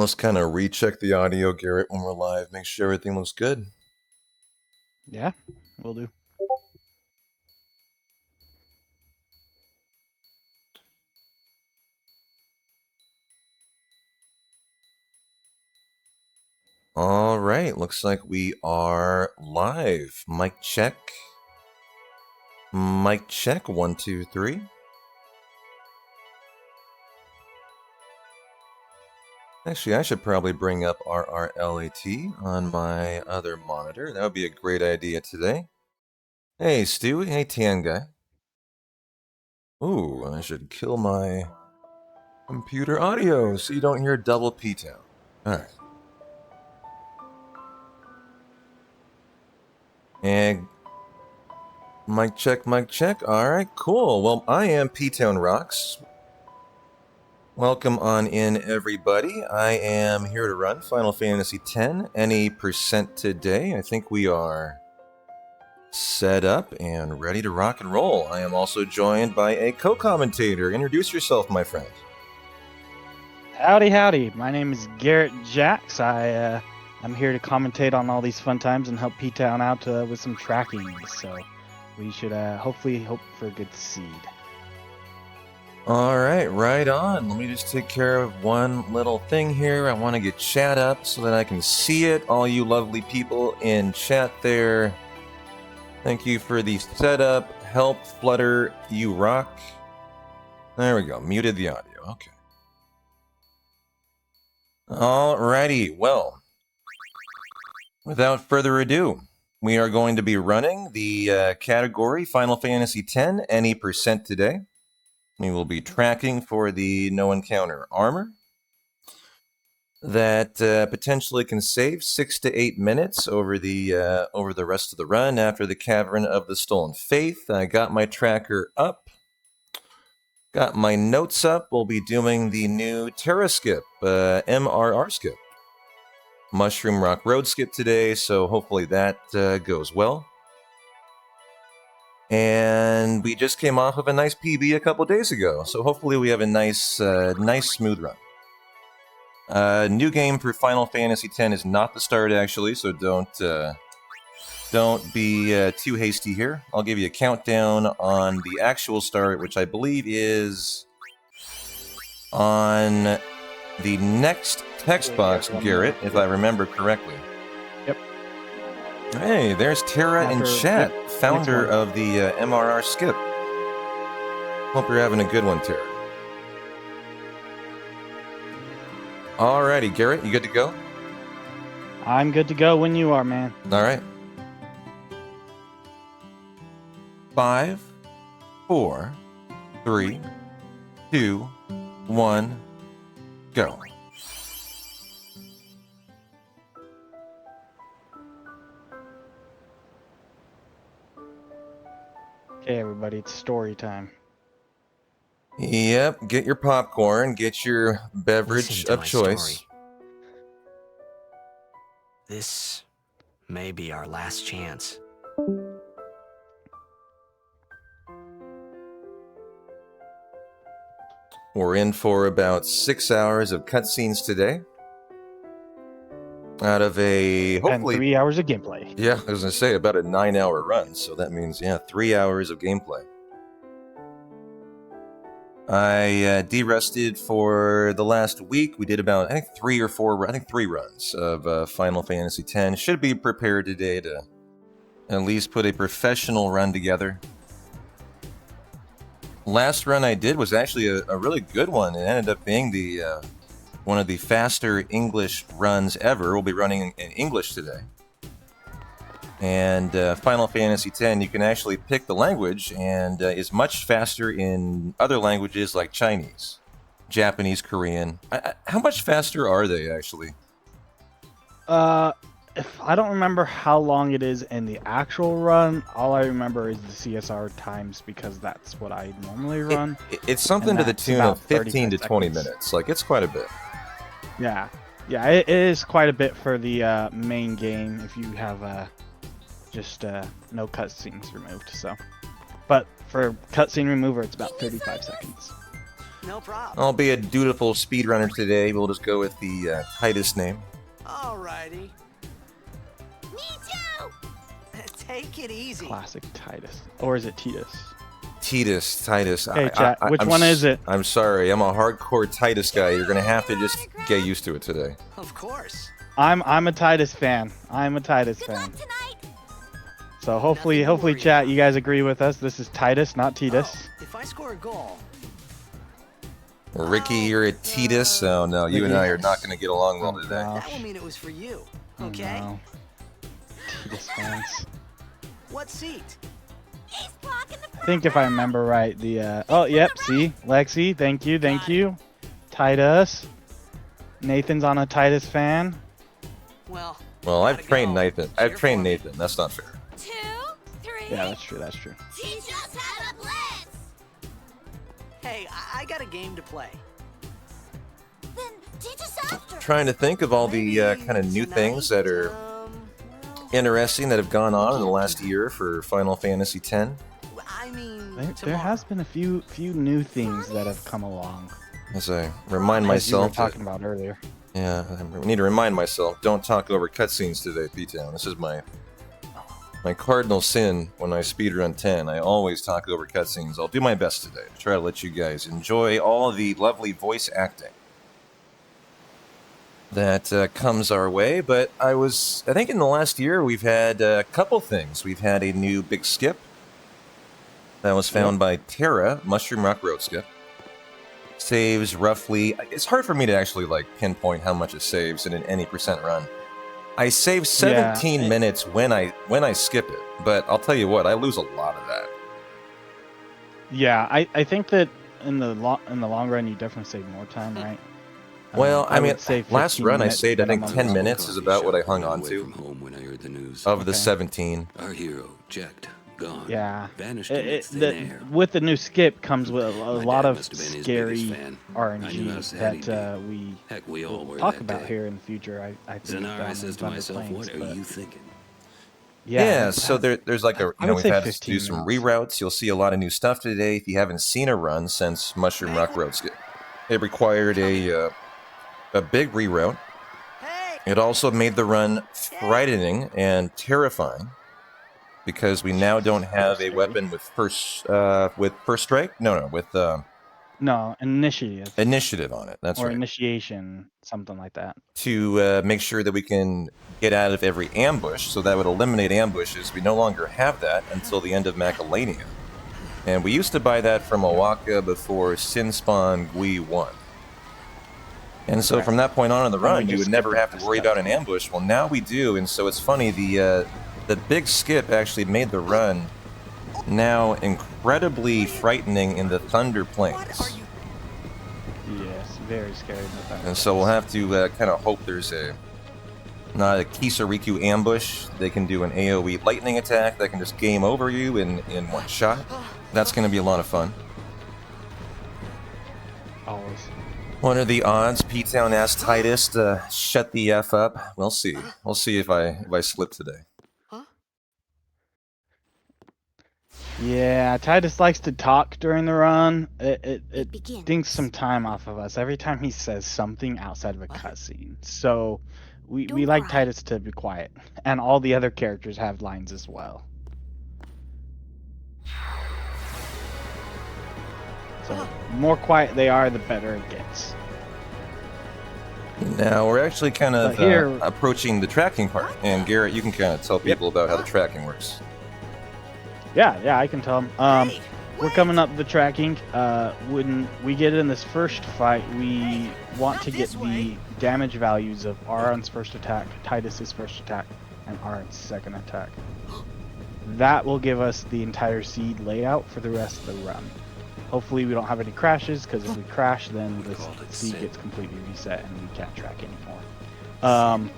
Let's kind of recheck the audio, Garrett, when we're live. Make sure everything looks good. Yeah, will do. All right, looks like we are live. Mic check. Mic check. 1, 2, 3. Actually, I should probably bring up RRLAT on my other monitor. That would be a great idea today. Hey, Stewie. Hey, Tan guy. Ooh, I should kill my computer audio so you don't hear double P-Town. Alright. And mic check, mic check. Alright, cool. Well, I am ptownrocks. Welcome on in, everybody. I am here to run Final Fantasy X. Any percent today. I think we are set up and ready to rock and roll. I am also joined by a co-commentator. Introduce yourself, my friend. Howdy, howdy. My name is Garrett Jax. I'm here to commentate on all these fun times and help P-Town out with some tracking. So we should hopefully hope for a good seed. All right, right on. Let me just take care of one little thing here. I want to get chat up so that I can see it. All you lovely people in chat there. Thank you for the setup. Help, Flutter, you rock. There we go. Muted the audio. Okay. Alrighty. Well, without further ado, we are going to be running the category Final Fantasy X, any percent today. We will be tracking for the no encounter armor that potentially can save 6 to 8 minutes over the rest of the run after the Cavern of the Stolen Faith. I got my tracker up, got my notes up. We'll be doing the new Terra skip, MRR skip, Mushroom Rock Road skip today, so hopefully that goes well. And we just came off of a nice PB a couple days ago, so hopefully we have a nice smooth run. New game for Final Fantasy X is not the start, actually, so don't be too hasty here. I'll give you a countdown on the actual start, which I believe is on the next text box, Garrett, if I remember correctly. Yep. Hey, there's Tara in chat, founder of the MRR skip. Hope you're having a good one, Tara. Alrighty, Garrett, you good to go? I'm good to go when you are, man. Alright. 5, 4, 3, 2, 1, go. Okay, everybody, it's story time. Yep, get your popcorn, get your beverage of choice. Story. This may be our last chance. We're in for about 6 hours of cutscenes today. Out of a, hopefully... And 3 hours of gameplay. Yeah, I was going to say, about a 9-hour run, so that means, 3 hours of gameplay. I de-rested for the last week. We did about, 3 runs of Final Fantasy X. Should be prepared today to at least put a professional run together. Last run I did was actually a really good one. It ended up being the one of the faster English runs ever. We'll be running in English today. And Final Fantasy X, you can actually pick the language, and is much faster in other languages like Chinese, Japanese, Korean. How much faster are they, actually? If I don't remember how long it is in the actual run, all I remember is the CSR times because that's what I normally run. It's something to the tune of 15 to 20 minutes. Like, it's quite a bit. Yeah, it is quite a bit for the main game if you have just no cutscenes removed. So, but for cutscene remover, it's about 35 seconds. No problem. I'll be a dutiful speedrunner today. We'll just go with the Titus name. Alrighty. Me too! Take it easy. Classic Titus. Or is it Titus? Titus. Hey, chat, which one is it? I'm sorry. I'm a hardcore Titus guy. You're gonna have to just get used to it today. Of course. I'm a Titus fan. I'm a Titus Good fan. luck tonight! So hopefully, Nothing to worry chat, about. you guys agree with us. This is Titus, not Titus. Oh, if I score a goal, Ricky, you're a Titus. Oh no, you and I are not gonna get along well today. Oh, that will mean it was for you. Okay? no. Titus fans. What seat? He's blocking the I think if I remember right, oh, yep, see? Lexi, thank you. Titus. Nathan's on a Titus fan. Well, Well, I've gotta trained go. Nathan. Cheer I've trained for me. Nathan. That's not fair. 2, 3. Yeah, that's true, that's true. Teach us how to blitz! Hey, I got a game to play. Then teach us after. Trying to think of all the kind of new things that are interesting that have gone on in the last year for Final Fantasy X. I mean, There tomorrow. has been a few new things that have come along. As I remind As you were myself, talking about earlier. yeah, I need to remind myself, don't talk over cutscenes today, P-Town. This is my cardinal sin when I speedrun 10. I always talk over cutscenes. I'll do my best today to try to let you guys enjoy all the lovely voice acting that comes our way. But I think in the last year we've had a couple things. We've had a new big skip that was found by Terra, Mushroom Rock Road Skip. Saves roughly, it's hard for me to actually like pinpoint how much it saves in any percent run. I save 17 minutes when I skip it, but I'll tell you what, I lose a lot of that. Yeah, I think that in the long run you definitely save more time, right? Well, I mean, would say last 15 run I minutes, saved, I think, minimum. 10 minutes is about what I hung on to From home when I heard the news. of the Okay. 17. Our hero, checked, gone. Yeah. Vanished in thin air. With the new skip comes with a My lot dad of must have been his scary biggest fan. I knew how RNG sad he'd that be. we Heck, we all were talk that about day. here in the future. I think. Zanar, I in says to Thunder myself, Plains, what are but you thinking? Yeah, so there's like a, I would we've say had to 15 do some minutes. reroutes. You'll see a lot of new stuff today if you haven't seen a run since Mushroom Rock Road Skip. It required a big reroute. Hey, It also made the run frightening and terrifying because we now don't have a weapon with first strike. No, with No, initiative initiative on it. That's or right. initiation, something like that. To make sure that we can get out of every ambush, so that would eliminate ambushes. We no longer have that until the end of Macalania, and we used to buy that from Owaka before Sin Spawn Gui 1. And so Correct. from that point on in the And we run, you just would never skipped have the to worry step. about an ambush. Well, now we do, and so it's funny. The big skip actually made the run now incredibly frightening in the Thunder what are Plains. you? Yes, very scary. with that. And so we'll have to kind of hope there's not a Kisariku ambush. They can do an AoE lightning attack that can just game over you in one shot. That's going to be a lot of fun. Always. What are the odds P-Town asked Titus to shut the F up? We'll see. We'll see if I slip today. Yeah, Titus likes to talk during the run. It begins. dinks some time off of us every time he says something outside of a cutscene. So we Don't like cry. Titus to be quiet, and all the other characters have lines as well. So the more quiet they are, the better it gets. Now we're actually kind of But here- approaching the tracking part, and Garrett, you can kind of tell people about how the tracking works. Yeah, I can tell him. Hey, We're coming up the tracking. When we get in this first fight, we want Not to get this way. the damage values of Aron's first attack, Titus's first attack, and Aron's second attack. That will give us the entire seed layout for the rest of the run. Hopefully we don't have any crashes, because if we crash, then the called it seed sin. gets completely reset and we can't track anymore.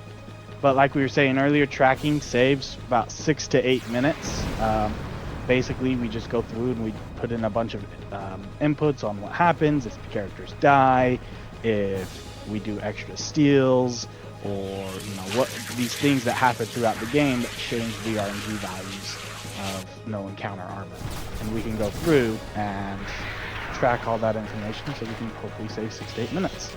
But like we were saying earlier, tracking saves about 6 to 8 minutes. Basically, we just go through and we put in a bunch of inputs on what happens if the characters die, if we do extra steals, or what these things that happen throughout the game that change the RNG values of no encounter armor. And we can go through and track all that information so we can hopefully save 6 to 8 minutes.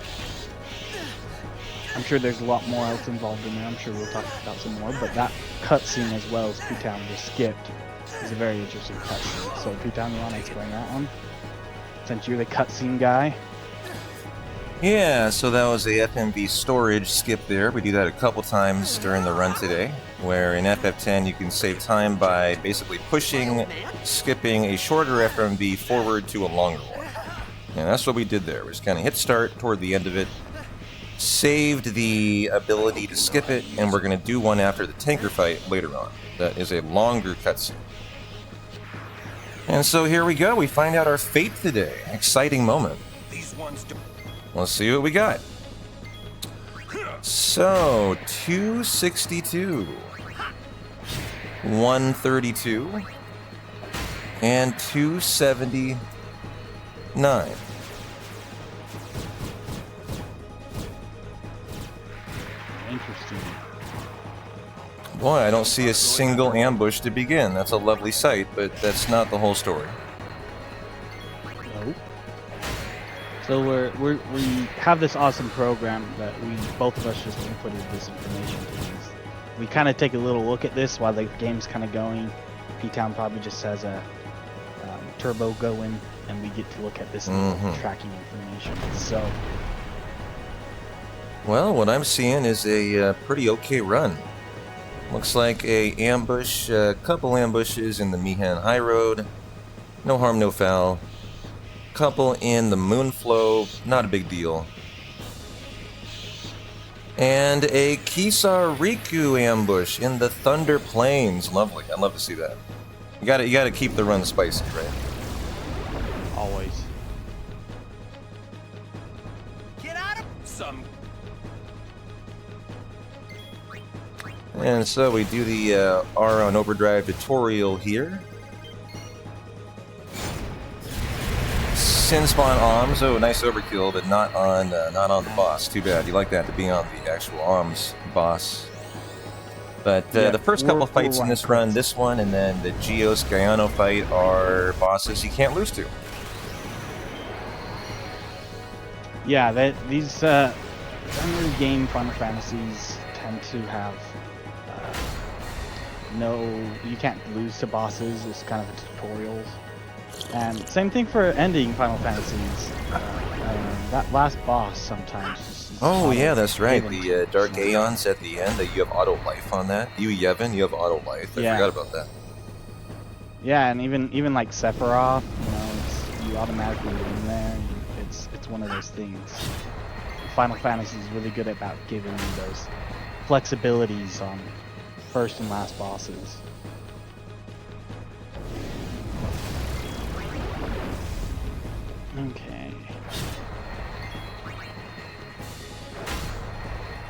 I'm sure there's a lot more else involved in there. I'm sure we'll talk about some more, but that cutscene as well as P-Town just skipped is a very interesting cutscene. So P-Town, you want to explain that one? Since you're the cutscene guy. Yeah, so that was a FMV storage skip there. We do that a couple times during the run today, where in FF10 you can save time by basically pushing, skipping a shorter FMV forward to a longer one. And that's what we did there. We just kind of hit start toward the end of it, saved the ability to skip it, and we're going to do one after the tanker fight later on. That is a longer cutscene. And so here we go. We find out our fate today. Exciting moment. Let's see what we got. So, 262, 132, and 279. Interesting. Boy, I don't see a single ambush to begin. That's a lovely sight, but that's not the whole story. Nope. So we have this awesome program that both of us just inputted this information to use. We kind of take a little look at this while the game's kind of going. P-Town probably just has a turbo going, and we get to look at this tracking information. So, well, what I'm seeing is a pretty okay run. Looks like a ambush, a couple ambushes in the Mihan High Road. No harm, no foul. Couple in the Moonflow, not a big deal. And a Kisariku ambush in the Thunder Plains. Lovely. I'd love to see that. You gotta keep the run spicy, right? always. Get out of some. And so we do the R on Overdrive tutorial here. Sin spawn Oms. Oh, nice overkill, but not on the boss. Too bad. You like that to be on the actual Oms boss. But Yeah, the first couple fights in this run, this one and then the Geos Gaiano fight, are bosses you can't lose to. Yeah, these generally game Final Fantasies tend to have you can't lose to bosses. It's kind of a tutorials. And same thing for ending Final Fantasies. That last boss sometimes. Oh yeah, that's right. The Dark Aeons at the end. You have auto life on that. You Yevon, you have auto life. I forgot about that. Yeah, and even like Sephiroth, you automatically win there. It's one of those things. Final Fantasy is really good about giving you those flexibilities on first and last bosses. Okay.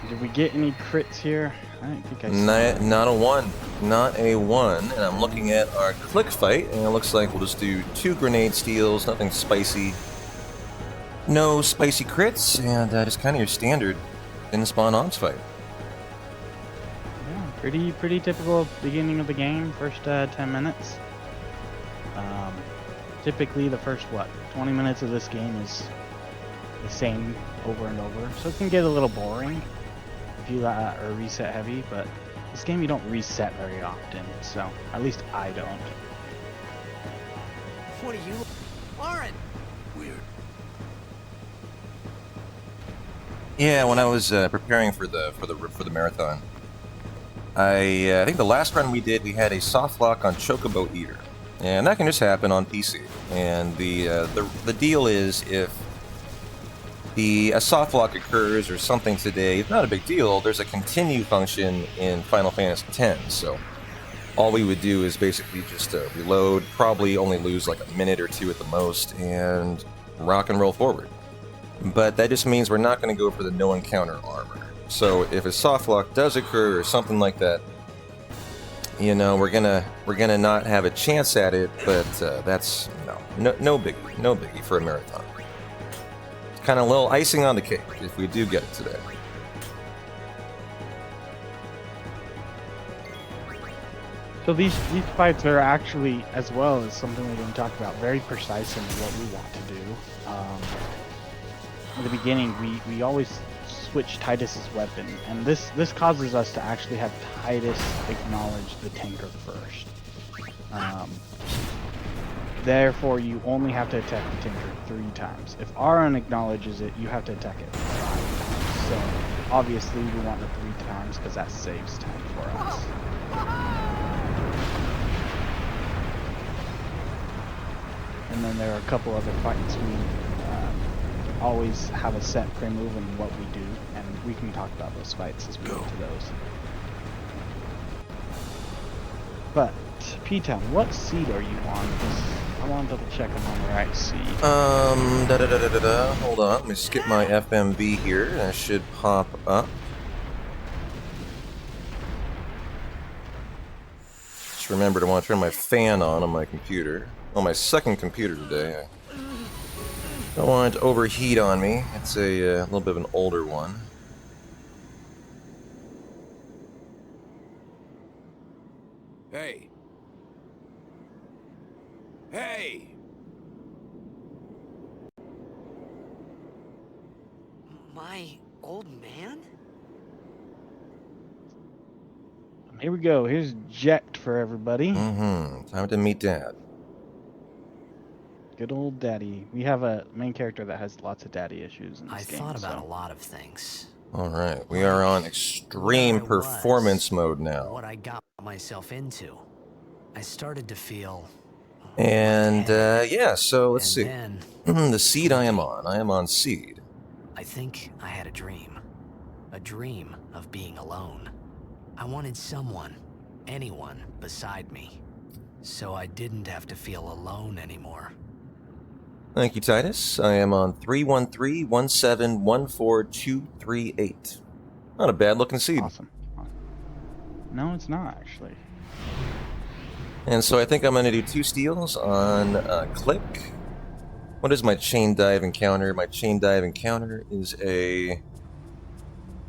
Did we get any crits here? I don't think I saw. Not a one. Not a one. And I'm looking at our click fight, and it looks like we'll just do 2 grenade steals, nothing spicy. No spicy crits, and just kind of your standard in the spawn Oms fight. Yeah, pretty typical beginning of the game, first 10 minutes. Typically the first 20 minutes of this game is the same over and over, so it can get a little boring if you are reset heavy, but this game you don't reset very often, so at least I don't. What are you, Lauren? Weird. Yeah, when I was preparing for the marathon, I think the last run we did, we had a soft lock on Chocobo Eater, and that can just happen on PC. And the deal is, if a soft lock occurs or something today, it's not a big deal. There's a continue function in Final Fantasy X, so all we would do is basically just reload, probably only lose like a minute or 2 at the most, and rock and roll forward. But that just means we're not going to go for the no encounter armor. So if a soft lock does occur or something like that, we're gonna not have a chance at it. But that's no biggie for a marathon. It's kind of a little icing on the cake if we do get it today. So these fights are actually, as well as something we didn't talk about, very precise in what we want to do. In the beginning, we always switch Titus's weapon, and this causes us to actually have Titus acknowledge the tanker first. Therefore, you only have to attack the tanker 3 times. If Aaron acknowledges it, you have to attack it 5 times. So obviously, we want the 3 times because that saves time for us. And then there are a couple other fights we always have a set pre-move and what we do, and we can talk about those fights as we go to those. But, P-Town, what seed are you on? Because I want to double check I'm on the right seed. Hold on, let me skip my FMV here. That should pop up. Just remembered I want to turn my fan on my computer. On my second computer today. I don't want it to overheat on me. It's a little bit of an older one. Hey. Hey! My old man? Here we go. Here's Ject for everybody. Time to meet Dad. Good old daddy. We have a main character that has lots of daddy issues in this I game. thought about so. a lot of things. Alright, we are on extreme Where I was, performance mode now. What I got myself into. I started to feel... And, yeah, so let's see. Then, The seed I am on seed. I think I had a dream. A dream of being alone. I wanted someone, anyone, beside me. So I didn't have to feel alone anymore. Thank you, Titus. I am on 313-1714238. Not a bad looking seed. Awesome. No, it's not, actually. And so I think I'm going to do 2 steals on click. What is my chain dive encounter? My chain dive encounter is a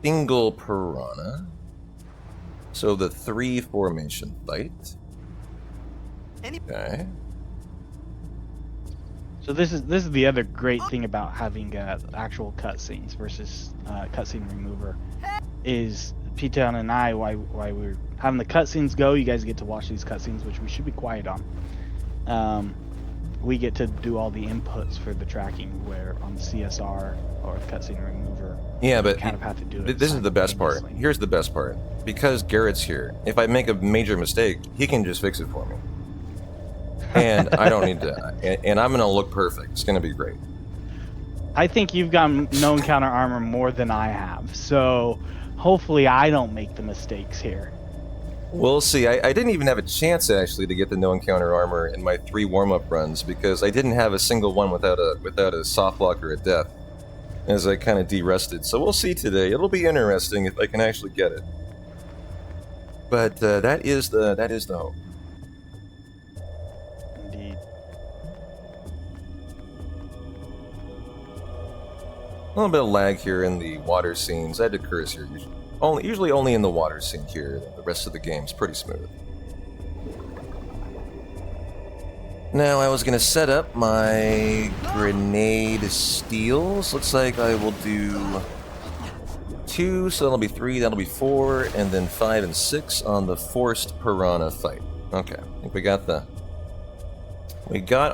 single piranha. So the 3 formation fight. Okay. So this is the other great thing about having actual cutscenes versus cutscene remover, is P-Town and I, why we're having the cutscenes go. You guys get to watch these cutscenes, which we should be quiet on. We get to do all the inputs for the tracking, where on the CSR or cutscene remover, Yeah, but you kind of have to do it. this is the best part. simultaneously. Here's the best part. Because Garrett's here, if I make a major mistake, he can just fix it for me. And I don't need to. And I'm going to look perfect. It's going to be great. I think you've got no encounter armor more than I have, so hopefully I don't make the mistakes here. We'll see. I didn't even have a chance, actually, to get the no encounter armor in my 3 warm-up runs, because I didn't have a single one without a soft block or a death, as I kind of de-rested. So we'll see today. It'll be interesting if I can actually get it. But that is the hope. Indeed. A little bit of lag here in the water scenes. That occurs here usually only in the water scene here. The rest of the game's pretty smooth. Now I was gonna set up my grenade steals. Looks like I will do 2, so that'll be 3, that'll be 4, and then 5 and 6 on the forced piranha fight. Okay, I think we got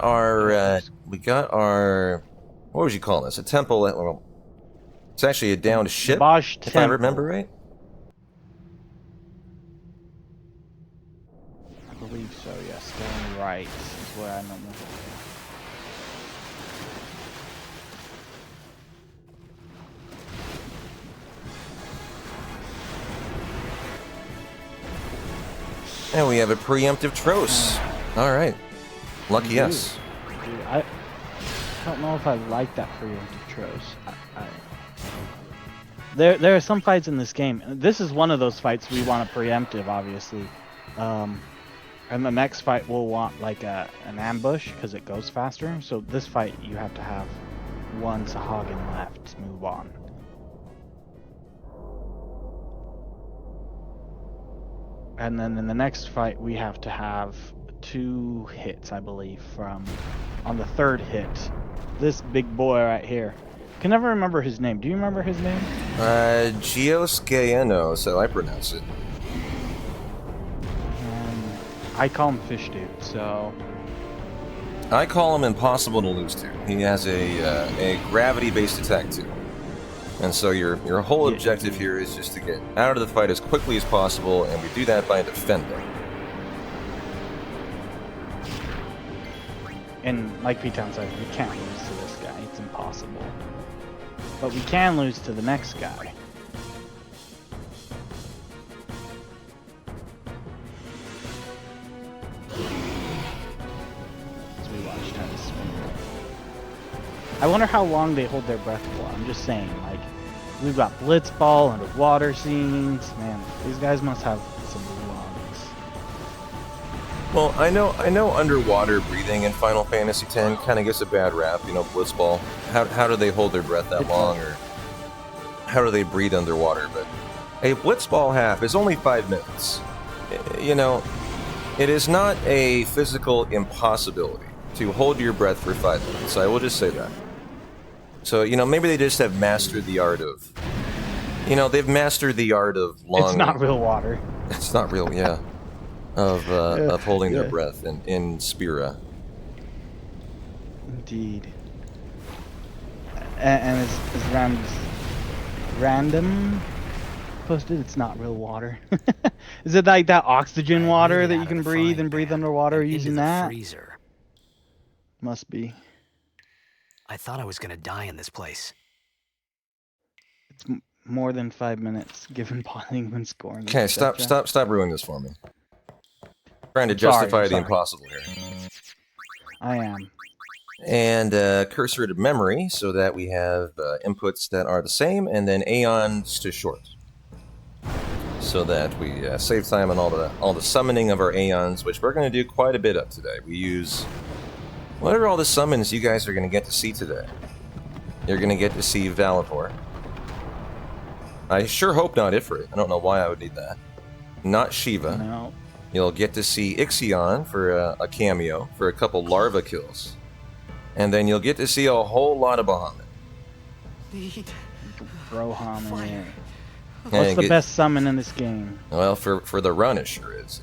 our what would you call this? A temple. Well, it's actually a downed ship, Bosch if I Temple. remember right. I believe so, yes. Going right is where I remember. And we have a preemptive Tros. Alright. Lucky us. Dude, I don't know if I like that preemptive Tros. There are some fights in this game. This is one of those fights we want a preemptive, obviously. And the next fight we'll want like an ambush because it goes faster. So this fight you have to have one Sahagin left to move on. And then in the next fight, we have to have 2 hits, I believe, from on the 3rd hit. This big boy right here. Can never remember his name. Do you remember his name? Geoscaeno, so I pronounce it. I call him Fish Dude, so... I call him impossible to lose to. He has a gravity-based attack too. And so your whole objective here is just to get out of the fight as quickly as possible, and we do that by defending. And like P-Town said, we can't lose to this guy. It's impossible. But we can lose to the next guy. As we watch Titus swim. I wonder how long they hold their breath for. I'm just saying, like, we've got blitzball, underwater scenes. Man, these guys must have some lungs. Well, I know underwater breathing in Final Fantasy X kind of gets a bad rap, you know, blitzball. How do they hold their breath that long, or how do they breathe underwater? But a blitzball half is only 5 minutes. You know, it is not a physical impossibility to hold your breath for 5 minutes. I will just say that. So, you know, maybe they just have mastered the art of... You know, they've mastered the art of long... It's not real water. It's not real, yeah. Of holding their breath in Spira. Indeed. And is random posted? It's not real water. Is it like that oxygen water that you can breathe and breathe underwater using that? Freezer. Must be. I thought I was gonna die in this place. It's more than 5 minutes given pausing when scoring. Okay, stop ruining this for me. Trying to justify the impossible here. I am. And cursor to memory so that we have inputs that are the same, and then aeons to short, so that we save time on all the summoning of our aeons, which we're going to do quite a bit of today. We use what are all the summons you guys are going to get to see today. You're going to get to see Valivor. I sure hope not Ifrit. I don't know why I would need that. Not Shiva. No. You'll get to see Ixion for a cameo for a couple larva kills. And then you'll get to see a whole lot of Bahamut. Brohammer. What's the best summon in this game? Well, for the run it sure is.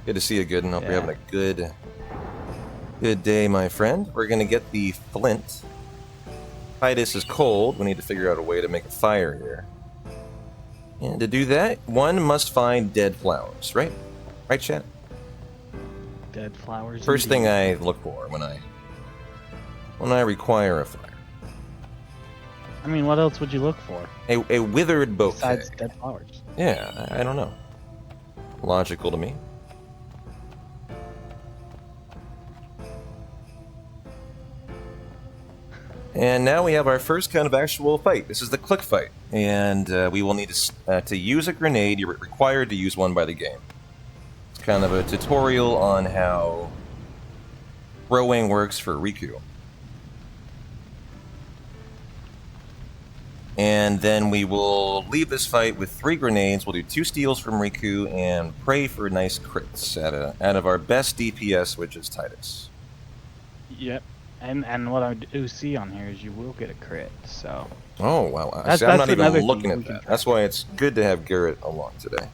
Good to see you, Gooden. Hope you're having a good day, my friend. We're gonna get the flint. Titus is cold. We need to figure out a way to make a fire here. And to do that, one must find dead flowers, right? Right, chat? Dead flowers. First thing I look for when I require a fire. I mean, what else would you look for? A withered bouquet. Besides dead flowers. Yeah, I don't know. Logical to me. And now we have our first kind of actual fight. This is the click fight. And we will need to use a grenade. You're required to use one by the game. It's kind of a tutorial on how throwing works for Riku. And then we will leave this fight with 3 grenades. We'll do 2 steals from Riku and pray for nice crits out of our best DPS, which is Titus. Yep. And what I do see on here is you will get a crit, so... Oh, wow. That's I'm not even another looking thing at that. That's why it's good to have Garrett along today.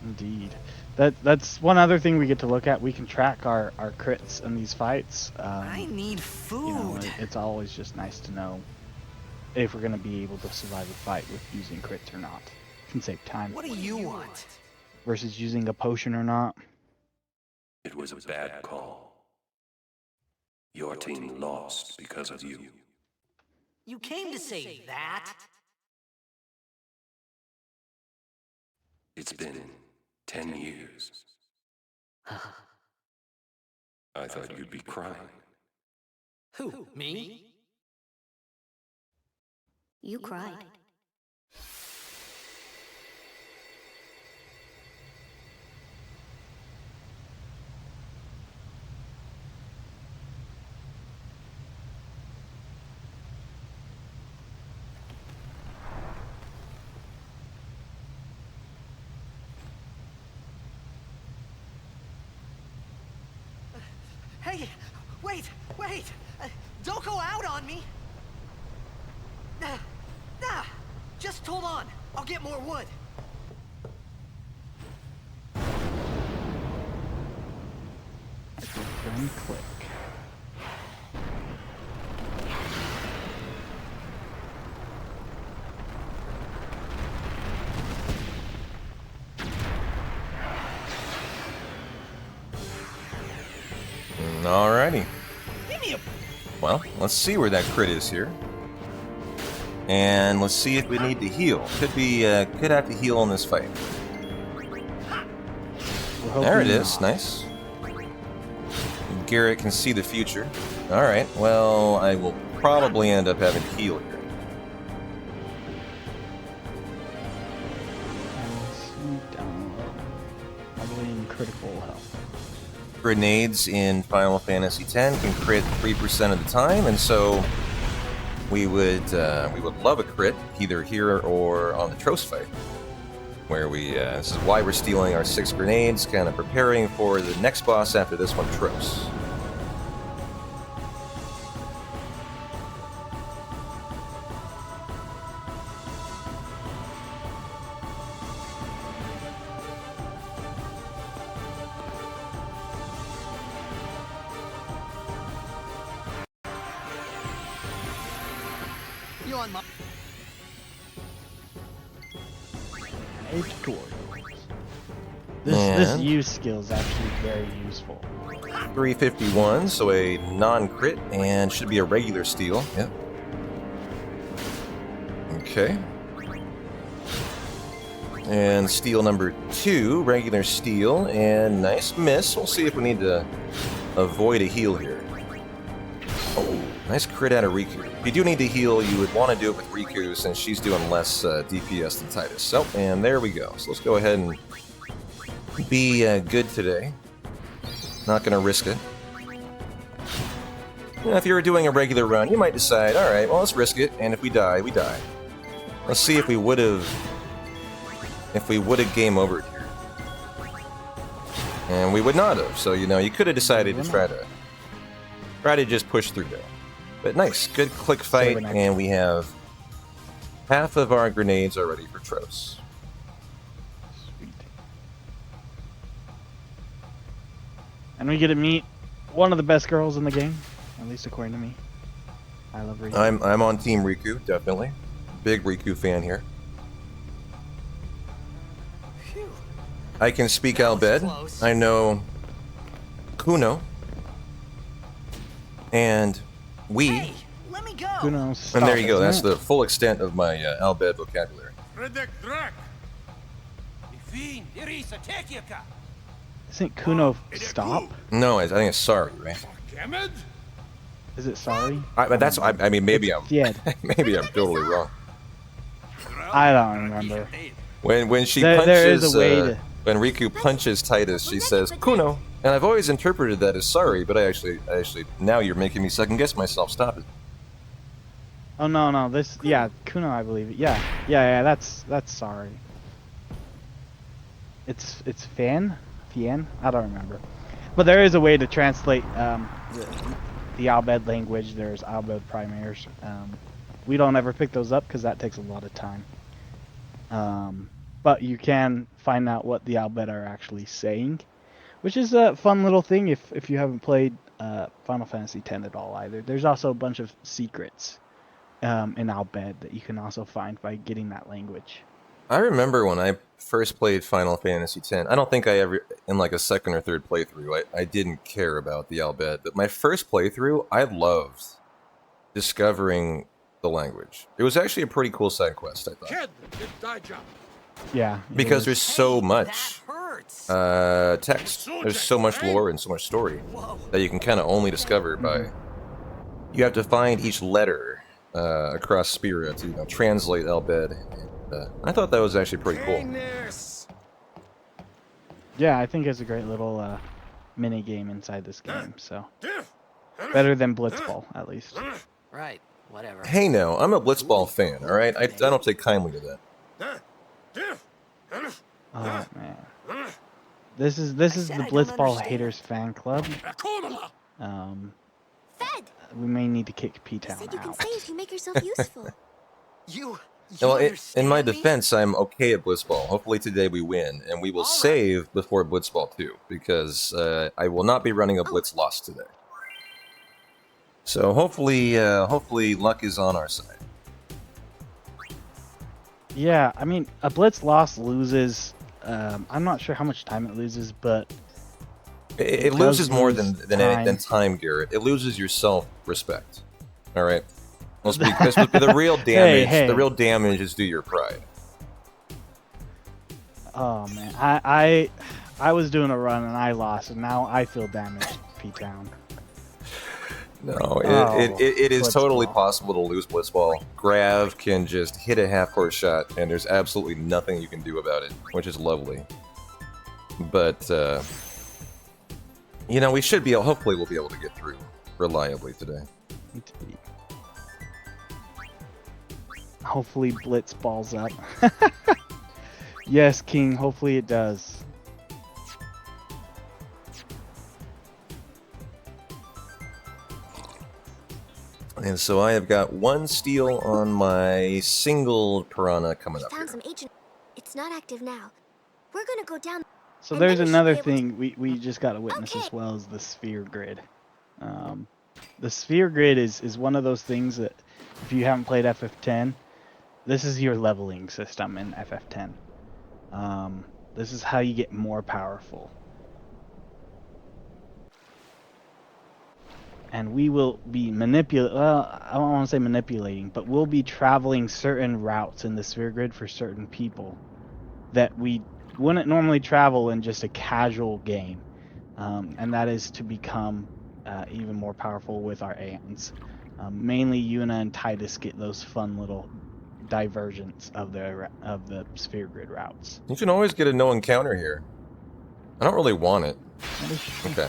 Indeed. That's one other thing we get to look at. We can track our crits in these fights. I need food. You know, it's always just nice to know if we're going to be able to survive a fight with using crits or not. It can save time. What do you want? Versus using a potion or not. It was a bad call. Your team lost because of you. You came to say that? It's been 10 years. I thought you'd be crying. Who, me? You cried. Hey, wait! Don't go out on me! Just hold on. I'll get more wood. One click. Alrighty. Give me a... Well, let's see where that crit is here. And let's see if we need to heal. Could have to heal in this fight. There it is. Nice. Garrett can see the future. Alright, well, I will probably end up having to heal here. Probably in critical health. Grenades in Final Fantasy X can crit 3% of the time, and so we would love a crit either here or on the Tros fight, where this is why we're stealing our 6 grenades, kind of preparing for the next boss after this one, Tros. You on my... Tutorials. This use skill is actually very useful. 351, so a non-crit, and should be a regular steal. Yep. Okay. And steal number 2, regular steal, and nice miss. We'll see if we need to avoid a heal here. Oh, nice crit out of Riku. If you do need to heal, you would want to do it with Riku since she's doing less DPS than Titus. So, and there we go. So let's go ahead and be good today. Not going to risk it. You know, if you were doing a regular run, you might decide, alright, well, let's risk it, and if we die, we die. Let's see if we would have game overed here. And we would not have, so, you know, you could have decided to try to just push through there. But nice, good click fight, and we have half of our grenades already for Tros. Sweet. And we get to meet one of the best girls in the game, at least according to me. I love Riku. I'm on Team Riku, definitely. Big Riku fan here. Phew. I can speak That was Albed. close. I know Kuno. And we. Hey, let me go. Who knows? And there you go. That's the full extent of my Albed vocabulary. Isn't Kuno stop? No, I think it's sorry, right? Is it sorry? I mean, maybe I'm Yeah. maybe I'm totally wrong. I don't remember. When she There punches, is a way to... when Riku punches Titus, she says Kuno, and I've always interpreted that as sorry, but I actually now you're making me second guess myself. Stop it. Oh no, this Kuno, I believe it. Yeah, that's sorry. It's Fan, I don't remember. But there is a way to translate the Albed language. There's Albed primaries. We don't ever pick those up because that takes a lot of time. But you can find out what the Albed are actually saying, which is a fun little thing if you haven't played Final Fantasy X at all either. There's also a bunch of secrets in Albed that you can also find by getting that language. I remember when I first played Final Fantasy X. I don't think I ever, in like a second or third playthrough, I didn't care about the Albed. But my first playthrough, I loved discovering the language. It was actually a pretty cool side quest, I thought. Yeah. Because there's so much That hurts. text. There's so much lore and so much story that you can kind of only discover by... You have to find each letter across Spira to translate Albed. I thought that was actually pretty cool. Yeah, I think it's a great little mini game inside this game. So better than Blitzball, at least. Right, whatever. Hey now, I'm a Blitzball fan, alright? I don't take kindly to that. Oh man, this is the Blitzball haters fan club. Fed! We may need to kick You P-Town said you can out. say if you make yourself useful. You Well, understand in my me? defense, I'm okay at Blitzball. Hopefully today we win, and we will All right. save before Blitzball 2, because I will not be running a Oh. Blitz loss today. So hopefully luck is on our side. Yeah, I mean, a Blitz loss loses. I'm not sure how much time it loses, but It does loses more lose than time, Garrett. It loses your self-respect. All right. The real damage. Hey. The real damage is due your pride. oh man, I was doing a run and I lost, and now I feel damaged, P-Town. No, Oh, it is totally Blitzball. possible to lose Blitzball. Grav can just hit a half-court shot, and there's absolutely nothing you can do about it, which is lovely. But you know, we should be. Hopefully, we'll be able to get through reliably today. Hopefully Blitz balls up. Yes, King, hopefully it does. And so I have got one steal on my single piranha coming up Found here. some ancient. It's not active now. We're gonna go down. So And there's then we should another be able to- thing we just got to witness Okay. as well as the sphere grid. The sphere grid is one of those things that if you haven't played FF10, this is your leveling system in FF10. This is how you get more powerful. And we will be well, I don't want to say manipulating, but we'll be traveling certain routes in the sphere grid for certain people that we wouldn't normally travel in just a casual game. And that is to become even more powerful with our ANs. Mainly Yuna and Titus get those fun little divergence of the sphere grid routes. You can always get a no encounter here. I don't really want it. That is true. Okay.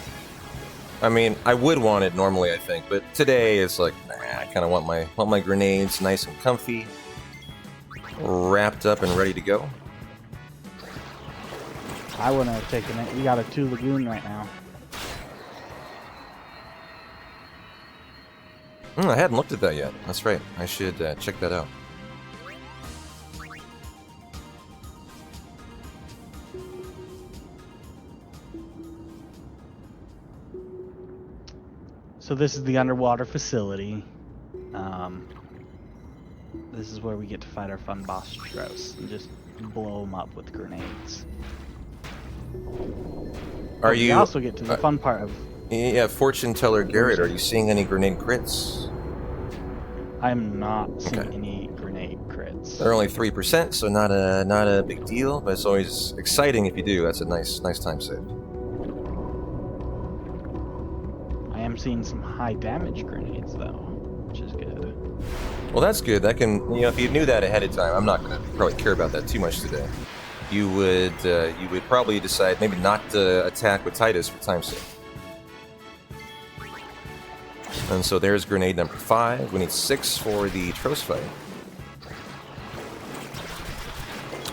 I mean, I would want it normally, I think, but today it's like, nah, I kind of want my grenades nice and comfy, wrapped up and ready to go. I wouldn't have taken it. We got a 2 Lagoon right now. I hadn't looked at that yet. That's right. I should check that out. So this is the underwater facility. This is where we get to fight our fun boss Strauss and just blow him up with grenades. Are We you? also get to the fun part of Yeah, fortune teller Garrett. Are you seeing any grenade crits? I'm not seeing Okay. any grenade crits. They're only 3%, so not a big deal. But it's always exciting if you do. That's a nice time save. I am seeing some high damage grenades though, which is good. Well, that's good. That can, you know, if you knew that ahead of time, I'm not going to probably care about that too much today. You would probably decide maybe not to attack with Titus for time's sake. And so there's grenade number 5. We need 6 for the Trost fight.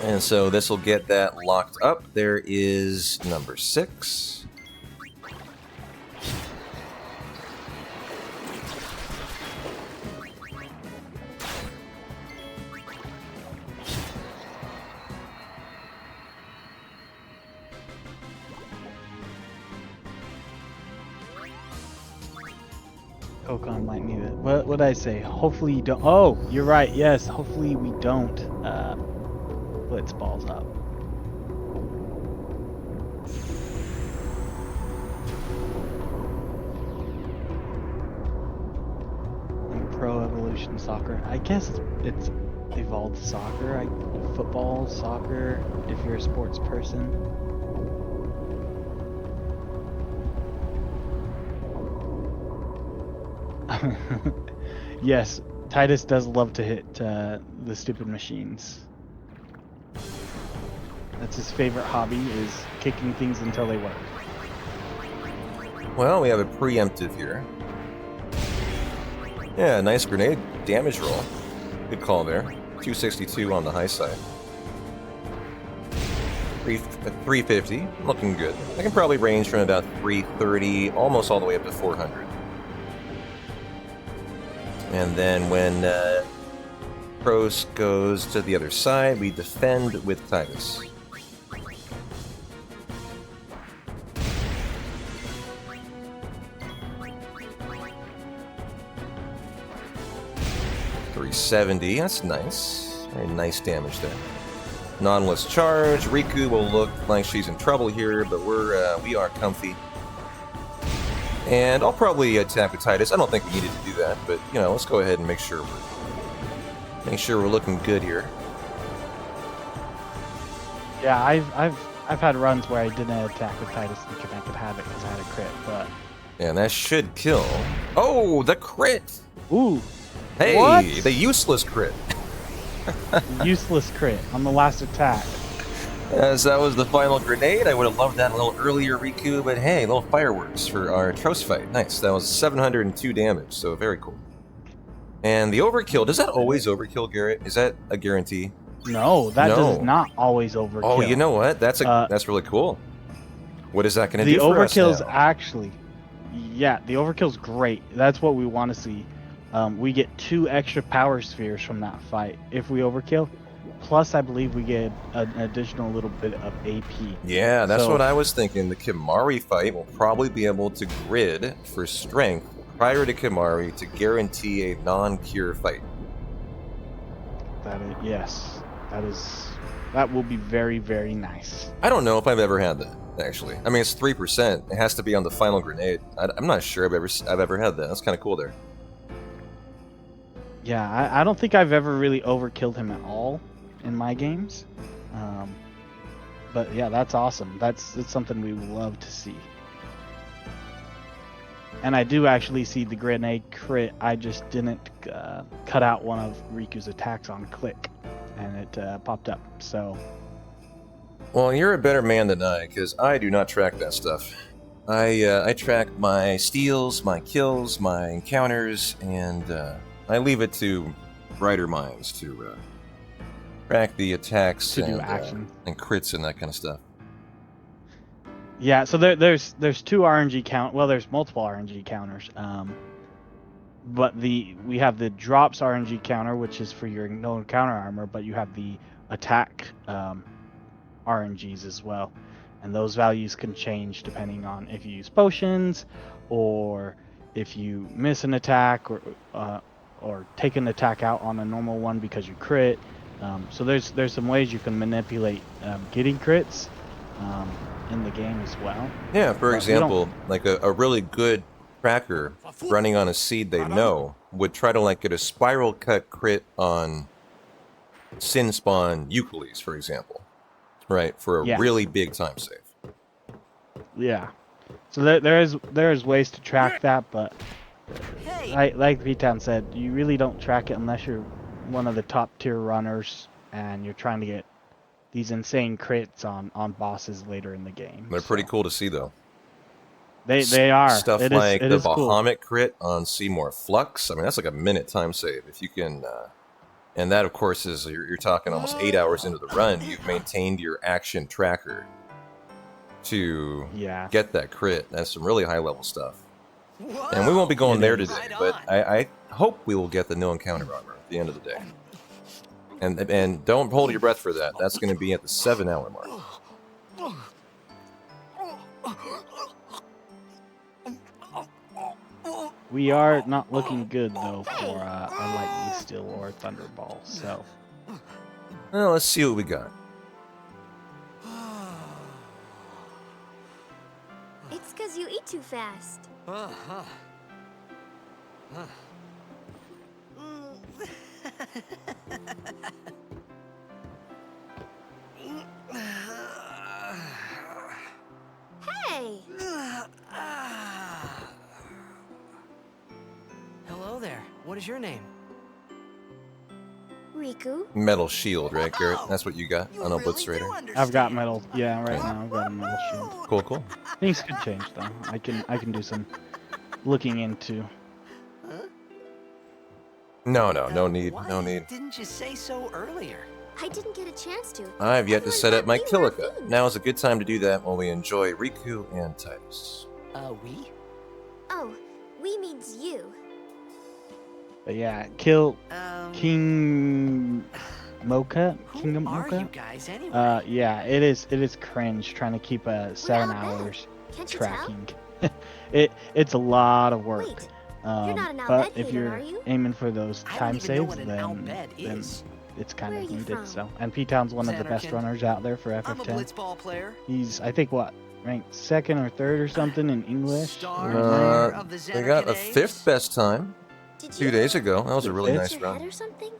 And so this will get that locked up. There is number 6. Okon might need it. What would I say? Hopefully you don't. Oh, you're right. Yes. Hopefully we don't blitz balls up. And Pro Evolution Soccer. I guess it's evolved soccer. Football, soccer. If you're a sports person. Yes, Titus does love to hit the stupid machines. That's his favorite hobby, is kicking things until they work. Well, we have a preemptive here. Yeah, nice grenade damage roll. Good call there. 262 on the high side. 350, looking good. I can probably range from about 330, almost all the way up to 400. And then when Pros goes to the other side, we defend with Titus. $370, that's nice. Very nice damage there. Nautilus charge. Riku will look like she's in trouble here, but we are comfy. And I'll probably attack with Titus. I don't think we needed to do that, but you know, let's go ahead and make sure we're looking good here. Yeah, I've had runs where I didn't attack with Titus thinking I could have it because I had a crit, but Yeah, and that should kill. Oh, the crit! ooh, Hey, what? the useless crit. Useless crit on the last attack. As that was the final grenade, I would have loved that a little earlier, Riku, but hey, little fireworks for our Trost fight. Nice, that was 702 damage, so very cool. And the overkill, does that always overkill, Garrett? Is that a guarantee? No, that No. does not always overkill. Oh, you know what? That's really cool. What is that going to The do for us overkill's now? actually, yeah, the overkill's great. That's what we want to see. We get 2 extra power spheres from that fight if we overkill. Plus, I believe we get an additional little bit of AP. Yeah, that's So- what I was thinking. The Kimari fight will probably be able to grid for strength prior to Kimari to guarantee a non-cure fight. That is, yes, that will be very, very nice. I don't know if I've ever had that, actually. I mean, it's 3%. It has to be on the final grenade. I'm not sure I've ever had that. That's kind of cool there. Yeah, I don't think I've ever really overkilled him at all in my games. But yeah, that's awesome. That's something we would love to see. And I do actually see the grenade crit. I just didn't cut out one of Riku's attacks on click, and it popped up. So Well, you're a better man than I, because I do not track that stuff. I track my steals, my kills, my encounters, and I leave it to brighter minds to track the attacks To do and, action. And crits and that kind of stuff. yeah, so there's 2 RNG count. Well, there's multiple RNG counters. But we have the drops RNG counter, which is for your no encounter armor, but you have the attack RNGs as well, and those values can change depending on if you use potions, or if you miss an attack, or take an attack out on a normal one because you crit. So there's some ways you can manipulate getting crits in the game as well. Yeah, for But we example, like a really good tracker running on a seed they know would try to like get a spiral cut crit on Sin Spawn Euclides, for example. Right, for a Yeah. really big time save. Yeah. So there is ways to track that, but Hey! like V-Town said, you really don't track it unless you're one of the top tier runners and you're trying to get these insane crits on bosses later in the game. They're pretty cool to see, though. They are. Stuff It is- like it the is cool. Bahamut crit on Seymour Flux. I mean, that's like a minute time save. If you can, and that, of course, is you're talking almost 8 hours into the run. You've maintained your action tracker to Yeah. get that crit. That's some really high level stuff. And we won't be going there today, but I hope we will get the no encounter armor at the end of the day. And don't hold your breath for that. That's going to be at the 7-hour mark. We are not looking good though for a lightning steel or a thunderball. So Well, let's see what we got. It's because you eat too fast. Hey! Hello there. What is your name? Riku? Metal shield, right, Garrett? That's what you got You on really Obliterator. do I've got understand. metal. Yeah, right now I've got a metal shield. Cool, cool. Things could change though. I can do some looking into. No need, Why no need. didn't you say so earlier? I didn't get a chance to. I've yet to Everyone set up thought my we were Kilika. fiends. Now is a good time to do that while we enjoy Riku and Titus. We? Oh, we means you. But yeah, kill King Mocha. Who Kingdom are Mocha. you guys anyway? Yeah, it is cringe trying to keep 7 out there. hours Can't you tell? tracking. it's a lot of work. Wait, you're not an But Al-Bhed if hater, you're are you? aiming for those I don't time even know saves, what an then Al-Bhed is. it's kind Where of are you needed. from? So, and P-Town's one of the best Xanarkand. runners out there for I'm a FF10. blitzball player. He's, I think, what, ranked 2nd or 3rd or something in English. Star or player something. of the They got a Xanarkand 5th best time Did 2 you days ago. That was a really Fifth? nice your run. head or something?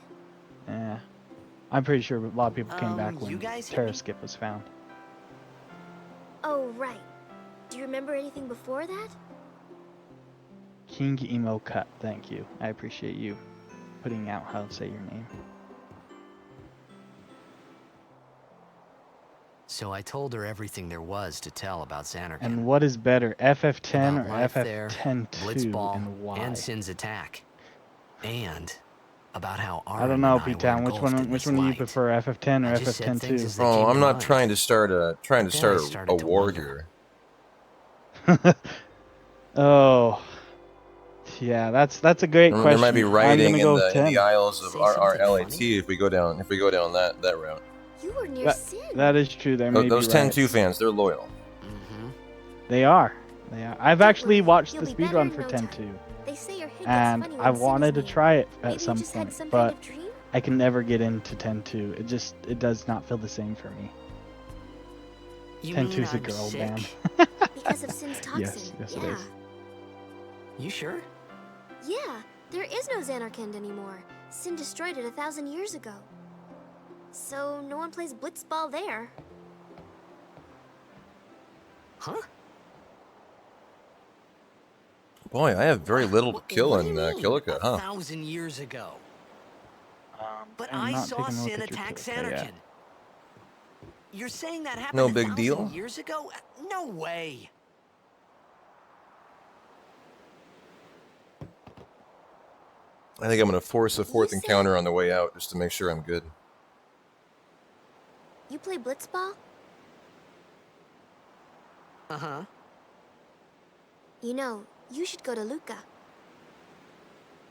Yeah, I'm pretty sure a lot of people came back you when guys hit Terra me? Skip was found. Oh, right. Do you remember anything before that? King Emo Cut, thank you. I appreciate you putting out how to say your name. So I told her everything there was to tell about Xanarkand. And what is better, FF10 about or life there, FF10-2, Blitzball, and why? and Sin's attack. And about how I don't Arun know, and I were P-Town. Which engulfed in one this do you light. prefer, FF10 or I just said things as FF10-2? they came Oh, I'm to not mind. trying to start Then I started a to war wonder. here. Oh, yeah, that's a great question. There might be I'm rioting gonna in go the 10. Isles of Say something RRLAT funny? if we go down that route. You were near Sin. That is true. There may be Those 10-2 riots. fans, they're loyal. Mm-hmm. They are. They are. I've Don't actually worry, watched you'll the be better speedrun in for no 10-2, time. They say your head gets and funny I when Sin wanted to is near. try it Maybe at you some just had point, some but kind of dream? I can never get into 10-2. It does not feel the same for me. You 10-2 mean is a I'm girl sick? band. Because of Sin's toxin. Yes, it yeah. is. You sure? Yeah, there is no Xanarkand anymore. Sin destroyed it 1,000 years ago. So no one plays blitzball there. Huh? Boy, I have very little to kill What do in you mean, Kilika, huh? 1,000 years ago. But I'm I not saw taking a look Sin at your attack Kilika yet. Xanarkand. You're saying that happened No 1,000 big deal. years ago? No way. I think I'm gonna force a 4th You encounter on the way out just to make sure I'm good. You play blitzball? Uh-huh. You know, you should go to Luca.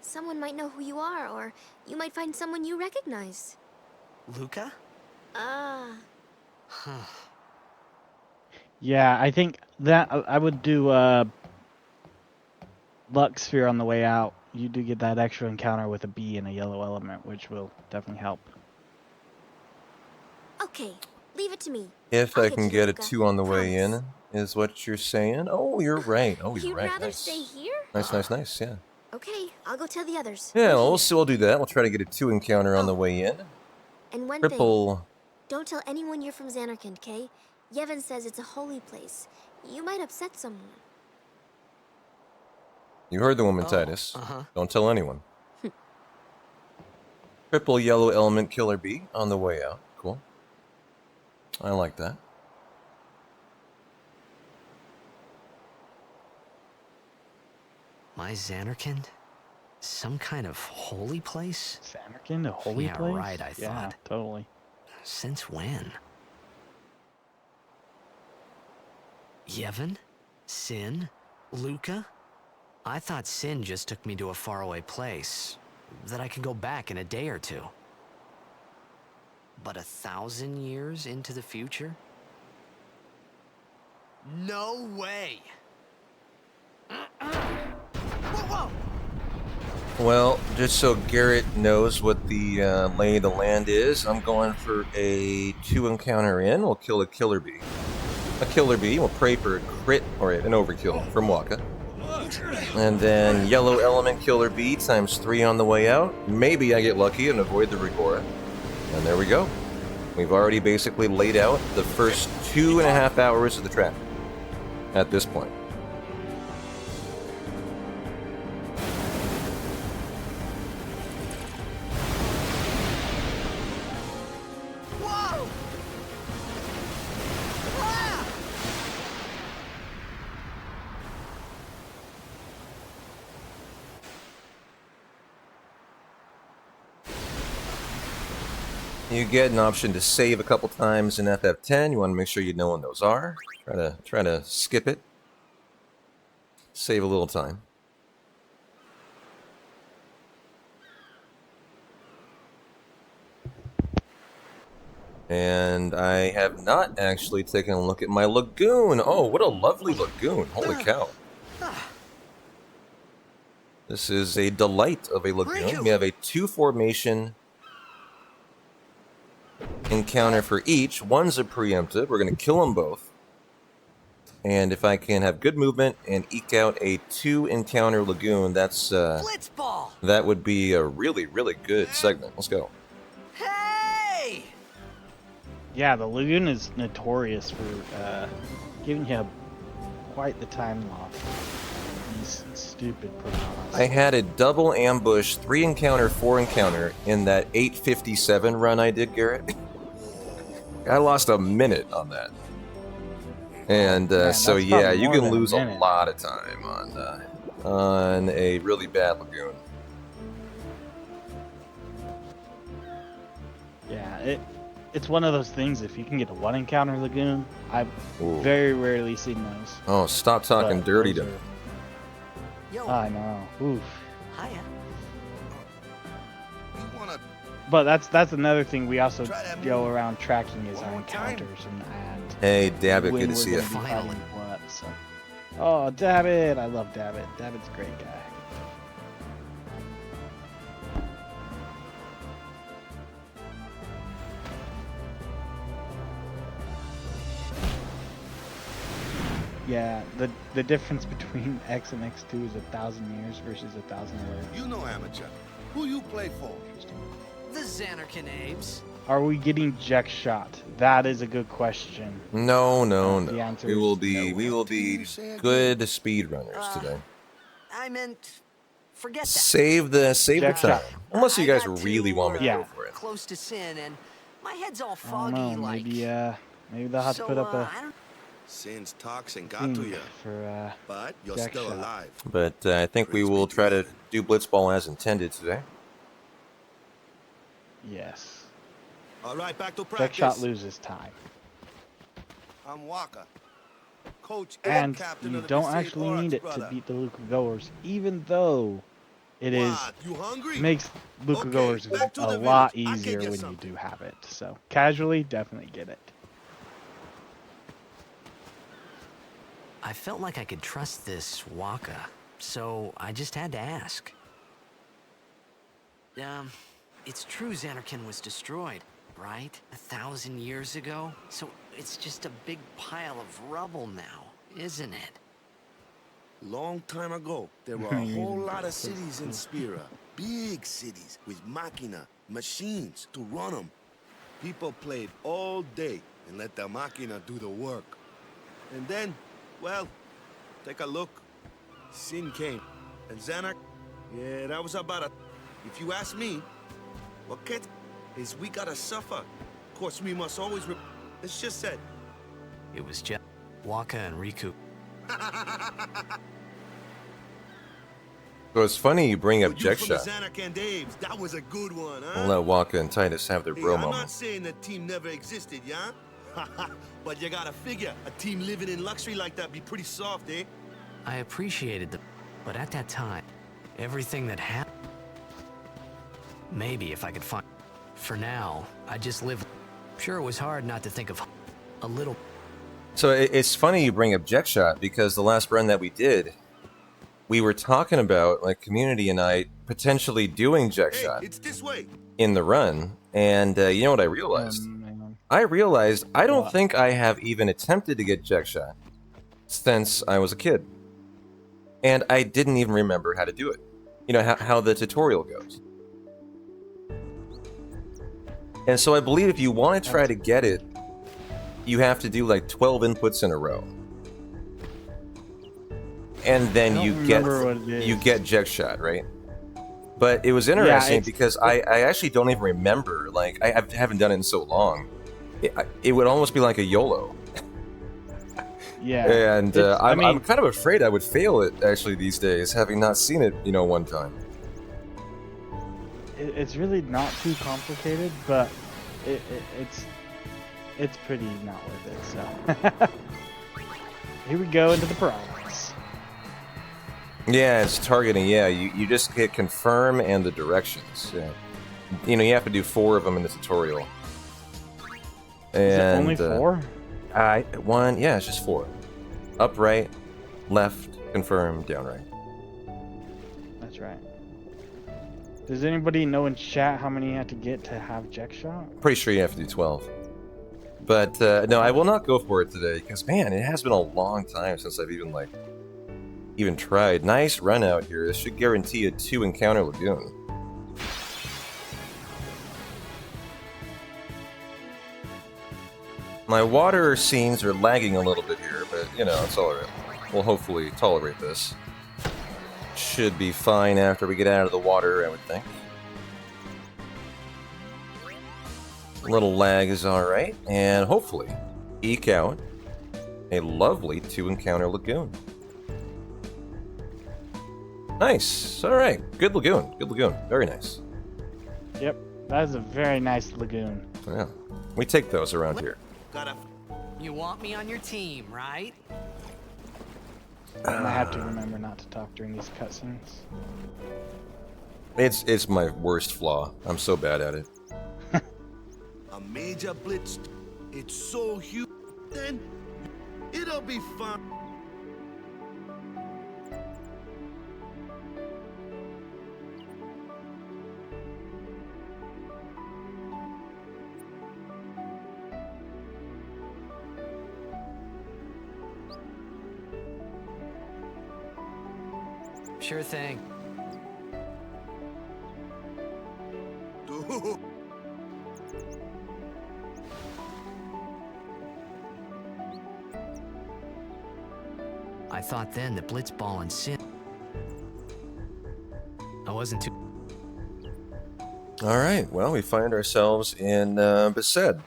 Someone might know who you are, or you might find someone you recognize. Luca? Yeah, I think that I would do Luck Sphere on the way out. You do get that extra encounter with a bee and a yellow element, which will definitely help. Okay, leave it to me. If I'll I get can you to get a Luca. 2 on the way Promise. in, is what you're saying? Oh, you're right. Oh, you're You'd right. rather Nice. stay here? Nice, yeah. Okay, I'll go tell the others. Yeah, We're well, here. we'll do that. We'll try to get a 2 encounter on the way in. And one thing, Triple. don't tell anyone you're from Xanarkand, okay? Yevon says it's a holy place. You might upset someone. You heard the woman, Oh, Titus. uh-huh. Don't tell anyone. Triple yellow element killer bee on the way out. Cool. I like that. My Xanarkand? Some kind of holy place? Xanarkand, a holy Yeah, place? right, I Yeah, thought. totally. Since when? Yevon? Sin? Luca? I thought Sin just took me to a faraway place, that I could go back in a day or two. But 1,000 years into the future? No way! Whoa! Well, just so Garrett knows what the lay of the land is, I'm going for a 2 encounter in. We'll kill a killer bee. A killer bee. We'll pray for a crit or an overkill from Waka. And then yellow element killer bee times 3 on the way out. Maybe I get lucky and avoid the Rigora. And there we go. We've already basically laid out the first 2.5 hours of the traffic at this point. Whoa! Ah! You get an option to save a couple times in FF10. You want to make sure you know when those are. Try to skip it. Save a little time. And I have not actually taken a look at my lagoon. Oh, what a lovely lagoon. Holy cow. This is a delight of a lagoon. We have a 2-formation encounter for each. One's a preemptive. We're going to kill them both. And if I can have good movement and eke out a 2-encounter lagoon, that's Blitzball! that would be a really, really good segment. Let's go. Hey! Yeah, the lagoon is notorious for giving you quite the time loss. These stupid piranhas. I had a double ambush, 3-encounter, 4-encounter in that 857 run I did, Garrett. I lost a minute on that. And so yeah, you can lose a lot of time on a really bad lagoon. Yeah, it's one of those things. If you can get a 1-encounter lagoon, I've very rarely seen those. Oh, stop talking dirty to me. Yo, I know. Oof. hiya. But that's another thing we also go around tracking is our encounters and Hey, Dabbit, when good to we're see you. gonna be fighting what. So. Oh, Dabbit! I love Dabbit. Dabbit's a great guy. Yeah, the difference between X and X2 is 1,000 years versus 1,000 words. You know amateur. Who you play for? Interesting. The Xanarkin Abes. Are we getting Jack shot? That is a good question. No. The answer We is will be no. we will be good speedrunners today. I meant, forget that. Save the Jack time. shot. Unless you I guys got really too, want me to Yeah. go for it. Close to sin, and my head's all I don't foggy know. like. Maybe they'll have to put up a I don't. Since toxin got to thing you, for but you're Jack still shot. alive. But I think we will try to do Blitzball as intended today. yes. All right, back to Jack practice. shot loses time, I'm Walker, coach and captain you of the don't Crusade actually Aurochs, need it brother. to beat the Luca Goers, even though it is What? You hungry? makes Luca Okay, Goers back to a the lot village. I can easier get when you something. do have it. So casually, definitely get it. I felt like I could trust this Waka, so I just had to ask. It's true Xanarkin was destroyed, right? 1,000 years ago? So it's just a big pile of rubble now, isn't it? Long time ago, there were a whole lot of cities in Spira. Big cities with machina, machines to run them. People played all day and let the machina do the work. And then, well, take a look. Sin came. And Xanak, yeah, that was about a... If you ask me, what gets is we gotta suffer. Of course, we must always... It's just said. It was just Waka and Riku. So it's funny you bring up You Jack from the shot. Xanac and Daves, that was a good one, huh? We'll let Waka and Titus have their Hey, bro I'm moment. not saying that team never existed, yeah? But you gotta figure, a team living in luxury like that be pretty soft, eh? I appreciated the... But at that time, everything that happened... Maybe if I could find... For now, I just live... Sure, it was hard not to think of a little... So it's funny you bring up Jack shot because the last run that we did, we were talking about, like, community and I potentially doing Jack Hey, shot it's this way. in the run, and you know what I realized? Man. I realized I don't What? think I have even attempted to get Jack shot since I was a kid, and I didn't even remember how to do it. You know how the tutorial goes. And so I believe if you want to try to get it, you have to do like 12 inputs in a row. And then I you don't get remember what it you is. get Jack shot, right? But it was interesting it's- because I actually don't even remember. Like I haven't done it in so long. It would almost be like a YOLO. Yeah. And It's- I I'm mean- kind of afraid I would fail it actually these days, having not seen it, one time. It's really not too complicated, but it's pretty not worth it. So here we go into the province. Yeah, it's targeting. Yeah, you just hit confirm and the directions. Yeah. You know, you have to do 4 of them in the tutorial. And, Is it only 4? One, yeah, it's just 4. Up, right, left, confirm, down, right. That's right. Does anybody know in chat how many you have to get to have Jack shot? Pretty sure you have to do 12. But, no, I will not go for it today, because, man, it has been a long time since I've even tried. Nice run out here. This should guarantee a 2 encounter lagoon. My water scenes are lagging a little bit here, but, you know, it's alright. We'll hopefully tolerate this. Should be fine after we get out of the water, I would think. A little lag is alright, and hopefully eke out a lovely 2 encounter lagoon. Nice. Alright. Good lagoon. Good lagoon. Very nice. Yep, that is a very nice lagoon. Yeah. We take those around here. You want me on your team, right? I have to remember not to talk during these cutscenes. It's my worst flaw. I'm so bad at it. A major blitz. It's so huge. Then it'll be fun. Sure thing. Dude. I thought then that Blitzball and Sin. I wasn't too. Alright, well, we find ourselves in Besaid,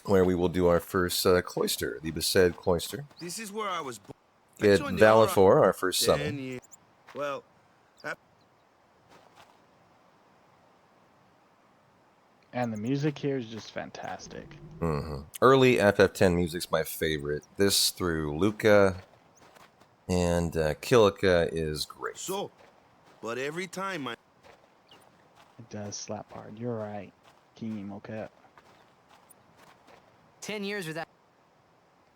where we will do our first cloister, the Besaid cloister. This is where I was born. Get Valifor, our first 10 summon. years. Well, And the music here is just fantastic. Early FF10 music's my favorite. This through Luca and Kilika is great. so, but every time I It does slap hard. You're right, King Emo Cat. 10 years without.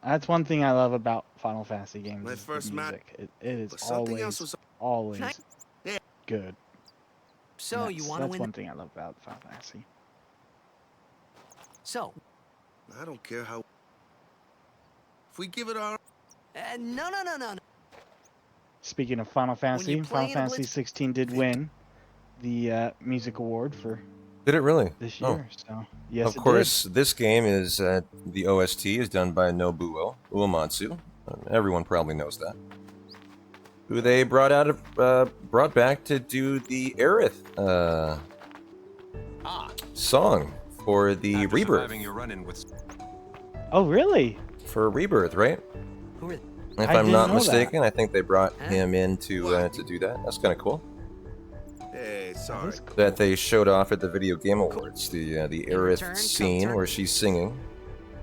That's one thing I love about Final Fantasy games. My is the first match- music. It is but something always, else was always Yeah. good. So And you want to That's win? one thing I love about Final Fantasy. So, I don't care how. If we give it our no. Speaking of Final Fantasy, you play Final in a Fantasy Blitz- 16 did win the music award for Did it really? this Oh. year. So yes, Of course, this game is, the OST is done by Nobuo Uematsu. Everyone probably knows that. Who they brought back to do the Aerith song for the Rebirth. Your run-in with... it did. Oh really? For Rebirth, right? Who are? If I I'm didn't not know that. mistaken, I think they brought Huh? him in to do that. That's kind of cool. Hey, sorry. That's cool. That they showed off at the Video Game Awards, the Aerith return, scene come where she's singing.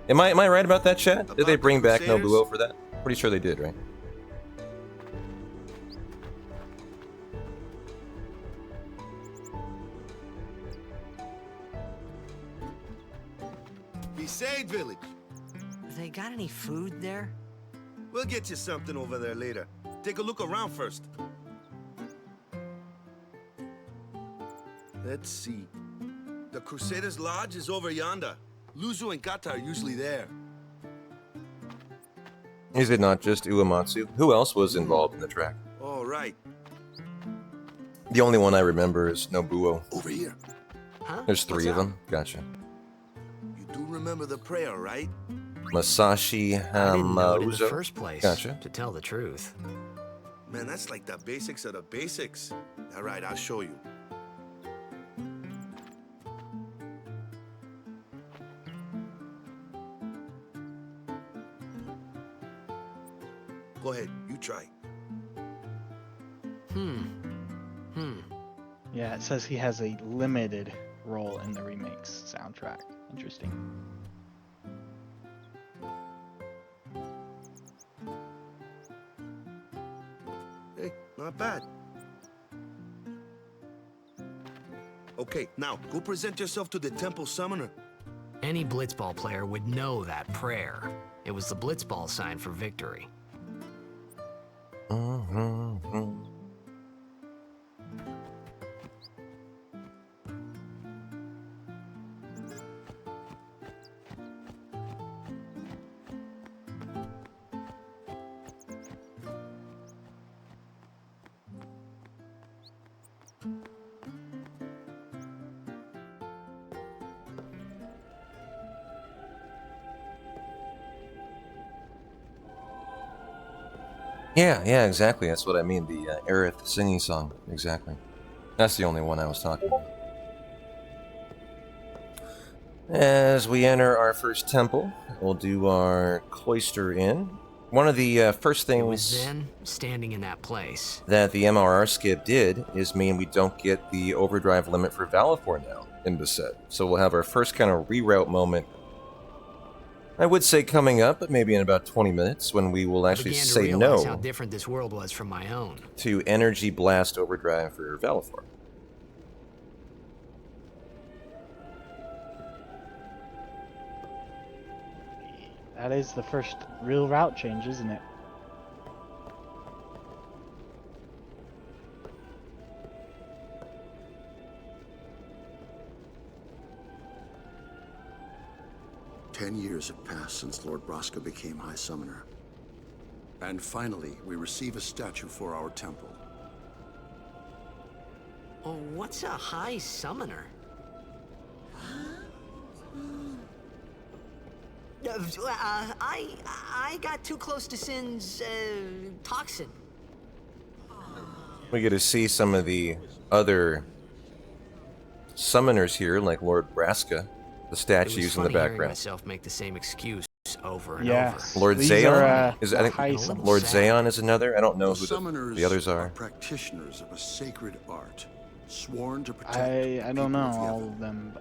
Am I right about that, chat? Did they About bring the back Crusaders? Nobuo for that? Pretty sure they did, right? Besaid Village. They got any food there? We'll get you something over there later. Take a look around first. Let's see. The Crusaders' Lodge is over yonder. Luzu and Kata are usually there. Is it not just Uematsu? Who else was involved in the track? All right. The only one I remember is Nobuo. Over here. Huh? There's 3 of What's them. Gotcha. You do remember the prayer, right? Masashi I didn't know it in the Hamauzo. first place. Gotcha. To tell the truth. Man, that's like the basics of the basics. All right, I'll show you. Go ahead, you try. Hmm. Yeah, it says he has a limited role in the remake's soundtrack. Interesting. Hey, not bad. Okay, now go present yourself to the temple summoner. Any blitzball player would know that prayer. It was the blitzball sign for victory. Yeah, exactly. That's what I mean. The Aerith singing song. Exactly. That's the only one I was talking about. As we enter our first temple, we'll do our cloister in. One of the first It was things then, standing in that place, that the MRR skip did is mean we don't get the overdrive limit for Valifor now in Beset. So we'll have our first kind of reroute moment, I would say coming up, but maybe in about 20 minutes, when we will actually began to say realize how no different this world was from my own. to Energy Blast Overdrive for Valifor. That is the first real route change, isn't it? Ten years have passed since Lord Braska became High Summoner. And finally, we receive a statue for our temple. Oh, what's a high summoner? I got too close to Sin's toxin. We get to see some of the other summoners here, like Lord Braska, the statues in the background. Myself make the same excuse over and Yes. over. Lord These Zayon are, is, I think, high little Lord sad. Zayon is another. I don't know The who summoners the others are. practitioners of a sacred art, sworn to protect I don't know people of the all other. of them.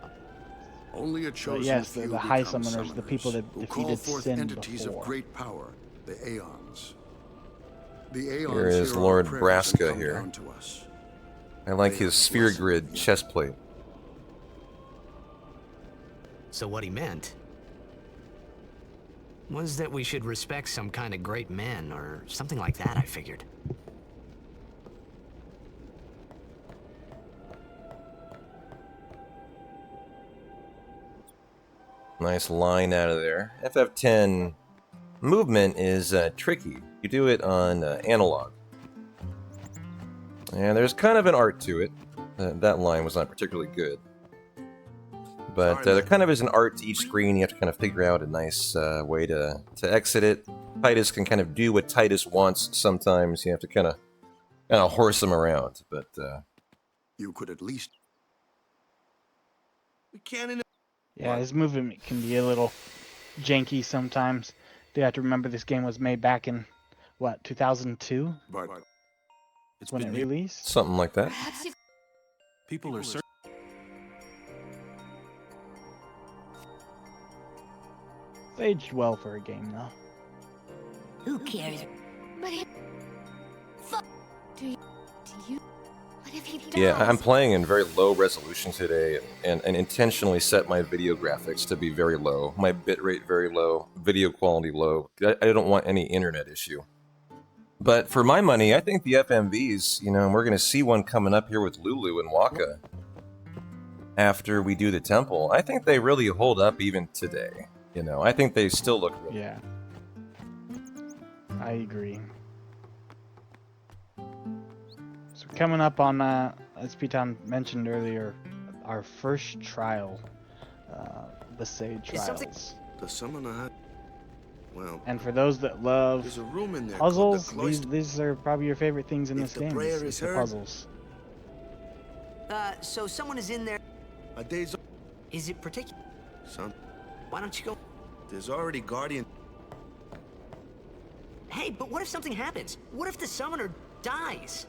Only a chosen But yes, few the high become summoners, the people that who call defeated forth Sin entities before. of great power, the Aeons. The Aeons Here is hear our Lord prayers and Braska come here. down to us. I like They his are sphere blessed grid with you. chest plate. So what he meant was that we should respect some kind of great men or something like that, I figured. Nice line out of there. FF10 movement is tricky. You do it on analog. And there's kind of an art to it. That line was not particularly good. But there kind of is an art to each screen. You have to kind of figure out a nice way to exit it. Titus can kind of do what Titus wants sometimes. You have to kind of horse him around. But You could at least We can't. Yeah, his movement can be a little janky sometimes. You have to remember this game was made back in, what, 2002? but it's When it been released? something like that. people are certain. It's aged well for a game, though. Who cares? But it... Fuck. Do you... What if he dies? Yeah, I'm playing in very low resolution today and intentionally set my video graphics to be very low. My bitrate very low, video quality low. I don't want any internet issue. But for my money, I think the FMVs, you know, we're going to see one coming up here with Lulu and Waka after we do the temple. I think they really hold up even today. You know, I think they still look really Yeah. I agree. So coming up on, as P-Town mentioned earlier, our first trial, the Sage Is something- Trials. The summoner had. Well, And for those that love there's a room in there. called the puzzles, cloister. these are probably your favorite things in If this the game. prayer is is the heard- puzzles. So someone is in there. A day's. Is it particular? Son, Why don't you go? there's already guardian. Hey, but what if something happens? What if the summoner dies?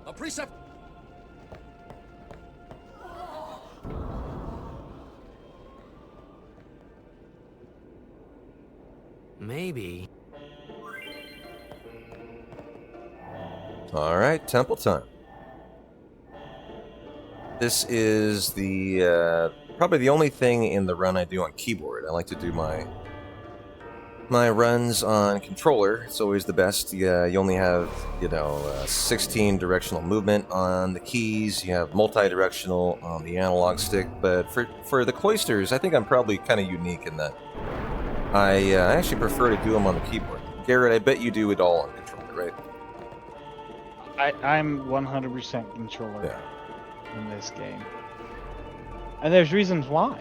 A precept. Maybe. All right, temple time. This is the probably the only thing in the run I do on keyboard. I like to do my runs on controller. It's always the best. Yeah, you only have 16 directional movement on the keys. You have multi-directional on the analog stick. But for the cloisters, I think I'm probably kind of unique in that I actually prefer to do them on the keyboard. Garrett, I bet you do it all on controller, right? I'm 100% controller. Yeah. In this game. And there's reasons why.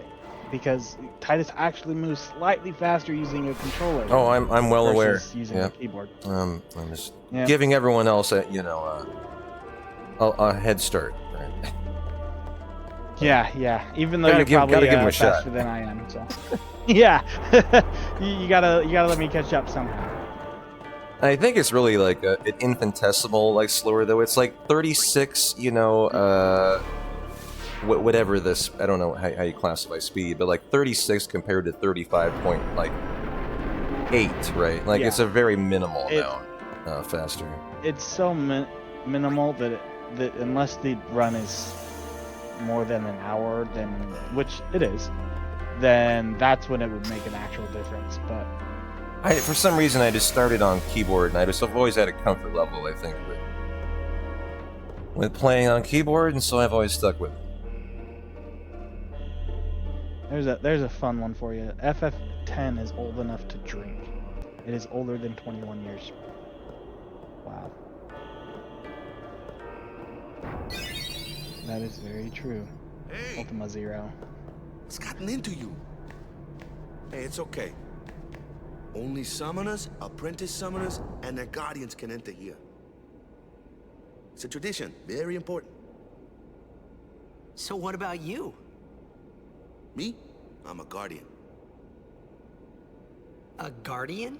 Because Titus actually moves slightly faster using a controller. Oh, I'm well aware. Using a keyboard. I'm just giving everyone else a head start. Right? Yeah. Even though you're probably give him a faster shot. than I am, so. Yeah. you gotta let me catch up somehow. I think it's really like an infinitesimal slower though. It's like 36, whatever this, I don't know how you classify speed, but like 36 compared to 35.8, right? Like it's a very minimal amount faster. It's so minimal that unless the run is more than an hour, then which it is, then that's when it would make an actual difference. But For some reason, I just started on keyboard, and I've always had a comfort level, I think, with playing on keyboard, and so I've always stuck with it. There's a fun one for you. FF10 is old enough to drink. It is older than 21 years. Wow. That is very true. Hey! Ultima Zero. It's gotten into you. Hey, it's okay. Only summoners, apprentice summoners, and their guardians can enter here. It's a tradition, very important. So what about you? Me? I'm a guardian. A guardian?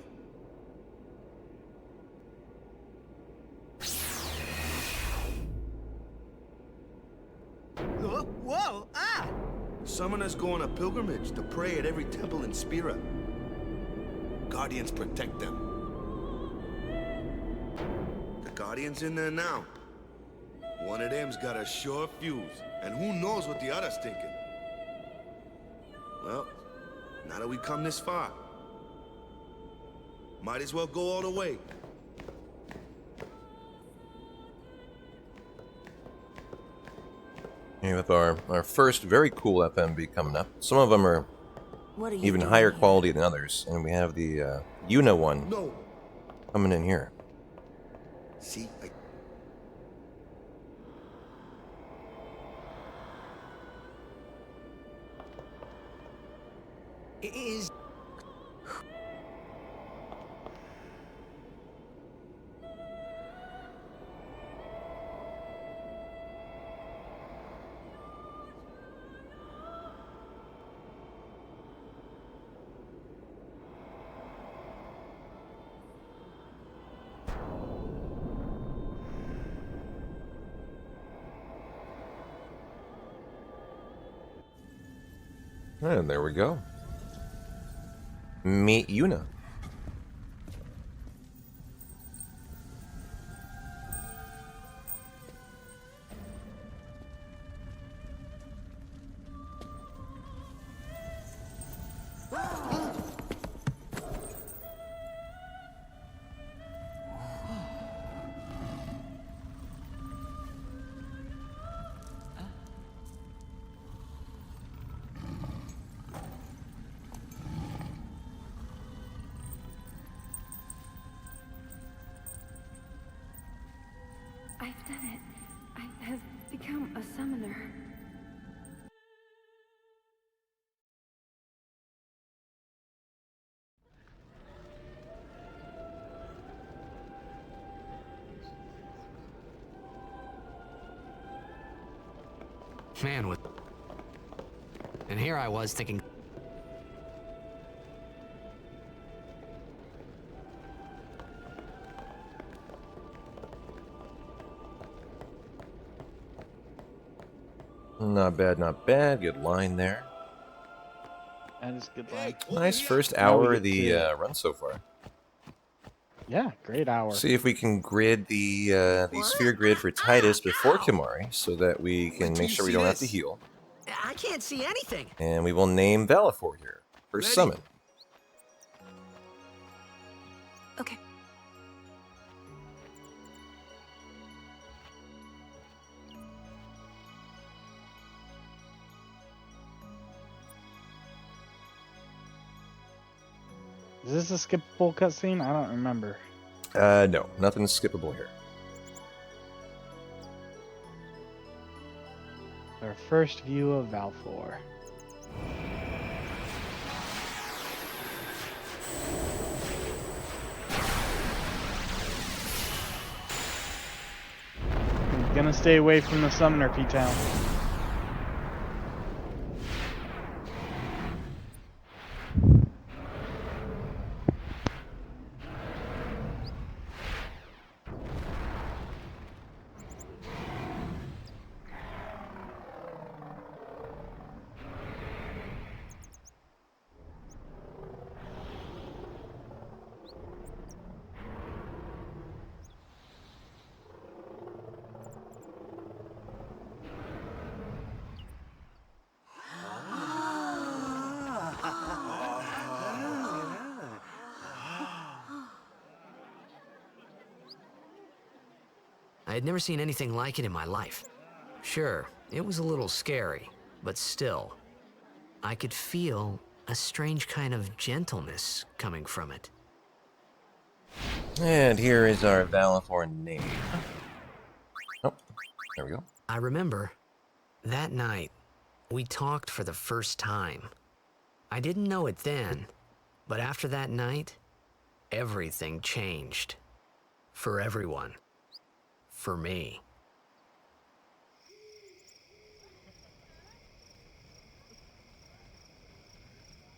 Whoa! Ah! Summoners go on a pilgrimage to pray at every temple in Spira. Guardians protect them. The Guardian's in there now. One of them's got a sure fuse, and who knows what the other's thinking. Well, now that we come this far, might as well go all the way. With our first very cool FMV coming up. Some of them are even higher quality than others, and we have the Yuna one coming in here. See, Is... And there we go. Meet Yuna. I've done it. I have become a summoner. Man, with... And here I was thinking... Not bad, not bad. Good line there. That is a good line. Nice first Now we hour get of the to- run so far. Yeah, great hour. See if we can grid the sphere grid for Titus before Kimari, so that we can make sure we don't have to heal. I can't see anything. And we will name Valifor here. First summon. Okay. Is this a skippable cutscene? I don't remember. No, nothing's skippable here. Our first view of Valfor. I'm gonna stay away from the summoner, P-Town. I had never seen anything like it in my life. Sure, it was a little scary, but still, I could feel a strange kind of gentleness coming from it. And here is our Valifor name. Oh, there we go. I remember that night we talked for the first time. I didn't know it then, but after that night, everything changed. For everyone. For me.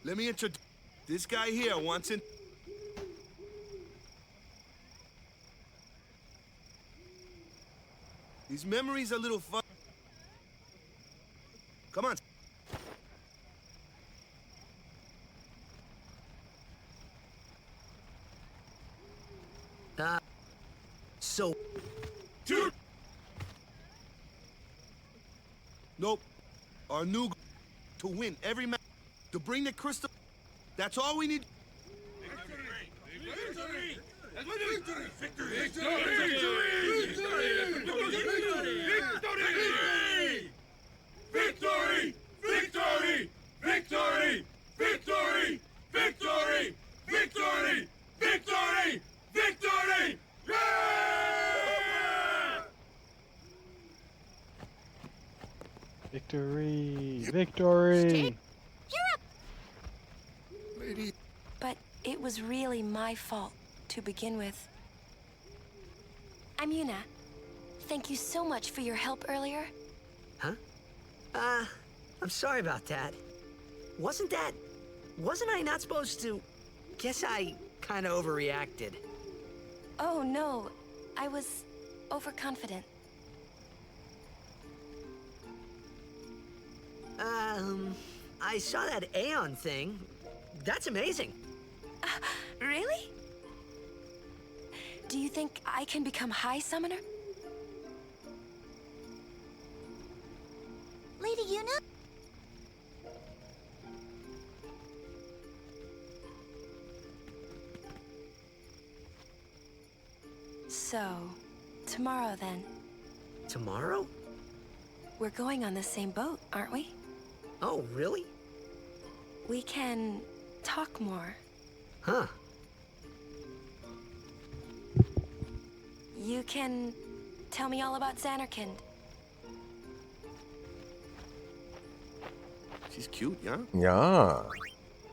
Let me introduce. This guy here wants in. These memories are a little fun. Come on. So... Dude! Nope. Our new to win every match, to bring the crystal. That's all we need. Victory! Victory! Victory! Victory! Victory! Victory! Victory! Victory! Victory! Victory! Victory! Victory! Victory! Lady. But it was really my fault to begin with. I'm Yuna. Thank you so much for your help earlier. Huh? I'm sorry about that. Wasn't I not supposed to... Guess I kind of overreacted. Oh no, I was overconfident. I saw that Aeon thing. That's amazing. Really? Do you think I can become High Summoner? Lady Yuna? So, tomorrow then. Tomorrow? We're going on the same boat, aren't we? Oh, really? We can talk more. Huh. You can tell me all about Xanarkand. She's cute, yeah? Yeah.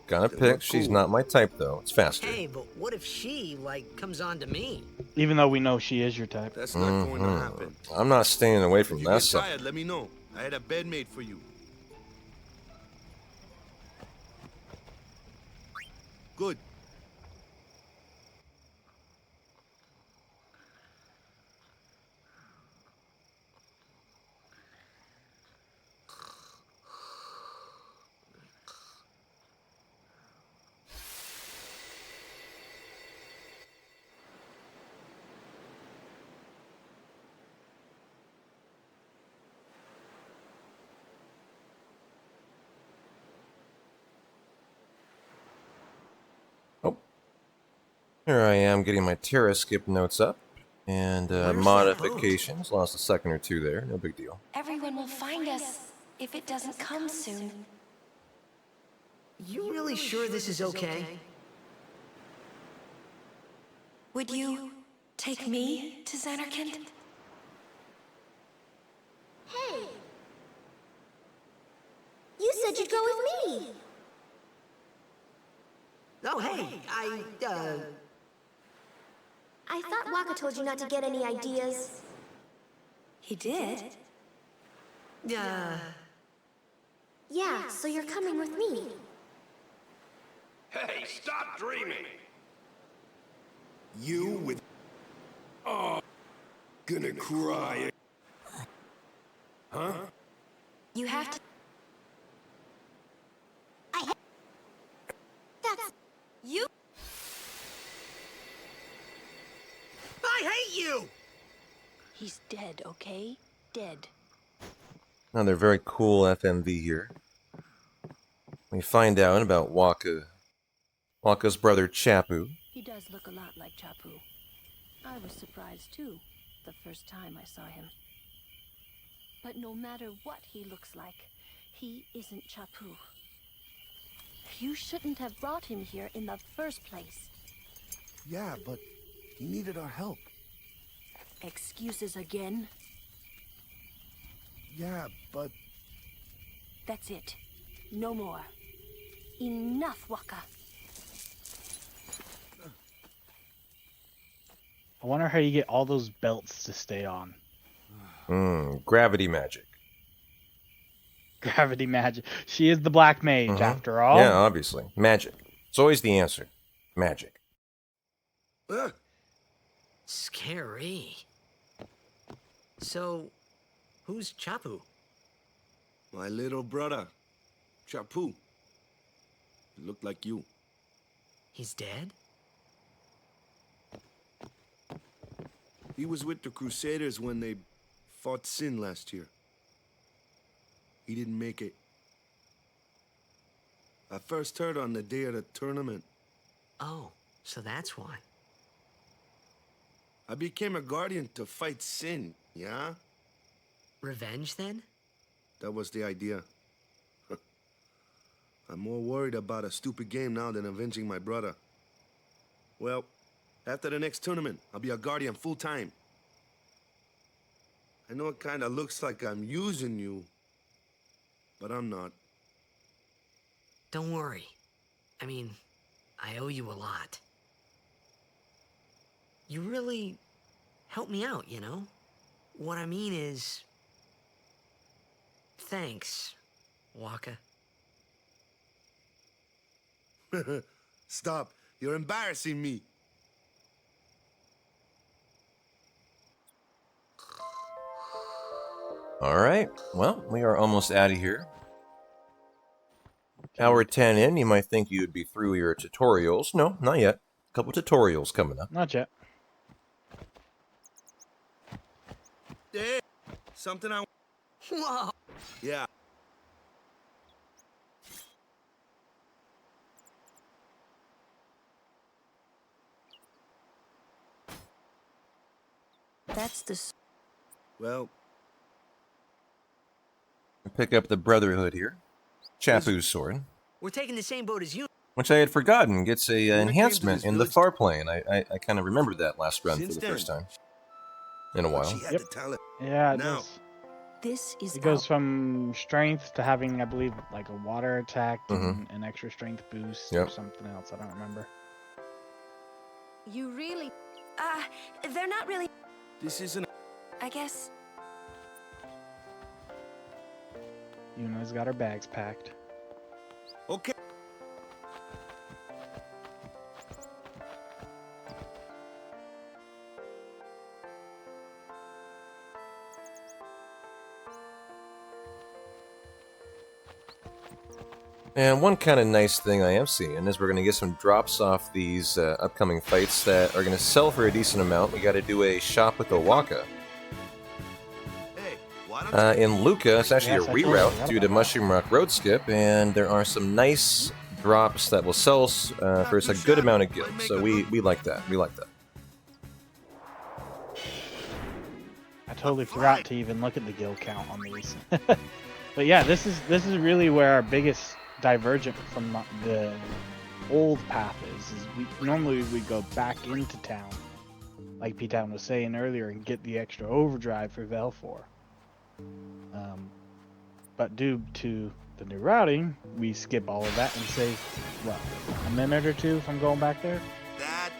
Gotta pick. She's not my type, though. It's faster. Hey, but what if she, comes on to me? Even though we know she is your type. That's not going to happen. I'm not staying away from If you that get stuff. tired, let me know. I had a bed made for you. Good. Here I am getting my Terra skip notes up. And modifications. Lost a second or two there. No big deal. Everyone will find us if it doesn't come soon. You really sure this is okay? Would you take me to Xanarkand? Hey! You said you'd go with me! Oh, hey, I thought Waka told you not to get any ideas. He did? Yeah, so you're coming with me. Hey, stop dreaming! You with... Oh, gonna cry. Huh? You have to... That's... You... I hate you! He's dead, okay? Dead. Another very cool FMV here. We find out about Waka's brother Chapu. He does look a lot like Chapu. I was surprised too, the first time I saw him. But no matter what he looks like, he isn't Chapu. You shouldn't have brought him here in the first place. Yeah, but he needed our help. Excuses again? Yeah, but... That's it. No more. Enough, Waka. I wonder how you get all those belts to stay on. Gravity magic. Gravity magic. She is the black mage, after all. Yeah, obviously. Magic. It's always the answer. Magic. Scary. So, who's Chapu? My little brother, Chapu. He looked like you. He's dead? He was with the Crusaders when they fought Sin last year. He didn't make it. I first heard on the day of the tournament. Oh, so that's why. I became a guardian to fight Sin, yeah? Revenge, then? That was the idea. I'm more worried about a stupid game now than avenging my brother. Well, after the next tournament, I'll be a guardian full-time. I know it kinda looks like I'm using you, but I'm not. Don't worry. I mean, I owe you a lot. You really helped me out, you know? What I mean is... Thanks, Waka. Stop. You're embarrassing me. Alright, well, we are almost out of here. Hour 10 in, you might think you'd be through your tutorials. No, not yet. A couple tutorials coming up. Not yet. Hey, something I... Whoa! Yeah. That's the... Well... Pick up the Brotherhood here. Chapu's sword. We're taking the same boat as you. Which I had forgotten gets a enhancement in the far plane. I kind of remembered that last run for the first time. In a while. Yep. Yeah, it Now. does. This is It goes from strength to having, I believe, like a water attack and an extra strength boost or something else. I don't remember. You really... they're not really... This isn't... I guess... Yuna's got her bags packed. Okay. And one kind of nice thing I am seeing is we're going to get some drops off these upcoming fights that are going to sell for a decent amount. We got to do a shop with the Waka. In Luca, it's actually a reroute due to Mushroom Rock Road Skip, and there are some nice drops that will sell for us a good amount of gil. So we like that. We like that. I totally forgot to even look at the gil count on these. But yeah, this is really where our biggest divergent from the old path is we normally go back into town, like P-Town was saying earlier, and get the extra overdrive for Velfor. But due to the new routing, we skip all of that and save, what, a minute or two if I'm going back there? That.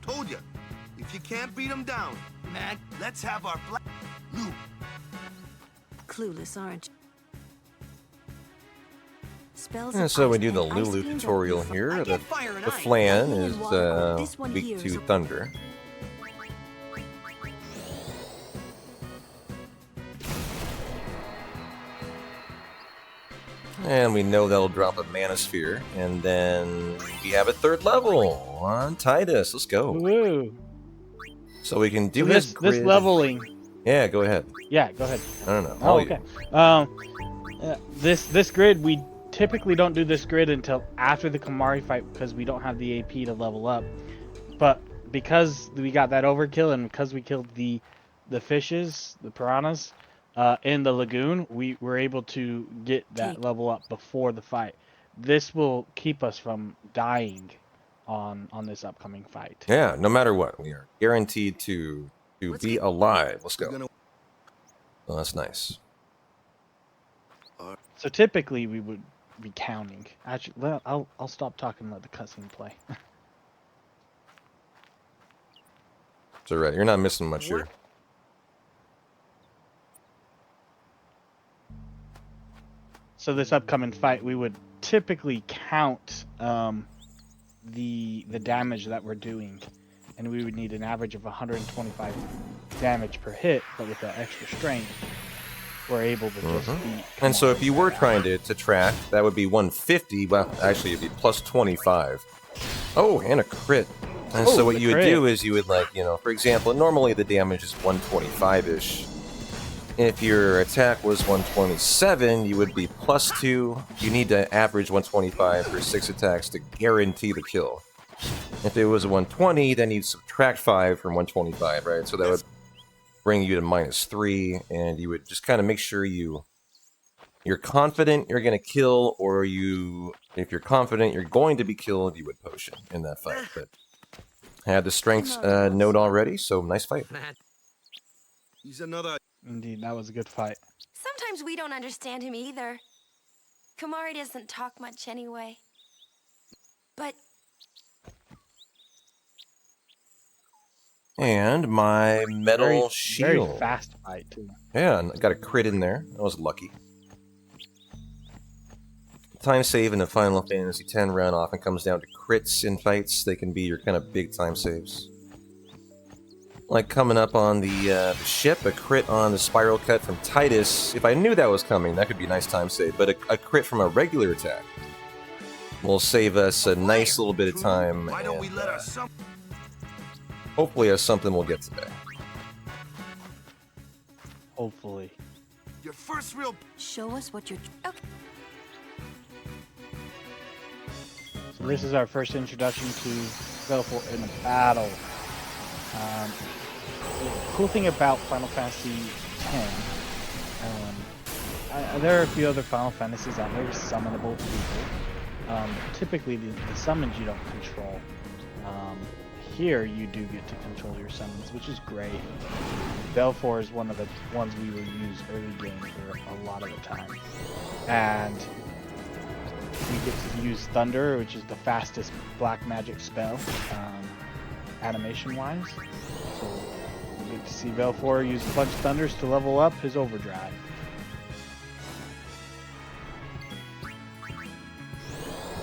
Told you, if you can't beat them down, man, let's have our black loot. Clueless, aren't you? Spells And so we do the Lulu tutorial here. The Flan is weak to thunder. And we know that'll drop a Mana Sphere. And then we have a third level on Titus. Let's go. Woo. So we can do this leveling. Yeah, go ahead. Yeah, go ahead. I don't know. Oh, okay. This grid, we typically don't do this grid until after the Kamari fight because we don't have the AP to level up. But because we got that overkill and because we killed the fishes, the piranhas, in the lagoon, we were able to get that level up before the fight. This will keep us from dying on this upcoming fight. Yeah, no matter what, we are guaranteed to be alive. Let's go. Oh, that's nice. So typically we would be counting. Actually, well, I'll stop talking and let the cutscene play. It's alright. You're not missing much here. So this upcoming fight, we would typically count the damage that we're doing, and we would need an average of 125 damage per hit. But with that extra strength, we're able to just beat. And so if you were trying to track, that would be 150. Well, actually, it'd be plus 25. Oh, and a crit. And so what you would do is you would, like, you know, for example, normally the damage is 125-ish. If your attack was 127, you would be plus 2. You need to average 125 for 6 attacks to guarantee the kill. If it was a 120, then you'd subtract 5 from 125, right? So that would bring you to minus 3, and you would just kind of make sure you're confident you're going to kill, or if you're confident you're going to be killed, you would potion in that fight. But I had the strength note already, so nice fight. He's another. Indeed, that was a good fight. Sometimes we don't understand him either. Kamari doesn't talk much anyway. But And my metal shield. Very fast fight, too. Yeah, and I got a crit in there. I was lucky. Time save in a Final Fantasy X run often comes down to crits in fights. They can be your kind of big time saves. Like coming up on the ship, a crit on the spiral cut from Titus. If I knew that was coming, that could be a nice time save. But a crit from a regular attack will save us a nice little bit of time. Why don't we let our hopefully that's something we'll get today. Hopefully. Your first real. Show us what you're. Okay. So this is our first introduction to Velfor in a battle. The cool thing about Final Fantasy X, there are a few other Final Fantasies out there, summonable people. Typically, the summons you don't control. Here, you do get to control your summons, which is great. Velfor is one of the ones we will use early game for a lot of the time. And we get to use Thunder, which is the fastest black magic spell, animation-wise. So we get to see Velfor use a bunch of Thunders to level up his overdrive.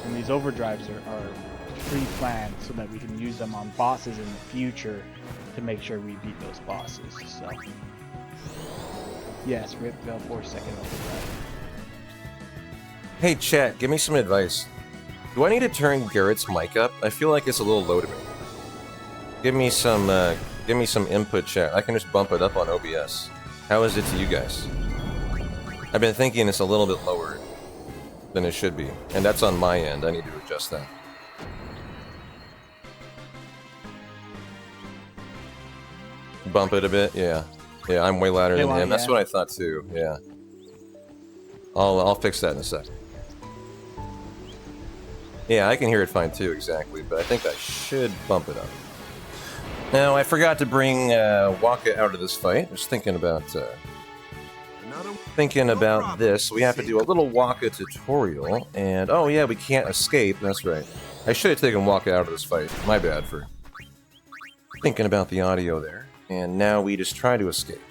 And these overdrives are pre-planned so that we can use them on bosses in the future to make sure we beat those bosses. So yes, rip Velfor's second overdrive. Hey chat, give me some advice. Do I need to turn Garrett's mic up? I feel like it's a little low to me. Give me some input, chat. I can just bump it up on OBS. How is it to you guys? I've been thinking it's a little bit lower than it should be. And that's on my end. I need to adjust that. Bump it a bit? Yeah. Yeah, I'm way louder than him. That's what I thought too. Yeah. I'll fix that in a sec. Yeah, I can hear it fine too, exactly. But I think I should bump it up. Now, I forgot to bring Waka out of this fight. I was thinking about this. We have to do a little Waka tutorial, and oh yeah, we can't escape. That's right. I should have taken Waka out of this fight. My bad for thinking about the audio there. And now we just try to escape.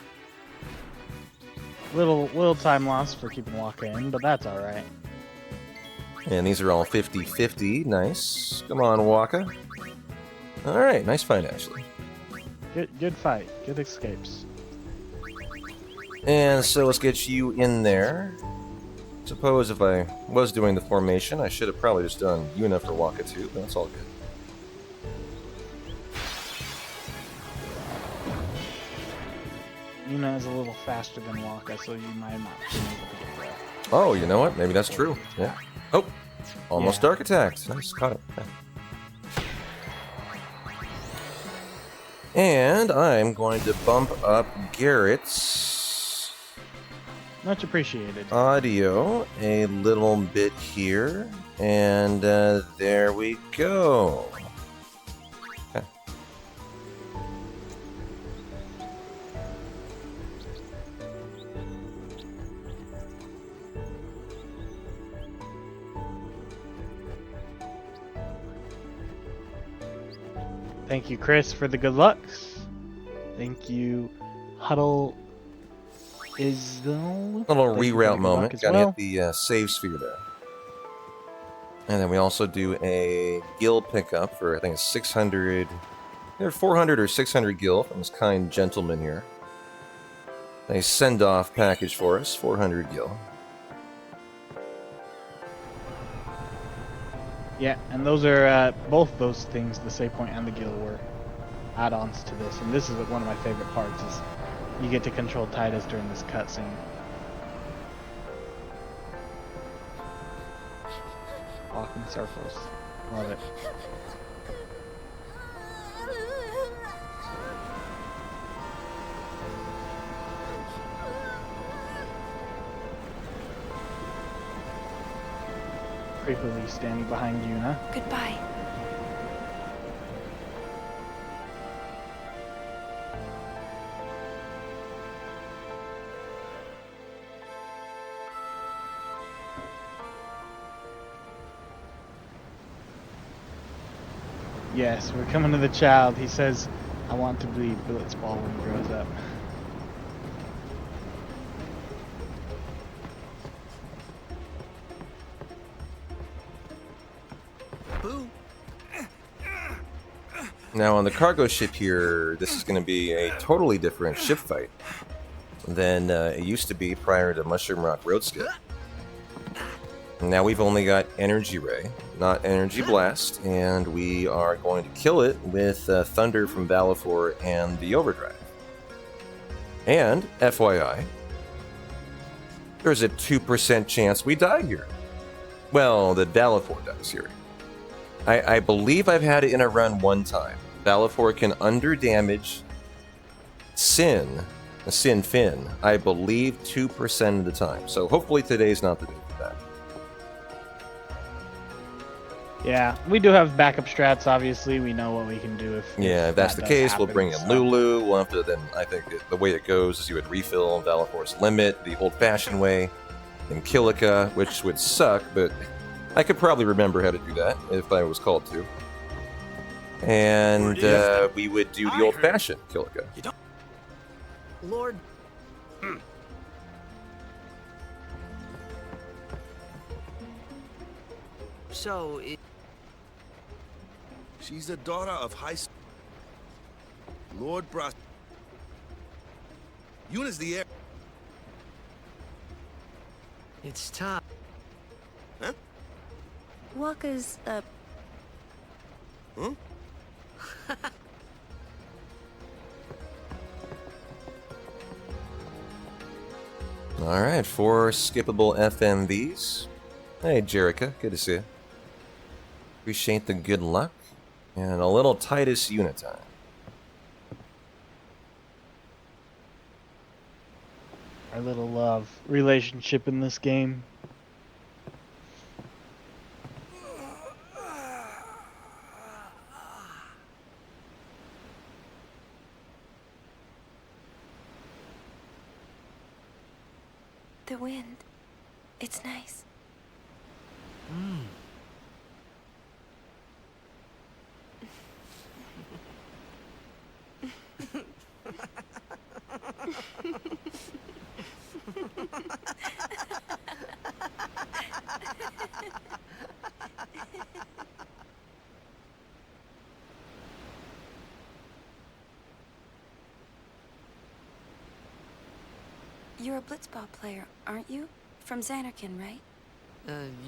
Little time loss for keeping Waka in, but that's all right. And these are all 50-50. Nice. Come on, Waka. All right, nice fight, actually. Good fight. Good escapes. And so let's get you in there. Suppose if I was doing the formation, I should have probably just done Yuna for Waka too, but that's all good. Yuna is a little faster than Waka, so you might not be able to get there. Oh, you know what? Maybe that's true. Yeah. Oh, almost dark attacked. Nice, caught it. Yeah. And I'm going to bump up Garrett's much appreciated audio a little bit here, and there we go. Okay. Thank you, Chris, for the good lucks. Thank you, Huddle is the little reroute moment. Gotta hit the save sphere there. And then we also do a gil pickup for, I think it's 600, either 400 or 600 gil from this kind gentleman here. A send-off package for us, 400 gil. Yeah, and those are both those things, the save point and the gil, were add-ons to this. And this is one of my favorite parts, is you get to control Titus during this cutscene. Walking circles. Love it. Creepily standing behind Yuna. Goodbye. Yes, we're coming to the child. He says, I want to be Blitzball when he grows up. Now on the cargo ship here, this is going to be a totally different ship fight than it used to be prior to Mushroom Rock Road Skip. Now we've only got Energy Ray, not Energy Blast, and we are going to kill it with Thunder from Valifor and the Overdrive. And, FYI, there's a 2% chance we die here. Well, that Valifor dies here. I believe I've had it in a run one time. Valifor can underdamage Sin Fin, I believe 2% of the time. So hopefully today's not the day for that. Yeah, we do have backup strats, obviously. We know what we can do if that's the case. We'll bring in Lulu. We'll have to then, I think the way it goes is you would refill Valifor's limit the old-fashioned way in Kilika, which would suck, but I could probably remember how to do that if I was called to. And we would do the old-fashioned Kilika. Lord. So, she's the daughter of Lord Brask. Yuna's the heir. It's tough. Huh? Waka's, Huh? Alright, 4 skippable FMVs. Hey, Jerica, good to see you. Appreciate the good luck. And a little Titus unit time. Our little relationship in this game. The wind. It's nice. You're a blitzball player, aren't you? From Xanarkand, right?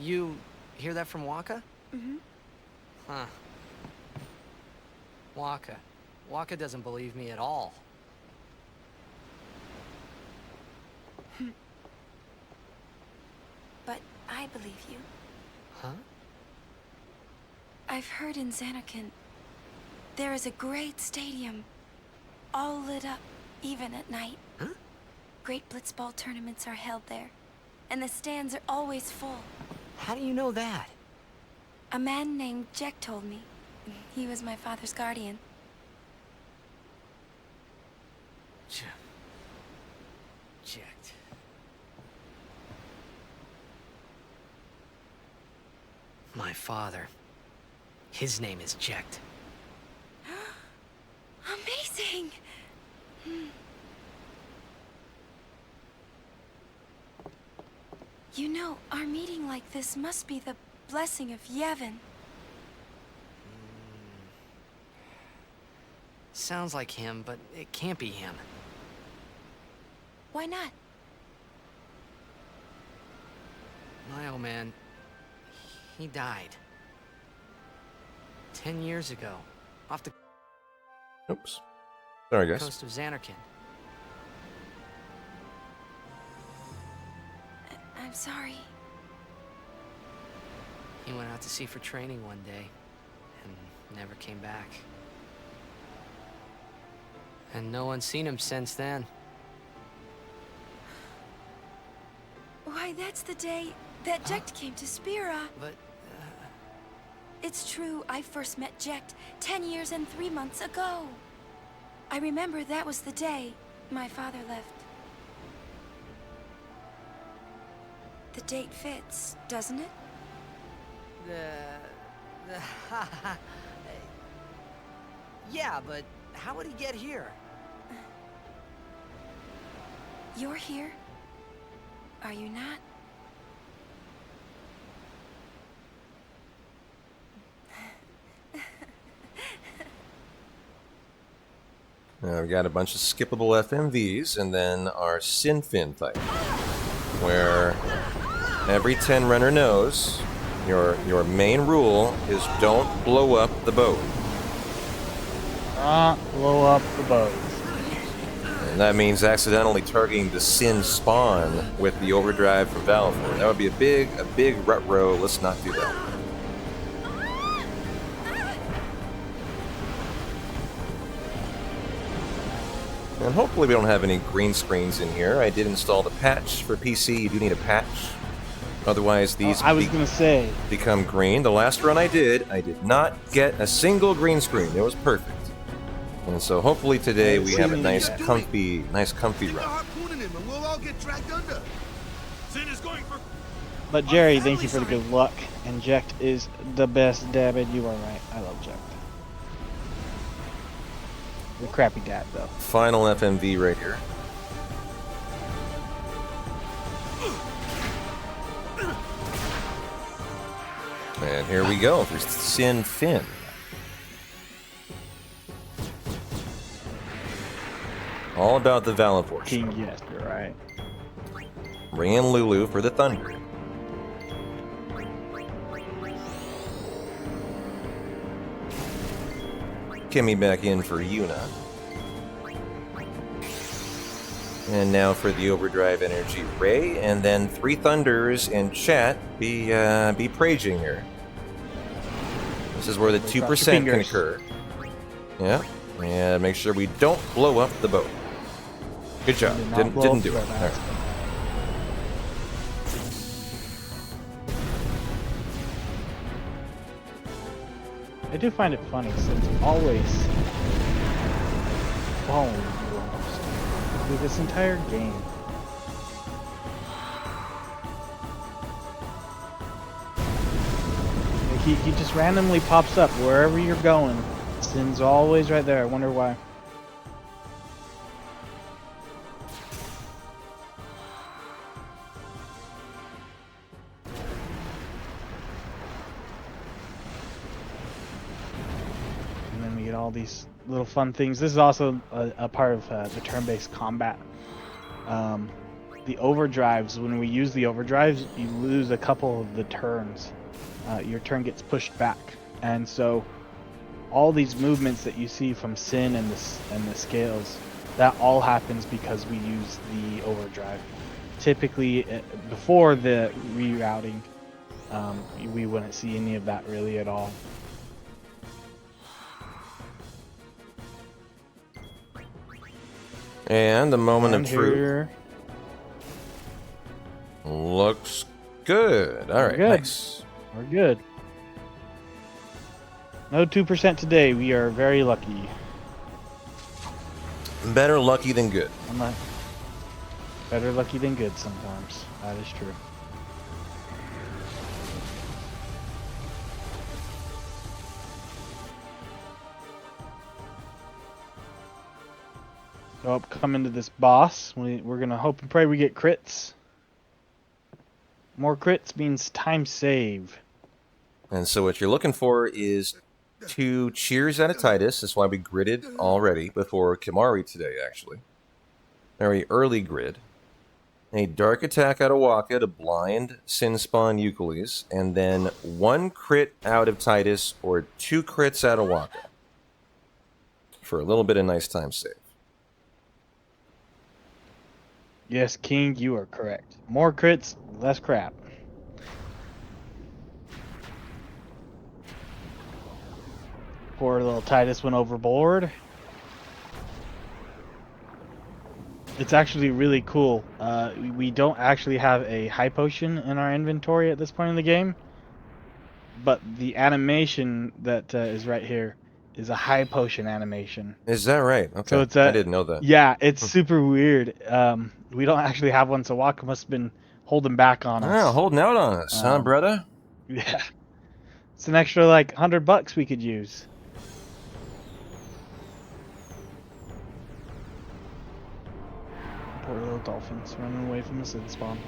You hear that from Waka? Mm-hmm. Huh. Waka. Waka doesn't believe me at all. But I believe you. Huh? I've heard in Xanarkand, there is a great stadium, all lit up, even at night. Huh? Great blitzball tournaments are held there, and the stands are always full. How do you know that? A man named Jack told me. He was my father's guardian. Checked. My father. His name is Jecht. Amazing! You know, our meeting like this must be the blessing of Yevon. Sounds like him, but it can't be him. Why not? My old man, he died. 10 years ago, off the Oops. Sorry, guys. coast of Xanarkand. I'm sorry. He went out to sea for training one day, and never came back. And no one's seen him since then. Why, that's the day that Jecht came to Spira. But, It's true, I first met Jecht 10 years and 3 months ago. I remember that was the day my father left. The date fits, doesn't it? Yeah, but how would he get here? You're here? Are you not? We've got a bunch of skippable FMVs, and then our Sinfin fight, where every 10 runner knows your main rule is don't blow up the boat. Not blow up the boat. And that means accidentally targeting the Sin spawn with the overdrive from Valor. That would be a big rut row. Let's not do that. And hopefully we don't have any green screens in here. I did install the patch for PC. You do need a patch. Otherwise, these I was gonna say become green. The last run I did not get a single green screen. It was perfect. And so hopefully today we have a nice comfy run. But Jerry, thank you for the good luck. And Jecht is the best David. You are right. I love Jecht. The crappy dad, though. Final FMV right here. And here we go for Sin Fin. All about the Valor King Jester, right? Ray and Lulu for the Thunder. Kimmy back in for Yuna. And now for the overdrive energy ray, and then 3 thunders in chat. Be praging here. This is where the 2% can occur. Yeah, and make sure we don't blow up the boat. Good job. Didn't do it. All right. I do find it funny since always following you almost through this entire game. Like he just randomly pops up wherever you're going. Sin's always right there. I wonder why. All these little fun things. This is also a part of the turn-based combat. The overdrives, when we use the overdrives, you lose a couple of the turns. Your turn gets pushed back, and so all these movements that you see from Sin and the scales, that all happens because we use the overdrive. Typically, before the rerouting, we wouldn't see any of that really at all. And the moment of truth looks good. All right, nice. We're good. No 2% today. We are very lucky. Better lucky than good. Better lucky than good sometimes. That is true. So coming to this boss, we're gonna hope and pray we get crits. More crits means time save. And so what you're looking for is 2 cheers out of Titus. That's why we gridded already before Kimari today, actually. Very early grid. A dark attack out of Waka to blind Sin Spawn Euclides, and then 1 crit out of Titus or 2 crits out of Waka for a little bit of nice time save. Yes, King, you are correct. More crits, less crap. Poor little Titus went overboard. It's actually really cool. We don't actually have a high potion in our inventory at this point in the game, but the animation that is right here is a high potion animation. Is that right? Okay, so it's I didn't know that. Yeah, it's super weird. We don't actually have one, so Waka must have been holding back on us. Yeah, holding out on us, huh, brother? Yeah. It's an extra, like, $100 we could use. Poor little dolphins running away from the Sin spawn.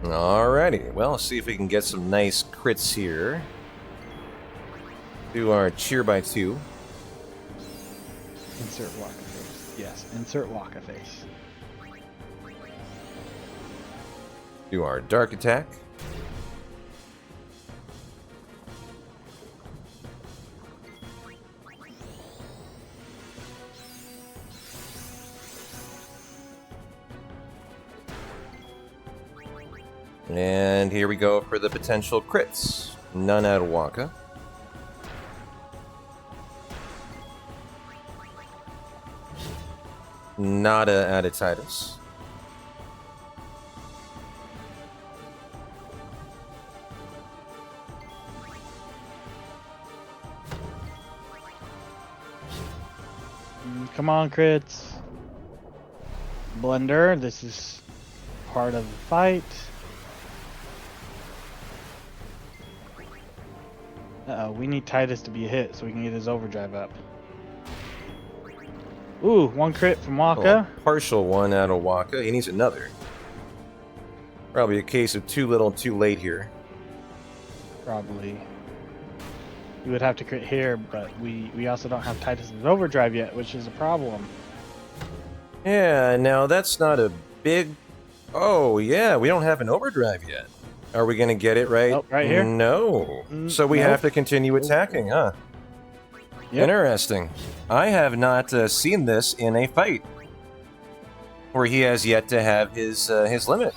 Alrighty, well, let's see if we can get some nice crits here. Do our cheer by 2. Insert Waka face. Yes, insert Waka face. Do our dark attack. And here we go for the potential crits. None out of Waka. Nada out of Titus. Come on, crits. Blender, this is part of the fight. Uh-oh, we need Titus to be a hit so we can get his overdrive up. Ooh, 1 crit from Waka. Oh, partial 1 out of Waka. He needs another. Probably a case of too little, too late here. Probably. We would have to crit here, but we also don't have Titus's overdrive yet, which is a problem. Yeah, now that's not a big... Oh, yeah, we don't have an overdrive yet. Are we going to get it right? Oh, right here? No. So we have to continue attacking, huh? Yep. Interesting. I have not seen this in a fight where he has yet to have his limit.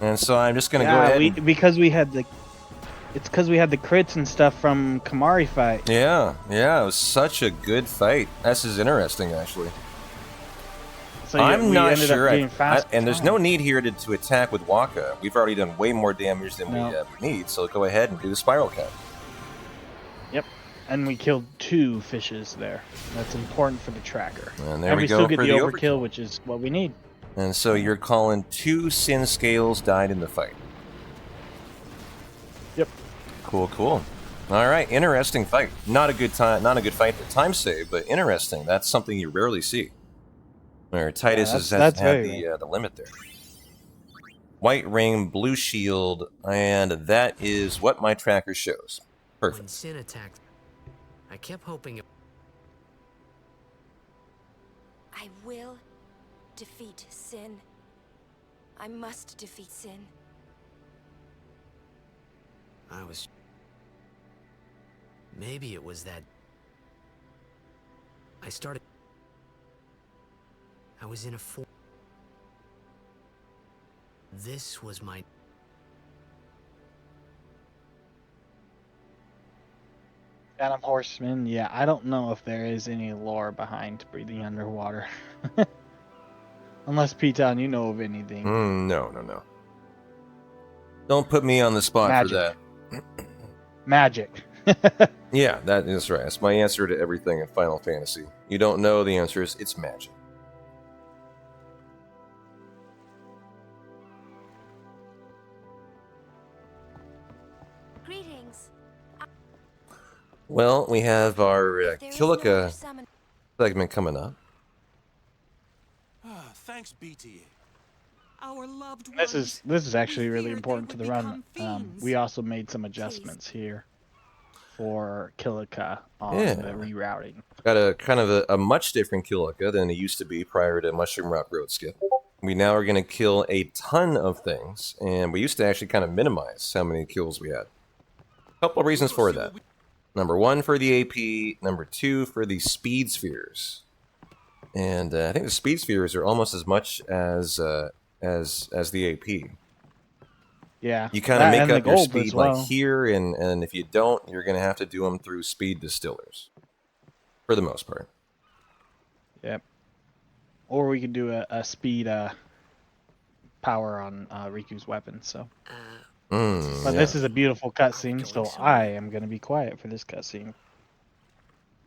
And so I'm just going to go ahead. Because we had the crits and stuff from Kamari fight. Yeah, it was such a good fight. This is interesting, actually. So I'm not sure. And there's no need here to attack with Waka. We've already done way more damage than we need, so go ahead and do the spiral cut. Yep. And we killed 2 fishes there. That's important for the tracker. And there we go still get for the the overkill, which is what we need. And so you're calling 2 sin scales died in the fight. Yep. Cool. All right, interesting fight. Not a good fight for time save, but interesting. That's something you rarely see. Where Titus has had the limit there. White ring, blue shield, and that is what my tracker shows. Perfect. When Sin attacked, I kept hoping I will defeat Sin. I must defeat Sin. Maybe it was that I was in a form. This was my... Phantom Horseman, yeah, I don't know if there is any lore behind breathing underwater. Unless, P-Town, you know of anything. No. Don't put me on the spot for that. Magic. Yeah, that is right. That's my answer to everything in Final Fantasy. You don't know, the answer is it's magic. Greetings. Well, we have our Kilika segment coming up. Thanks, BTA. Our loved This is actually really important to the run. We also made some adjustments here for Kilika on the rerouting. Got a kind of a much different Kilika than it used to be prior to Mushroom Rock Road Skip. We now are going to kill a ton of things, and we used to actually kind of minimize how many kills we had. A couple of reasons for that. Number 1 for the AP, number 2 for the speed spheres. And I think the speed spheres are almost as much as the AP. Yeah. You kind of make up your speed like here, and if you don't, you're going to have to do them through speed distillers. For the most part. Yep. Or we could do a speed power on Riku's weapon, so. But this is a beautiful cutscene, so I am going to be quiet for this cutscene.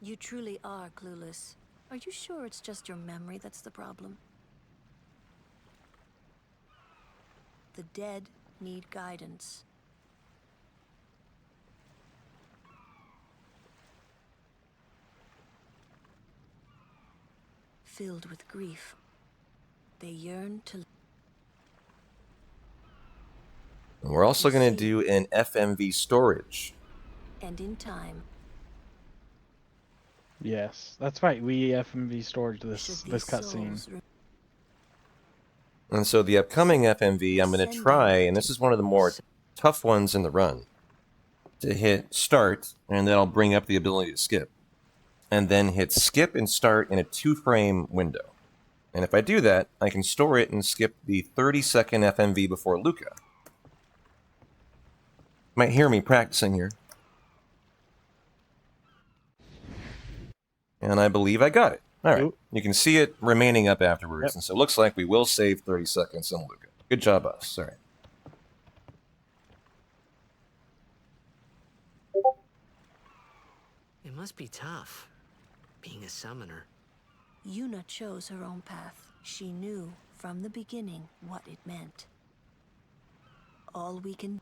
You truly are clueless. Are you sure it's just your memory that's the problem? The dead need guidance. Filled with grief, they yearn to... And we're also going to do an FMV storage. And in time... Yes, that's right. We FMV storage this cutscene. And so the upcoming FMV, I'm going to try, and this is one of the more tough ones in the run, to hit start, and then I'll bring up the ability to skip. And then hit skip and start in a 2-frame window. And if I do that, I can store it and skip the 30-second FMV before Luca. You might hear me practicing here. And I believe I got it. All right. You can see it remaining up afterwards. And so it looks like we will save 30 seconds on Luca. Good job, us. All right. It must be tough, being a summoner. Yuna chose her own path. She knew from the beginning what it meant. All we can...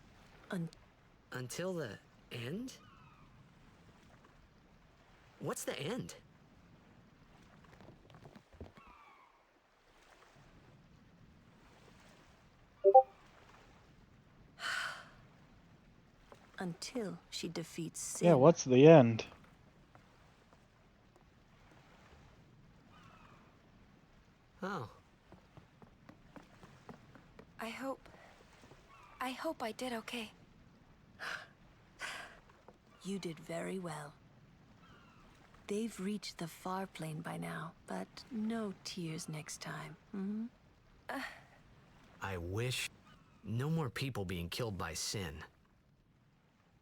Until the end? What's the end? Until she defeats Sin. Yeah, what's the end? Oh. I hope I did okay. You did very well. they've reached the far plane by now, but no tears next time. Hmm? I wish no more people being killed by sin.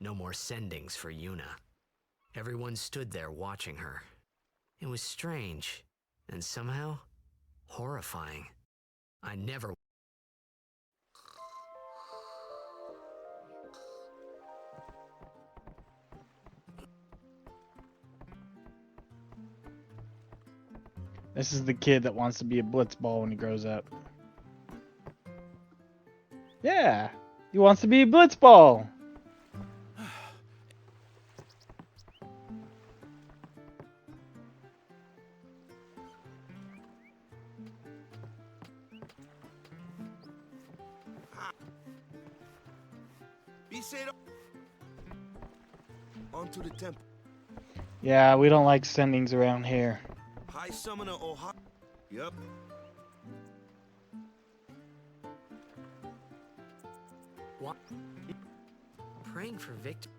No more sendings for Yuna. Everyone stood there watching her. It was strange, and somehow horrifying. I never... This is the kid that wants to be a blitzball when he grows up. Yeah, he wants to be a blitzball. Be safe. Onto the temple. Yeah, we don't like sendings around here. High Summoner or high... Yep. What? Praying for victory.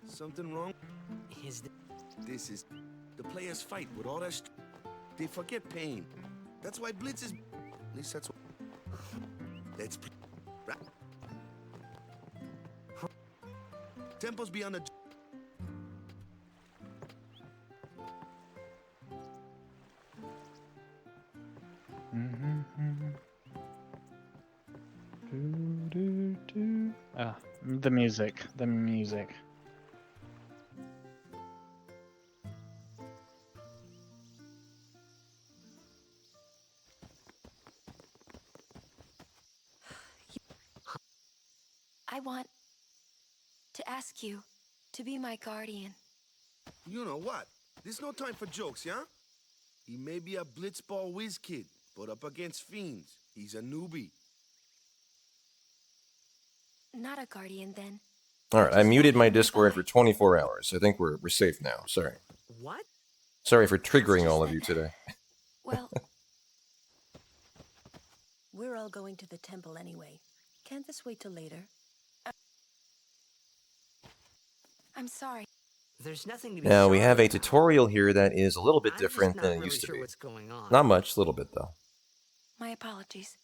Something wrong? This is... The players fight with all that... They forget pain. That's why Blitz is... At least that's what... Let's... Temple's beyond the... Ah, the music. The music. I want to ask you to be my guardian. You know what? There's no time for jokes, yeah? He may be a blitzball whiz kid, but up against fiends, he's a newbie. Not a guardian, then. Alright, I muted my Discord for 24 hours. I think we're safe now. Sorry. What? Sorry for triggering all of you today. Well... We're all going to the temple anyway. Can't this wait till later? I'm sorry. There's nothing to be Now, we sorry have a about. tutorial here that is a little bit I'm different just than not it really used to sure be. what's going on. Not much, a little bit though. My apologies.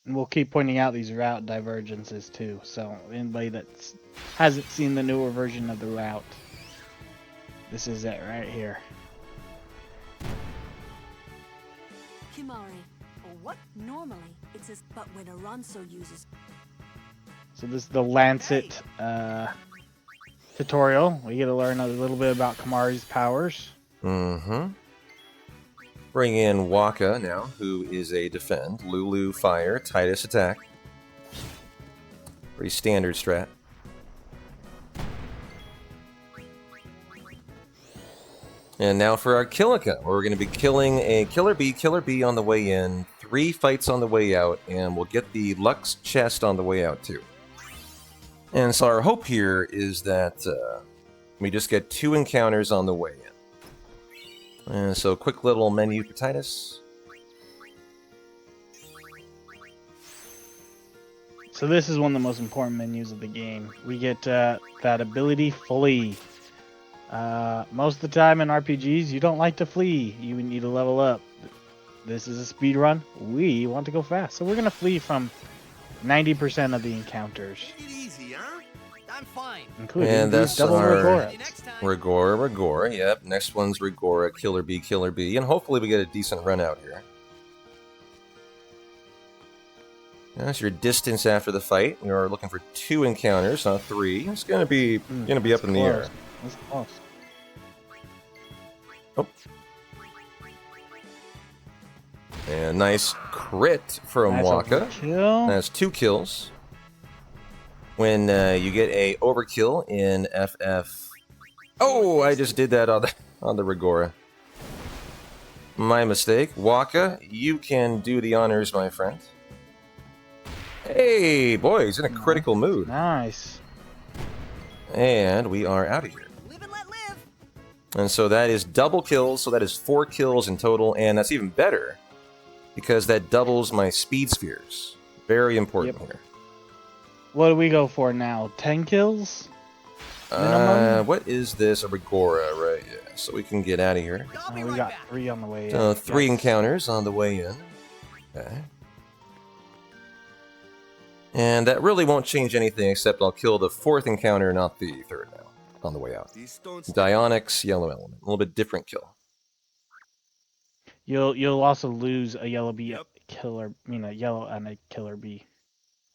And we'll keep pointing out these route divergences too. So anybody that hasn't seen the newer version of the route, this is it right here. Kimari. What? Normally, it says, but when Aranso uses... So this is the Lancet tutorial. We get to learn a little bit about Kimari's powers. Mm-hmm. Bring in Waka now, who is a defend. Lulu fire, Titus attack. Pretty standard strat. And now for our Killica, where we're going to be killing a Killer Bee on the way in, 3 fights on the way out, and we'll get the Lux chest on the way out too. And so our hope here is that we just get 2 encounters on the way in. And so quick little menu for Titus. So this is one of the most important menus of the game. We get that ability Flee. Most of the time in RPGs, you don't like to flee. You need to level up. This is a speed run. We want to go fast. So we're going to flee from 90% of the encounters. Take it easy, huh? I'm fine. Including And these that's double our Regoras. Regora, yep. Next one's Regora, Killer Bee, and hopefully we get a decent run out here. That's your distance after the fight. We are looking for 2 encounters, not 3. It's gonna be up in the air. That's close. Oh. And nice crit from Nice Waka. overkill. That's 2 kills. When you get a overkill in FF. Oh, I just did that on the Regora. My mistake. Waka, you can do the honors, my friend. Hey, boy, he's in a critical mood. Nice. And we are out of here. Live and let live. And so that is double kills, so that is 4 kills in total, and that's even better because that doubles my speed spheres. Very important here. What do we go for now? 10 kills? Minimum? What is this? A Rigora, right? Yeah, so we can get out of here. We got 3 on the way in. So 3 encounters on the way in. Okay. And that really won't change anything, except I'll kill the 4th encounter, not the 3rd now, on the way out. Dionyx, yellow element. A little bit different kill. You'll also lose a yellow bee killer, a yellow and a killer bee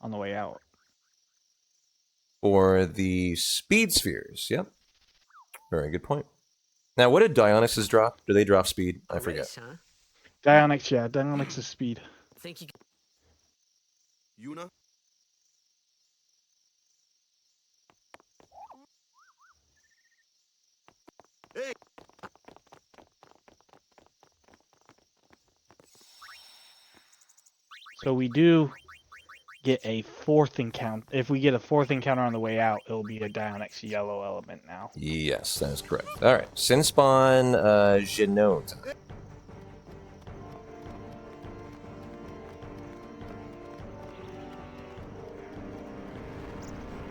on the way out. For the speed spheres, yep. Very good point. Now, what did Dionyx's drop? Do they drop speed? I forget. Dionyx, yeah. Dionyx is speed. Think you Yuna? Hey! So we do get a 4th encounter. If we get a 4th encounter on the way out, it'll be a Dionyx yellow element now. Yes, that is correct. All right, Sin Spawn Genode.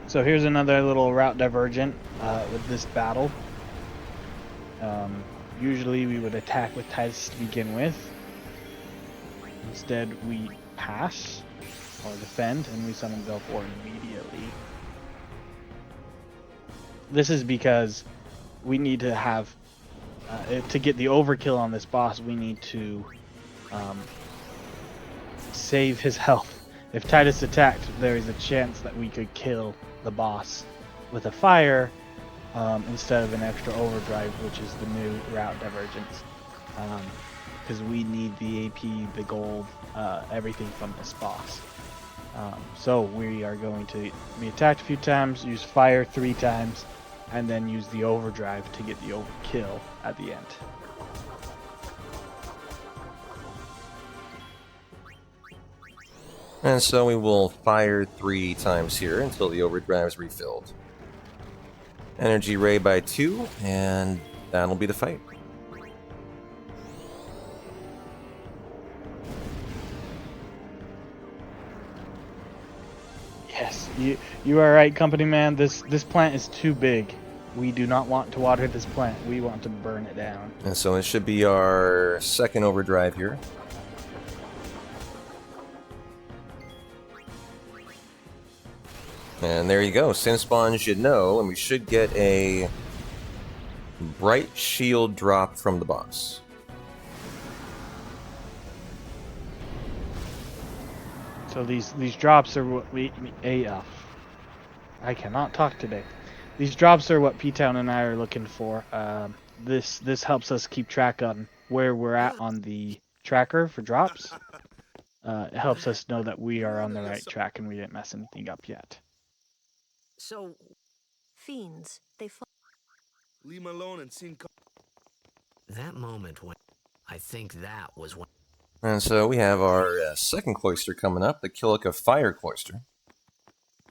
So here's another little route divergent with this battle. Usually we would attack with Titus to begin with. Instead we pass or defend and we summon Belfour immediately. This is because we need to have, to get the overkill on this boss, we need to save his health. If Titus attacked, there is a chance that we could kill the boss with a fire instead of an extra overdrive, which is the new route divergence. Because we need the AP, the gold, everything from this boss. So we are going to be attacked a few times, use fire 3 times, and then use the overdrive to get the overkill at the end. And so we will fire 3 times here until the overdrive is refilled. Energy ray by 2, and that'll be the fight. Yes, you are right, company man. This plant is too big. We do not want to water this plant. We want to burn it down. And so it should be our 2nd overdrive here. And there you go. Sin Spawn should know, and we should get a bright shield drop from the boss. So these drops are what I cannot talk today. These drops are what P-Town and I are looking for. This helps us keep track on where we're at on the tracker for drops. It helps us know that we are on the right track and we didn't mess anything up yet. So, fiends, they fall. Leave him alone and sing. That moment when I think that was when. And so we have our 2nd cloister coming up, the Kilika Fire Cloister.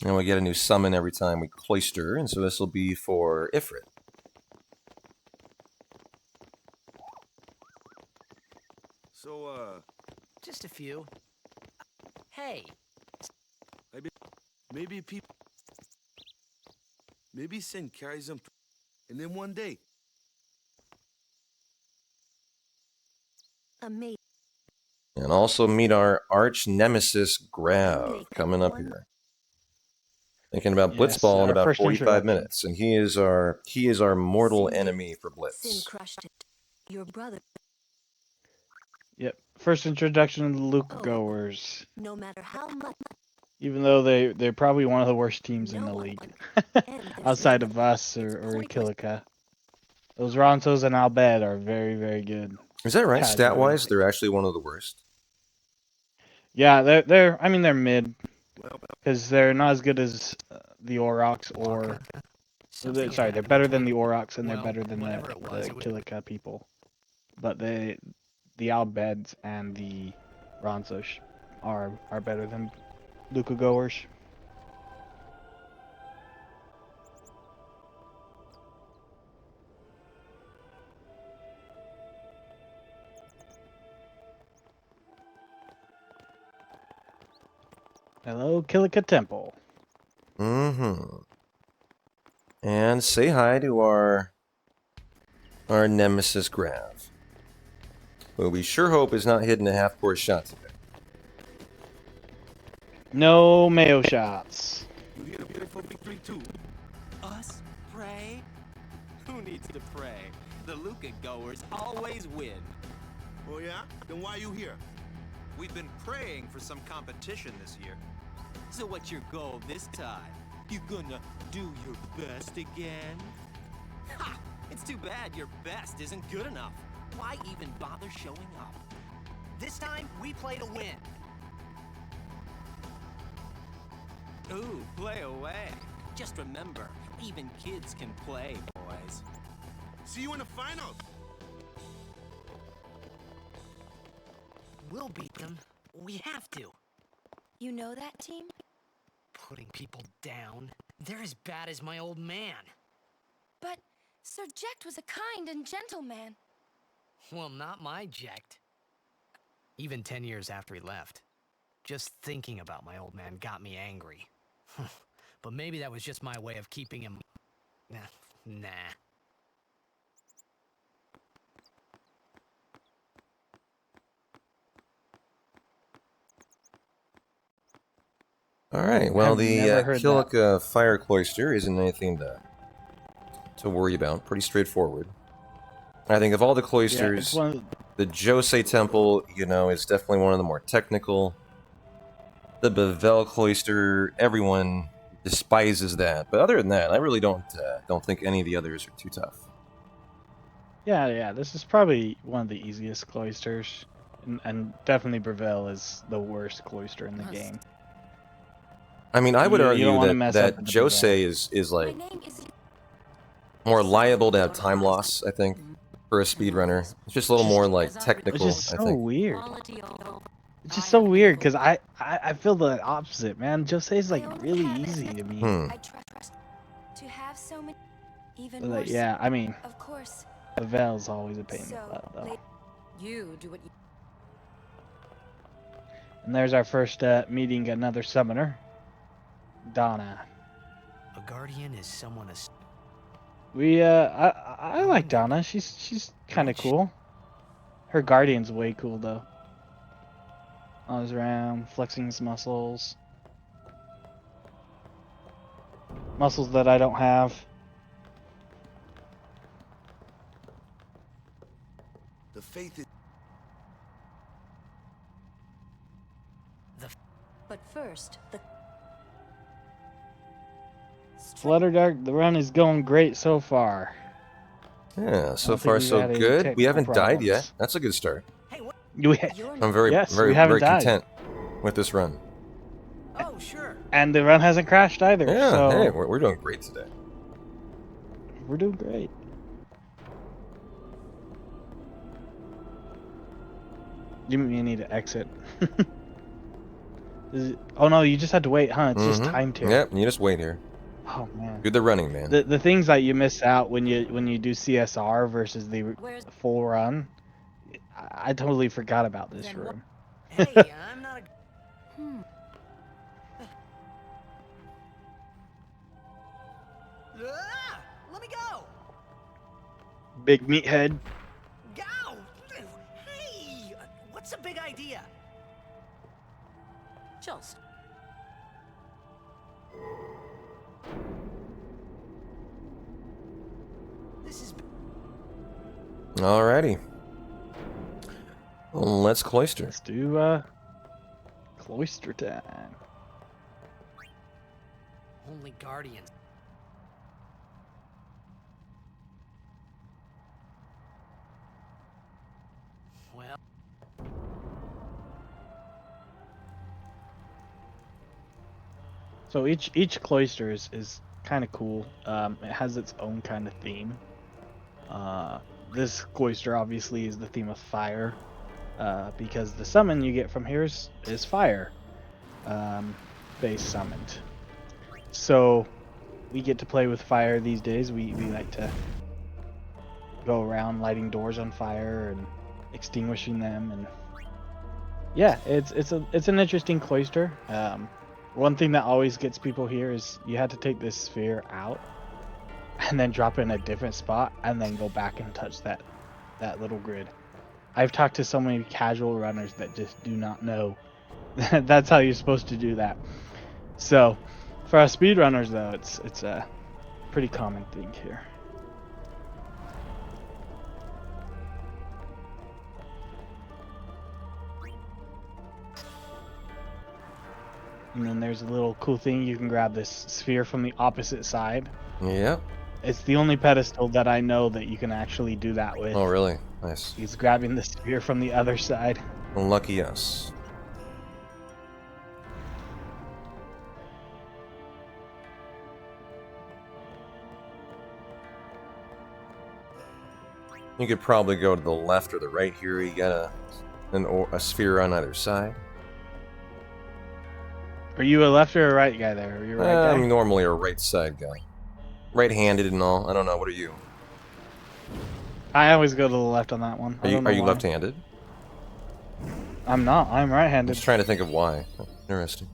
And we get a new summon every time we cloister, and so this will be for Ifrit. So, Just a few. Hey. maybe people. Maybe Sin carries him, and then one day. Amazing. And also meet our arch nemesis Grav coming up here. Thinking about Blitzball in about 45 minutes, and he is our mortal enemy for Blitz. Sin crushed it. Your brother. Yep. First introduction to the Luke Goers. No matter how much. Even though they're probably one of the worst teams in the league. Outside of us or Kilika. Those Ronsos and Albed are very, very good. Is that right? Stat-wise, they're actually one of the worst. Yeah, they're mid. Because they're not as good as the Aurochs or... Sorry, they're better than the Aurochs and they're better than the Kilika people. But the Albeds and the Ronsos are better than Luca goers. Hello, Kilika Temple. Mm-hmm. And say hi to our nemesis Grav, who we sure hope is not hitting a half-course shot today. No mayo shots. You here to pray for victory too? Us pray? Who needs to pray? The Luca goers always win. Oh yeah? Then why you here? We've been praying for some competition this year. So what's your goal this time? You gonna do your best again? Ha! It's too bad your best isn't good enough. Why even bother showing up? This time, we play to win. Ooh, play away. Just remember, even kids can play, boys. See you in the finals. We'll beat them. We have to. You know that team? Putting people down. They're as bad as my old man. But Sir Jecht was a kind and gentle man. Well, not my Jecht. Even 10 years after he left. Just thinking about my old man got me angry. But maybe that was just my way of keeping him... Nah. All right. Well, the never heard Kilika Fire Cloister isn't anything to worry about. Pretty straightforward. I think of all the cloisters, the Josei Temple, you know, is definitely one of the more technical. The Bevel Cloister, everyone despises that. But other than that, I really don't think any of the others are too tough. Yeah, this is probably one of the easiest cloisters. And definitely Bevel is the worst cloister in the game. I mean, I would argue that up Josei is like more liable to have time loss, I think, for a speedrunner. It's just a little more like technical, Which is so I think. weird. It's just so weird because I feel the opposite, man. Josei's like really easy to me. I trust to have so many, even But, more. yeah, I mean, of course. Bevel's always a pain in the butt, though. You do what you. And there's our first meeting another summoner, Donna. A guardian is someone... I like Donna. She's kind of cool. Her guardian's way cool though. Always around, flexing his muscles. Muscles that I don't have. The faith is... But first, the Flutterdark, the run is going great so far. Yeah, so far so good. We haven't died yet. That's a good start. I'm very content with this run. Oh, sure. And the run hasn't crashed either. Yeah, so hey, we're doing great today. We're doing great. You need to exit. Oh no, you just had to wait, huh? It's just time to. Yep, you just wait here. Oh man. Do the running, man. The things that you miss out when you do CSR versus the full run. I totally forgot about this room. Hey, I'm not a... Let me go! Big meathead. Go! Hey! What's a big idea? Just... This is... Alrighty. Well, let's cloister. Let's do cloister time. Only guardians. Well... So each cloister is kind of cool. It has its own kind of theme. This cloister obviously is the theme of fire, because the summon you get from here is fire base summoned. So we get to play with fire these days. We like to go around lighting doors on fire and extinguishing them, and yeah, it's an interesting cloister. One thing that always gets people here is you had to take this sphere out and then drop it in a different spot and then go back and touch that little grid. I've talked to so many casual runners that just do not know that's how you're supposed to do that. So, for us speedrunners though, it's a pretty common thing here. And then there's a little cool thing, you can grab this sphere from the opposite side. Yep. It's the only pedestal that I know that you can actually do that with. Oh, really? Nice. He's grabbing the sphere from the other side. Lucky us. You could probably go to the left or the right here. You got a sphere on either side. Are you a left or a right guy there? Are you a right guy? I'm normally a right side guy. Right-handed and all. I don't know. What are you? I always go to the left on that one. Are you left-handed? I'm not. I'm right-handed. I'm just trying to think of why. Interesting.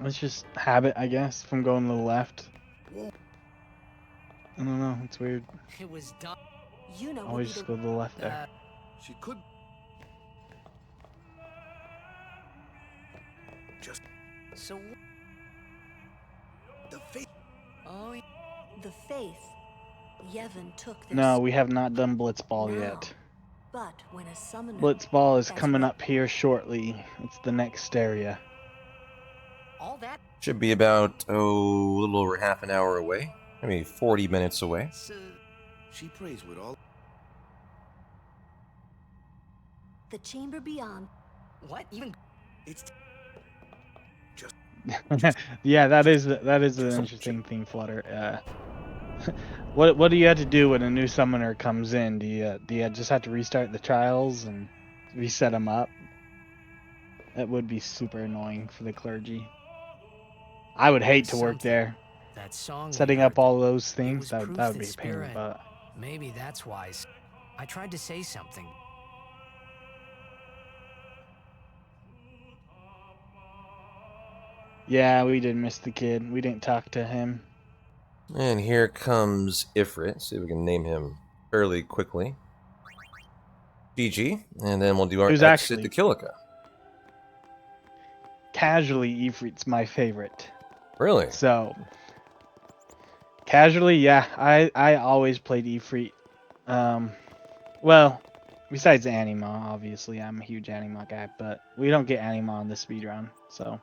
It's just habit, I guess, from going to the left. I don't know. It's weird. It was done. You know, Always just go to the left there. She could. Just. So. The faith. Oh, the faith. Yevon took this. No, we have not done Blitzball yet. But when a summoner. Blitzball is coming up here shortly. It's the next area. All that. Should be about, a little over half an hour away. Maybe 40 minutes away. She prays with all. The chamber beyond. What? Even. It's. Just. Yeah, that is an interesting thing, Flutter. What do you have to do when a new summoner comes in? Do you just have to restart the trials and reset them up? That would be super annoying for the clergy. I would hate to work there. That song Setting up all those things, that would be a pain in the butt. Maybe that's why I tried to say something. Yeah, we did miss the kid. We didn't talk to him. And here comes Ifrit. See if we can name him fairly quickly. GG. And then we'll do our exit to Kilika. Casually, Ifrit's my favorite. Really? So, casually, yeah. I always played Ifrit. Well, besides Anima, obviously. I'm a huge Anima guy, but we don't get Anima on the speedrun. So,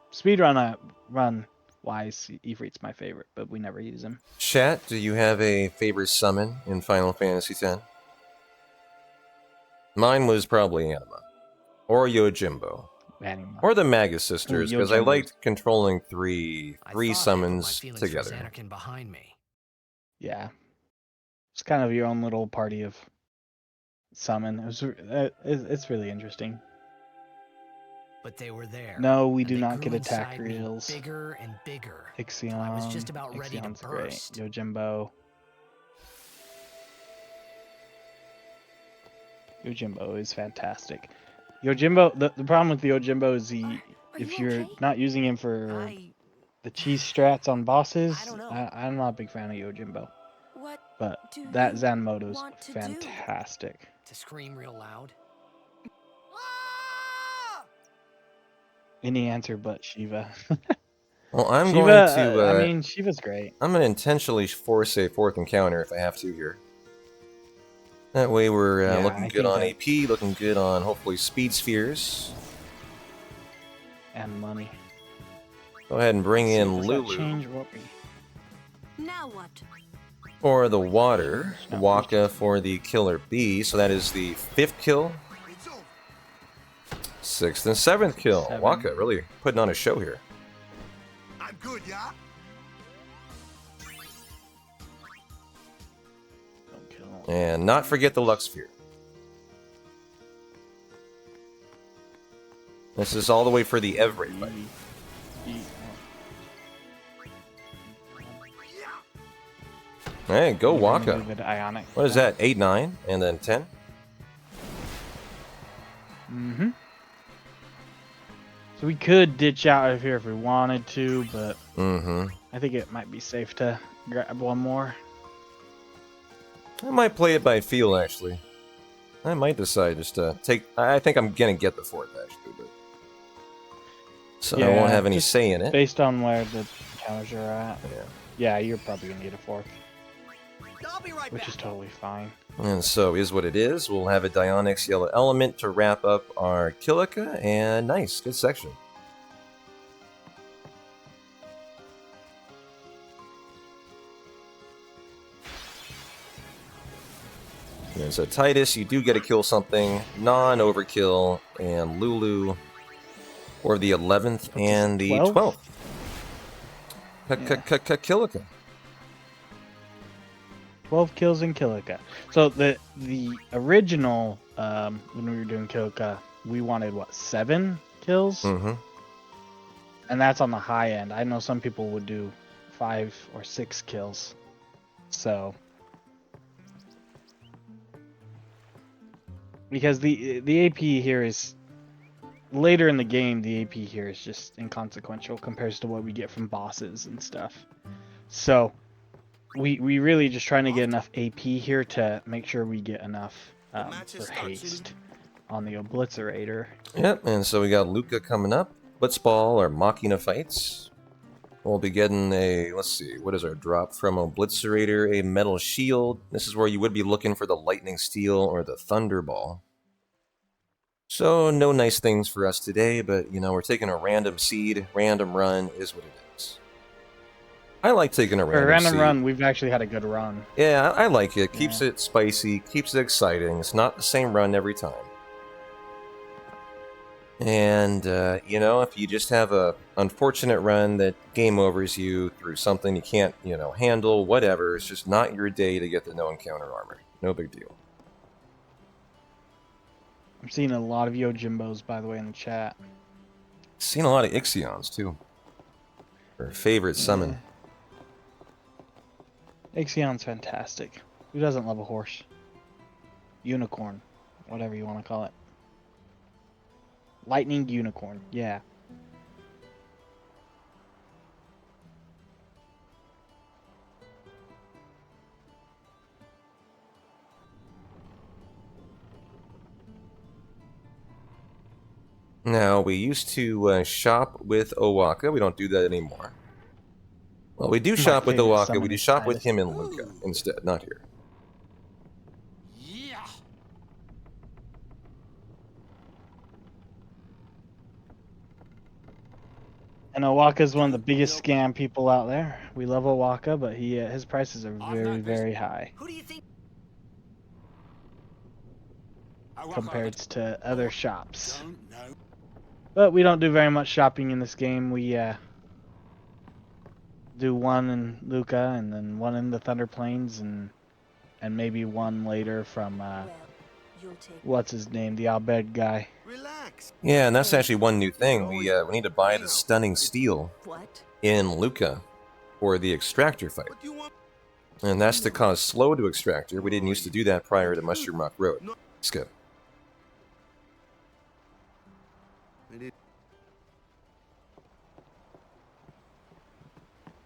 run wise, Ifrit's my favorite, but we never use him. Chat, do you have a favorite summon in Final Fantasy X? Mine was probably Anima. Or Yojimbo. Anima. Or the Magus Sisters, because I liked controlling three summons together. Behind me. Yeah. It's kind of your own little party of summon. It's really interesting. But they were there. No, we do not get attack reels. Bigger and bigger. Ixion. I was just about ready to Ixion's burst. Great. Yojimbo. Yojimbo is fantastic. Yojimbo, the problem with the Yojimbo is if you're not using him for the cheese strats on bosses, I'm not a big fan of Yojimbo. But that Zanmoto's fantastic. To scream real loud. Any answer but Shiva. Well, I'm Shiva, going to... I mean, Shiva's great. I'm going to intentionally force a fourth encounter if I have to here. That way we're looking good on AP, looking good on, hopefully, speed spheres. And money. Go ahead and bring in Lulu. Now what? For the water, Waka for the killer bee, so that is the 5th kill. 6th and 7th kill. 7. Waka really putting on a show here. I'm good, yeah? And not forget the Lux Sphere. This is all the way for the Everett fight. Hey, go Waka. What is that? 8, 9, and then 10? So we could ditch out of here if we wanted to, but Mm-hmm. I think it might be safe to grab one more. I might play it by feel, actually. I might decide just to take... I think I'm gonna get the 4th, actually. But... So I won't have any just say in it. Based on where the counters are at. Yeah. Yeah, you're probably gonna need a 4th. I'll be right Which back. is totally fine. And so is what it is. We'll have a Dionyx Yellow Element to wrap up our Kilika, and nice, good section. And so Titus, you do get to kill something, non-overkill, and Lulu for the 11th and the 12th. Kilika. 12 kills in Kilika. So the original, when we were doing Kilika, we wanted, what, 7 kills? Mm-hmm. And that's on the high end. I know some people would do 5 or 6 kills. So... Because the AP here is... Later in the game, the AP here is just inconsequential compared to what we get from bosses and stuff. So... We really just trying to get enough AP here to make sure we get enough for haste on the Obliterator. Yep, and so we got Luca coming up. Blitzball or Machina fights. We'll be getting a, let's see, what is our drop from Obliterator? A Metal Shield. This is where you would be looking for the Lightning Steel or the Thunderball. So, no nice things for us today, but, you know, we're taking a random seed. Random run is what it is. I like taking a random seed. Run, we've actually had a good run. Yeah, I like it. Keeps it spicy, keeps it exciting. It's not the same run every time. And, you know, if you just have a unfortunate run that game overs you through something you can't, you know, handle, whatever, it's just not your day to get the no encounter armor. No big deal. I'm seeing a lot of Yojimbos, by the way, in the chat. Seen a lot of Ixions, too. Her favorite summon. Ixion's fantastic. Who doesn't love a horse? Unicorn. Whatever you want to call it. Lightning Unicorn. Yeah. Now, we used to shop with Owaka. We don't do that anymore. Well, we do shop with Owaka. We do shop with him and Luca instead, not here. Yeah. And Owaka's one of the biggest scam people out there. We love Owaka, but his prices are very, very high. Who do you think? Compared to other shops. But we don't do very much shopping in this game. We do one in Luca and then one in the Thunder Plains and maybe one later from what's his name, the Abed guy. Relax. Yeah, and that's actually one new thing. We need to buy the Stunning Steel in Luca for the Extractor fight. And that's to cause slow to Extractor. We didn't used to do that prior to Mushroom Rock Road. Skip.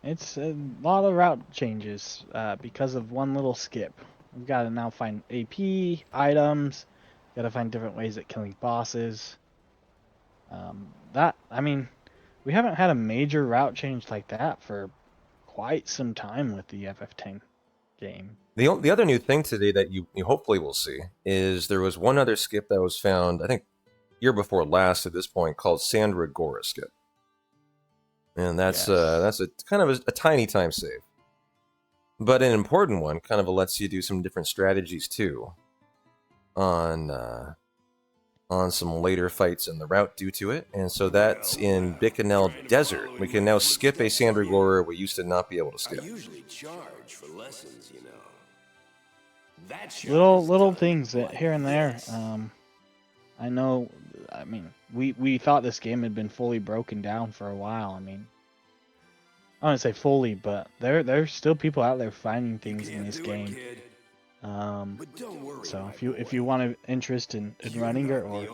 It's a lot of route changes because of one little skip. We've got to now find AP, items, got to find different ways at killing bosses. I mean, we haven't had a major route change like that for quite some time with the FF10 game. The other new thing today that you hopefully will see is there was one other skip that was found, I think, year before last at this point, called Sandra Gora skip. And that's a kind of a tiny time save. But an important one, kind of lets you do some different strategies too on some later fights in the route due to it. And so that's in Bikanel Desert. We can now skip a Sandragora we used to not be able to skip. I usually charge for lessons, you know. That's Little things that here and there. I know, I mean, we thought this game had been fully broken down for a while. I mean, I wouldn't say fully, but there's still people out there finding things in this game. So if you want an interest in running it or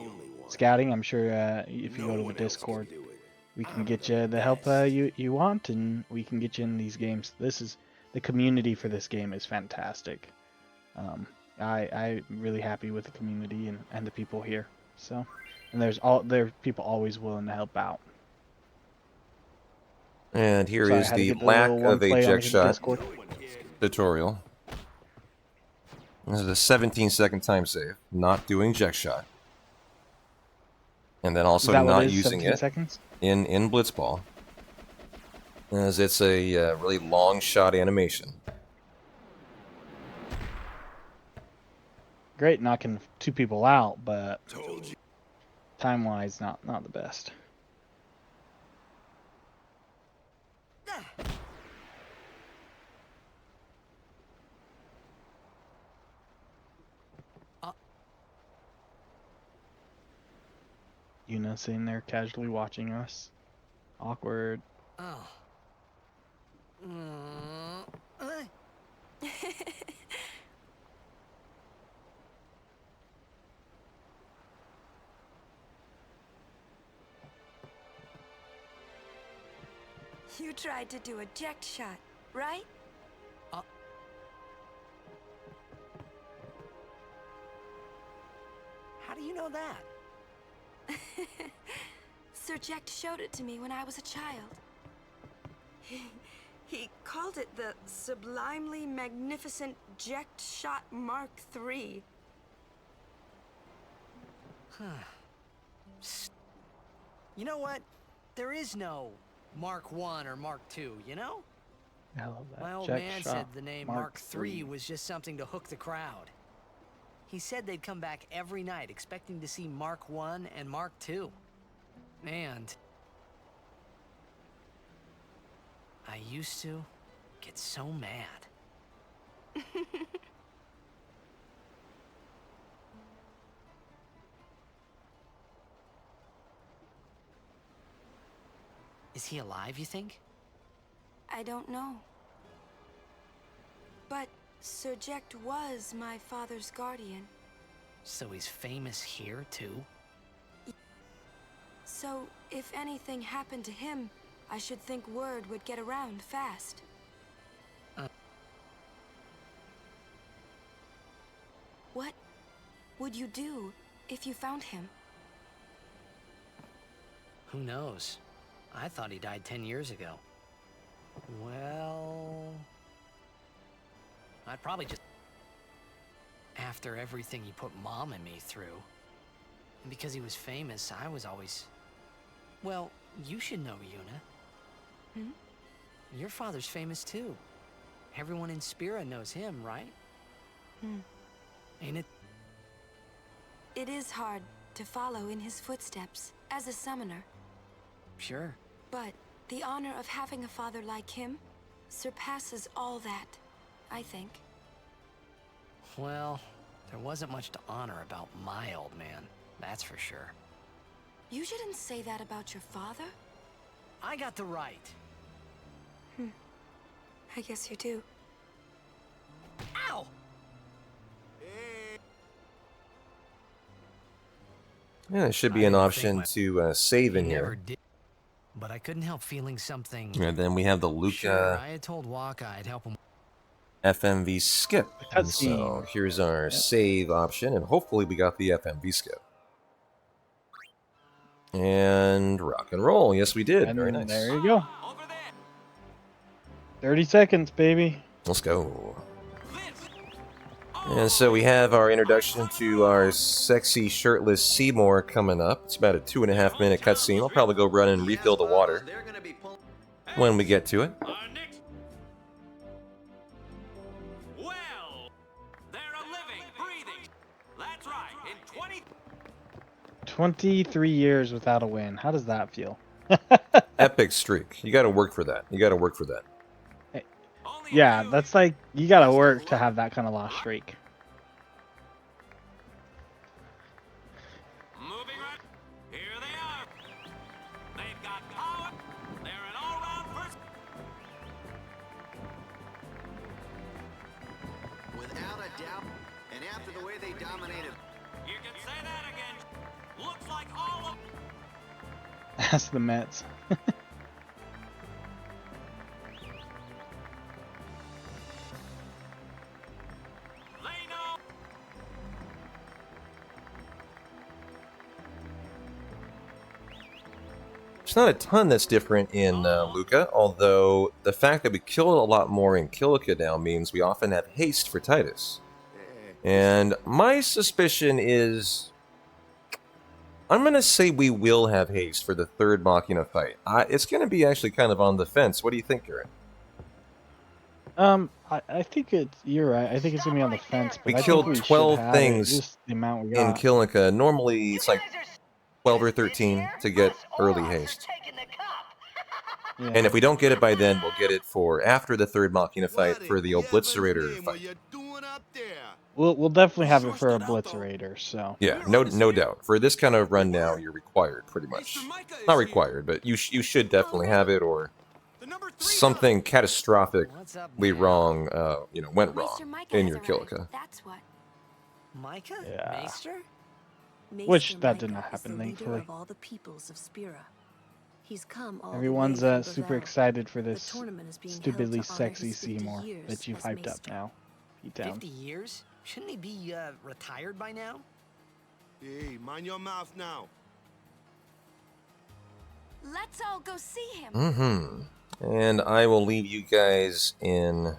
scouting. I'm sure if you go to the Discord, we can get you the help you want, and we can get you in these games. The community for this game is fantastic. I'm really happy with the community and the people here. So, and there are people always willing to help out. And here is the lack of a eject shot tutorial. This is a 17-second time save. Not doing eject shot. And then also not using it in Blitzball. As it's a really long shot animation. Great knocking 2 people out, but time-wise, not the best. Yuna sitting there casually watching us. Awkward. Oh. You tried to do a eject shot, right? How do you know that? Sir Jekt showed it to me when I was a child. He called it the Sublimely Magnificent Jekt Shot Mark III. You know what? There is no Mark 1 or Mark 2, you know? I love that. My old man said the name Mark 3 was just something to hook the crowd. He said they'd come back every night expecting to see Mark 1 and Mark 2. And I used to get so mad. Is he alive, you think? I don't know. But Sir Jekt was my father's guardian. So he's famous here, too? So, if anything happened to him, I should think word would get around fast. What would you do if you found him? Who knows? I thought he died 10 years ago. Well, I'd probably just... After everything he put Mom and me through. And because he was famous, I was always... Well, you should know, Yuna. Your father's famous too. Everyone in Spira knows him, right? Ain't it? It is hard to follow in his footsteps as a summoner. Sure. But the honor of having a father like him surpasses all that, I think. Well, there wasn't much to honor about my old man, that's for sure. You shouldn't say that about your father. I got the right. I guess you do. Ow! Yeah, there should be an option to save in Never here. did, but I couldn't help feeling something. And then we have the Luca Sure, I had told Waka I'd help him. FMV skip. And so here's our save option, and hopefully we got the FMV skip. And rock and roll. Yes, we did. And very nice. There you go. 30 seconds, baby. Let's go. And so we have our introduction to our sexy shirtless Seymour coming up. It's about a 2.5-minute cutscene. I'll probably go run and refill the water when we get to it. 23 years without a win. How does that feel? Epic streak. You got to work for that. You got to work for that. Yeah, that's like, you gotta work to have that kind of lost streak. Without a doubt, and after the way they dominated. You can say that again. Looks like all of Ask the Mets. There's not a ton that's different in Luca, although the fact that we kill a lot more in Kilika now means we often have haste for Titus. And my suspicion is, I'm going to say we will have haste for the third Machina fight. It's going to be actually kind of on the fence. What do you think, Garrett? I think you're right. I think it's going to be on the fence. But We I killed think we 12 should have things just the amount we in got. Kilika. Normally, it's like 12 or 13 to get early haste. Yeah. And if we don't get it by then, we'll get it for after the third Machina fight for the Obliterator fight. We'll definitely have it for Obliterator, so. Yeah, no doubt. For this kind of run now, you're required, pretty much. Not required, but you should definitely have it, or something catastrophically wrong, went wrong in your Kilika. That's what. Micah? Yeah. Maester? Which that did Micah not is happen, the leader thankfully. of all the peoples of Spira. He's come all Everyone's the way from super Bavell. excited for The this tournament is being held stupidly to honor sexy his 50 Seymour years that you've as hyped up Maester. now. P-Town. 50 years? Shouldn't he be retired by now? Hey, mind your mouth now. Let's all go see him. Mm-hmm. And I will leave you guys in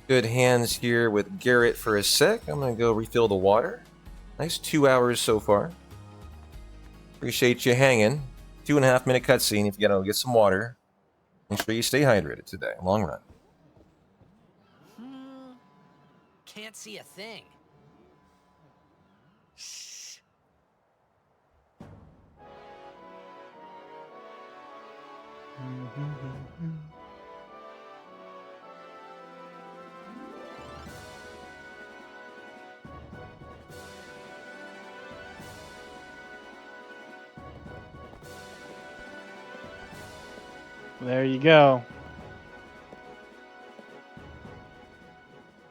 good hands here with Garrett for a sec. I'm going to go refill the water. Nice 2 hours so far. Appreciate you hanging. 2.5 minute cutscene if you gotta get some water. Make sure you stay hydrated today. Long run. Can't see a thing. Shh. There you go.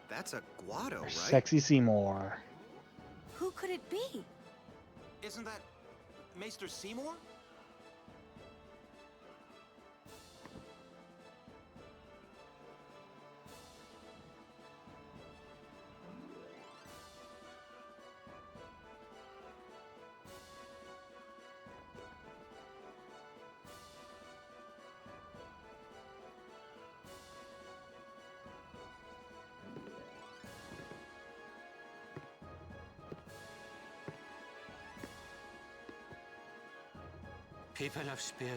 That's a Guado, right? Sexy Seymour. Who could it be? Isn't that Maester Seymour? People of Spira,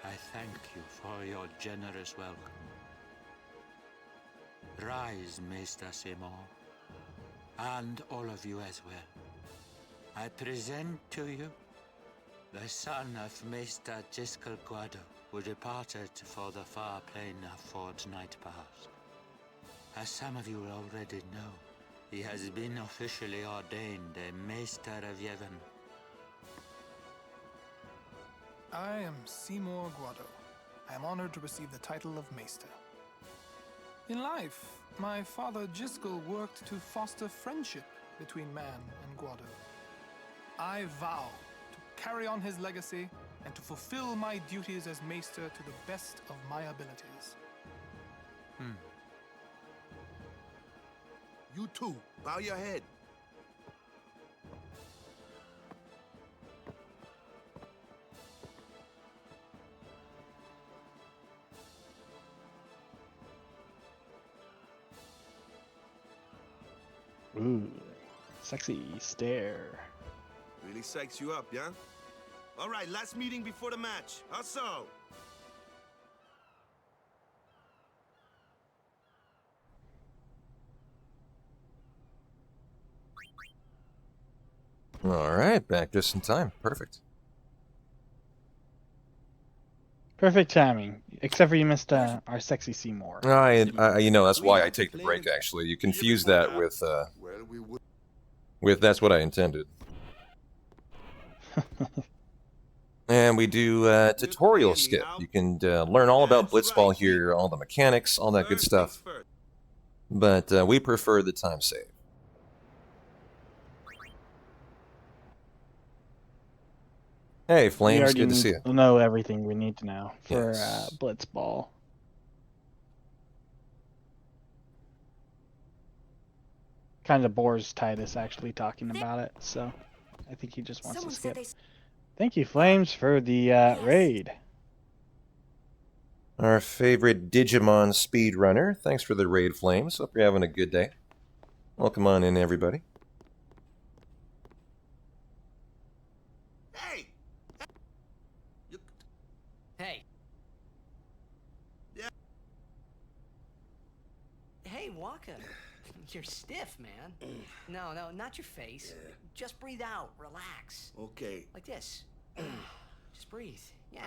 I thank you for your generous welcome. Rise, Maester Seymour, and all of you as well. I present to you the son of Maester Jiskel Guado, who departed for the far plain of fortnight past. As some of you already know, he has been officially ordained a Maester of Yevon. I am Seymour Guado. I am honored to receive the title of Maester. In life, my father Jiskel worked to foster friendship between man and Guado. I vow to carry on his legacy and to fulfill my duties as Maester to the best of my abilities. You too, bow your head. Ooh, sexy stare. Really psychs you up, yeah? All right, last meeting before the match. How so? Alright, back just in time. Perfect. Perfect timing, except for you missed our sexy Seymour. That's why I take the break, actually. You confuse that with that's what I intended. And we do tutorial skip. You can learn all about Blitzball here, all the mechanics, all that good stuff. But we prefer the time save. Hey, We Flames, already good to see you. know everything we need to know for Yes. Blitzball. Kind of bores Titus actually talking about it, so I think he just wants Someone to said skip. they... Thank you, Flames, for the raid. Our favorite Digimon speedrunner. Thanks for the raid, Flames. Hope you're having a good day. Welcome on in, everybody. Hey! Hey. Yeah. Hey, Waka. You're stiff, man. No, not your face. Yeah. Just breathe out. Relax. Okay. Like this. Just breathe. Yeah.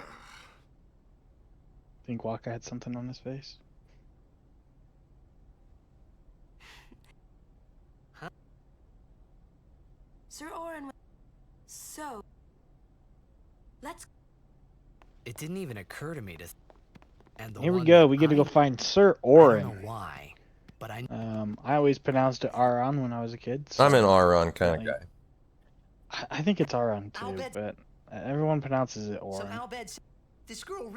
Think Waka had something on his face? Huh? Sir Orin... So... Let's... It didn't even occur to me to... And the Here we one go. that We get to go I find Sir don't Orin. know why, but I always pronounced it Aron when I was a kid. So I'm an Aron kind of guy. I think it's Aron too, Albed- but everyone pronounces it So Orin. Albed said, this girl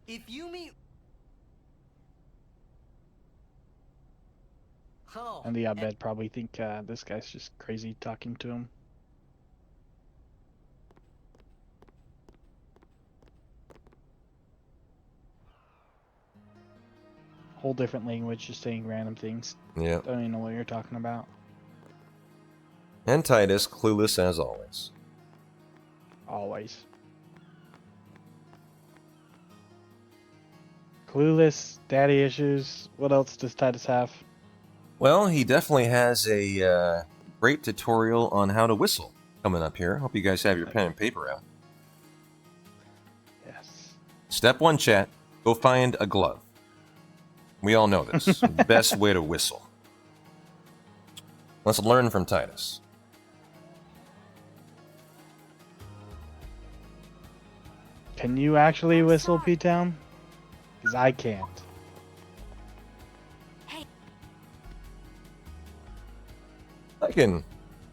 if you meet... Oh. And the Abed probably think this guy's just crazy talking to him. Whole different language, just saying random things. Yeah. Don't even know what you're talking about. And Titus, clueless as always. Always. Clueless, daddy issues. What else does Titus have? Well, he definitely has a great tutorial on how to whistle coming up here. Hope you guys have your pen and paper out. Yes. Step 1, chat. Go find a glove. We all know this. Best way to whistle. Let's learn from Titus. Can you actually whistle, P-Town? Because I can't.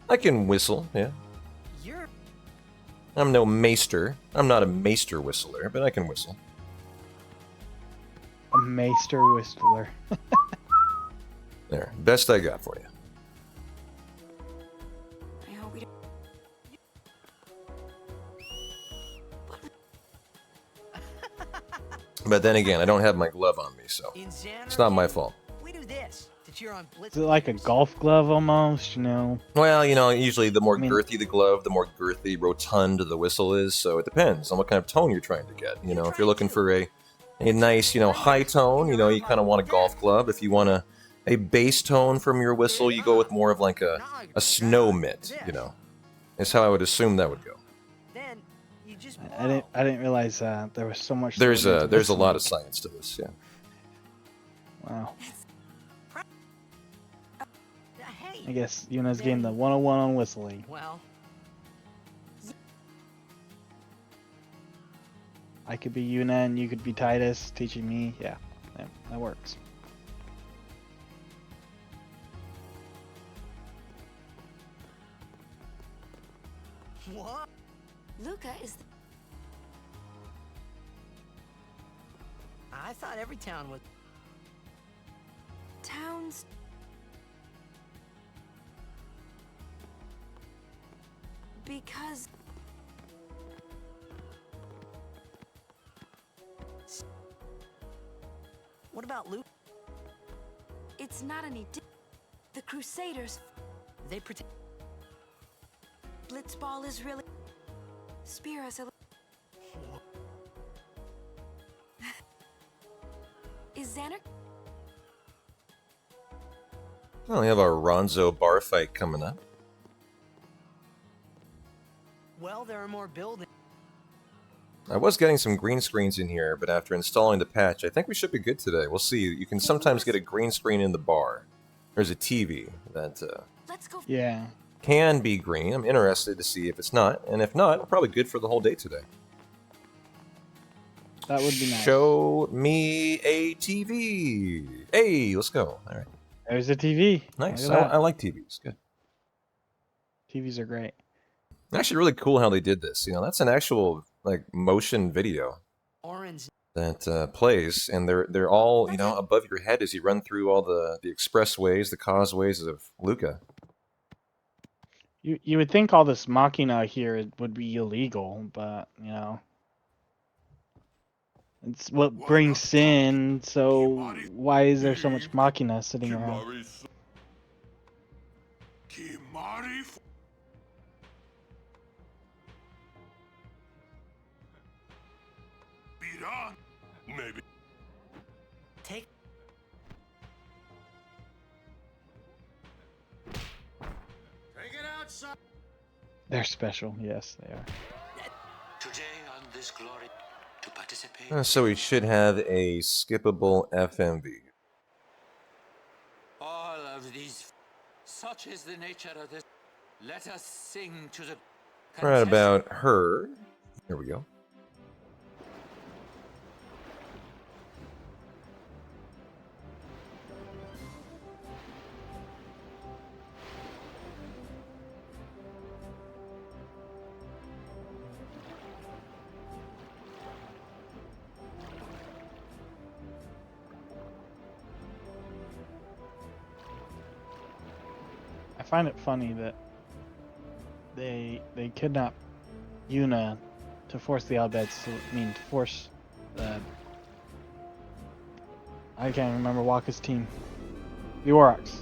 I can whistle, yeah. I'm no maester. I'm not a maester whistler, but I can whistle. A maester whistler. There, best I got for you. I hope we don't... But then again, I don't have my glove on me, so it's not my fault. We do this to cheer on Blitz. Is it like a golf glove almost, you know? Well, you know, usually the more girthy the glove, the more girthy, rotund the whistle is, so it depends on what kind of tone you're trying to get. You know, if you're looking for a nice, you know, high tone, you know, you kind of want a golf glove. If you want a bass tone from your whistle, you go with more of like a snow mitt, you know. Is how I would assume that would go. I didn't realize there was so much. There's a lot of science to this, yeah. Wow. I guess Yuna's getting the 101 on whistling. Well, I could be Yuna and you could be Titus teaching me. Yeah, that works. what? Luca is... I thought every town was... Towns... Because... What about Luke? It's not any The Crusaders... They pretend... Blitzball is really... Spira's a... Is Xander... Well, we have our Ronzo bar fight coming up. Well, there are more buildings. I was getting some green screens in here, but after installing the patch, I think we should be good today. We'll see. You can sometimes get a green screen in the bar. There's a TV that Yeah. can be green. I'm interested to see if it's not, and if not, probably good for the whole day today. That would be nice. Show me a TV. Hey, let's go. All right. There's a TV. Nice. I like TVs. Good. TVs are great. Actually, really cool how they did this. You know, that's an actual like motion video that plays, and they're all above your head as you run through all the expressways, the causeways of Luca. You would think all this machina here would be illegal, but it's what brings sin. So why is there so much machina sitting around? Maybe. Take it outside. They're special. Yes, they are. Today on this glory to participate. So we should have a skippable FMV. All of these, such is the nature of this. Let us sing to the. Right about her. Here we go. I find it funny that they kidnap Yuna to force the Albeds to force the I can't remember Waka's team. The Aurochs.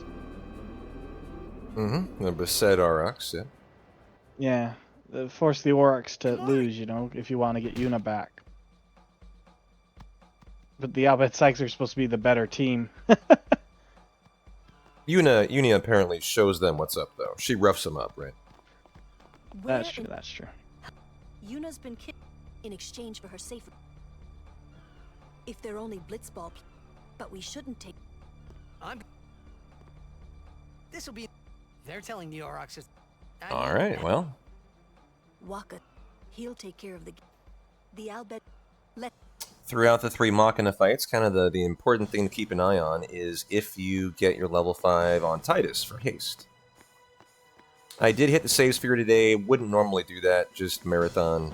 Mm-hmm. The Beset RX, yeah. Yeah. Force the Aurochs to lose, if you want to get Yuna back. But the Albed Sykes are supposed to be the better team. Yuna apparently shows them what's up, though. She roughs them up, right? That's true, that's true. Yuna's been kidnapped in exchange for her safety. If they're only blitzball, but we shouldn't take... This'll be... They're telling the Aurochs... Alright, well. Waka, he'll take care of the Albed... Throughout the 3 Machina fights, kind of the important thing to keep an eye on is if you get your level 5 on Titus for haste. I did hit the save sphere today, wouldn't normally do that, just marathon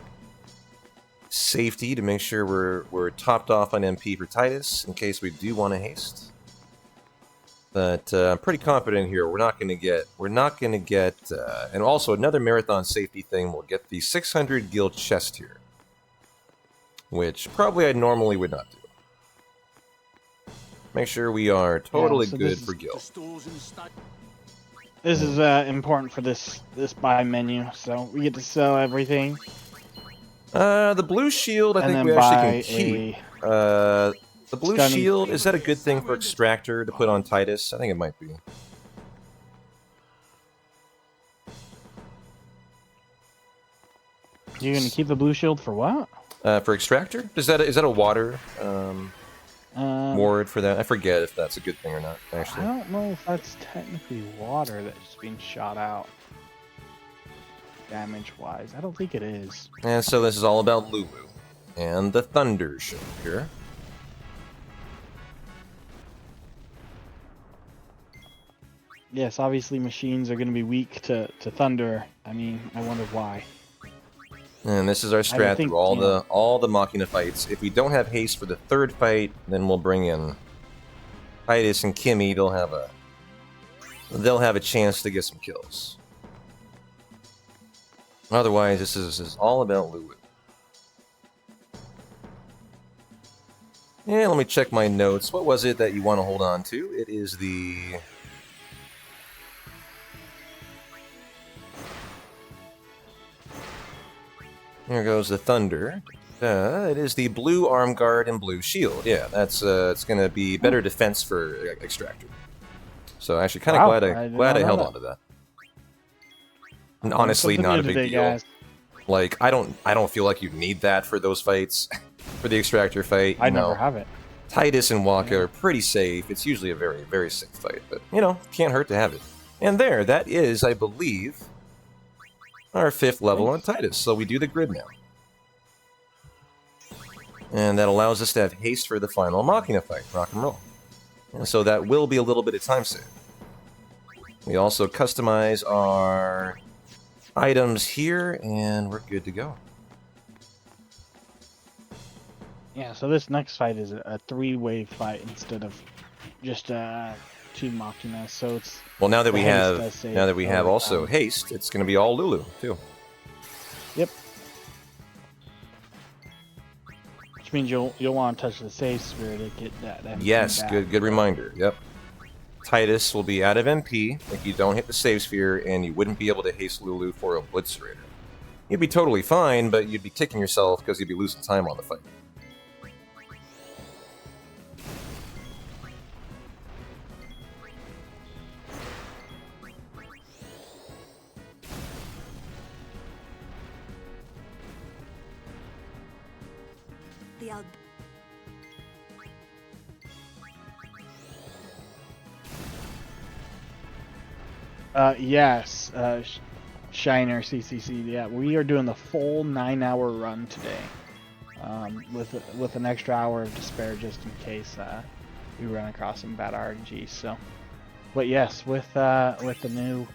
safety to make sure we're topped off on MP for Titus in case we do want to haste. But I'm pretty confident here we're not going to get, and also another marathon safety thing, we'll get the 600 guild chest here. Which probably I normally would not do. Make sure we are totally good for guild. This is important for this buy menu, so we get to sell everything. The blue shield I think we actually can keep. The blue shield, is that a good thing for Extractor to put on Titus? I think it might be. You're gonna keep the blue shield for what? For Extractor? Is that a water ward for that? I forget if that's a good thing or not, actually. I don't know if that's technically water that's being shot out. Damage-wise. I don't think it is. And so this is all about Lulu. And the Thunder show here. Yes, obviously machines are going to be weak to Thunder. I mean, I wonder why. And this is our strat through all the Machina fights. If we don't have haste for the 3rd fight, then we'll bring in Titus and Kimmy. They'll have a chance to get some kills. Otherwise, this is all about Lulu. Yeah, let me check my notes. What was it that you want to hold on to? It is the... Here goes the Thunder. It is the blue arm guard and blue shield. Yeah, that's it's gonna be better defense for Extractor. So actually, kind of glad I held on to that. And honestly, not a big deal. Guys. Like I don't feel like you need that for those fights, for the Extractor fight. I never have it. Titus and Waka are pretty safe. It's usually a very, very safe fight, but can't hurt to have it. And that is, I believe, our 5th level on Titus. So we do the grid now. And that allows us to have haste for the final Machina fight, rock and roll. And so that will be a little bit of time save. We also customize our items here, and we're good to go. Yeah, so this next fight is a three-way fight instead of just two Machina. So it's well, now that we have also time. haste, it's going to be all Lulu too. Yep. Which means you'll want to touch the save sphere to get that MP Yes, back. good reminder. Yep. Titus will be out of MP if you don't hit the save sphere, and you wouldn't be able to haste Lulu for a Blitz Raider. You'd be totally fine, but you'd be kicking yourself because you'd be losing time on the fight. Yes, Shiner CCC. Yeah, we are doing the full 9-hour run today, with an extra hour of despair just in case we run across some bad RNG. So, but yes, with the new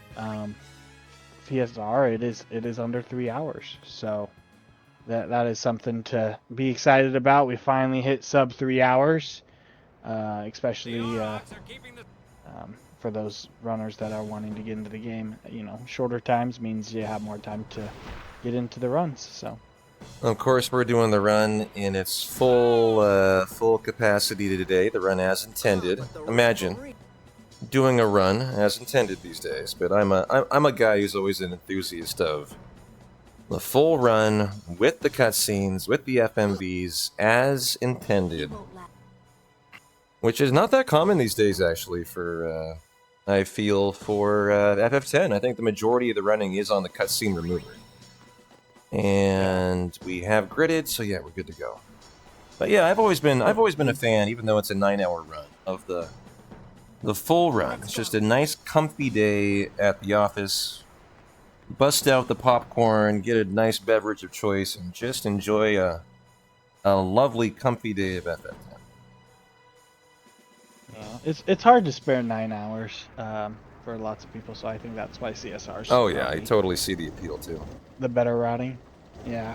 PSR, it is under 3 hours. So that is something to be excited about. We finally hit sub 3 hours, especially for those runners that are wanting to get into the game. You know, shorter times means you have more time to get into the runs. So, of course, we're doing the run in its full capacity today. The run as intended. Imagine doing a run as intended these days. But I'm a guy who's always an enthusiast of the full run with the cutscenes, with the FMVs as intended, which is not that common these days, actually. I feel for FF10, I think the majority of the running is on the cutscene remover, and we have gridded, so yeah, we're good to go. But yeah, I've always been a fan, even though it's a 9-hour run, of the full run. It's just a nice, comfy day at the office. Bust out the popcorn, get a nice beverage of choice, and just enjoy a lovely, comfy day of FF10. Yeah, it's hard to spare 9 hours for lots of people, so I think that's why CSR. Oh yeah, I totally see the appeal too. The better routing, yeah.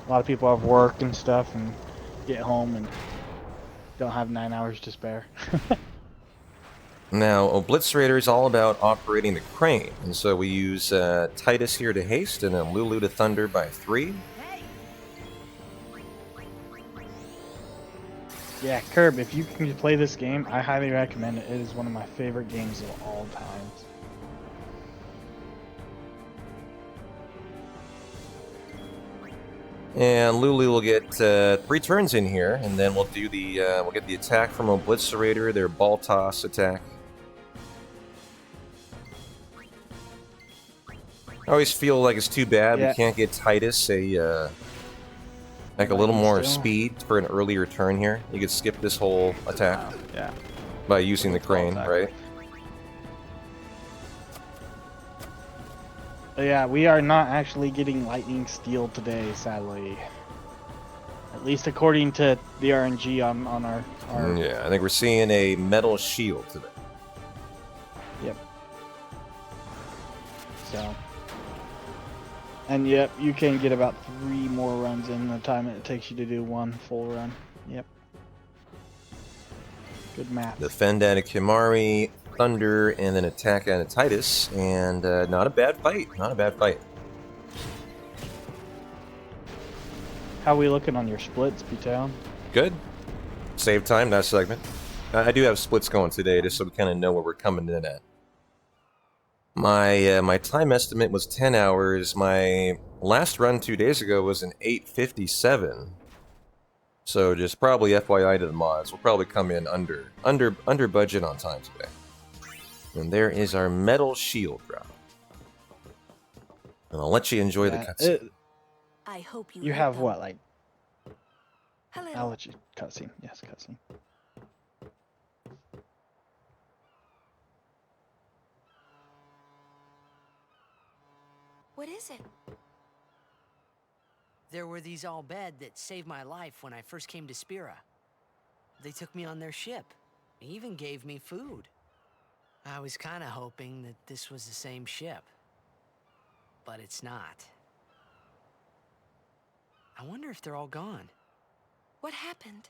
A lot of people have work and stuff, and get home and don't have 9 hours to spare. Now, Blitz Raider is all about operating the crane, and so we use Titus here to haste, and then Lulu to thunder by 3. Yeah, Curb, if you can play this game, I highly recommend it. It is one of my favorite games of all times. And Lulu will get 3 turns in here, and then we'll do we'll get the attack from a Blitz Raider, their ball toss attack. I always feel like it's too bad we can't get Titus like a little more speed for an earlier turn here. You could skip this whole attack by using the crane, right? Yeah, we are not actually getting lightning steel today, sadly. At least according to the RNG on our... Yeah, I think we're seeing a metal shield today. Yep. So... And yep, you can get about 3 more runs in the time it takes you to do 1 full run. Yep. Good math. Defend out of Kimari, thunder, and then attack out of Titus, and not a bad fight. Not a bad fight. How are we looking on your splits, P-Town? Good. Save time, that segment. I do have splits going today, just so we kind of know where we're coming in at. My time estimate was 10 hours. My last run 2 days ago was an 8:57. So just probably FYI to the mods, we'll probably come in under budget on time today. And there is our metal shield drop. And I'll let you enjoy the cutscene. I hope you have what, like? Hello. I'll let you cutscene. Yes, cutscene. What is it? There were these Al-Bhed that saved my life when I first came to Spira. They took me on their ship. They even gave me food. I was kind of hoping that this was the same ship. But it's not. I wonder if they're all gone. What happened?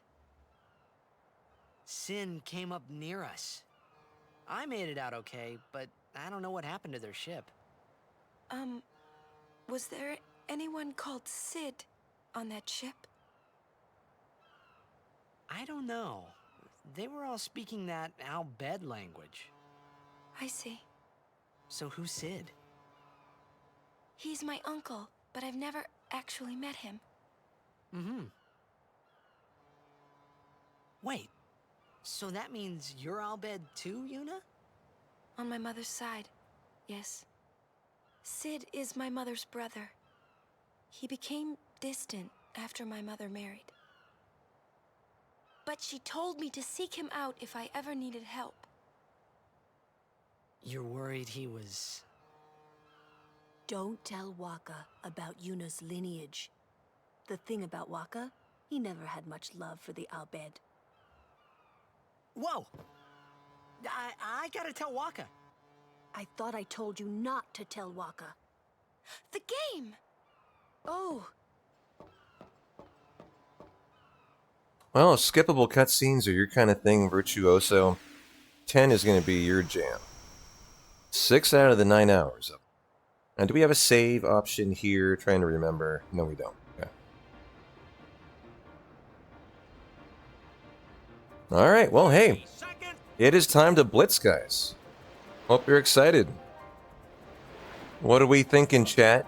Sin came up near us. I made it out okay, but I don't know what happened to their ship. Was there anyone called Sid on that ship? I don't know. They were all speaking that Al-Bhed language. I see. So who's Sid? He's my uncle, but I've never actually met him. Wait, so that means you're Al-Bhed too, Yuna? On my mother's side, yes. Sid is my mother's brother. He became distant after my mother married. But she told me to seek him out if I ever needed help. You're worried he was... Don't tell Waka about Yuna's lineage. The thing about Waka, he never had much love for the Al-Bhed. Whoa! I gotta tell Waka. I thought I told you not to tell Waka. The game! Oh! Well, skippable cutscenes are your kind of thing, Virtuoso. 10 is going to be your jam. 6 out of the 9 hours. Now, do we have a save option here? Trying to remember. No, we don't. Okay. Alright, well, hey. It is time to blitz, guys. Hope you're excited. What are we thinking, chat?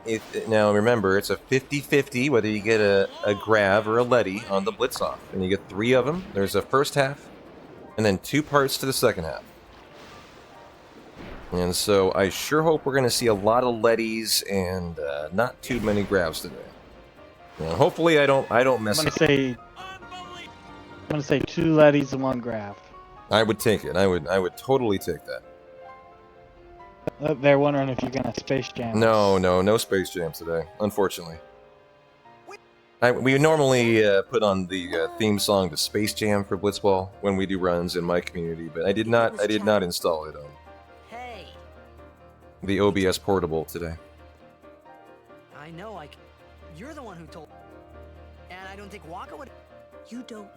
Now, remember, it's a 50-50 whether you get a Grav or a Letty on the blitz off. And you get 3 of them. There's a first half, and then 2 parts to the second half. And so I sure hope we're going to see a lot of Lettys and not too many Gravs today. And hopefully I don't mess up. I'm gonna say 2 Lettys and 1 Grav. I would take it. I would totally take that. They're wondering if you're gonna Space Jam. No Space Jam today, unfortunately. We normally put on the theme song to Space Jam for Blitzball when we do runs in my community, but I did not install it on the OBS portable today. I know, you're the one who told... And I don't think Waka would... You don't...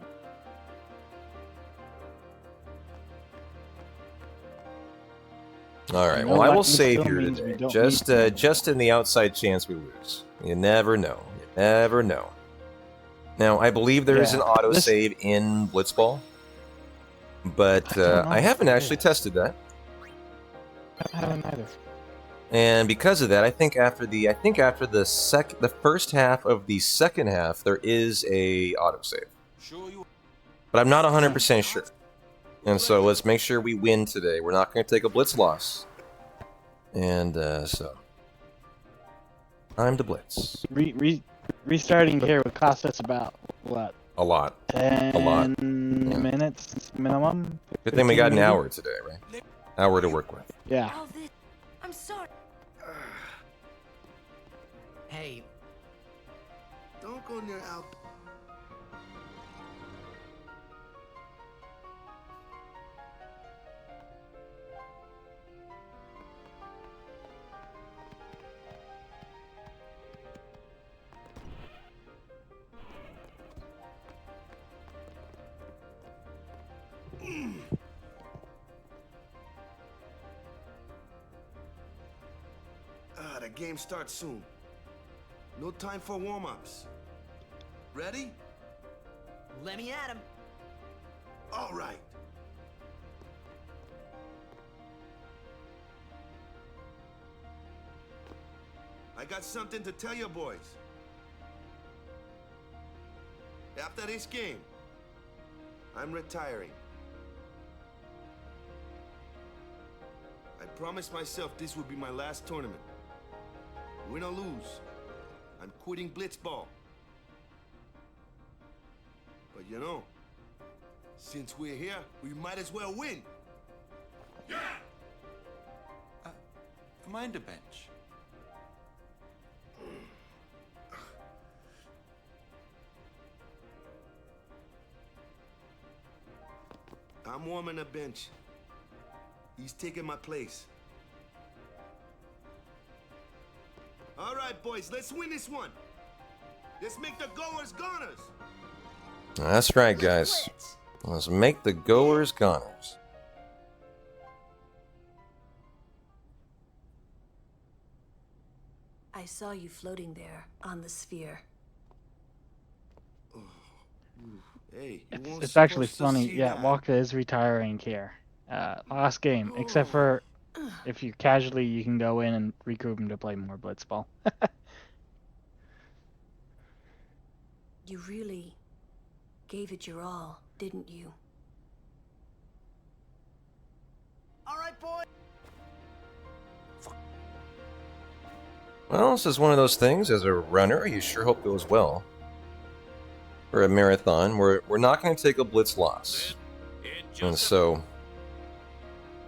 Alright, well, I will save here today. Just in the outside chance we lose. You never know. You never know. Now, I believe there is an autosave in Blitzball, but I haven't actually tested that. I haven't either. And because of that, I think after the first half of the second half, there is a autosave. But I'm not 100% sure. And so let's make sure we win today. We're not going to take a blitz loss. And so time to blitz. Restarting here would cost us about what? A lot. 10 minutes minimum. Good thing we got an hour today, right? Hour to work with. Yeah. I'm sorry. Hey. Don't go near Al. The game starts soon. No time for warm-ups. Ready? Let me at him. All right. I got something to tell you boys. After this game, I'm retiring. I promised myself this would be my last tournament. Win or lose, I'm quitting Blitzball. But you know, since we're here, we might as well win. Yeah! Mind a bench. I'm warming a bench. He's taking my place. All right, boys, let's win this one. Let's make the goers goners. That's right, guys. Let's make the goers goners. I saw you floating there on the sphere. Hey, It's actually funny. Yeah, Waka is retiring here. Last game, except for if you casually, you can go in and regroup him to play more Blitzball. You really gave it your all, didn't you? All right, boy. Well, this is one of those things. As a runner, you sure hope goes well. For a marathon, we're not going to take a blitz loss. And so,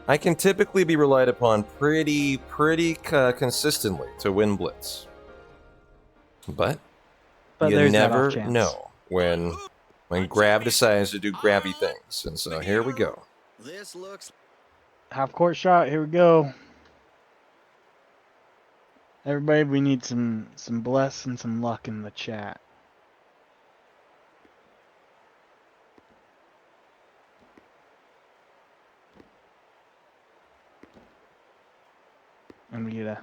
I can typically be relied upon pretty consistently to win blitz. But you never know when Grav decides to do grabby things. And so here we go. This looks Half court shot. Here we go. Everybody, we need some bless and some luck in the chat. And we get a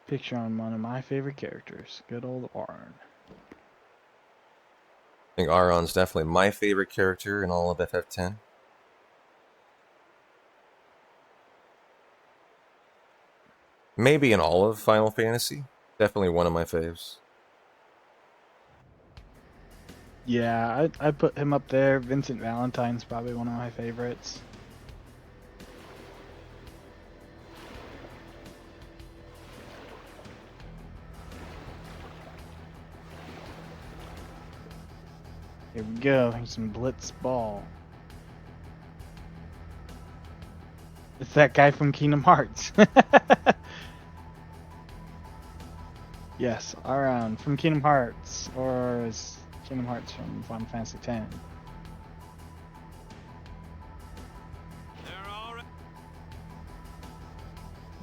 picture on one of my favorite characters, good old Aaron. I think Aaron's definitely my favorite character in all of FF10. Maybe in all of Final Fantasy. Definitely one of my faves. Yeah, I'd put him up there. Vincent Valentine's probably one of my favorites. Here we go. Here's some blitz ball. It's that guy from Kingdom Hearts. Yes, Aaron from Kingdom Hearts, or is Kingdom Hearts from Final Fantasy X?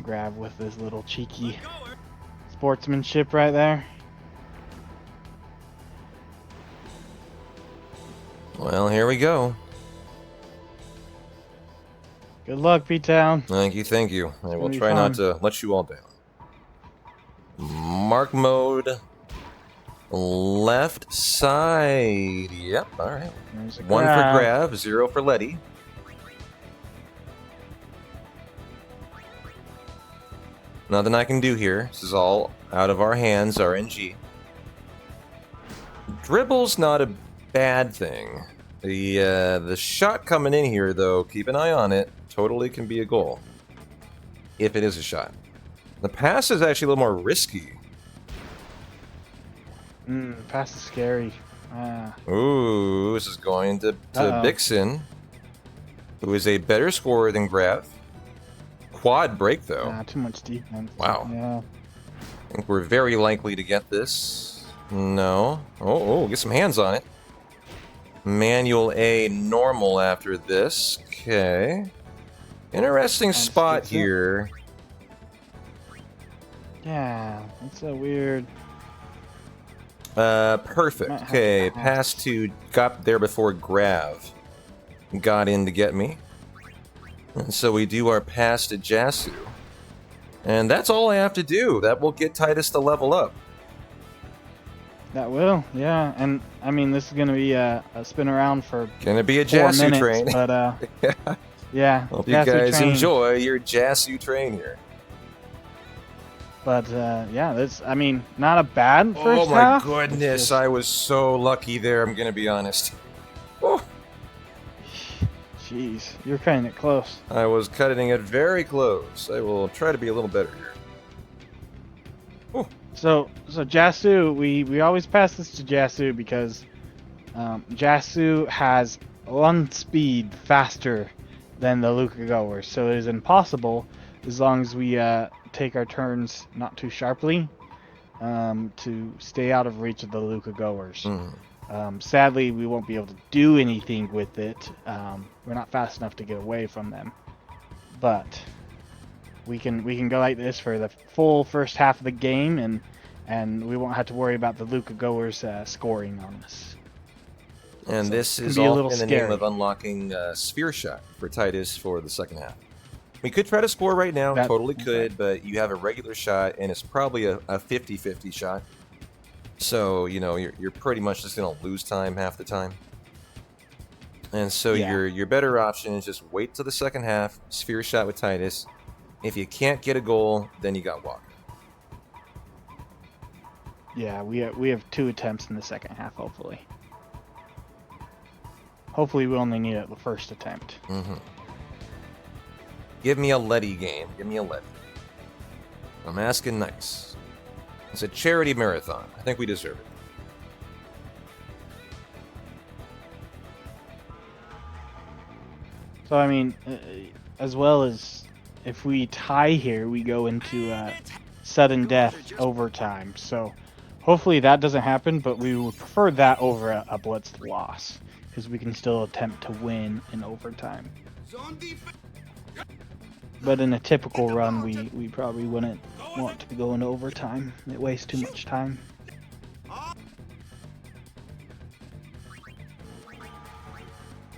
Grab with this little cheeky sportsmanship right there. Well, here we go. Good luck, P-Town. Thank you, thank you. I will try fun. not to let you all down. Mark mode. Left side. Yep, alright. 1 for Grav, 0 for Letty. Nothing I can do here. This is all out of our hands, RNG. Dribble's not a bad thing. The shot coming in here, though, keep an eye on it. Totally can be a goal. If it is a shot. The pass is actually a little more risky. Pass is scary. Ooh, this is going to Bixen, who is a better scorer than Grav. Quad break, though. Too much defense. Wow. Yeah. I think we're very likely to get this. No. Oh, get some hands on it. Manual A normal after this. Okay. Interesting spot here. Yeah, that's so weird. Perfect. Okay, pass to got there before Grav got in to get me. And so we do our pass to Jasu. And that's all I have to do. That will get Titus to level up. That will, yeah. And I mean, this is gonna be a spin around for gonna be a 4 Jasu minutes, train. But yeah. Hope you Jasu guys train. enjoy your Jasu train here. But yeah, this, I mean, not a bad first Oh my half. goodness, I was so lucky there, I'm gonna be honest. Oh. Jeez, you're cutting it close. I was cutting it very close. I will try to be a little better here. So Jasu, we always pass this to Jasu because Jasu has one speed faster than the Luca goers, so it is impossible as long as we take our turns not too sharply to stay out of reach of the Luca goers. Sadly, we won't be able to do anything with it. We're not fast enough to get away from them. But we can go like this for the full first half of the game, and we won't have to worry about the Luca goers scoring on us. And So this it can is be a all little in the name scary. of unlocking Sphere Shot for Titus for the second half. We could try to score right now, totally could, but you have a regular shot, and it's probably a 50-50 shot. So, you know, you're pretty much just going to lose time half the time. And so your better option is just wait till the second half, Sphere Shot with Titus. If you can't get a goal, then you got Walker. Yeah, we have 2 attempts in the second half, hopefully. Hopefully we only need it the first attempt. Mm-hmm. Give me a Letty game. Give me a Letty. I'm asking nice. It's a charity marathon. I think we deserve it. So, I mean, as well as if we tie here, we go into sudden death overtime. So, hopefully that doesn't happen, but we would prefer that over a blitzed loss, because we can still attempt to win in overtime. But in a typical run, we probably wouldn't want to go into overtime. It wastes too much time.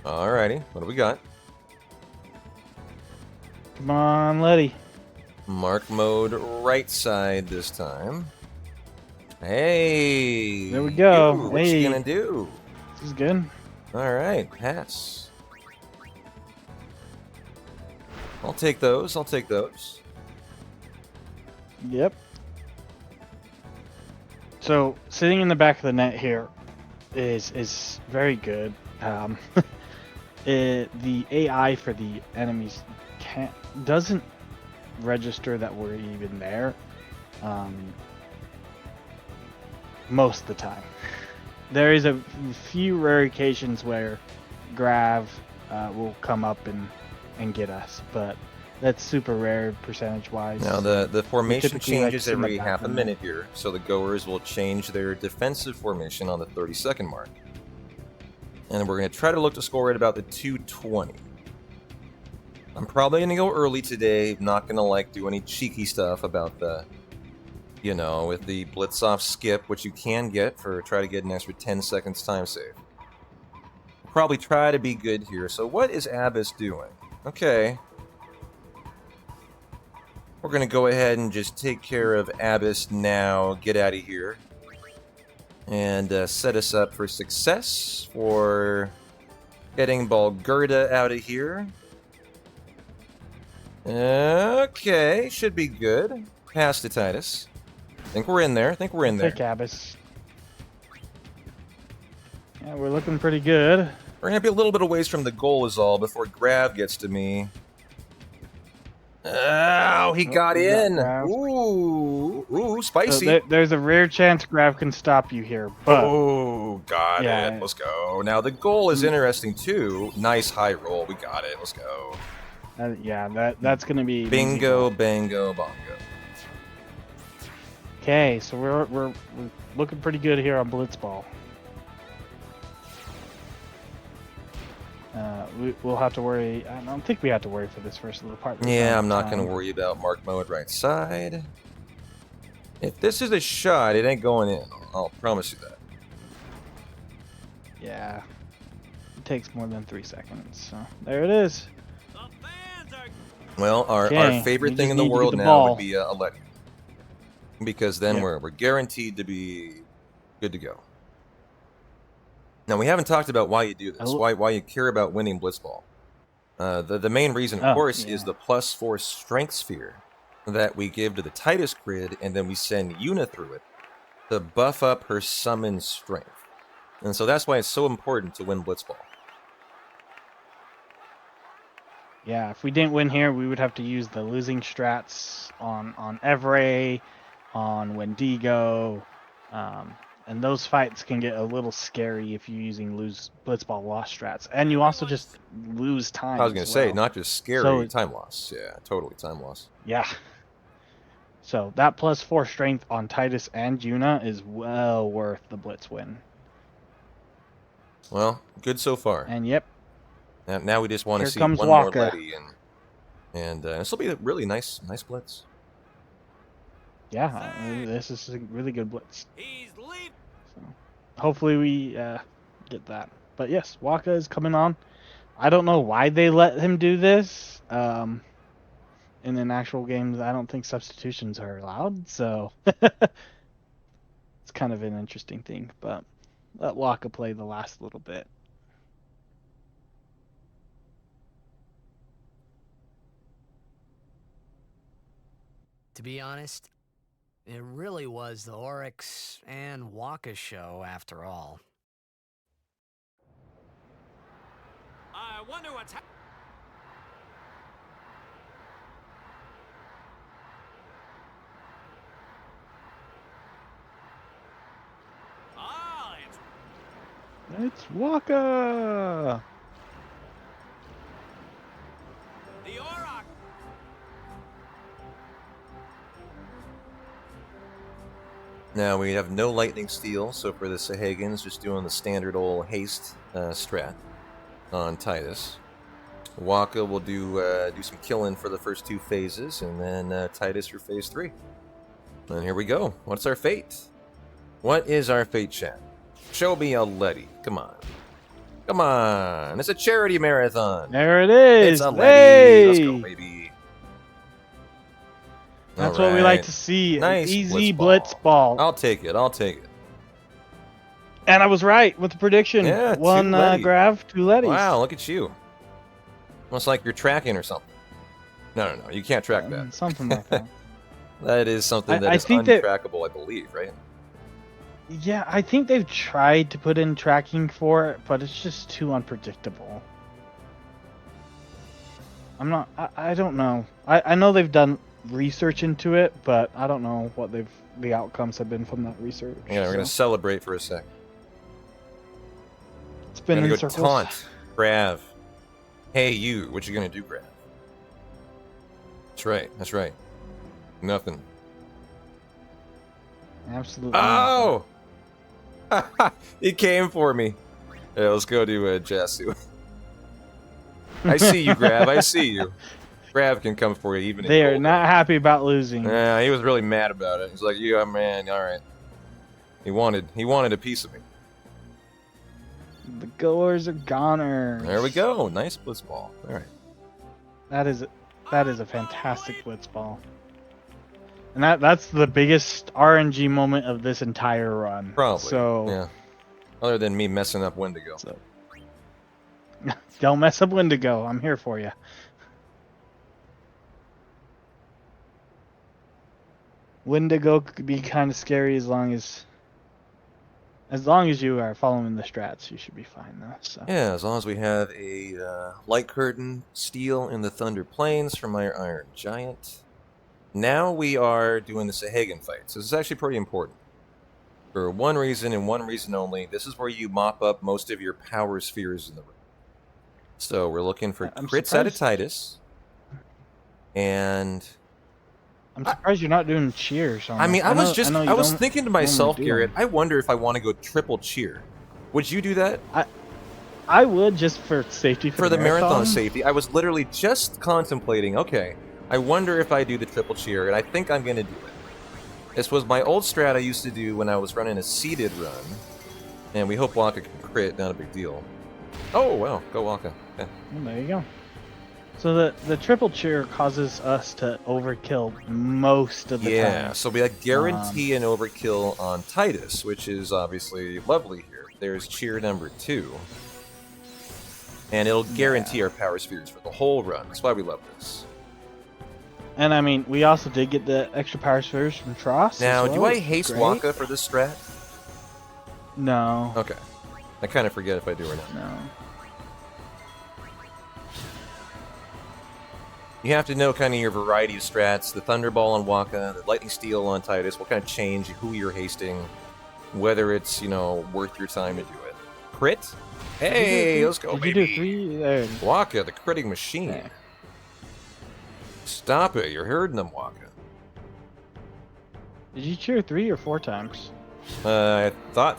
Alrighty, what do we got? Come on, Letty. Mark mode right side this time. Hey! There we go. You, what you gonna do? This is good. Alright, pass. I'll take those, I'll take those. Yep. So, sitting in the back of the net here is very good. The AI for the enemies doesn't register that we're even there most of the time. There is a few rare occasions where Grav will come up and get us, but that's super rare percentage-wise. Now, the formation changes like every half a minute here, so the goers will change their defensive formation on the 30-second mark. And we're going to try to look to score at about the 2:20. I'm probably going to go early today, not going to do any cheeky stuff about the, with the blitz off skip, which you can get try to get an extra 10 seconds time save. Probably try to be good here. So what is Abyss doing? Okay. We're going to go ahead and just take care of Abyss now, get out of here, and set us up for success for getting Balgurda out of here. Okay, should be good. Pass to Titus. Think we're in there. Think we're in there. Take Abyss. Yeah, we're looking pretty good. We're going to be a little bit of ways from the goal is all before Grav gets to me. Oh, he got in. Ooh, spicy. So there's a rare chance Grav can stop you here, but... Oh, got it. Let's go. Now, the goal is interesting, too. Nice high roll. We got it. Let's go. Yeah, that's going to be... Bingo, bango, bongo. Okay, so we're looking pretty good here on Blitzball. We'll have to worry. I don't think we have to worry for this first little part. Yeah, I'm not going to worry about mark mode right side. If this is a shot, it ain't going in. I'll promise you that. Yeah. It takes more than 3 seconds, so there it is. Well, our favorite thing in the world now would be a Letty. Because then we're guaranteed to be good to go. Now, we haven't talked about why you do this, why you care about winning Blitzball. The main reason, of course, is the +4 strength sphere that we give to the Titus grid, and then we send Yuna through it to buff up her summon strength. And so that's why it's so important to win Blitzball. Yeah, if we didn't win here, we would have to use the losing strats on Evray, on Wendigo, and those fights can get a little scary if you're using Blitzball loss strats. And you also just lose time. I was going to say, not just scary, time loss. Yeah, totally time loss. Yeah. So that +4 strength on Titus and Yuna is well worth the Blitz win. Well, good so far. And yep. Now we just want to Here see comes one more Waka. Letty, and this will be a really nice blitz. Yeah, this is a really good blitz. So, hopefully we get that. But yes, Waka is coming on. I don't know why they let him do this. In an actual games, I don't think substitutions are allowed, so it's kind of an interesting thing. But let Waka play the last little bit. To be honest, it really was the Oryx and Waka show after all. I wonder what's happening. It's Waka! The Auroch. Now we have no lightning steal, so for the Sahagins, just doing the standard old haste strat on Titus. Waka will do some killing for the first 2 phases, and then Titus for phase 3. And here we go. What's our fate? What is our fate, chat? Show me a Letty. Come on. Come on. It's a charity marathon. There it is. It's a Letty. Let's go, baby. That's what we like to see. Nice An easy blitz ball. I'll take it. I'll take it. And I was right with the prediction. Yeah, 1 grav, 2 Lettys. Wow, look at you. Almost like you're tracking or something. No. You can't track that. Something like that. That is something that is untrackable, I believe, right? Yeah, I think they've tried to put in tracking for it, but it's just too unpredictable. I don't know. I know they've done research into it, but I don't know what the outcomes have been from that research. Yeah, we're gonna celebrate for a sec. Spin in circles. Taunt, Grav. Hey you, what you gonna do, Grav? That's right. Nothing. Absolutely. Oh! He came for me. Yeah, let's go to Jasu. I see you, Grav. I see you. Grav can come for you even. They are not happy about losing. Yeah, he was really mad about it. He's like, "Yeah, man, all right." He wanted a piece of me. The goers are goners. There we go. Nice blitz ball. All right. That is a fantastic blitz ball. And that's the biggest RNG moment of this entire run. Probably. So yeah. Other than me messing up Wendigo. So. Don't mess up Wendigo. I'm here for you. Wendigo could be kind of scary as long as you are following the strats, you should be fine though. So. Yeah, as long as we have a light curtain steel in the Thunder Plains from our Iron Giant. Now we are doing the Sahagin fight. So this is actually pretty important. For one reason and one reason only, this is where you mop up most of your power spheres in the room. So we're looking for crits out of Titus. And I'm surprised you're not doing cheers. I mean, I was thinking to myself, Garrett, I wonder if I want to go triple cheer. Would you do that? I would, just for safety. For the marathon safety. I was literally just contemplating, okay, I wonder if I do the triple cheer, and I think I'm going to do it. This was my old strat I used to do when I was running a seeded run. And we hope Waka can crit, not a big deal. Oh, wow, go Waka. Yeah. Well, there you go. So the triple cheer causes us to overkill most of the time. Yeah, so we guarantee an overkill on Titus, which is obviously lovely here. There's cheer number 2. And it'll guarantee our power spheres for the whole run. That's why we love this. And I mean, we also did get the extra power spheres from Tross. Now, well. do I haste Waka for this strat? No. Okay. I kind of forget if I do or not. No. You have to know kind of your variety of strats. The Thunderball on Waka, the Lightning Steel on Titus will kind of change who you're hasting, whether it's, worth your time to do it. Crit? Hey, let's go, baby. Did you do 3? There. Waka, the critting machine. Yeah. Stop it. You're hurting them, Waka. Did you cheer 3 or 4 times? I thought...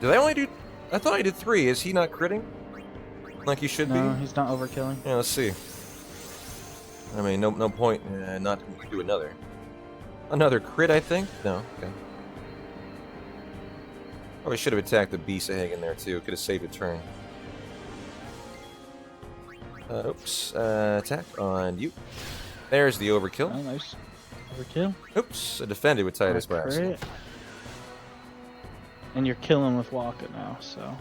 Did I only do... I thought he did 3. Is he not critting? Like he should be? No, he's not overkilling. Yeah, let's see. I mean, no point not to do another. Another crit, I think? No, okay. Probably should have attacked the beast in there, too. Could have saved a turn. Oops. Attack on you. There's the overkill. Oh, nice. Overkill. Oops. I defended with Titus by accident. And you're killing with Waka now, so.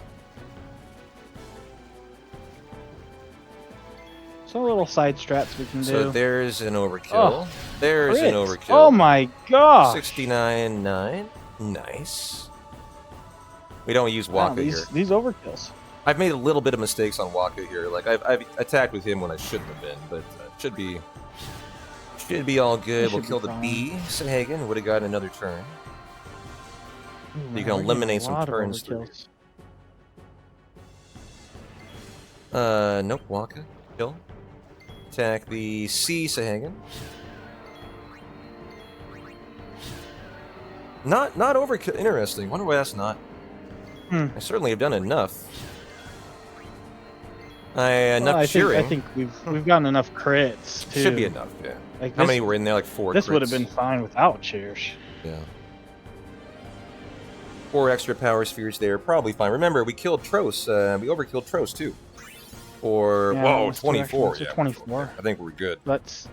So little side strats we can do. So there's an overkill. Oh, there's crit. an overkill. Oh my god. 69.9. Nice. We don't use Waka here. These overkills. I've made a little bit of mistakes on Waka here. Like I've attacked with him when I shouldn't have been, but should be all good. We'll kill the bee. Sahagan would have gotten another turn. Ooh, You can eliminate some turns through. Nope. Waka. Kill. Attack the C Sahagan. Not overkill. Interesting. Wonder why that's not. I certainly have done enough. Enough cheering. I think we've gotten enough crits too. Should be enough, yeah. Like how many were in there? Like 4 This crits? would have been fine without cheers. Yeah. 4 extra power spheres there, probably fine. Remember, we killed Tros. We overkilled Tros too. Or whoa, 24. Yeah, 24. I think we're good. That's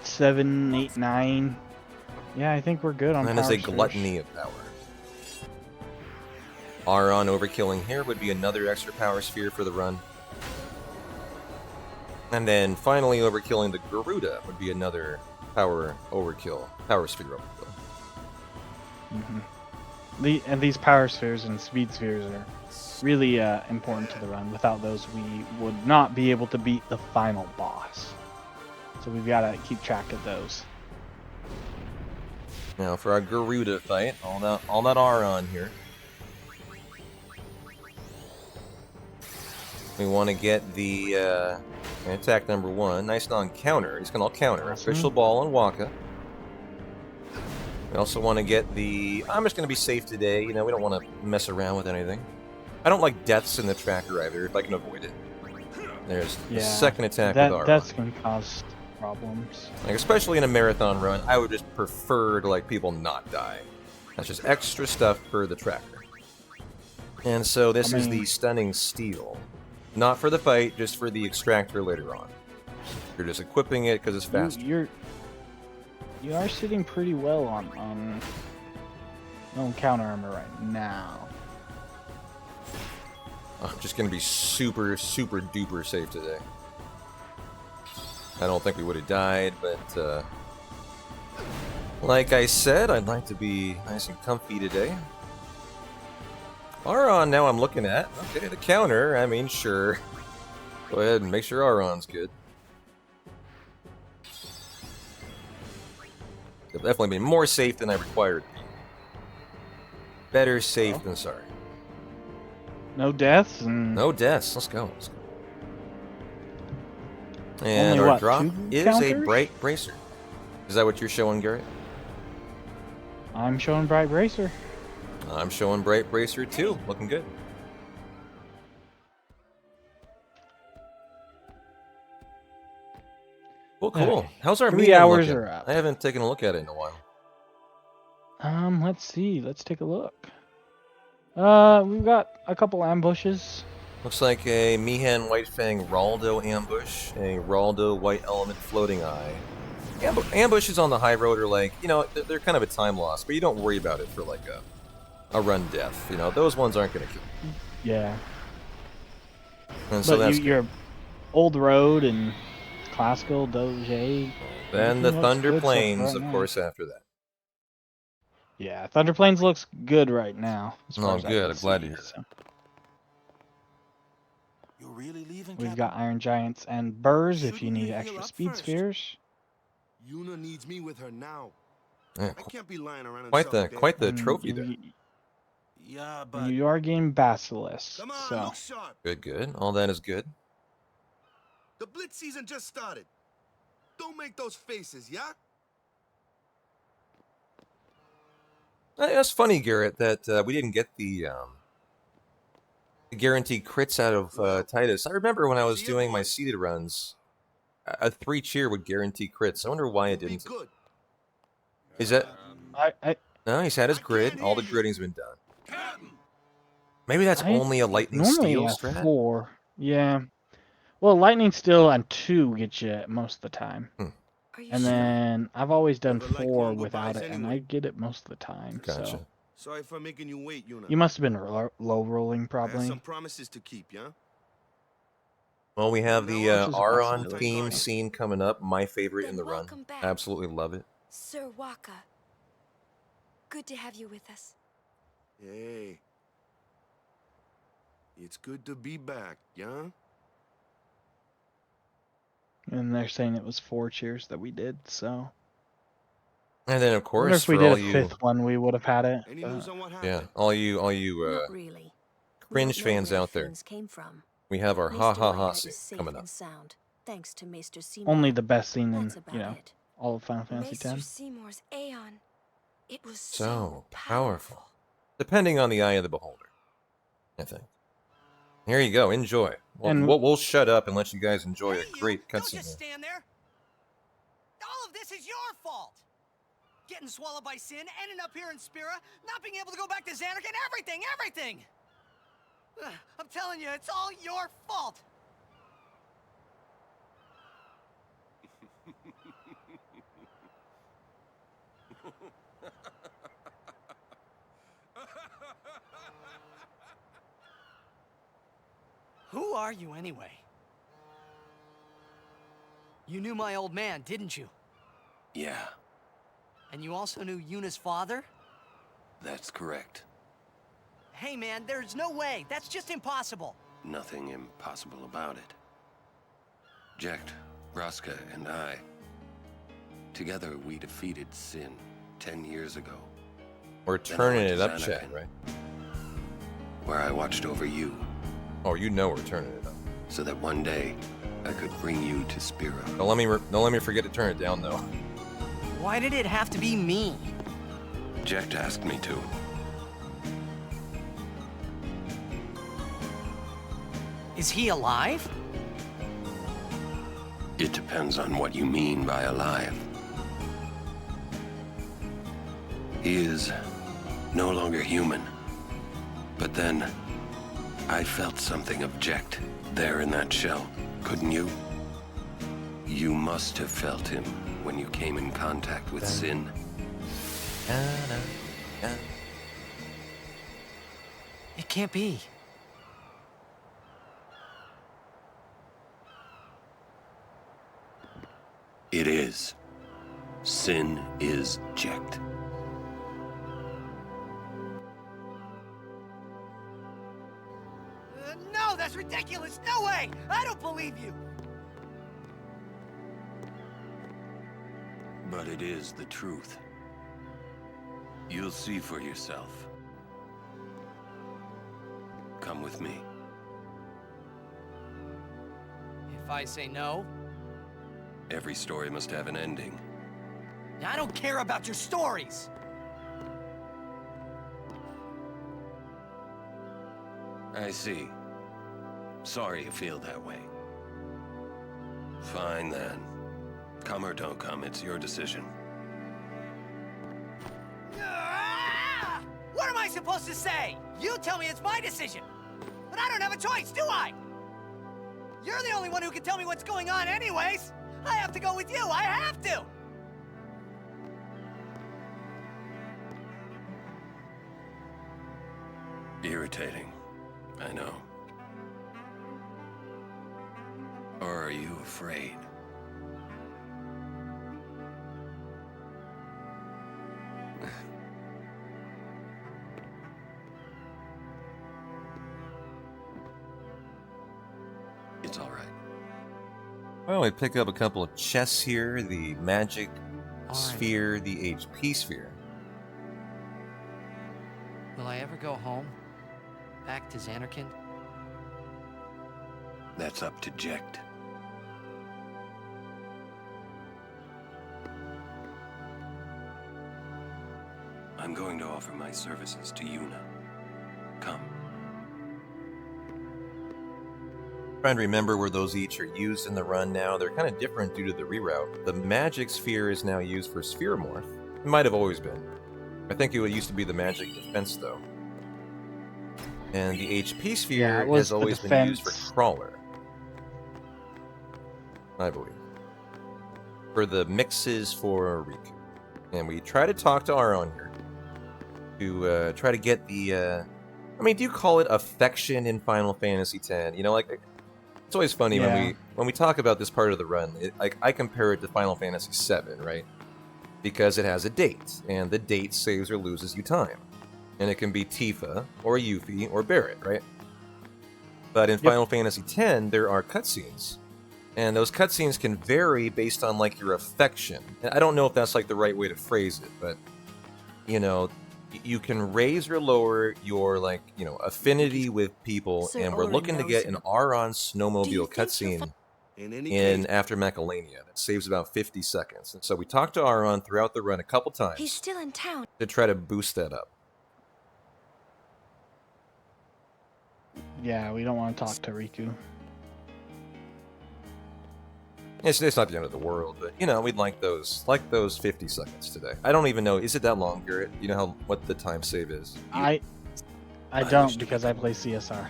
7, 8, 9. Yeah, I think we're good on. That is a gluttony of power. Aron overkilling here would be another extra power sphere for the run. And then finally overkilling the Garuda would be another power sphere overkill. And these power spheres and speed spheres are really important to the run. Without those, we would not be able to beat the final boss. So we've got to keep track of those. Now for our Garuda fight, all that Aron here. We want to get the attack number 1. Nice non-counter. He's going to counter. Official ball on Waka. We also want to get the... I'm just going to be safe today. You know, we don't want to mess around with anything. I don't like deaths in the tracker either, if I can avoid it. There's the second attack with Aron. Deaths can cause problems. Like, especially in a marathon run, I would just prefer to, like, people not die. That's just extra stuff for the tracker. And so this is the Stunning Steel. Not for the fight, just for the extractor later on. You're just equipping it because it's faster. You are sitting pretty well on counter armor right now. I'm just going to be super, super duper safe today. I don't think we would have died, but like I said, I'd like to be nice and comfy today. Aron, now I'm looking at. Okay, the counter, I mean, sure. Go ahead and make sure Aron's good. It'll definitely be more safe than I required. Better safe than sorry. No deaths? No deaths. Let's go. And our drop is a Bright Bracer. Is that what you're showing, Garrett? I'm showing Bright Bracer. I'm showing Bright Bracer too. Looking good. Well, cool. How's our 3 hours looking? are up. I haven't taken a look at it in a while. Let's see. Let's take a look. We've got a couple ambushes. Looks like a Mihan White Fang Raldo ambush, a Raldo White Element Floating Eye. Ambushes on the high road are like, you know, they're kind of a time loss, but you don't worry about it for like a run death. You know, those ones aren't going to kill you. Yeah. And so that's your Old Road and Classical Doge. Then the Thunder Plains, of course, after that. Yeah, Thunder Plains looks good right now. Oh, good. I'm glad to hear that. You're really leaving, We've got Iron Giants and Burrs if you need extra speed spheres. Yuna needs me with her now. Yeah, I can't be lying around. quite the trophy there. Yeah, but You are getting Basilisk. come on, So look sharp. Good. All that is good. The Blitz season just started. Don't make those faces, yeah? That's funny, Garrett, that we didn't get the guarantee crits out of Titus. I remember when I was doing my seeded runs, a 3 cheer would guarantee crits. I wonder why it didn't. Is that? No, he's had his grid. All the gridding's been done. Maybe that's only a lightning normally steel a strat. 4. Yeah. Well, lightning steel on 2 gets you most of the time. And then I've always done 4 without it, and I get it most of the time. Gotcha. So. Sorry for making you wait, Yuna. You must have been low rolling, I have probably. some promises to keep, yeah? Well, we have the Which is a Aron possibility. theme scene coming up. My favorite in the run. back. Absolutely love it. Sir Waka. Good to have you with us. Hey. It's good to be back, yeah? And they're saying it was 4 cheers that we did, so. And then, of I wonder course, if we for did all a you 5th one, we would have had it. Any news on what happened? yeah, all you Not really. cringe We don't know fans where out there, things came from. we have our Mr. ha ha ha Riker scene is safe coming up. and sound, thanks to Maester Seymour. Only the best scene in, That's about it. all of Final Fantasy Maester X. Seymour's Aeon. It was So powerful. Depending on the eye of the beholder, I think. Here you go. Enjoy. And- We'll shut up and let you guys enjoy a great Don't cutscene. just stand there. All of this is your fault. Getting swallowed by sin, ending up here in Spira, not being able to go back to Xanarkand, everything. I'm telling you, it's all your fault. Who are you anyway? You knew my old man, didn't you? Yeah, And you also knew Yuna's father? that's correct. Hey man, there's no way. That's just impossible. Nothing impossible about it. Jecht, Braska, and I, together we defeated Sin 10 years ago. We're Then I turning went it to up, Xanarkand, Chad, right? where I watched over you. Oh, you know we're turning it up. So that one day, I could bring you to Spira. Don't let me forget to turn it down, though. Why did it have to be me? Jecht asked me to. Is he alive? It depends on what you mean by alive. He is no longer human. But then, I felt something of Jecht there in that shell, couldn't you? You must have felt him when you came in contact with Sin. It can't be. It is. Sin is Jecht. No, that's ridiculous. No way. I don't believe you. But it is the truth. You'll see for yourself. Come with me. If I say no, Every story must have an ending. I don't care about your stories. I see. Sorry you feel that way. Fine then. Come or don't come, it's your decision. Ah! What am I supposed to say? You tell me it's my decision. But I don't have a choice, do I? You're the only one who can tell me what's going on anyways. I have to go with you. I have to. Irritating. I know. Or are you afraid? It's all right. Well, we pick up a couple of chests here, the magic sphere, the HP sphere. Will I ever go home? Back to Xanarkand? That's up to Jecht. I'm going to offer my services to Yuna. Come. trying to remember where those each are used in the run now. They're kind of different due to the reroute. The magic sphere is now used for sphere morph. It might have always been. I think it used to be the magic defense though. And the HP sphere has always been used for crawler, I believe. For the mixes for Riku. And we try to talk to Aron here to try to get the I mean, do you call it affection in Final Fantasy X? You know, like, it's always funny when we talk about this part of the run. Like, I compare it to Final Fantasy VII, right? Because it has a date, and the date saves or loses you time. And it can be Tifa, or Yuffie, or Barret, right? But in Final Fantasy X, there are cutscenes. And those cutscenes can vary based on, like, your affection. And I don't know if that's, like, the right way to phrase it, but, you know, you can raise or lower your, like, you know, affinity with people, and we're looking to get an Aron snowmobile cutscene in After Macalania. That saves about 50 seconds. And so we talked to Aron throughout the run a couple times. He's still in town. To try to boost that up. Yeah, we don't want to talk to Riku. It's not the end of the world, but, you know, we'd like those 50 seconds today. I don't even know, is it that long, Garrett? You know what the time save is? I don't, because I play CSR.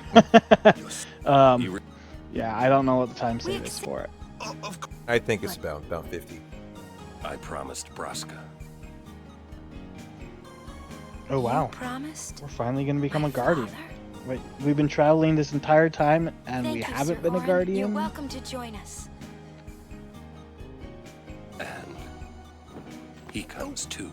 Yeah, I don't know what the time save is for it. I think it's about 50. I promised Braska. Oh wow. Promised? We're finally going to become a guardian. Wait, we've been traveling this entire time and we haven't been a guardian? You're welcome to join us. And he comes too.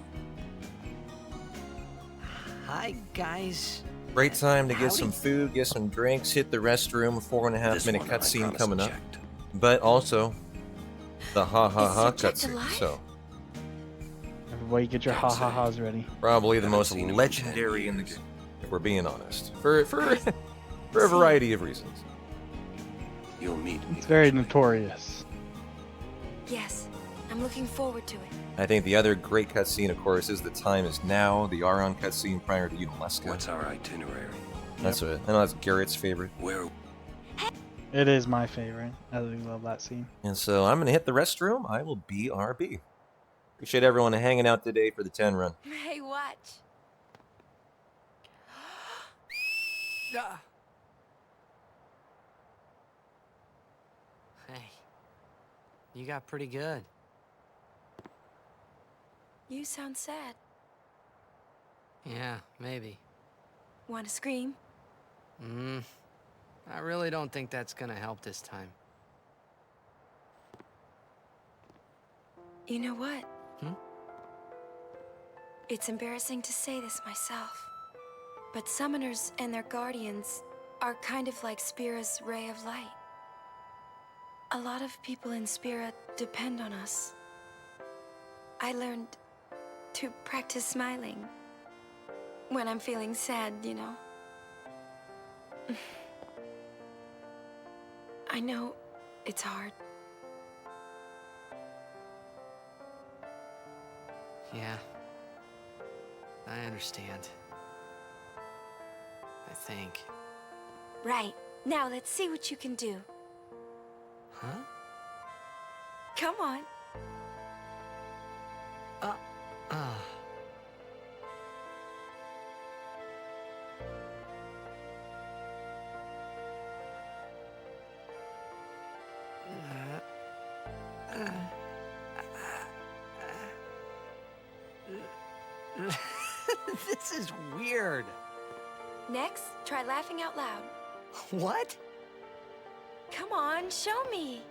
Hi, guys. Great time to get some food, get some drinks, hit the restroom, 4.5-minute cutscene coming up. But also, the ha-ha-ha cutscene, so... Everybody get your ha-ha-has ready. Probably the most legendary in the game, if we're being honest. For a variety of reasons. You'll meet me. It's very notorious. Yes, I'm looking forward to it. I think the other great cutscene, of course, is The Time Is Now, the Aron cutscene prior to Unalesca. What's our itinerary? That's it. I know that's Garrett's favorite. Where? It is my favorite. I really love that scene. And so I'm going to hit the restroom. I will BRB. Appreciate everyone hanging out today for the 10 run. Hey, watch. Hey, you got pretty good. You sound sad. Yeah, maybe. Want to scream? I really don't think that's gonna help this time. You know what? Hmm? It's embarrassing to say this myself, but summoners and their guardians are kind of like Spira's ray of light. A lot of people in Spira depend on us. I learned to practice smiling when I'm feeling sad, you know. I know it's hard. Yeah, I understand. I think. Right. Now let's see what you can do. Huh? Come on. This is weird. Next, try laughing out loud. What? Come on, show me.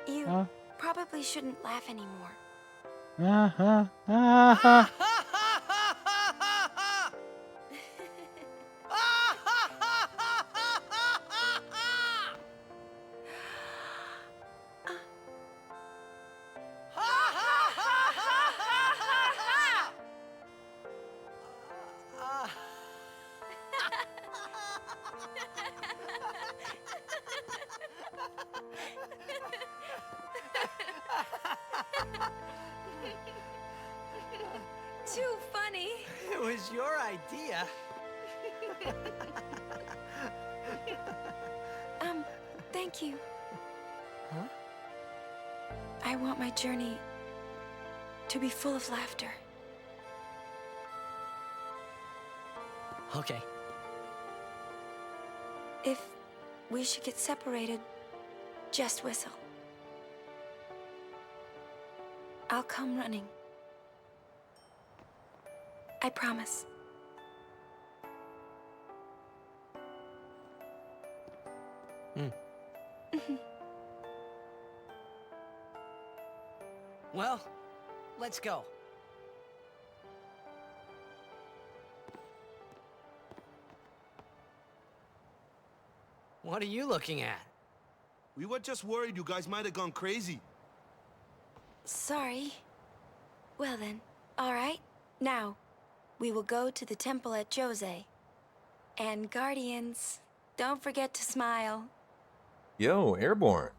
You probably shouldn't laugh anymore. was your idea. Thank you. Huh? I want my journey to be full of laughter. Okay. If we should get separated, just whistle. I'll come running. I promise. Well, let's go. What are you looking at? We were just worried you guys might have gone crazy. Sorry. Well then, all right. Now, we will go to the temple at Jose. And Guardians, don't forget to smile. Yo, Airborne.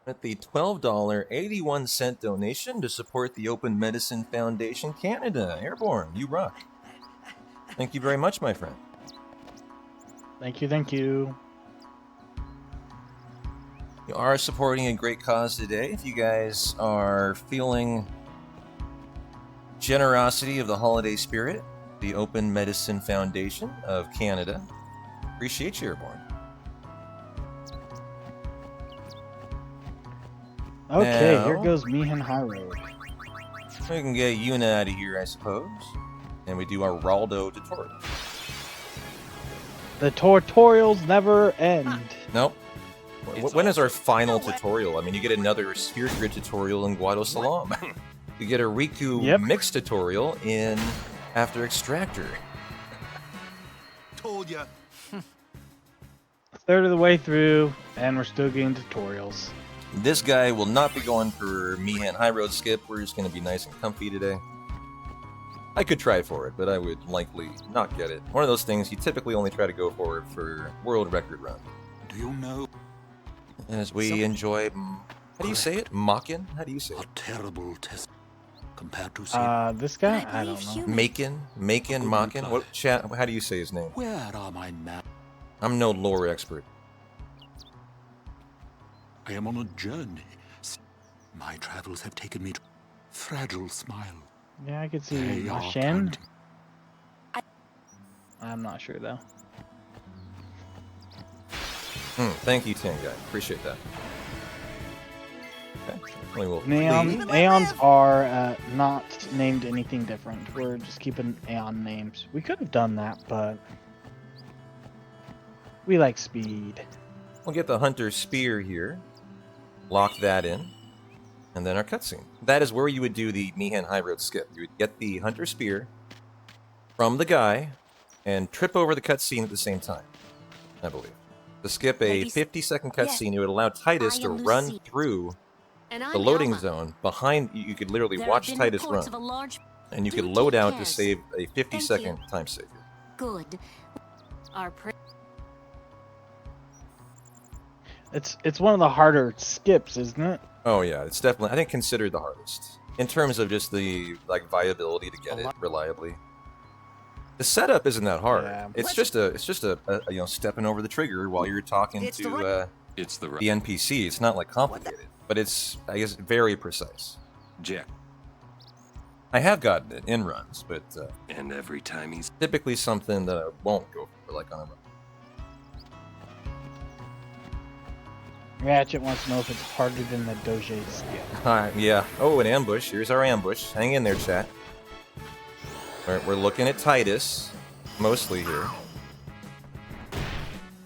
At the $12.81 donation to support the Open Medicine Foundation Canada. Airborne, you rock. Thank you very much, my friend. Thank you, thank you. You are supporting a great cause today. If you guys are feeling generosity of the holiday spirit, the Open Medicine Foundation of Canada, appreciate you, Airborne. Okay, Now, here goes Mihan High Road. We can get Yuna out of here, I suppose. And we do our Raldo tutorial. The tutorials never end. Nope. When is our final tutorial? I mean, you get another Spirit Grid tutorial in Guado Salam. You get a Riku mix tutorial in After Extractor. Told ya. Third of the way through, and we're still getting tutorials. This guy will not be going for Mihan High Road skip. We're just going to be nice and comfy today. I could try for it, but I would likely not get it. One of those things you typically only try to go for world record run. Do you know? As we enjoy, how do you say it? Mockin? How do you say it? A terrible test compared to this guy? I don't know. Macon, Mockin? What chat? How do you say his name? Where are my men? I'm no lore expert. I am on a journey. My travels have taken me to Fragile Smile. Yeah, I could see Shen. I'm not sure though. Thank you, Tin Guy. Appreciate that. Okay. Aeons are not named anything different. We're just keeping Aeon names. We could have done that, but we like speed. We'll get the Hunter's Spear here. Lock that in. And then our cutscene. That is where you would do the Mihan High Road skip. You would get the Hunter's Spear from the guy and trip over the cutscene at the same time, I believe. To skip a 50-second cutscene, it would allow Titus to run through the loading zone behind. You could literally watch Titus run, and you could load out to save a 50-second time saver. Good. It's one of the harder skips, isn't it? Oh yeah, it's definitely, I think, considered the hardest in terms of just the viability to get it reliably. The setup isn't that hard. Yeah. It's just a stepping over the trigger while you're talking to the NPC. It's not like complicated, but it's, I guess, very precise. Jack. I have gotten it in runs, but and every time he's typically something that I won't go for, like on a run. Ratchet wants to know if it's harder than the Doge skip. Yeah. Oh, an ambush. Here's our ambush. Hang in there, chat. We're looking at Titus, mostly here.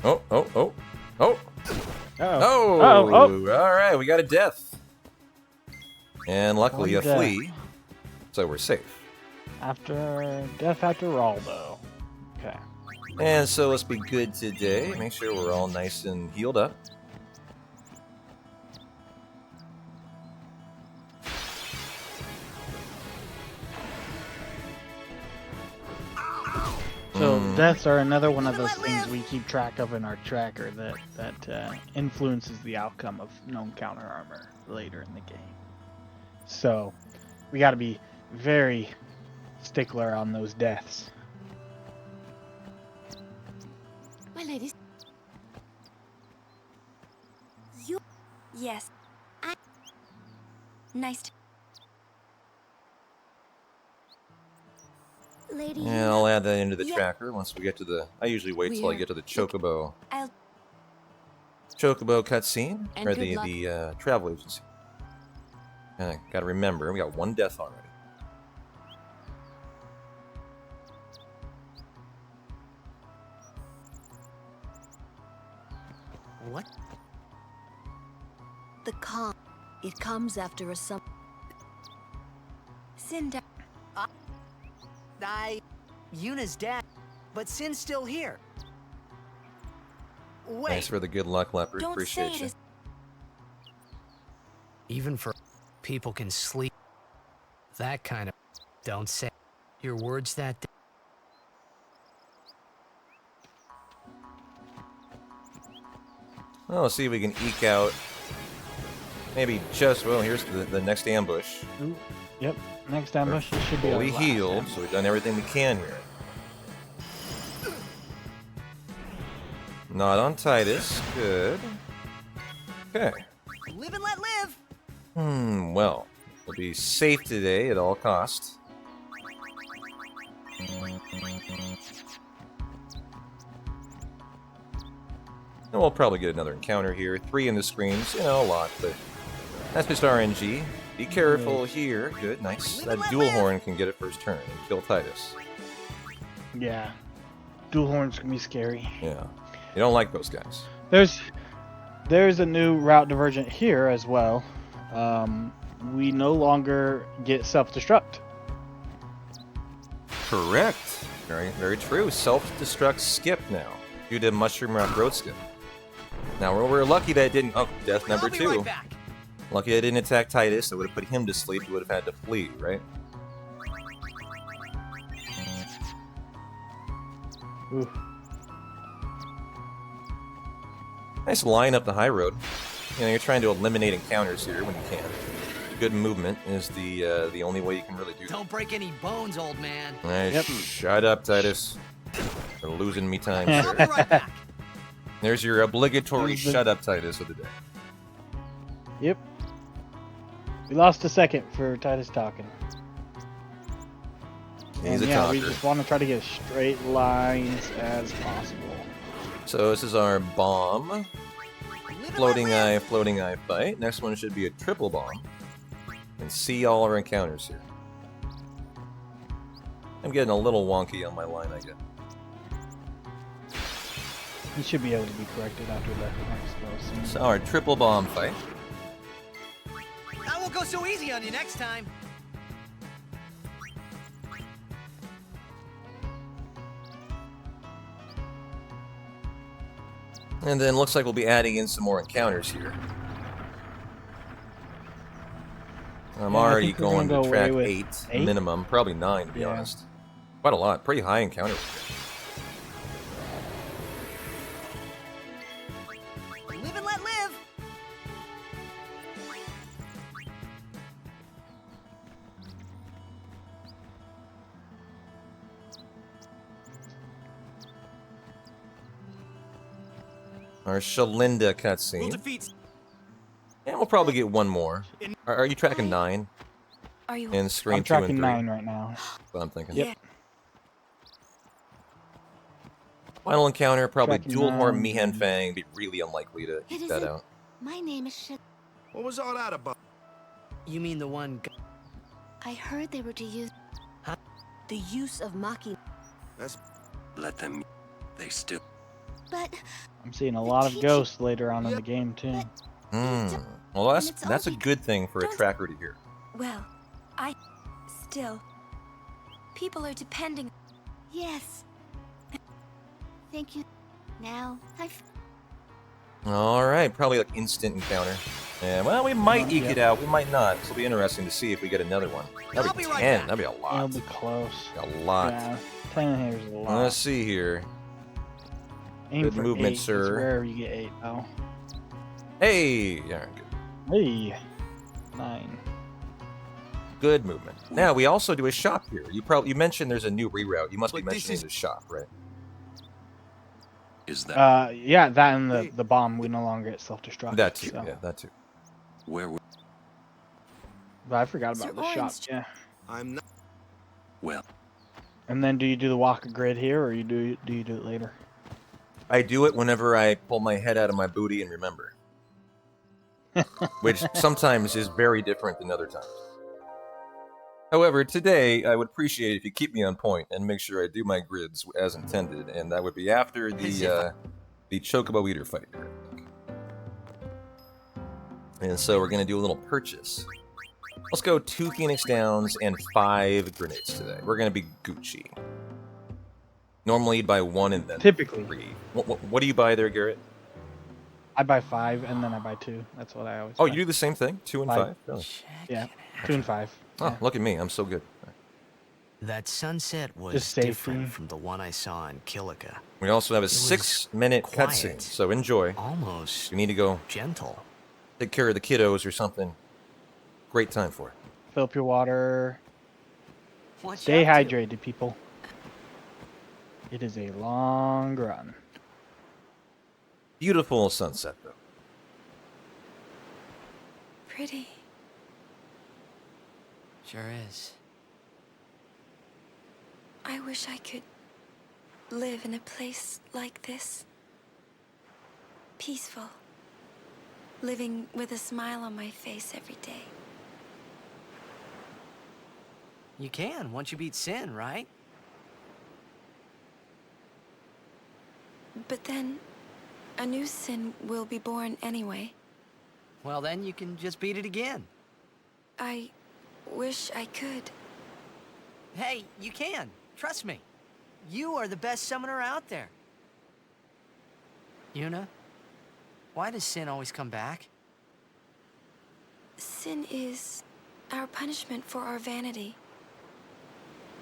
Oh. All right, we got a death. And luckily a flea, so we're safe. Death after Raldo. Okay. And so let's be good today. Make sure we're all nice and healed up. So deaths are another one of those things we keep track of in our tracker that influences the outcome of known counter armor later in the game. So we got to be very stickler on those deaths. My ladies. You. Yes. Nice to. Lady. Yeah, I'll add that into the Yeah. tracker once we get to the. I usually wait till I get to the Chocobo. I'll. Chocobo cutscene, And or good luck. the travel agency. And I gotta remember, we got one death already. What? The calm. It comes after a sum. Cinder. Yuna's dead, but Sin's still here. Wait. Thanks for the good luck, Leopard. Don't Appreciate say it you. is. Even for people can sleep. That kind of. Don't say your words that day. Well, let's see if we can eke out. Maybe just. Well, here's the next ambush. Ooh, yep. Next ambush should be. Fully our last healed, ambush. so we've done everything we can here. Not on Titus. Good. Okay. Live and let live. Well, we'll be safe today at all costs. And we'll probably get another encounter here. 3 in the screens, you know, a lot, but that's just RNG. Be careful here. Good, nice. That dual horn can get it first turn and kill Titus. Yeah. Dual horns can be scary. Yeah. You don't like those guys. There's a new route divergent here as well. We no longer get self-destruct. Correct. Very, very true. Self-destruct skip now due to Mushroom Rock Road skip. Now we're lucky that it didn't. Oh, death number I'll be 2. right back. Lucky I didn't attack Titus. That would have put him to sleep. He would have had to flee, right? Ooh. Nice line up the high road. You know, you're trying to eliminate encounters here when you can. Good movement is the only way you can really do that. Don't break any bones, old man. Nice. Shut up, Titus. You're losing me time, I'll sir. be right back. There's your obligatory shut up, Titus, of the day. Yep. We lost a second for Titus talking. He's And a yeah, talker. we just want to try to get straight lines as possible. So this is our bomb. Floating eye fight. Next one should be a triple bomb. And see all our encounters here. I'm getting a little wonky on my line, I guess. You should be able to be corrected after the next go. So our triple bomb fight. I won't go so easy on you next time. And then looks like we'll be adding in some more encounters here. I'm Yeah, I already think we're going gonna to go track away 8 with 8? minimum, probably 9 to be Yeah. honest. Quite a lot, pretty high encounter. Live and let live. Our Shalinda cutscene. We'll defeat. And we'll probably get one more. Are you tracking 9? Are you? In screen I'm 2 and 3? tracking 9 right now. That's what I'm thinking. Yep. Final encounter, probably Tracking dual horn 9. Mihan Fang. Be really unlikely to It eat that isn't- out. My name is Shit. What was all that about? You mean the one? I heard they were to use. The use of Maki. Let them. They still. But I'm seeing a lot of ghosts later on in the game too. Well, that's a good thing for a tracker to hear. Well, still. People are depending. yes. Thank you. Now All right, probably like instant encounter. Yeah, well, we might eke it out. We might not. This will be interesting to see if we get another one. That'd be 10. That'd be a lot. It'll be close. A lot. Yeah, 10 here is a lot. Let's see here. Aim Good for movement, 8. sir. It's rare you get 8 though. Hey! Yeah, good. Hey! 9. Good movement. Now, we also do a shop here. You mentioned there's a new reroute. You must be mentioning the shop, right? Is that... Yeah, that and the bomb, we no longer get self-destruct. That too, so. yeah, that too. Where... But I forgot about the shop, yeah. I'm not... Well... And then do you do the walk grid here, or do you do it later? I do it whenever I pull my head out of my booty and remember. Which sometimes is very different than other times. However, today, I would appreciate it if you keep me on point and make sure I do my grids as intended, and that would be after the Chocobo Eater fight. And so we're going to do a little purchase. Let's go 2 Phoenix Downs and 5 grenades today. We're going to be Gucci. Normally you'd buy 1 and then Typically. 3. What do you buy there, Garrett? I buy 5 and then I buy 2. That's what I always Oh, buy. you do the same thing? 2 and 5? Really? Yeah, 2 and 5. Oh, Yeah. look at me. I'm so good. That sunset was Just safety. different from the one I saw in Kilika. We also have a 6-minute cutscene, so enjoy. Almost You need to go gentle. take care of the kiddos or something. Great time for it. Fill up your water. What Stay you up to? hydrated, people. It is a long run. Beautiful sunset, though. Pretty. Sure is. I wish I could live in a place like this. Peaceful. Living with a smile on my face every day. You can once you beat Sin, right? But then, a new sin will be born anyway. Well, then you can just beat it again. I wish I could. Hey, you can. Trust me. You are the best summoner out there. Yuna, why does Sin always come back? Sin is our punishment for our vanity.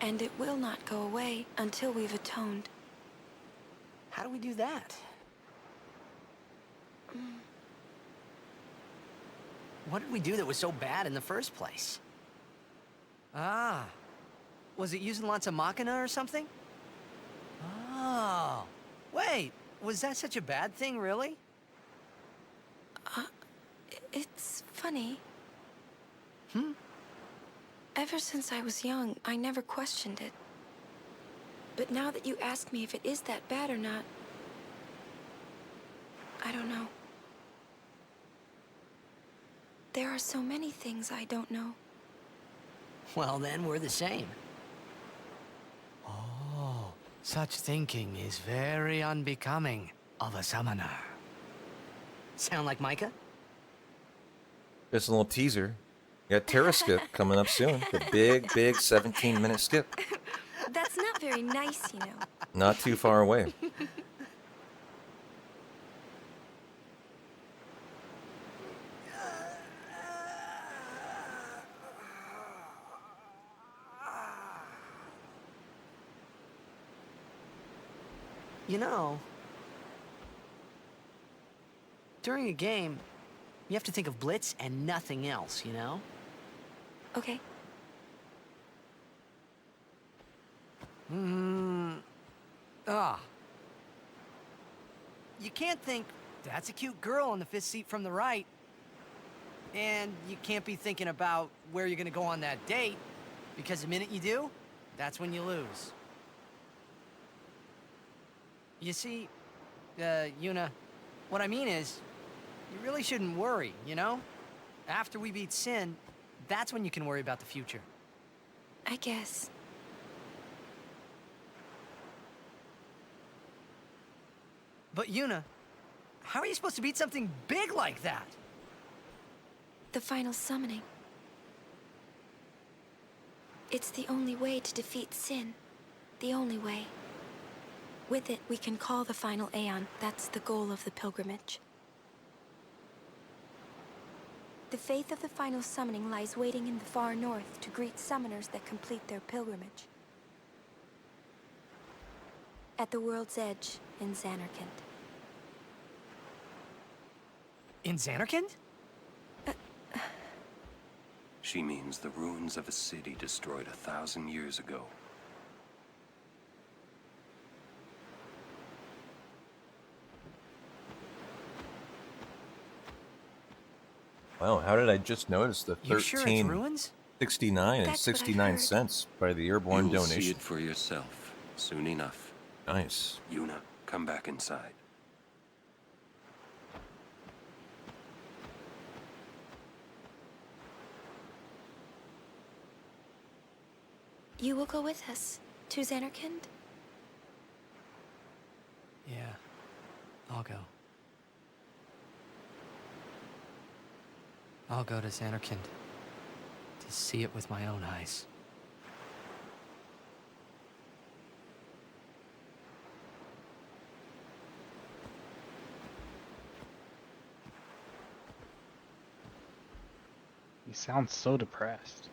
And it will not go away until we've atoned. How do we do that? What did we do that was so bad in the first place? Ah, was it using lots of Machina or something? Oh, wait, was that such a bad thing, really? It's funny. Ever since I was young, I never questioned it. But now that you ask me if it is that bad or not, I don't know. There are so many things I don't know. Well, then we're the same. Oh, such thinking is very unbecoming of a summoner. Sound like Micah? Just a little teaser. You got Terra Skip coming up soon. The big 17-minute skip. That's not very nice, you know. Not too far away. You know, during a game, you have to think of Blitz and nothing else, you know? Okay. You can't think, that's a cute girl on the 5th seat from the right. And you can't be thinking about where you're gonna go on that date, because the minute you do, that's when you lose. You see, Yuna, what I mean is, you really shouldn't worry, you know? After we beat Sin, that's when you can worry about the future. I guess. But Yuna, how are you supposed to beat something big like that? The final summoning. It's the only way to defeat Sin. The only way. With it, we can call the final Aeon. That's the goal of the pilgrimage. The faith of the final summoning lies waiting in the far north to greet summoners that complete their pilgrimage. At the world's edge in Xanarkand. In Xanarkand? She means the ruins of a city destroyed 1,000 years ago. Wow, how did I just notice the You sure it's ruins? 1369 and That's what I 69 heard. cents by the airborne You'll see donation? it for yourself soon enough. Nice. Yuna, come back inside. You will go with us to Xanarkand? Yeah, I'll go. I'll go to Xanarkand to see it with my own eyes. You sound so depressed.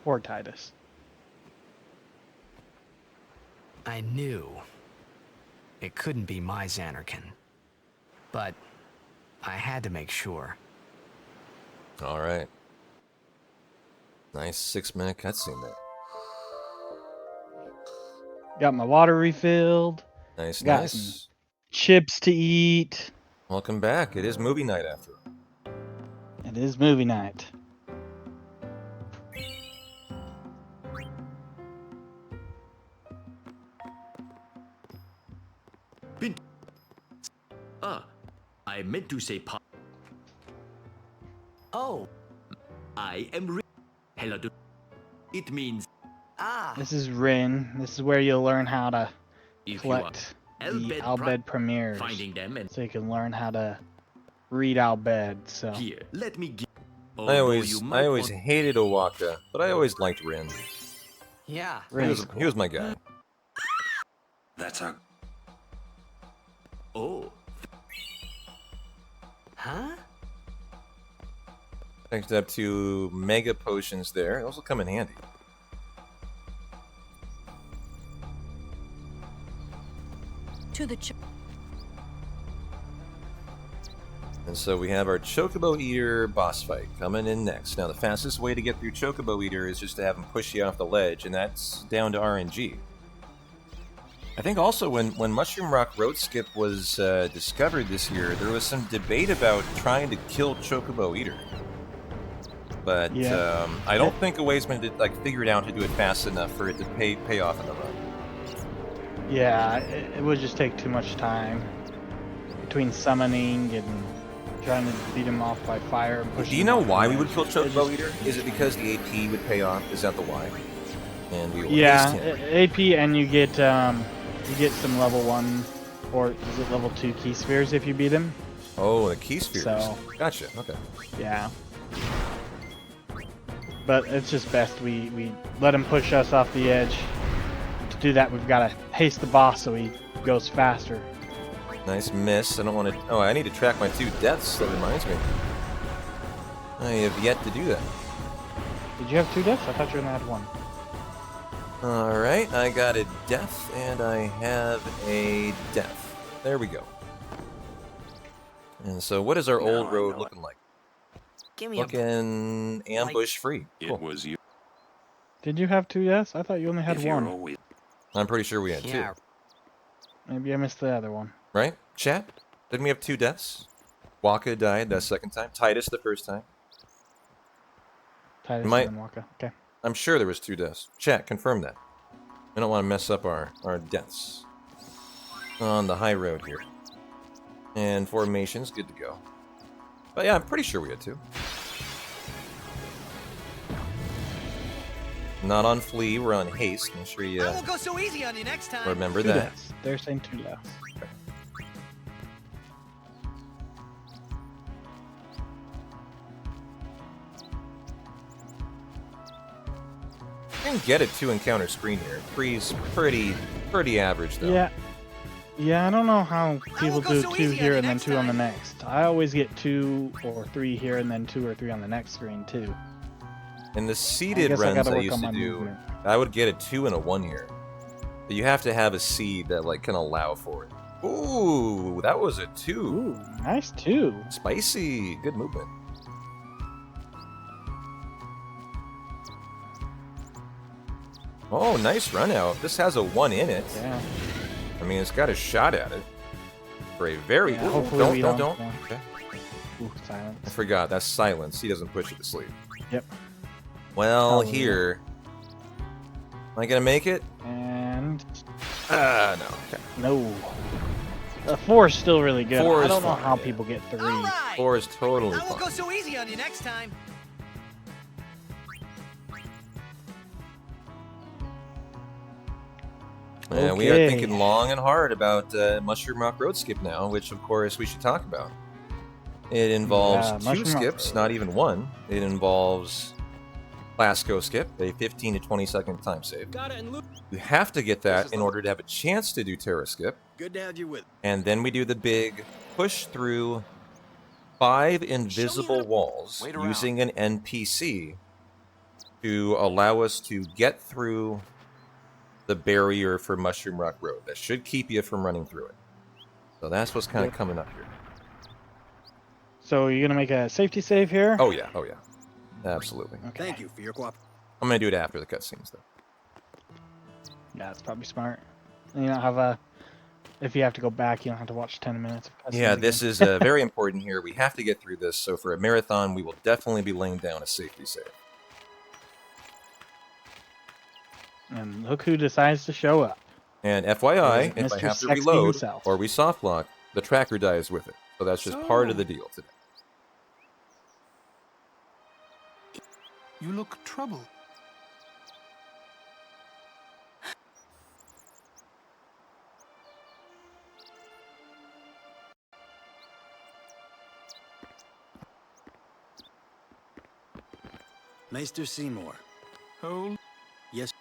Poor Titus. I knew it couldn't be my Xanarkand, but I had to make sure. All right. Nice 6-minute cutscene there. Got my water refilled. Nice, Got some nice. chips to eat. Welcome back. It is movie night after all. It is movie night. I meant to say Oh, I am Hello. It means This is Rin. This is where you'll learn how to If you are collect the Albed Albed premieres. finding them and So you can learn how to read Albed. So here, let me give. I always hated Owaka, but I always liked Rin. Yeah, He was my guy. That's our... Oh. Huh? Picked up 2 mega potions there. Those will come in handy. To the And so we have our Chocobo Eater boss fight coming in next. Now the fastest way to get through Chocobo Eater is just to have him push you off the ledge, and that's down to RNG. I think also when Mushroom Rock Road Skip was discovered this year, there was some debate about trying to kill Chocobo Eater. But I don't think Awaysman figured out to do it fast enough for it to pay off in the run. yeah, it would just take too much time between summoning and trying to beat him off by fire and pushing. Do you know why we would kill Chocobo Eater? Is it because the AP would pay off? Is that the why? And we will haste him. AP, and you get some level 1 or is it level 2 key spheres if you beat him. Oh, the key spheres. So, gotcha. Okay. Yeah. But it's just best we let him push us off the edge. To do that, we've got to haste the boss so he goes faster. Nice miss. I don't want to... Oh, I need to track my 2 deaths. That reminds me. I have yet to do that. Did you have 2 deaths? I thought you only had 1. Alright, I got a death, and I have a death. There we go. And so what is our old road looking like? Give me looking ambush-free. Cool. It was you. Did you have 2 deaths? I thought you only had 1. I'm pretty sure we had 2. Maybe I missed the other one. Right? Chat? Didn't we have 2 deaths? Waka died the second time. Titus the first time. Titus and Waka. Okay. I'm sure there was 2 deaths. Chat, confirm that. I don't want to mess up our deaths. On the high road here. And formation's good to go. But yeah, I'm pretty sure we had 2. Not on flee, we're on haste. I'm sure you I won't go so easy on you next time. remember 2 that. deaths. They're saying 2 deaths. You can get a 2 encounter screen here. 3's pretty average though. Yeah. Yeah, I don't know how people do 2 here and then 2 on the next. I always get 2 or 3 here and then 2 or 3 on the next screen too. In the seeded runs I used to do, I would get a 2 and a 1 here. But you have to have a seed that can allow for it. Ooh, that was a 2. Ooh, nice 2. Spicy. Good movement. Oh, nice run out. This has a 1 in it. Yeah. I mean, it's got a shot at it. For a very... Yeah, Ooh, hopefully don't. Yeah. Okay. Ooh, silence. I forgot. That's silence. He doesn't push it to sleep. Yep. Well, here... Am I gonna make it? And... No. Okay. No. 4 is still really good. 4 I is don't know fine, how yeah. people get 3. 4 is totally I won't fine. go so easy on you next time. Yeah, we are Okay. thinking long and hard about Mushroom Rock Road Skip now, which of course we should talk about. It involves Yeah, 2 Mushroom Rock skips, Road. not even 1. It involves Classico Skip, a 15 to 20 second time save. Got it and loop. You have to get that in order to have a chance to do Terra Skip. Good to have you with. And then we do the big push through 5 invisible walls Wait around. using an NPC to allow us to get through the barrier for Mushroom Rock Road. That should keep you from running through it. So that's what's kind of coming up here. So you're gonna make a safety save here? Oh yeah, absolutely. Okay. Thank you for your cooperation. I'm gonna do it after the cutscenes though. Yeah, it's probably smart. And you don't have a... If you have to go back, you don't have to watch 10 minutes of cutscenes Yeah, again. this is very important here. We have to get through this. So for a marathon, we will definitely be laying down a safety save. And look who decides to show up. And FYI, if I Mr. have to Sexy reload himself. or we soft lock, the tracker dies with it. So that's just part of the deal today. You look troubled. Maester Seymour. Hold. Yes.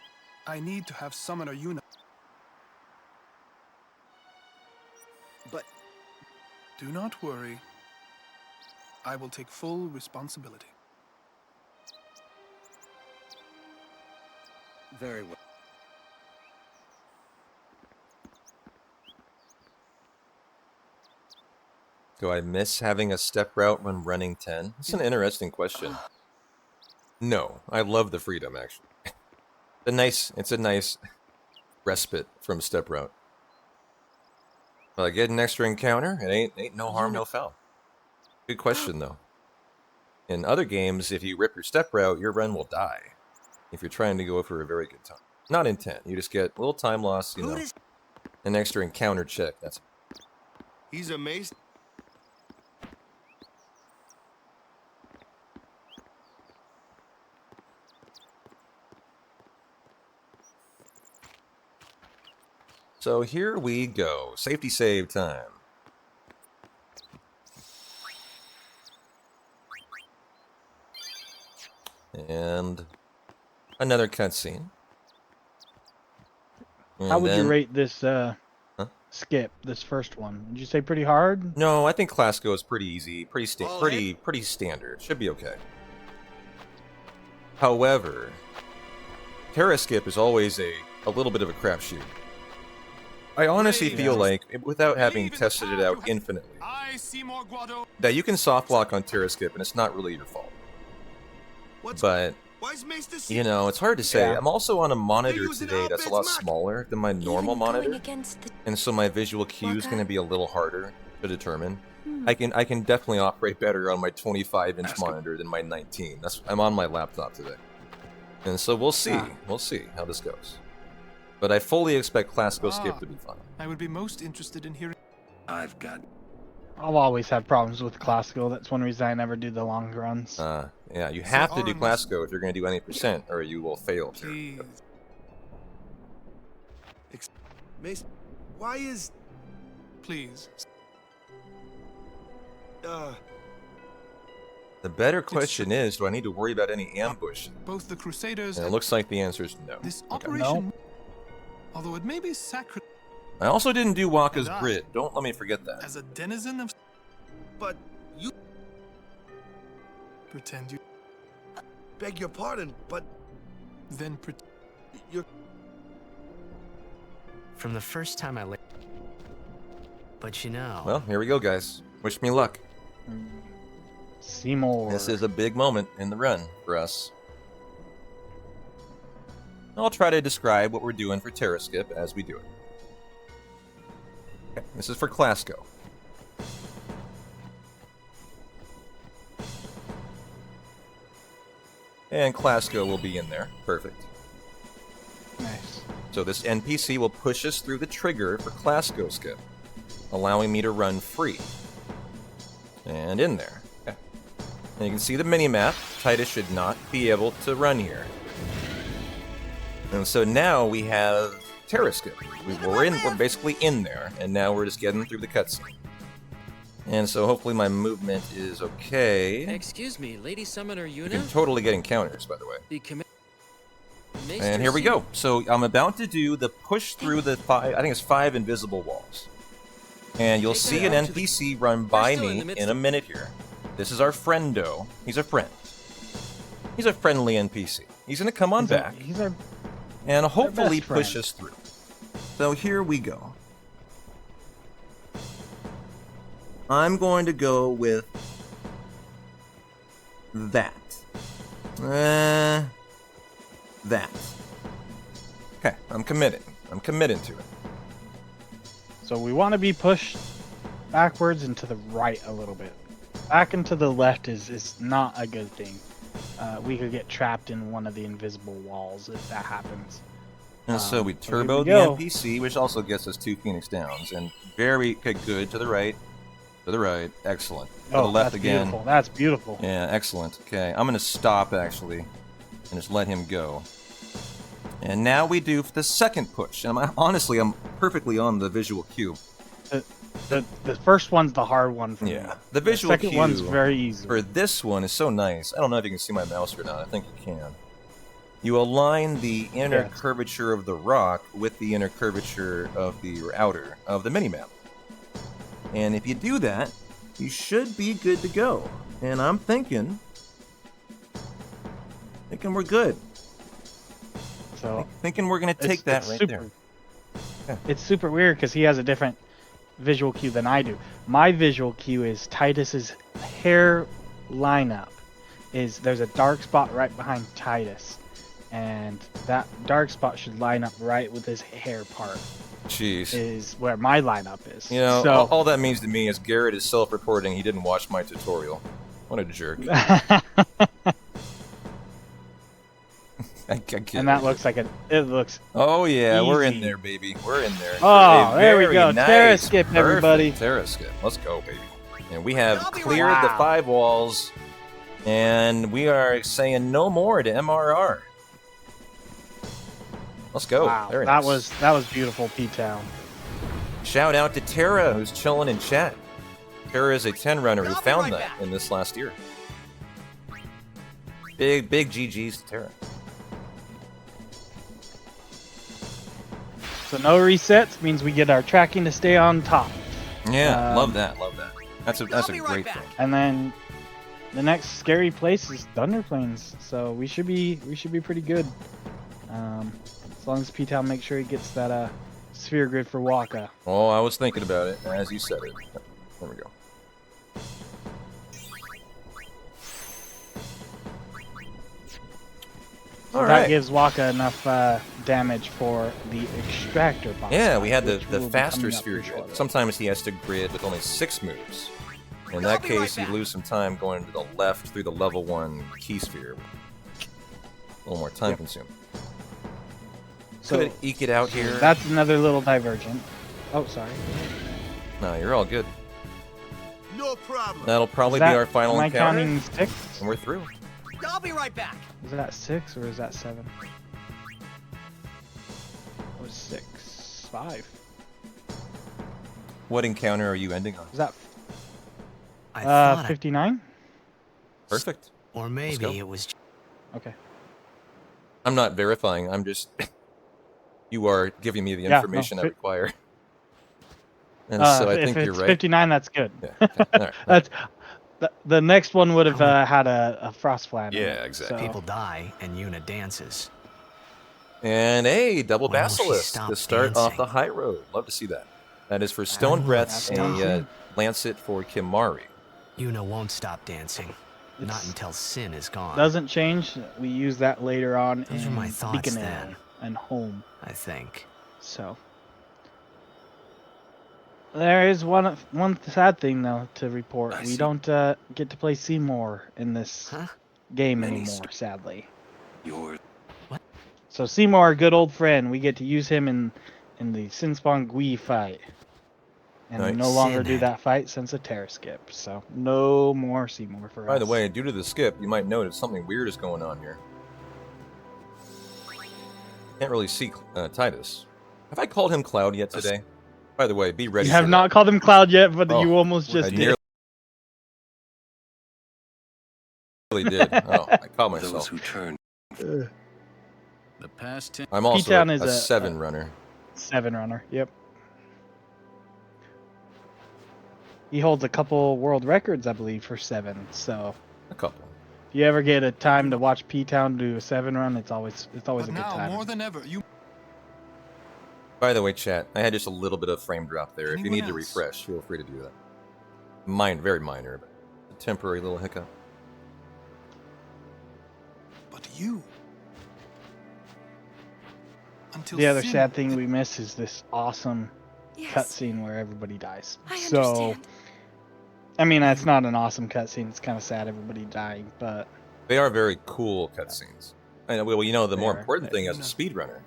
I need to have Summoner Una. But Do not worry. I will take full responsibility. very well. Do I miss having a step route when running 10? That's an interesting question. No, I love the freedom actually. It's a nice respite from step route. Well, I get an extra encounter, it ain't no harm, no foul. Good question though. In other games, if you rip your step route, your run will die. If you're trying to go for a very good time. Not in 10. You just get a little time loss, you know. An extra encounter check. That's He's amazed. So here we go. Safety save time. And another cutscene. How would you rate this skip, this first one? Would you say pretty hard? No, I think Classico is pretty easy, pretty standard. Should be okay. However, Terra Skip is always a little bit of a crapshoot. I honestly feel like, without having tested it out infinitely, that you can soft lock on Terra Skip and it's not really your fault. But, you know, it's hard to say. Yeah. I'm also on a monitor today that's a lot smaller than my normal monitor, and so my visual cue is going to be a little harder to determine. I can definitely operate better on my 25-inch monitor than my 19. I'm on my laptop today, and so we'll see. We'll see how this goes. But I fully expect Classico Skip to be fun. I would be most interested in hearing. I've got. I've always had problems with Classical. That's one reason I never do the long runs. Yeah, you have to do Classico if you're going to do any percent, or you will fail. Mace, why is... Please. The better question is, do I need to worry about any ambush? Both the Crusaders And it looks like the answer is no. This operation, although it may be sacred, I also didn't do Waka's Grid. Don't let me forget that. as a denizen of... But you... Pretend you... Beg your pardon, but... Then You're... From the first time I laid... But you know... Well, here we go, guys. Wish me luck. Seymour. This is a big moment in the run for us. I'll try to describe what we're doing for Terra Skip as we do it. Okay, this is for Clasco. And Clasco will be in there. Perfect. Nice. So this NPC will push us through the trigger for Clasco Skip, allowing me to run free. And in there. Okay. And you can see the mini-map. Titus should not be able to run here. And so now we have Terra Skip. We're basically in there, and now we're just getting through the cutscene. And so hopefully my movement is okay. Excuse me, Lady Summoner Yuna? You can totally get encounters, by the way. The And here we go. So I'm about to do the push through the I think it's 5 invisible walls. And you'll see an NPC run by me in a minute here. This is our friendo. He's a friend. He's a friendly NPC. He's going to come on back and hopefully push us through. So here we go. I'm going to go with that. That. Okay, I'm committing. I'm committing to it. So we want to be pushed backwards and to the right a little bit. Back and to the left is not a good thing. We could get trapped in one of the invisible walls if that happens. And so we turbo the NPC, which also gets us 2 Phoenix Downs. And very good to the right. To the right. Excellent. To the left that's again. Beautiful. That's beautiful. Yeah, excellent. Okay, I'm going to stop, actually, and just let him go. And now we do the second push. And honestly, I'm perfectly on the visual cue. The first one's the hard one for me. Yeah, the visual cue second one's very easy. For this one is so nice. I don't know if you can see my mouse or not. I think you can. You align the inner curvature of the rock with the inner curvature of the outer of the minimap. And if you do that, you should be good to go. And I'm thinking we're good. So thinking we're going to take that right there. Yeah. It's super weird because he has a different visual cue than I do. My visual cue is Titus's hair lineup. There's a dark spot right behind Titus, and that dark spot should line up right with his hair part. Jeez. Is where my lineup is. You know, so, all that means to me is Garrett is self-reporting he didn't watch my tutorial. What a jerk. And that looks like it looks. Oh yeah, easy. We're in there, baby. We're in there. Oh, there we go. Nice, Terra Skip, everybody. Terra Skip. Let's go, baby. And we have cleared the 5 walls, and we are saying no more to MRR. Let's go. Wow, Very that nice. was beautiful, P-Town. Shout out to Terra, who's chilling in chat. Terra is a 10 runner who found that in this last year. Big GG's to Terra. So no resets means we get our tracking to stay on top. Yeah, love that. That's a great thing. And then the next scary place is Thunder Plains, so we should be pretty good. As long as P-Town makes sure he gets that sphere grid for Waka. Oh, I was thinking about it as you said it. There we go. So that gives Waka enough damage for the extractor boss. Yeah, we had the faster sphere grid. Sometimes he has to grid with only 6 moves. In that case, you lose some time going to the left through the level 1 key sphere. A little more time consuming. So could eke it out here. That's another little divergent. Oh, sorry. No, you're all good. No problem. That'll probably be our final am encounter. Am I counting 6? And we're through. I'll be right back. Is that 6 or is that 7? That was 6. 5. What encounter are you ending on? Is that 59? Perfect. Or maybe it was. Okay. I'm not verifying. I'm just. You are giving me the information I require. And so I think you're right. 59, that's good. Yeah, okay. All right. That's the next one would have had a frost flat. Yeah, exactly. People die and Yuna dances. And hey, double Well, she basilisk to stopped start off dancing. the high road. Love to see that. That is for Stone Breath, That's a Lancet for Kimari. Yuna won't stop dancing. Not until sin is gone. Doesn't change. We use that later on Those in were my thoughts Beacon then. and Home. I think. So there is one sad thing though to report. We don't get to play Seymour in this game anymore, sadly. What? So Seymour, our good old friend, we get to use him in the Sinspawn Gui fight. And we no longer do that fight since a Terra skip. So no more Seymour for us. By the way, due to the skip, you might notice something weird is going on here. Can't really see Titus. Have I called him Cloud yet today? By the way, be ready. You have not called him Cloud yet, but Oh, you almost just I did. Nearly did. Oh, I caught myself. Those who turn. The past 10. I'm also P-Town is a 7 runner. 7 runner, yep. He holds a couple world records, I believe, for 7. So a couple. If you ever get a time to watch P-Town do a 7 run, it's always a good time. More than ever, you. By the way, chat, I had just a little bit of frame drop there. If you Anyone need to else? refresh, feel free to do that. Very minor, but a temporary little hiccup. But you. Until The other sin- sad thing we miss is this awesome cutscene where everybody dies. So, I mean, it's not an awesome cutscene. It's kind of sad everybody dying, but They are very cool cutscenes. And well, you know, the more important thing as a speedrunner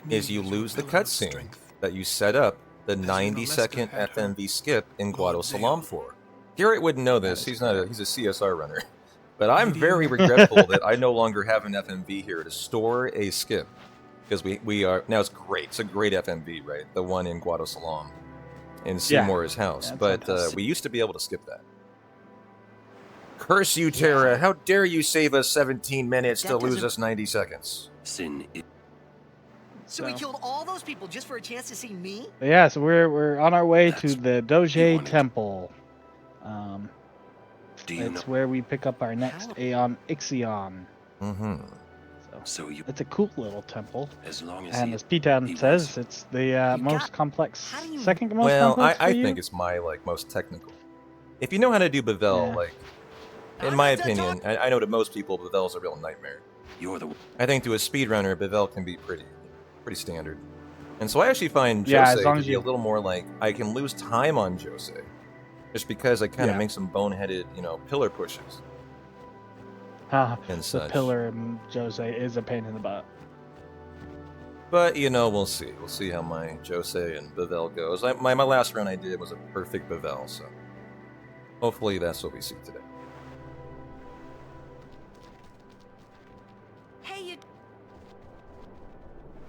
is you lose the cutscene that you set up the 90-second FMV skip in Guado Salam for. Garrett wouldn't know this. He's a CSR runner. But I'm very regretful that I no longer have an FMV here to store a skip. Because we are now, it's great. It's a great FMV, right? The one in Guado Salam in Seymour's house. Yeah, but we used to be able to skip that. Curse you, Terra! How dare you save us 17 minutes to lose us 90 seconds? Sin. So we killed all those people just for a chance to see me? But yeah, so we're on our way to the Doge Temple. It's where we pick up our next Aeon Ixion. Mm-hmm. So it's a cool little temple. As long as and as P-Town says, it's the most complex, second most Well, complex I for you? think it's my most technical. If you know how to do Bevel, in my opinion, I know to most people Bevel's a real nightmare. I think to a speedrunner, Bevel can be pretty standard. And so I actually find Jose to be a little more I can lose time on Jose, just because I kind of make some boneheaded, pillar pushes. And the such. pillar in Jose is a pain in the butt. But, we'll see. We'll see how my Jose and Bevel goes. My last run I did was a perfect Bevel, so hopefully that's what we see today. Hey, you.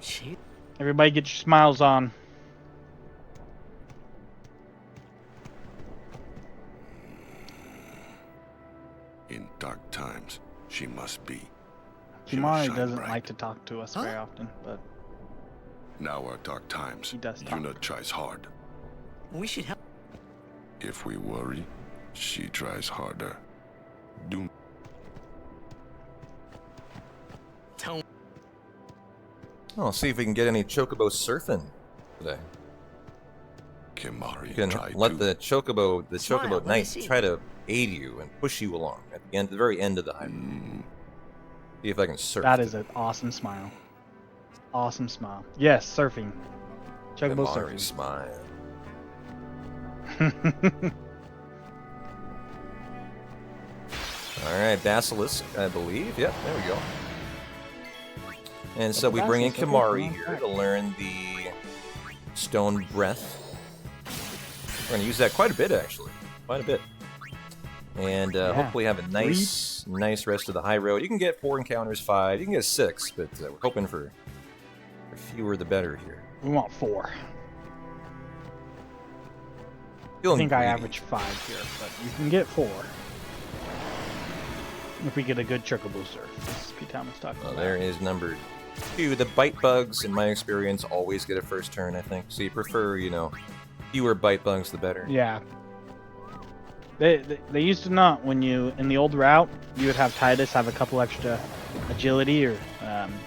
Shit. Everybody get your smiles on. In dark times, she must be. Kimari doesn't like to talk to us very often, but Now are dark times. He does talk. Yuna tries hard. We should help. If we worry, she tries harder. Do I'll see if we can get any Chocobo surfing today. Kimari You can let the Chocobo Knight try to aid you and push you along at the very end of the highway. See if I can surf. that is an awesome smile. Awesome smile. Yes, surfing. Chocobo Kimari surfing. smile. All right, Basilisk, I believe. Yep, there we go. And so we bring in Kimari here to learn the Stone Breath. We're going to use that quite a bit, actually. Quite a bit. And hopefully have a nice rest of the high road. You can get 4 encounters, 5. You can get 6, but we're hoping for fewer the better here. We want 4. I think I average 5 here, but you can get 4. If we get a good Chocobo surf, as P-Town was talking about. There is number 2. The bite bugs, in my experience, always get a first turn, I think. So you prefer, fewer bite bugs the better. Yeah. They used to not. When you in the old route, you would have Titus have a couple extra agility or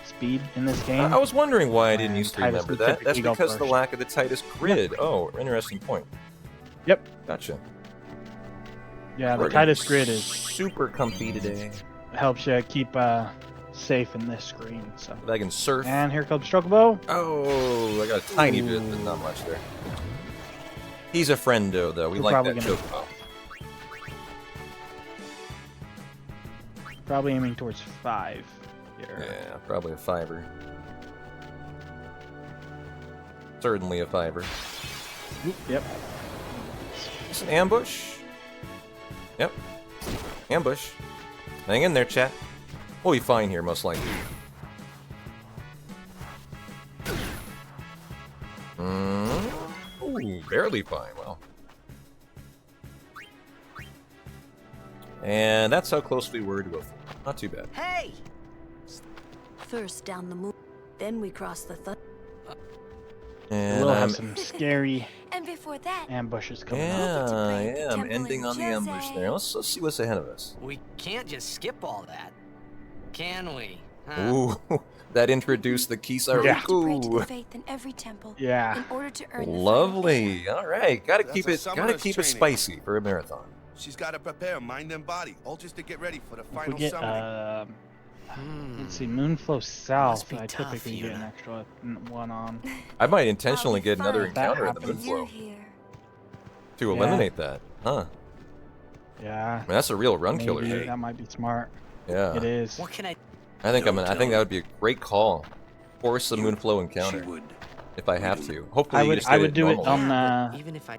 speed in this game. I was wondering why I didn't used to Titus remember would that. That's typically go because of the first. lack of the Titus grid. Oh, interesting point. Yep. Gotcha. Yeah, the We're gonna Titus be grid is super comfy today. helps you keep safe in this screen. So I can surf. And here comes Chocobo. Oh, I got a tiny bit, but not much there. He's a friendo, though. We We're like probably that gonna- Chocobo. Probably aiming towards 5 here. Yeah, probably a 5-er. Certainly a 5-er. Yep. It's an ambush. Yep. Ambush. Hang in there, chat. We'll be fine here, most likely. Ooh, barely fine. Well. And that's how close we were to a 4. Not too bad. Hey! First down the moon, then we cross the And We'll I'm have some scary And before that, ambushes coming up. yeah, I'm ending on the ambush there. Let's see what's ahead of us. We can't just skip all that, can we? Ooh, that introduced the Kisar. Yeah. pray to the Ooh, faith in every temple Yeah. in order to earn the lovely. All right, gotta That's keep a it, summoner's training. Spicy for a marathon. She's got to prepare mind and body, all just to get ready for the If we final get summoning. let's see, Moonflow South. be I tough, typically get an Yuna. extra one on. I might intentionally get another If that encounter in the happens- You're Moonflow here. to Yeah. eliminate that. Huh? Yeah. I mean, that's a real run killer. Maybe Hey. that might be smart. Yeah. It is. What can I? I think Don't I think that tell would be a great call. Force a Moonflow encounter She would. if I have to. Hopefully, I you would just I get would do it normally. on Even if I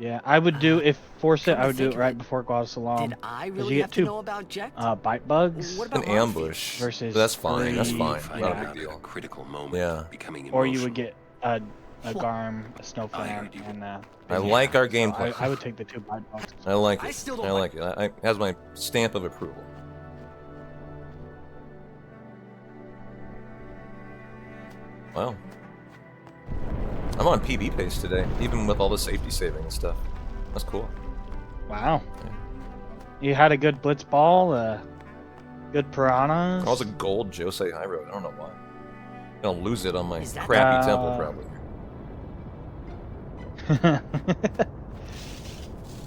yeah, I would do if force it, Come I to would do think it of right it, before Guadasalam. did I 'cause really you have get to two know about Jack? bite bugs. What An about Murphy? ambush. Versus That's fine. That's three, fine. Find Not a out big at a deal. critical moment, Yeah. becoming Or you emotional. would get a Garm, a Snowflame, heard you. and I like our so gameplay. I would take the 2 bite bugs. I like I it. still don't I like it. It has my stamp of approval. Wow. I'm on PB pace today, even with all the safety saving and stuff. That's cool. Wow. You had a good blitz ball, good piranhas. Calls a gold Josei High Road. I don't know why. I'm gonna lose it on my Is that- crappy temple, probably.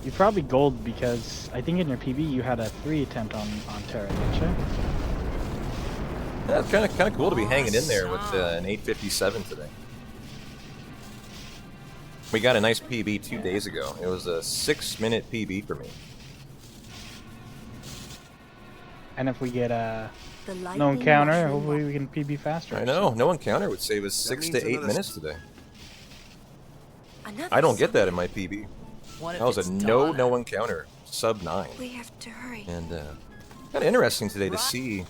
You probably gold because I think in your PB you had a 3 attempt on Terra, didn't you? Yeah, it's kind of cool to be hanging in there with an 857 today. We got a nice PB 2 days ago. It was a 6-minute PB for me. And if we get a The no lightning encounter, mushroom hopefully we can PB faster. I know, no encounter would save us 6 means to 8 another minutes today. Another I don't get that in my PB. What if That was it's a Donna? no encounter, sub 9. We have to hurry. And kind of interesting today to see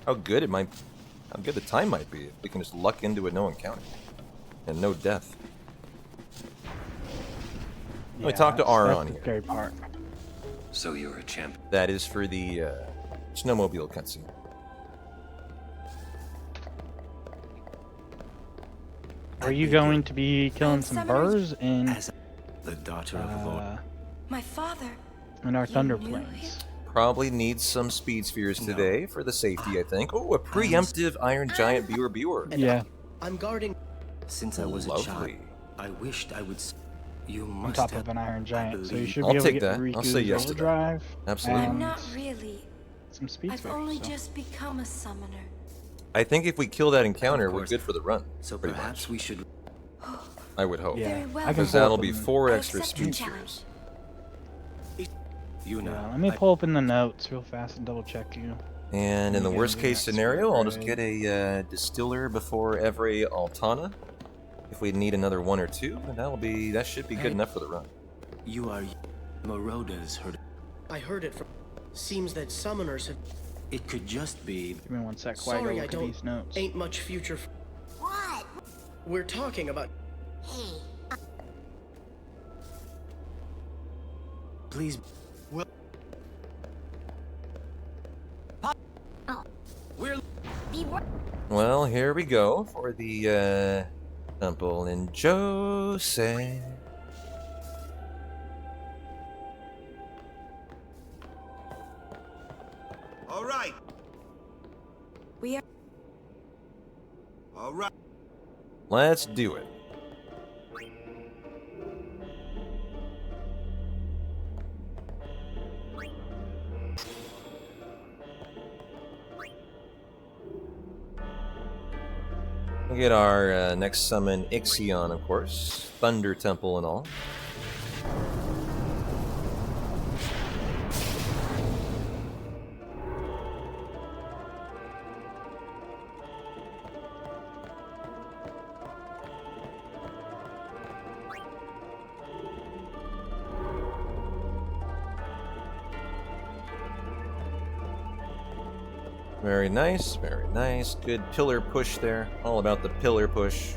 how good the time might be if we can just luck into a no encounter and no death. Let me talk to that's Aaron the here. scary part. So you're a champ. That is for the snowmobile cutscene. Are you going to be killing some birds in The daughter of the Lord. My father. in our Thunder knew Plains? Probably needs some speed spheres today for the safety, I think. Oh, a preemptive Iron Giant Viewer. Yeah, I'm guarding. Since I was a child, Lovely. I wished I would. You on must top have. of an Iron Giant, so you believe- should I'll be able to take get that. I'll Riku's say yes to that. Overdrive. Absolutely. I'm and not really. some speed I've spheres, only so. just become a summoner. I think if we kill that encounter, Of we're course. good for the run. So pretty perhaps much. we should. I would hope. Yeah, Very well. I can Because pull that'll up be in- 4 I extra accept your speed challenge. spheres. You know. Yeah, let me pull up in the notes real fast and double check you. And in the Yeah, worst the case next scenario, I'll just upgrade. get a distiller before every Altana. If we need another 1 or 2, that should be good enough for the run. You are. Moroda's heard. I heard it from. Seems that summoners have. It could just be. Give me 1 sec while I go Sorry, look I at don't. these notes. Ain't much future. What? We're talking about. Hey. Please. Well. We're. Be right. Well, here we go for the temple in Jose. We are... All right. Let's do it. We'll get our next summon, Ixion, of course. Thunder Temple and all. Very nice, very nice. Good pillar push there. All about the pillar push.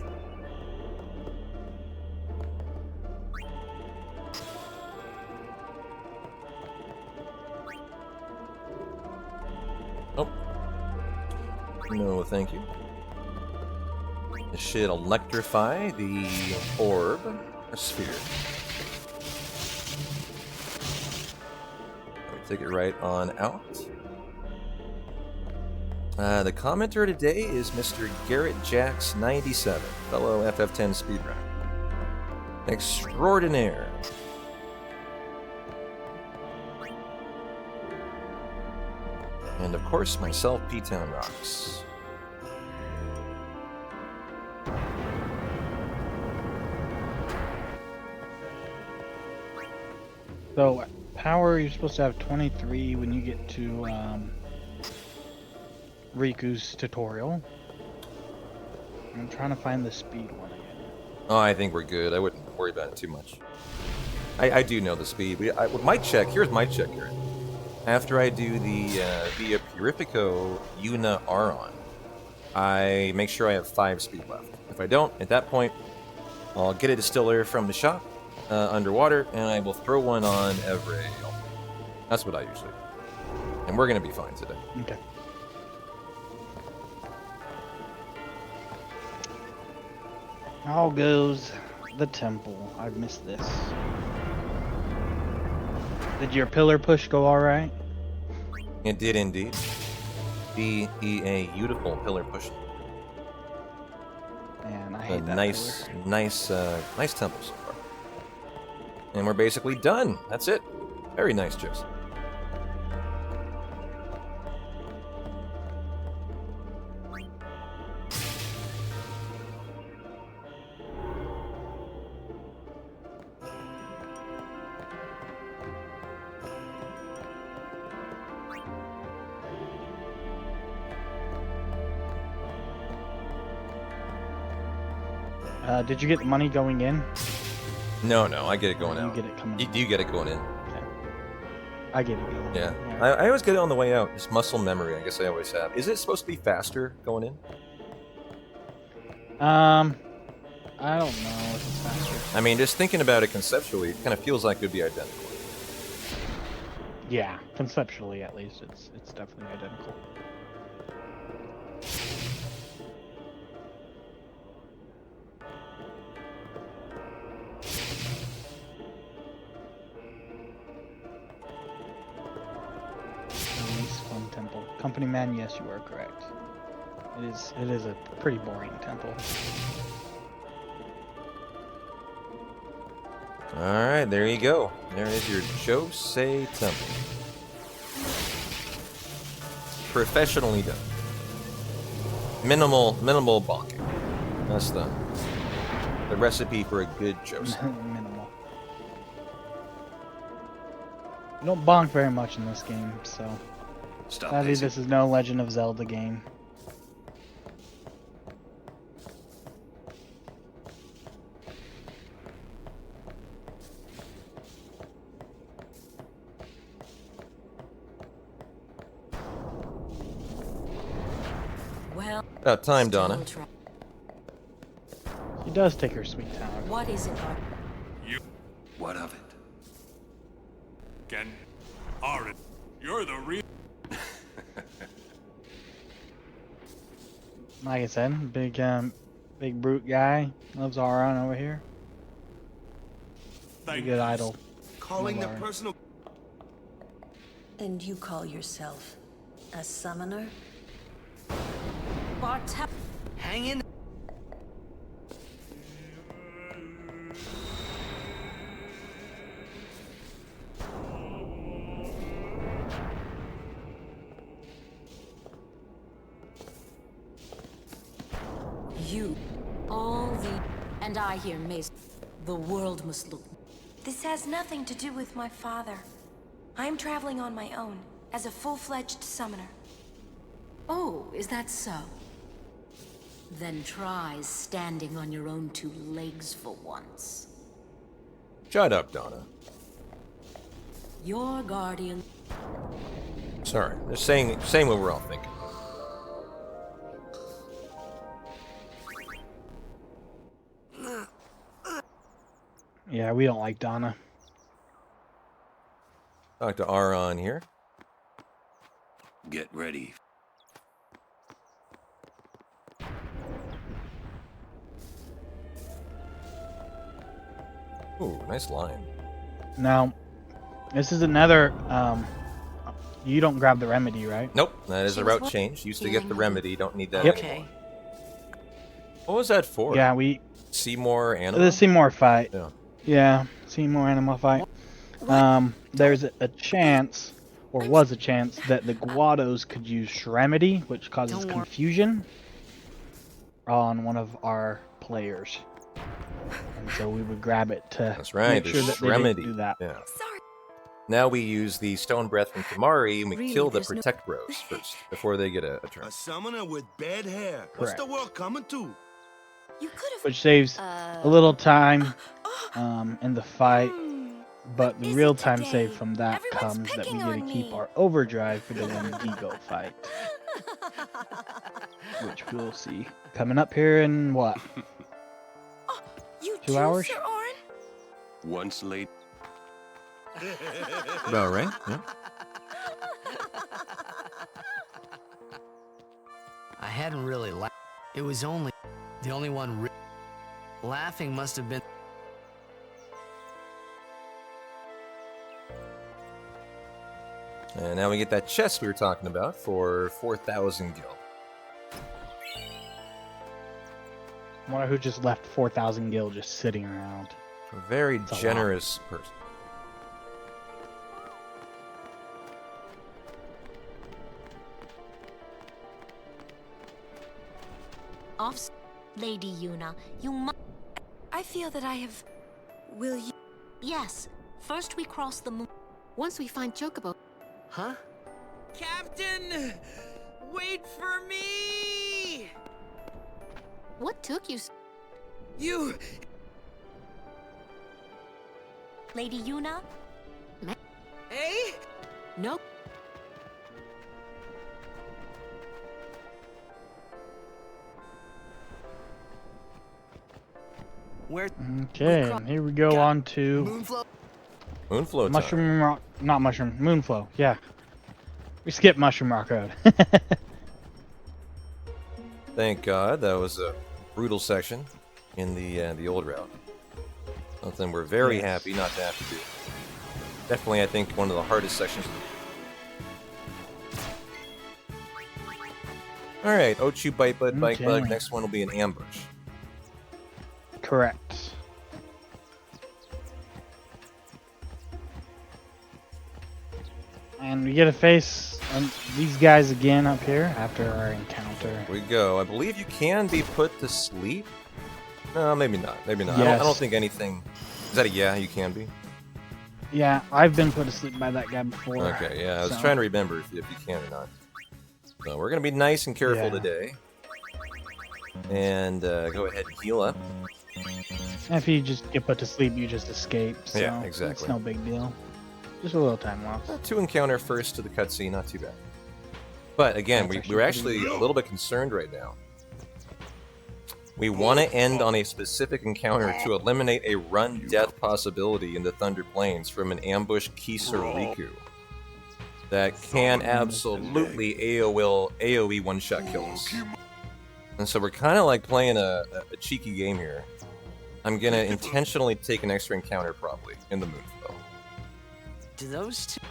Oh. No, thank you. This should electrify the orb, or sphere. Let me take it right on out. The commenter today is Mr. Garrett Jax 97, fellow FF10 speedrunner. Extraordinaire. And of course, myself, ptownrocks. So, power, you're supposed to have 23 when you get to Riku's tutorial. I'm trying to find the speed one again. Oh, I think we're good. I wouldn't worry about it too much. I do know the speed. My check, here's my check here. After I do the Via Purifico Yuna Aron, I make sure I have 5 speed left. If I don't, at that point, I'll get a distiller from the shop underwater, and I will throw one on every alternate. That's what I usually do. And we're going to be fine today. Okay. How goes the temple? I've missed this. Did your pillar push go alright? It did indeed. Be a beautiful pillar push. Man, I hate that nice, pillar. nice temple so far. And we're basically done. That's it. Very nice, Chips. Did you get the money going in? No, I get it going out. You get it coming out. You get it going in. Okay. I get it going Yeah. in. I always get it on the way out. Just muscle memory, I guess I always have. Is it supposed to be faster going in? I don't know if it's faster. I mean, just thinking about it conceptually, it kind of feels like it would be identical. Yeah, conceptually at least, it's definitely identical. Temple. Company man, yes, you are correct. It is a pretty boring temple. Alright, there you go. There is your Josei Temple. Professionally done. Minimal bonking. That's the recipe for a good Josei. Minimal. You don't bonk very much in this game, so... Sadly, this is no Legend of Zelda game. Well, about time, Donna. She does take her sweet time. What is it, Art? You. What of it? Ken, Aaron, you're the real. Like I said, big brute guy. Loves Auron over here. Pretty good idol. Calling the personal. And you call yourself a summoner? Hang in. You, and I hear Mace. The world must look. This has nothing to do with my father. I'm traveling on my own, as a full-fledged summoner. Oh, is that so? Then try standing on your own two legs for once. Shut up, Donna. Your guardian. Sorry, just saying what we're all thinking. Yeah, we don't like Donna. Talk to Aron here. Get ready. Ooh, nice line. Now, this is another, you don't grab the remedy, right? Nope, that is a route change. Used to get the remedy, don't need that Yep. anymore. What was that for? Yeah, we... Seymour animal? The Seymour fight. Yeah. Yeah, Seymour animal fight. There's a chance, or was a chance, that the Guados could use Shramedy, which causes confusion on one of our players. And so we would grab it to make sure that they didn't do that. Yeah. Now we use the Stone Breath from Tamari, and we kill the Protect Bros first, before they get a turn. A summoner with bad hair. What's the world coming to? Which saves a little time in the fight, but the real time save from that comes that we get to keep our overdrive for the Wendigo fight. Which we'll see coming up here in what? 2 hours? Once late. About right, yeah. I hadn't really laughed. It was only the only one laughing must have been. And now we get that chest we were talking about for 4,000 gil. I wonder who just left 4,000 gil just sitting around. A very generous person. Lady Yuna, you must. I feel that I have... Will you... Yes. First we cross the moon. Once we find Chocobo. Huh? Captain! Wait for me! What took you? You... Lady Yuna? Hey? No. Okay, and here we go on to Moonflow time. Mushroom Rock, not Mushroom, Moonflow, yeah. We skipped Mushroom Rock Road. Thank God, that was a brutal section in the old route. Something we're very happy not to have to do. Definitely, I think, one of the hardest sections. Alright, Ochu, Bite Bug, Bite Bug. Next one will be an ambush. Correct. And we get to face these guys again up here after our encounter. Here we go. I believe you can be put to sleep. No, maybe not. Maybe not. Yes. I don't think anything. Is that a yeah? You can be. Yeah, I've been put to sleep by that guy before. Okay, yeah. I was trying to remember if you can or not. So we're gonna be nice and careful today, and go ahead and heal up. If you just get put to sleep, you just escape. So Yeah, exactly. It's no big deal. Just a little time loss. 2 encounter first to the cutscene, not too bad. But again, we're actually a little bit concerned right now. We want to end on a specific encounter to eliminate a run death possibility in the Thunder Plains from an ambush Kisariku that can absolutely AoE one-shot kill us. And so we're kind of like playing a cheeky game here. I'm going to intentionally take an extra encounter probably in the Moonflow. Do those two...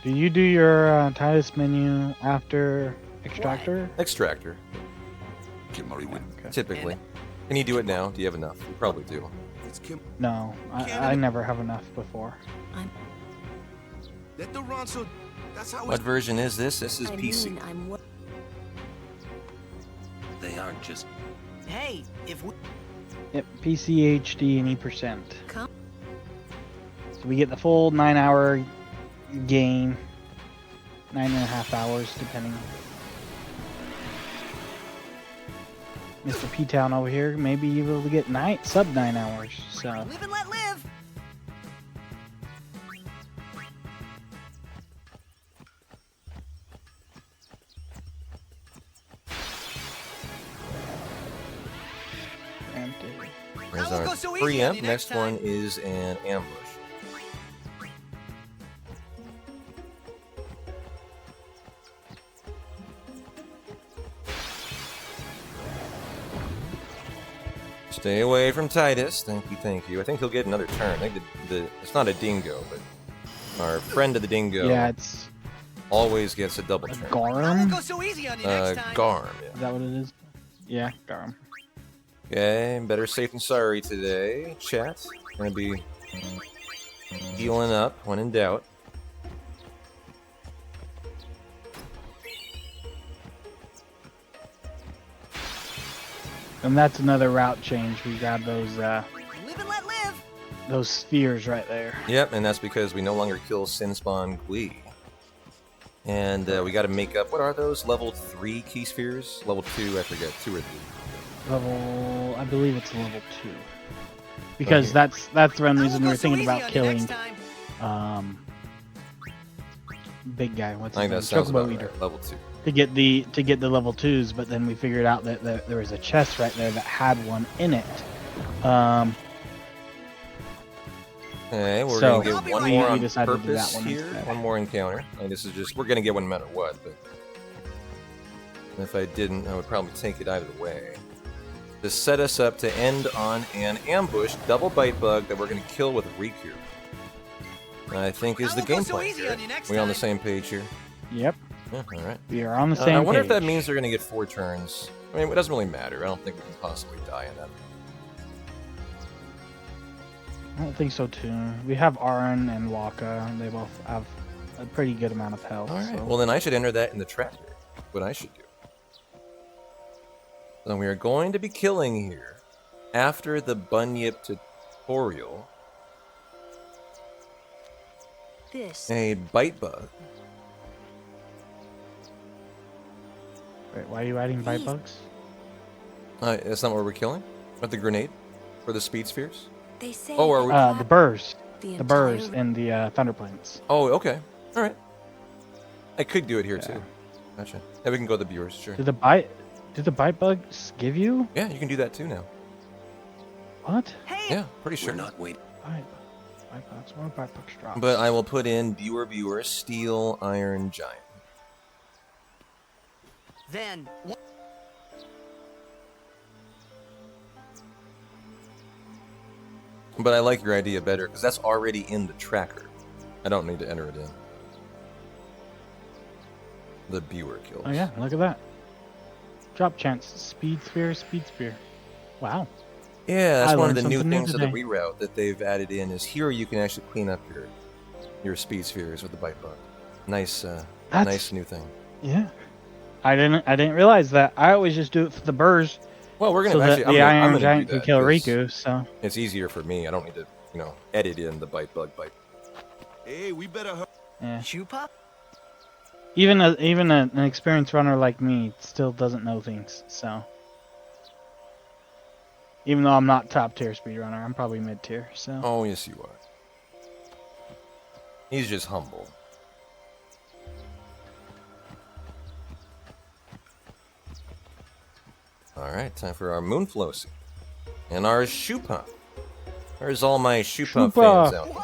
Do you do your Titus menu after Extractor? Extractor. Typically. Can you do it now? Do you have enough? You probably do. No, I never have enough before. What version is this? This is PC. They aren't just... Hey, if we... Yep, PC, HD, and E%. So we get the full 9-hour game. 9.5 hours, depending. Mr. P-Town over here may be able to get sub 9 hours, so... Live and let live! There's our preempt. Next one is an ambush. Stay away from Titus. Thank you, thank you. I think he'll get another turn. I think it's not a dingo, but our friend of the dingo. Yeah, it's always gets a double turn. Garm? Garm. Yeah. Is that what it is? Yeah, Garm. Okay, better safe than sorry today. Chat. Gonna be healing up when in doubt. And that's another route change. We grab those live and let live. Those spheres right there. Yep, and that's because we no longer kill Sin Spawn Gui. And we got to make up. What are those? Level 3 key spheres? Level 2, I forget. 2 or 3. Level, I believe it's level 2. Because that's the one reason we were thinking about killing big guy. What's his name? That sounds about Leader. right. Level 2. To get the level 2s, but then we figured out that there was a chest right there that had one in it. Okay, we're so gonna get one more on decided to do purpose that one here. instead. One more encounter. And this is just we're gonna get one no matter what. But if I didn't, I would probably take it either way. To set us up to end on an ambush double bite bug that we're gonna kill with Riku. I think is the game plan here. We on the same page here? Yep. Yeah, all right. We are on the same I wonder if page. that means they're gonna get 4 turns. I mean, it doesn't really matter. I don't think we can possibly die in that. I don't think so too. We have Arin and Waka, and they both have a pretty good amount of health. All right. So. Well, then I should enter that in the tracker. What I should do. So we are going to be killing here after the Bunyip tutorial. A bite bug. Wait, why are you adding bite bugs? That's not what we're killing? With the grenade? For the speed spheres? They say oh, are we... the burrs. The burrs and the thunder planes. Oh, okay. Alright. I could do it here too. Gotcha. Yeah, we can go to the viewers, sure. Did the bite bugs give you? Yeah, you can do that too now. What? Yeah, pretty sure. We're not waiting. Bite bugs. What are bite bugs drop? But I will put in viewer, steel, iron, giant. Then... But I like your idea better, because that's already in the tracker. I don't need to enter it in. The viewer kills. Oh yeah, look at that. Drop chance. Speed sphere. Wow. Yeah, that's I one of the learned new something new things of the today. reroute that they've added in is here you can actually clean up your speed spheres with the bite bug. Nice, nice new thing. Yeah. I didn't realize that. I always just do it for the burrs. Well, we're gonna so actually. that the I'm Iron gonna Giant do can that kill 'cause Riku. So it's easier for me. I don't need to, edit in the bite bug bite. Hey, we better. yeah. Shoe pop? Even an experienced runner like me still doesn't know things. So even though I'm not top tier speedrunner, I'm probably mid tier. So. Oh yes, you are. He's just humble. Alright, time for our Moonflow suit. And our shoe pump. Where's all my shoe pump fans out there?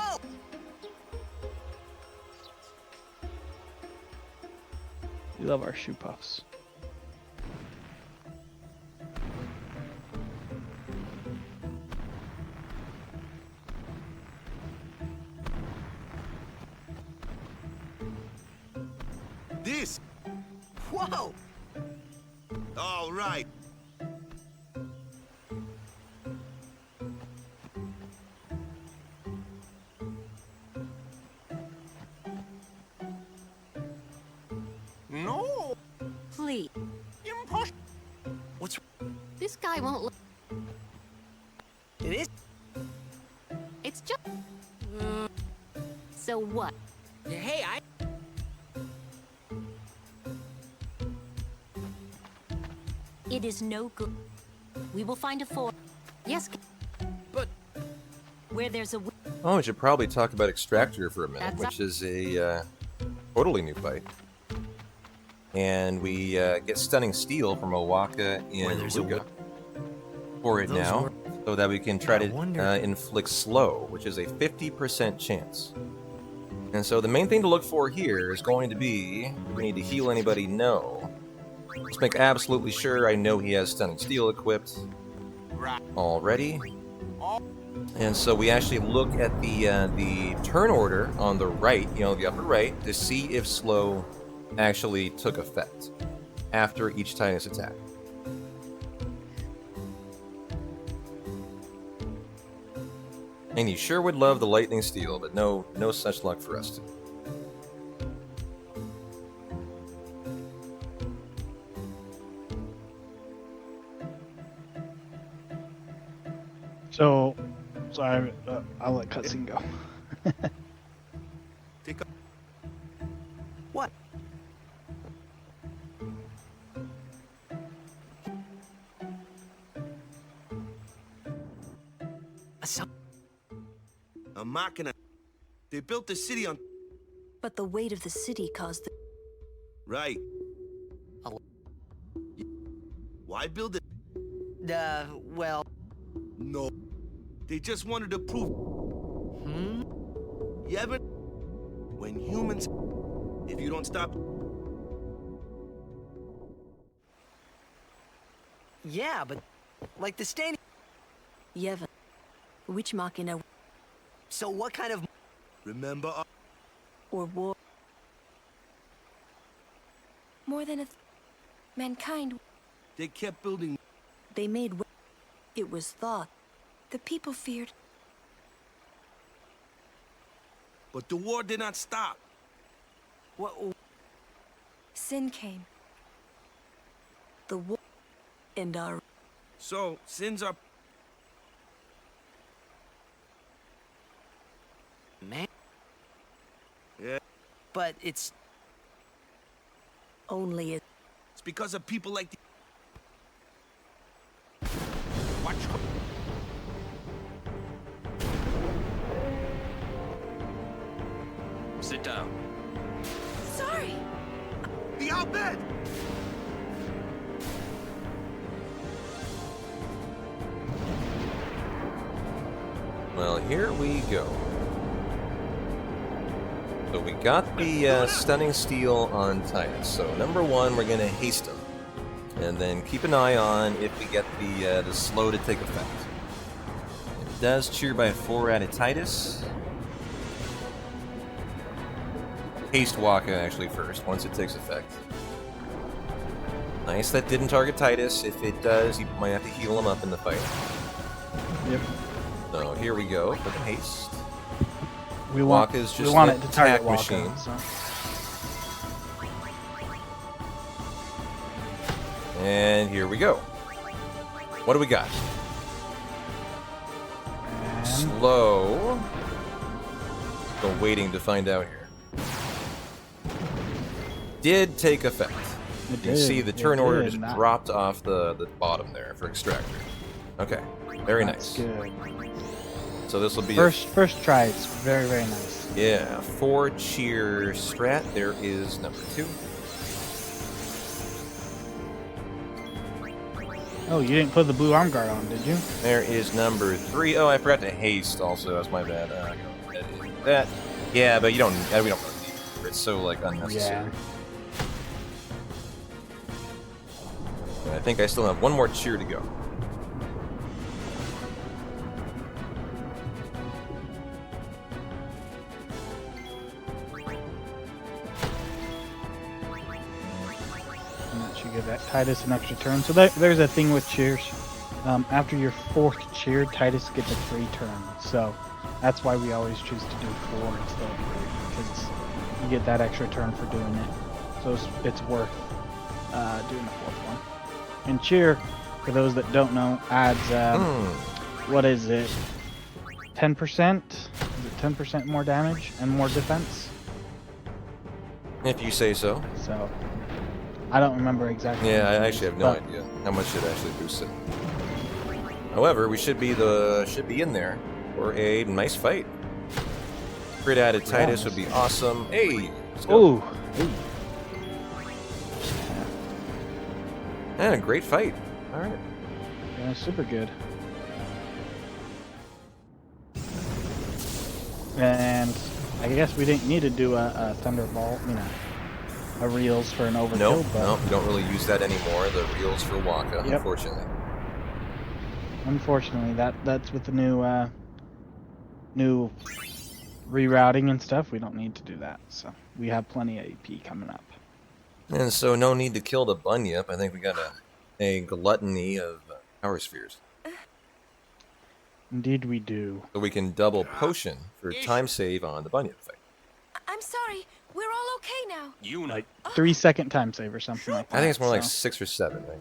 We love our shoe puffs. This. Whoa! All right. This guy won't look. It is. It's just. So what? Hey, It is no good. We will find a fort. Yes, but where there's a. Oh, we should probably talk about Extractor for a minute, That's which is a totally new fight. And we get Stunning Steel from Owaka in Luga for it now, so that we can try to inflict Slow, which is a 50% chance. And so the main thing to look for here is going to be, do we need to heal anybody? No. Let's make absolutely sure I know he has Stunning Steel equipped already. And so we actually look at the turn order on the right, the upper right, to see if Slow actually took effect after each Titus attack. And you sure would love the Lightning Steel, but no such luck for us. So, sorry, I'll let cutscene go. What? A machina. They built the city on. But the weight of the city caused the... Right. Why build it? Well... No. They just wanted to prove... You ever... When humans... If you don't stop... Yeah, but... Like the stain... Yevon. Which machina... So what kind of... Remember... Or war... More than mankind... They kept building... They made... It was thought. The people feared... But the war did not stop. What? Sin came. The war... And our... So, sins are... Man. Yeah. But it's... Only it... It's because of people like the... Watch. Sit down. Sorry! The outbid! Well, here we go. So we got the Stunning Steel on Titus. So number one, we're going to haste him. And then keep an eye on if we get the slow to take effect. It does cheer by 4 out of Titus. Haste Waka actually first, once it takes effect. Nice, that didn't target Titus. If it does, you might have to heal him up in the fight. Yep. So here we go for the haste. We want Waka's just it an to target attack Waka, machine. so. And here we go. What do we got? And... Slow. Still waiting to find out here. Did take effect. You can see the turn order just dropped off the bottom there for Extractor. Okay, very nice. Good. So this will be first try. It's very, very nice. Yeah, 4 cheer strat. There is number 2. Oh, you didn't put the blue arm guard on, did you? There is number 3. Oh, I forgot to haste also. That's my bad. That. Yeah, but we don't really need it. It's so like unnecessary. Yeah. I think I still have one more cheer to go. And that should give that Titus an extra turn. So there's a thing with cheers. After your 4th cheer, Titus gets a free turn. So that's why we always choose to do 4 instead of 3, because you get that extra turn for doing it. So it's worth doing the 4th one. And cheer, for those that don't know, adds, what is it, 10%? Is it 10% more damage and more defense? If you say so. So, I don't remember exactly. Yeah, I actually have no idea how much it actually boosts it. However, we should be in there for a nice fight. Crit added Titus would be awesome. Hey, let's go. Ooh. Hey. Yeah, great fight. All right. Yeah, super good. And I guess we didn't need to do a Thunderbolt, you know, a reels for an overkill. Nope, but nope, we don't really use that anymore. The reels for Waka, Yep. unfortunately. Unfortunately, that's with the new rerouting and stuff. We don't need to do that, so we have plenty of AP coming up. And so no need to kill the Bunyip. I think we got a gluttony of power spheres. Indeed we do. So we can double potion for time save on the Bunyip fight. I'm sorry. We're all okay now. Like 3-second time save or something like that. I think it's more like so. 6 or 7, right?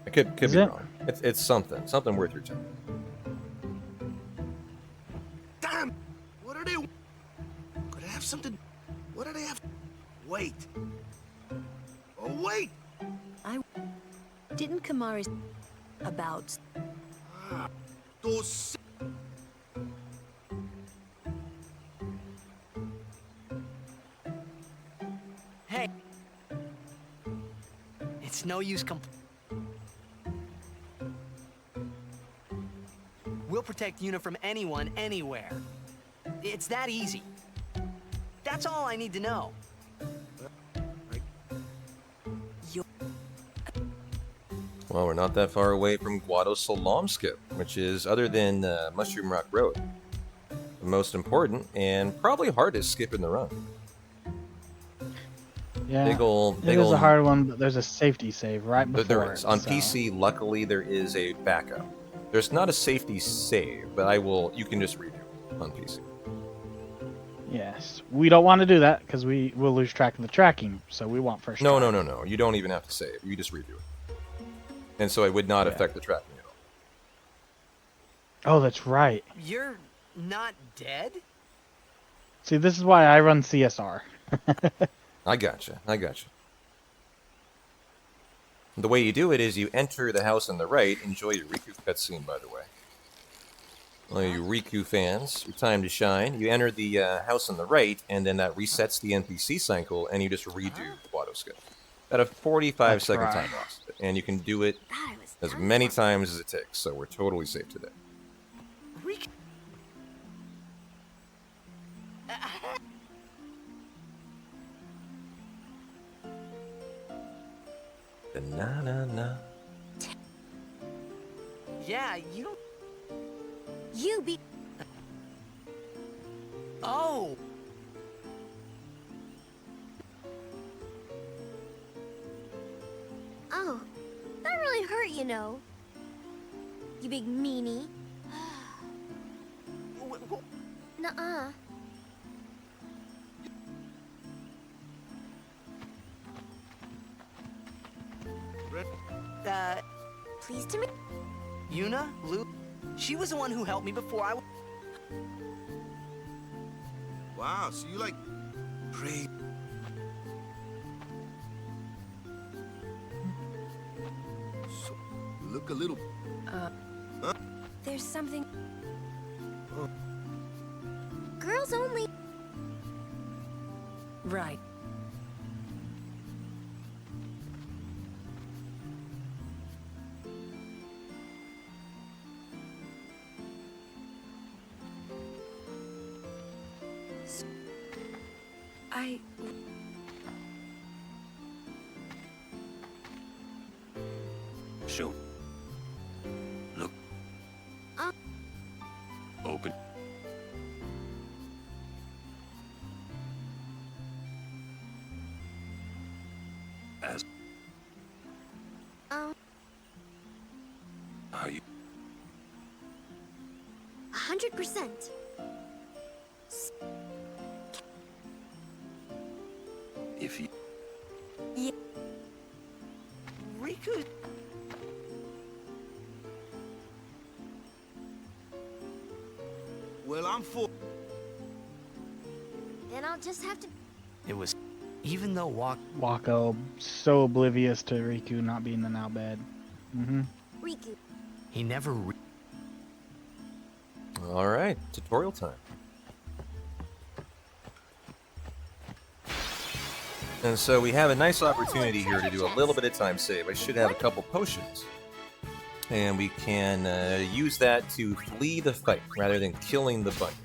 I could Is be it? wrong. It's something worth your time. Damn! What are they? Could I have something? What do they have? Wait. Oh, wait! Didn't Kamari about Those. Hey. It's no use We'll protect Yuna from anyone, anywhere. It's that easy. That's all I need to know. Well, we're not that far away from Guado Salamskip, which is, other than Mushroom Rock Road, the most important and probably hardest skip in the run. Yeah, Big ol' it is a hard one, but there's a safety save right before there is. On so. PC, luckily, there is a backup. There's not a safety save, but you can just redo on PC. Yes, we don't want to do that because we will lose track of the tracking. So we want first. No, try. no. You don't even have to save. You just redo it. And so it would not affect the tracking at all. Oh, that's right. You're not dead? See, this is why I run CSR. I gotcha. The way you do it is you enter the house on the right. Enjoy your Riku cutscene, by the way. All you Riku fans, your time to shine. You enter the house on the right, and then that resets the NPC cycle, and you just redo the Guado skip. At a 45-second time loss. And you can do it as many times as it takes, so we're totally safe today. Na-na-na. Yeah, you don't... You be... Oh! Oh, that really hurt, you know. You big meanie. Nuh-uh. Pleased to meet... Yuna? Lu? She was the one who helped me before I... Wow, so you like... Pray... So, you look a little... Huh? There's something... Girls only. Right. Show. Look. Open. As are you? 100%. If you... Yeah. Riku... Well, I'm full. Then I'll just have to. It was, even though Wako so oblivious to Riku not being the now bed. Riku. he never. All right, tutorial time. And so we have a nice opportunity here to do a little bit of time save. I should have a couple potions. And we can use that to flee the fight rather than killing the button.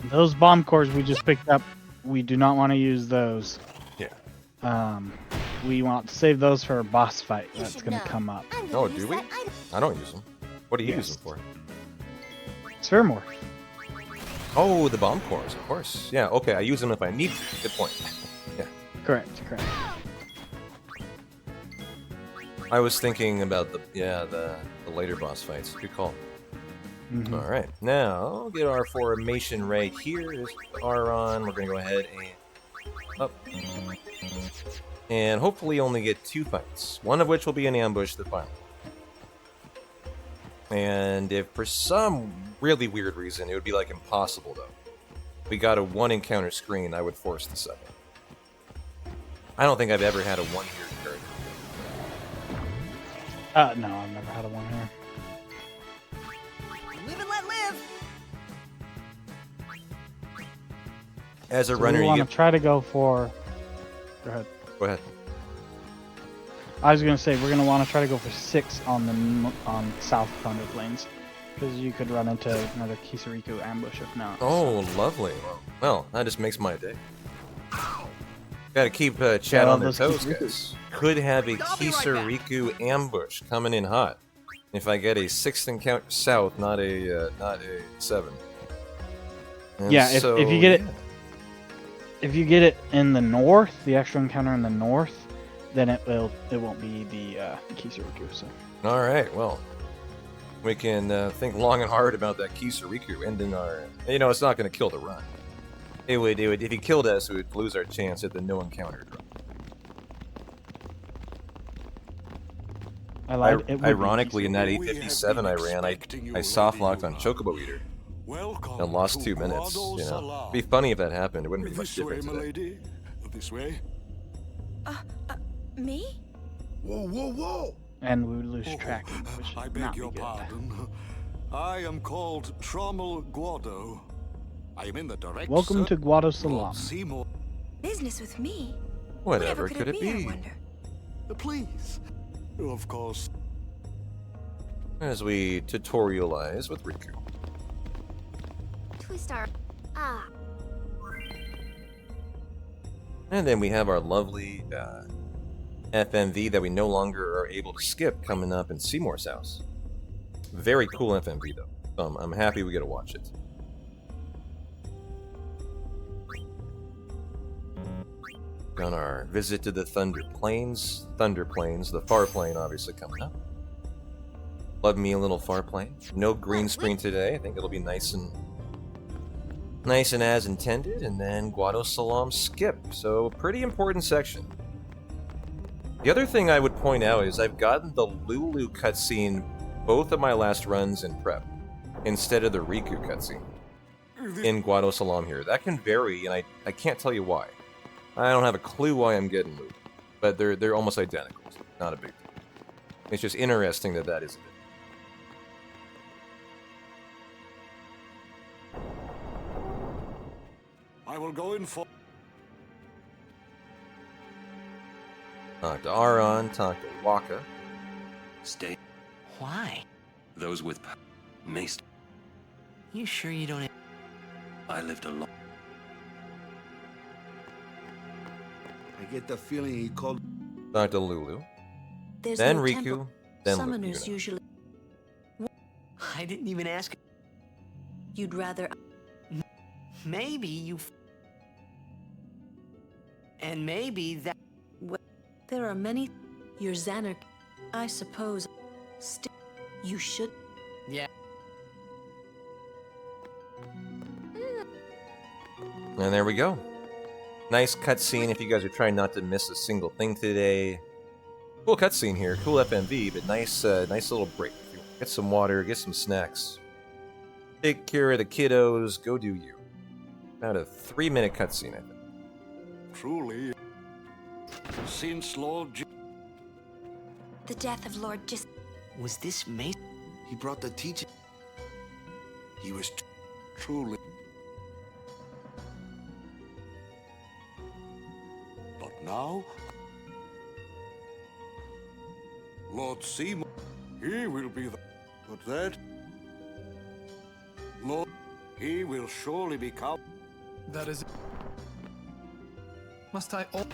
Those bomb cores we just picked up, we do not want to use those. Yeah. We want to save those for a boss fight that's going to come up. Oh, do we? I don't use them. What do you use them for? Sphermore. Oh, the bomb cores, of course. Yeah, okay, I use them if I need to. Good point. Yeah. Correct. I was thinking about the later boss fights. Good call. All right, now get our formation right here. Is Aron. We're gonna go ahead and up, and hopefully only get 2 fights. One of which will be an ambush. The final. And if for some really weird reason it would be like impossible though, we got a 1 encounter screen, I would force the second. I don't think I've ever had a 1 here card. No, I've never had a 1 here. Live and let live. As a So runner, we you want get. to try to go for. Go ahead. Go ahead. I was gonna say we're gonna want to try to go for 6 on the South Thunder Plains, because you could run into another Kisariku ambush if not. Oh, lovely. Well, that just makes my day. Gotta keep chat on their toes, guys. Could have a Kisariku ambush coming in hot. If I get a 6th encounter south, not a 7. And yeah, so, if you get it, if you get it in the north, the extra encounter in the north, then it won't be the Kisariku. So. All right, well, we can think long and hard about that Kisariku ending our. You know, it's not going to kill the run. It would. If he killed us, we would lose our chance at the no encounter drop. Ironically, in that 857 I ran, I soft locked on Chocobo Eater. And lost 2 minutes. You know, it'd be funny if that happened. It wouldn't be much different today. This way. Me? Whoa! And we would lose track, which I would beg not be your good. pardon. I am called Trommel Guado. I am in the direct. Welcome to Guado Salam. Seymour. Business with me? Whatever could it I be? wonder. Please. Of course. As we tutorialize with Riku. Twist our. And then we have our lovely FMV that we no longer are able to skip coming up in Seymour's house. Very cool FMV though. I'm happy we get to watch it. On our visit to the Thunder Plains, the far plane obviously coming up. Love me a little far plane. No green screen today. I think it'll be nice and as intended, and then Guado Salam skip. So a pretty important section. The other thing I would point out is I've gotten the Lulu cutscene both of my last runs in prep instead of the Riku cutscene in Guado Salam here. That can vary, and I can't tell you why. I don't have a clue why I'm getting Lulu, but they're almost identical. So not a big deal. It's just interesting that is it. I will go in for. Talk to Aron, talk to Waka. Stay. Why? Those with Maester. You sure you don't? I lived alone. I get the feeling he called. Talk to Lulu. There's Then no Riku. temple. Then Summoners Yuna. usually. I didn't even ask. You'd rather. Maybe you. And maybe that. Well, there are many. Your Xanark, I suppose. Still, you should. Yeah. And there we go. Nice cutscene if you guys are trying not to miss a single thing today. Cool cutscene here, cool FMV, but nice little break. Get some water, get some snacks. Take care of the kiddos. Go do you. About a 3-minute cutscene, I think. Truly, since Lord The death of Lord Was this Maester? He brought the teaching. He was truly. But now, Lord Seymour, he will be the. But that, Lord, he will surely become. That is. Must I all?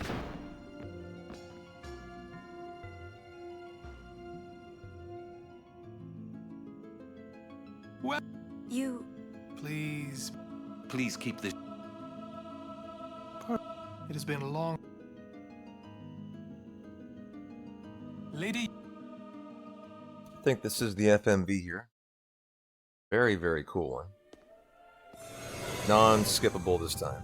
Well, you. Please. Please keep this. It has been a long. Lady. I think this is the FMV here. Very, very cool one. Non-skippable this time.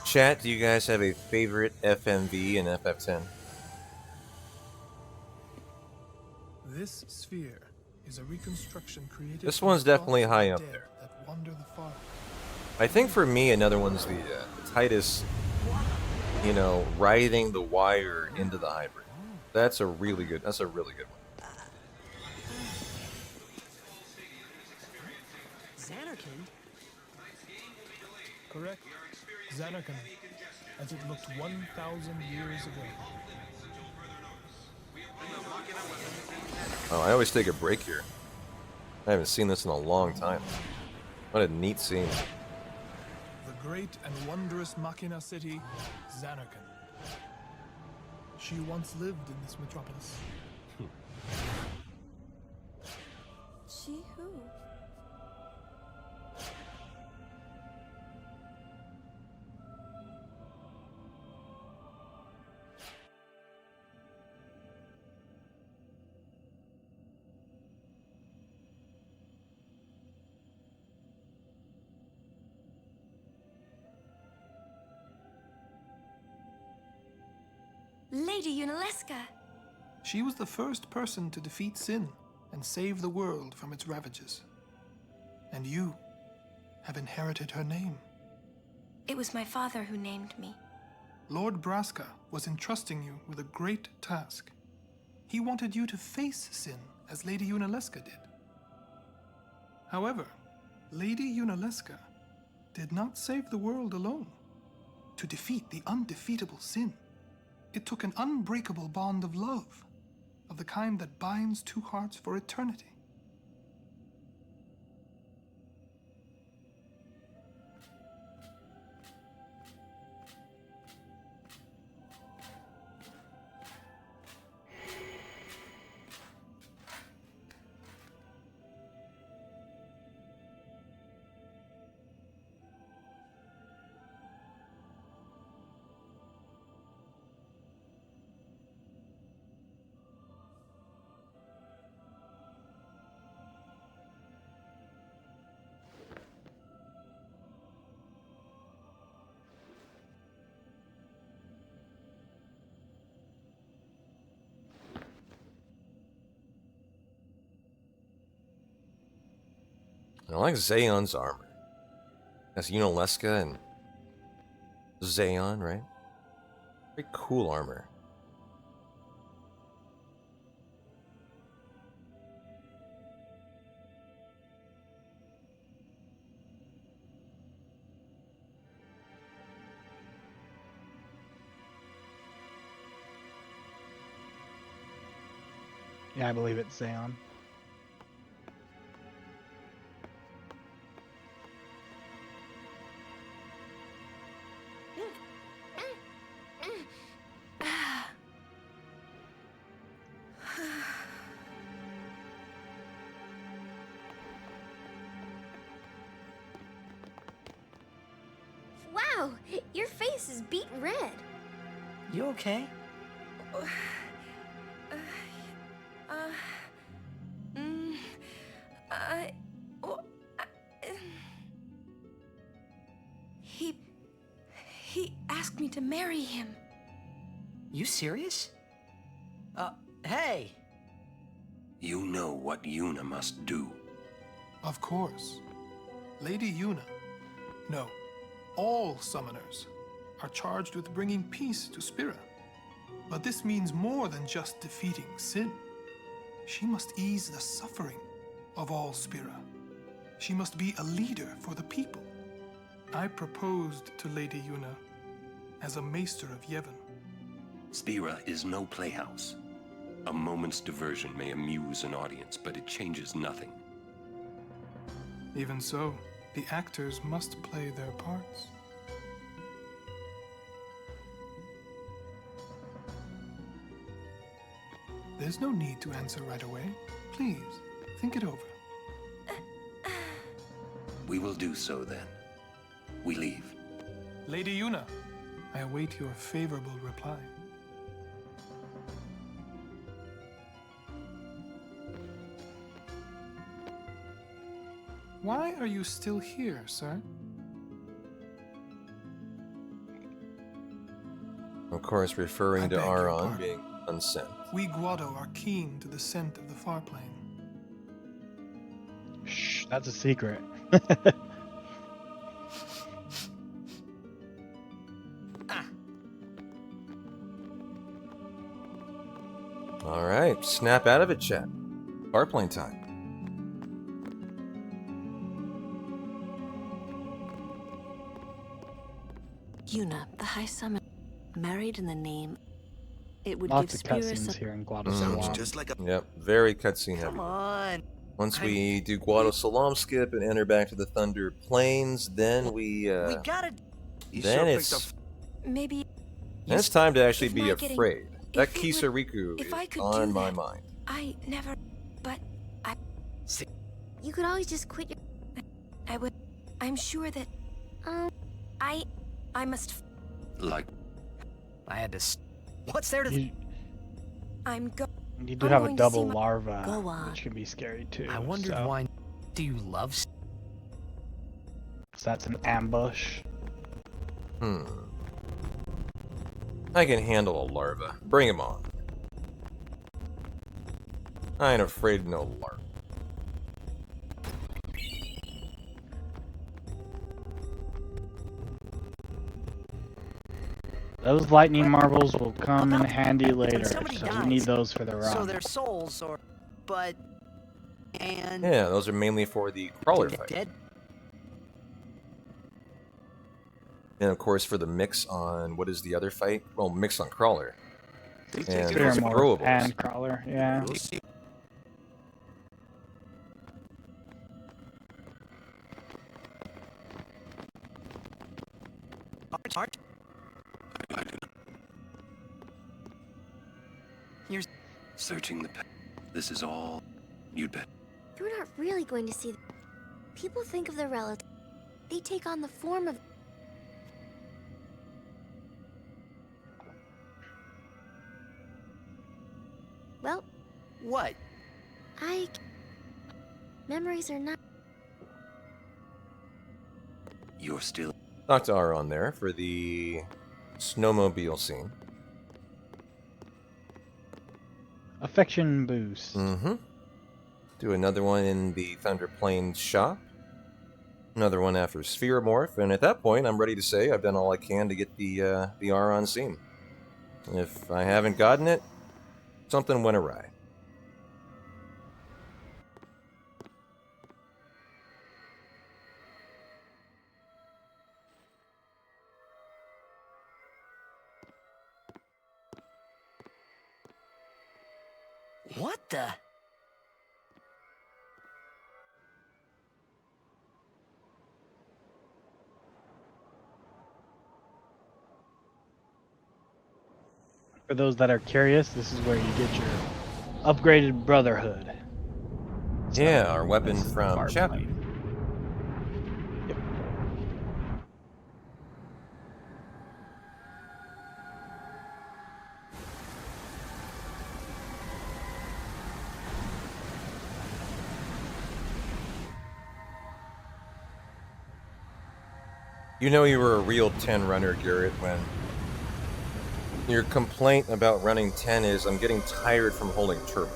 Chat, do you guys have a favorite FMV in FF10? This sphere is a reconstruction created. This one's definitely high up there. That wander the far. I think for me, another one's the Titus, you know, riding the wire into the hybrid. That's a really good one. Xanarkand? Correct. Xanarkand, as it looked 1,000 years ago. Oh, I always take a break here. I haven't seen this in a long time. What a neat scene. The great and wondrous Machina city, Xanarkand. She once lived in this metropolis. She who? Lady Unalesca! She was the first person to defeat sin and save the world from its ravages. And you have inherited her name. It was my father who named me. Lord Braska was entrusting you with a great task. He wanted you to face sin as Lady Unalesca did. However, Lady Unalesca did not save the world alone. To defeat the undefeatable sin, it took an unbreakable bond of love, of the kind that binds two hearts for eternity. I like Zaon's armor. That's Unalesca and Zaon, right? Very cool armor. Yeah, I believe it's Zaon. Wow, your face is beet red. You okay? He asked me to marry him. You serious? Hey! You know what Yuna must do. Of course. Lady Yuna. No, all summoners are charged with bringing peace to Spira. But this means more than just defeating sin. She must ease the suffering of all Spira. She must be a leader for the people. I proposed to Lady Yuna as a maester of Yevon. Spira is no playhouse. A moment's diversion may amuse an audience, but it changes nothing. Even so, the actors must play their parts. There's no need to answer right away. Please, think it over. We will do so then. We leave. Lady Yuna, I await your favorable reply. Why are you still here, sir? Of course, referring to Aron being unsent. We Guado are keen to the scent of the far plane. Shh, that's a secret. All right, snap out of it, chat. Farplane time. Yuna, the High Summoner, married in the name. It would Lots of give cutscenes here in Guado Sounds Salam. just like a... Yep, very cutscene heavy. Come on! Once we do Guado Salam skip and enter back to the Thunder Plains, then we gotta... then it's Maybe. then it's time to actually if be not getting- afraid. That if it would- Kisariku if I is could on do my that. mind. I never. But I. You could always just quit your. I would. I'm sure that. I must. Like, I had to... What's there to... I'm go. You do I'm have a going to see double my- larva, Go on. which can be scary too. I wondered so. why... Do you love... So that's an ambush. I can handle a larva. Bring him on. I ain't afraid of no larva. Those lightning marbles will come in handy later, somebody so dies, we need those for the run. So their souls, or... But... And... Yeah, those are mainly for the crawler fight. Dead? And of course for the mix on, what is the other fight? Well, mix on crawler. And Spear those are morph throwables. and crawler, yeah. Art? You're... Searching the... This is all... You'd bet. You're not really going to see. People think of their relatives. They take on the form of. Well. What? Memories are not. You're still... Talk to Aron there for the snowmobile scene. Affection boost. Do another one in the Thunder Plains shop. Another one after Sphere Morph, and at that point, I'm ready to say I've done all I can to get the Aron scene. If I haven't gotten it, something went awry. What the... For those that are curious, this is where you get your upgraded Brotherhood. So, Yeah, our weapon this is the from far Chappie. plane. Yep. You know you were a real 10 runner, Garrett, when your complaint about running 10 is, I'm getting tired from holding turbo.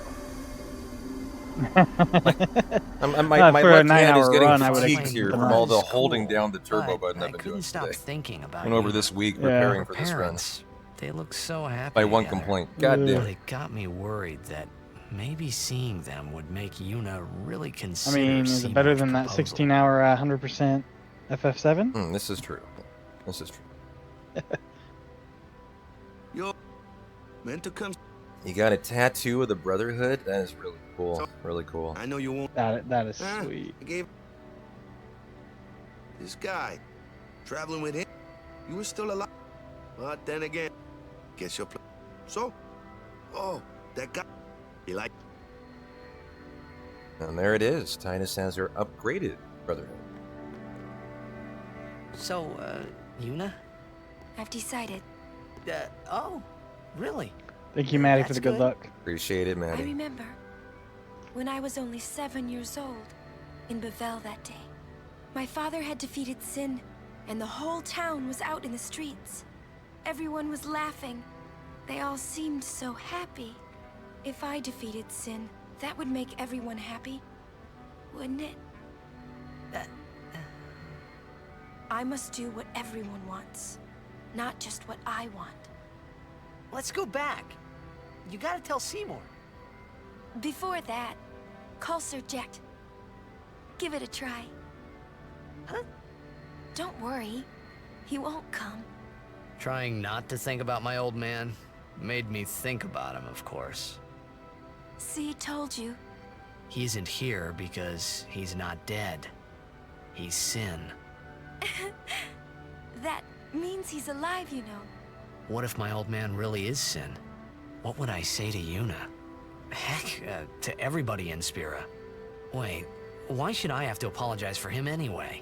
My left hand is getting fatigued here from all the holding down the turbo button I've been doing stop today. thinking about And over Yuna. this week preparing for this run. Parents, they look so happy By one together. complaint. God damn But it. it got me worried that maybe seeing them would make Yuna really I consider mean, is it better than that Seymour's 16-hour 100% FF7? This is true. This is true. Yo, meant to come. You got a tattoo of the Brotherhood? That is really cool. Really cool. I know you won't. That is sweet. I gave this guy traveling with him. You were still alive, but then again, guess you're. So, oh, that guy. You like? And there it is. Titus has her upgraded Brotherhood. So, Yuna? I've decided. Oh, really? Thank you, Maddie, for That's the good good. luck. Appreciate it, I Maddie. remember when I was only 7 years old in Bavel that day. My father had defeated Sin, and the whole town was out in the streets. Everyone was laughing. They all seemed so happy. If I defeated Sin, that would make everyone happy, wouldn't it? I must do what everyone wants, not just what I want. Let's go back. You gotta tell Seymour. Before that, call Sir Jet. Give it a try. Huh? Don't worry. He won't come. Trying not to think about my old man made me think about him, of course. See, told you. He isn't here because he's not dead. He's Sin. That means he's alive, you know. What if my old man really is Sin? What would I say to Yuna? Heck, to everybody in Spira. Wait, why should I have to apologize for him anyway?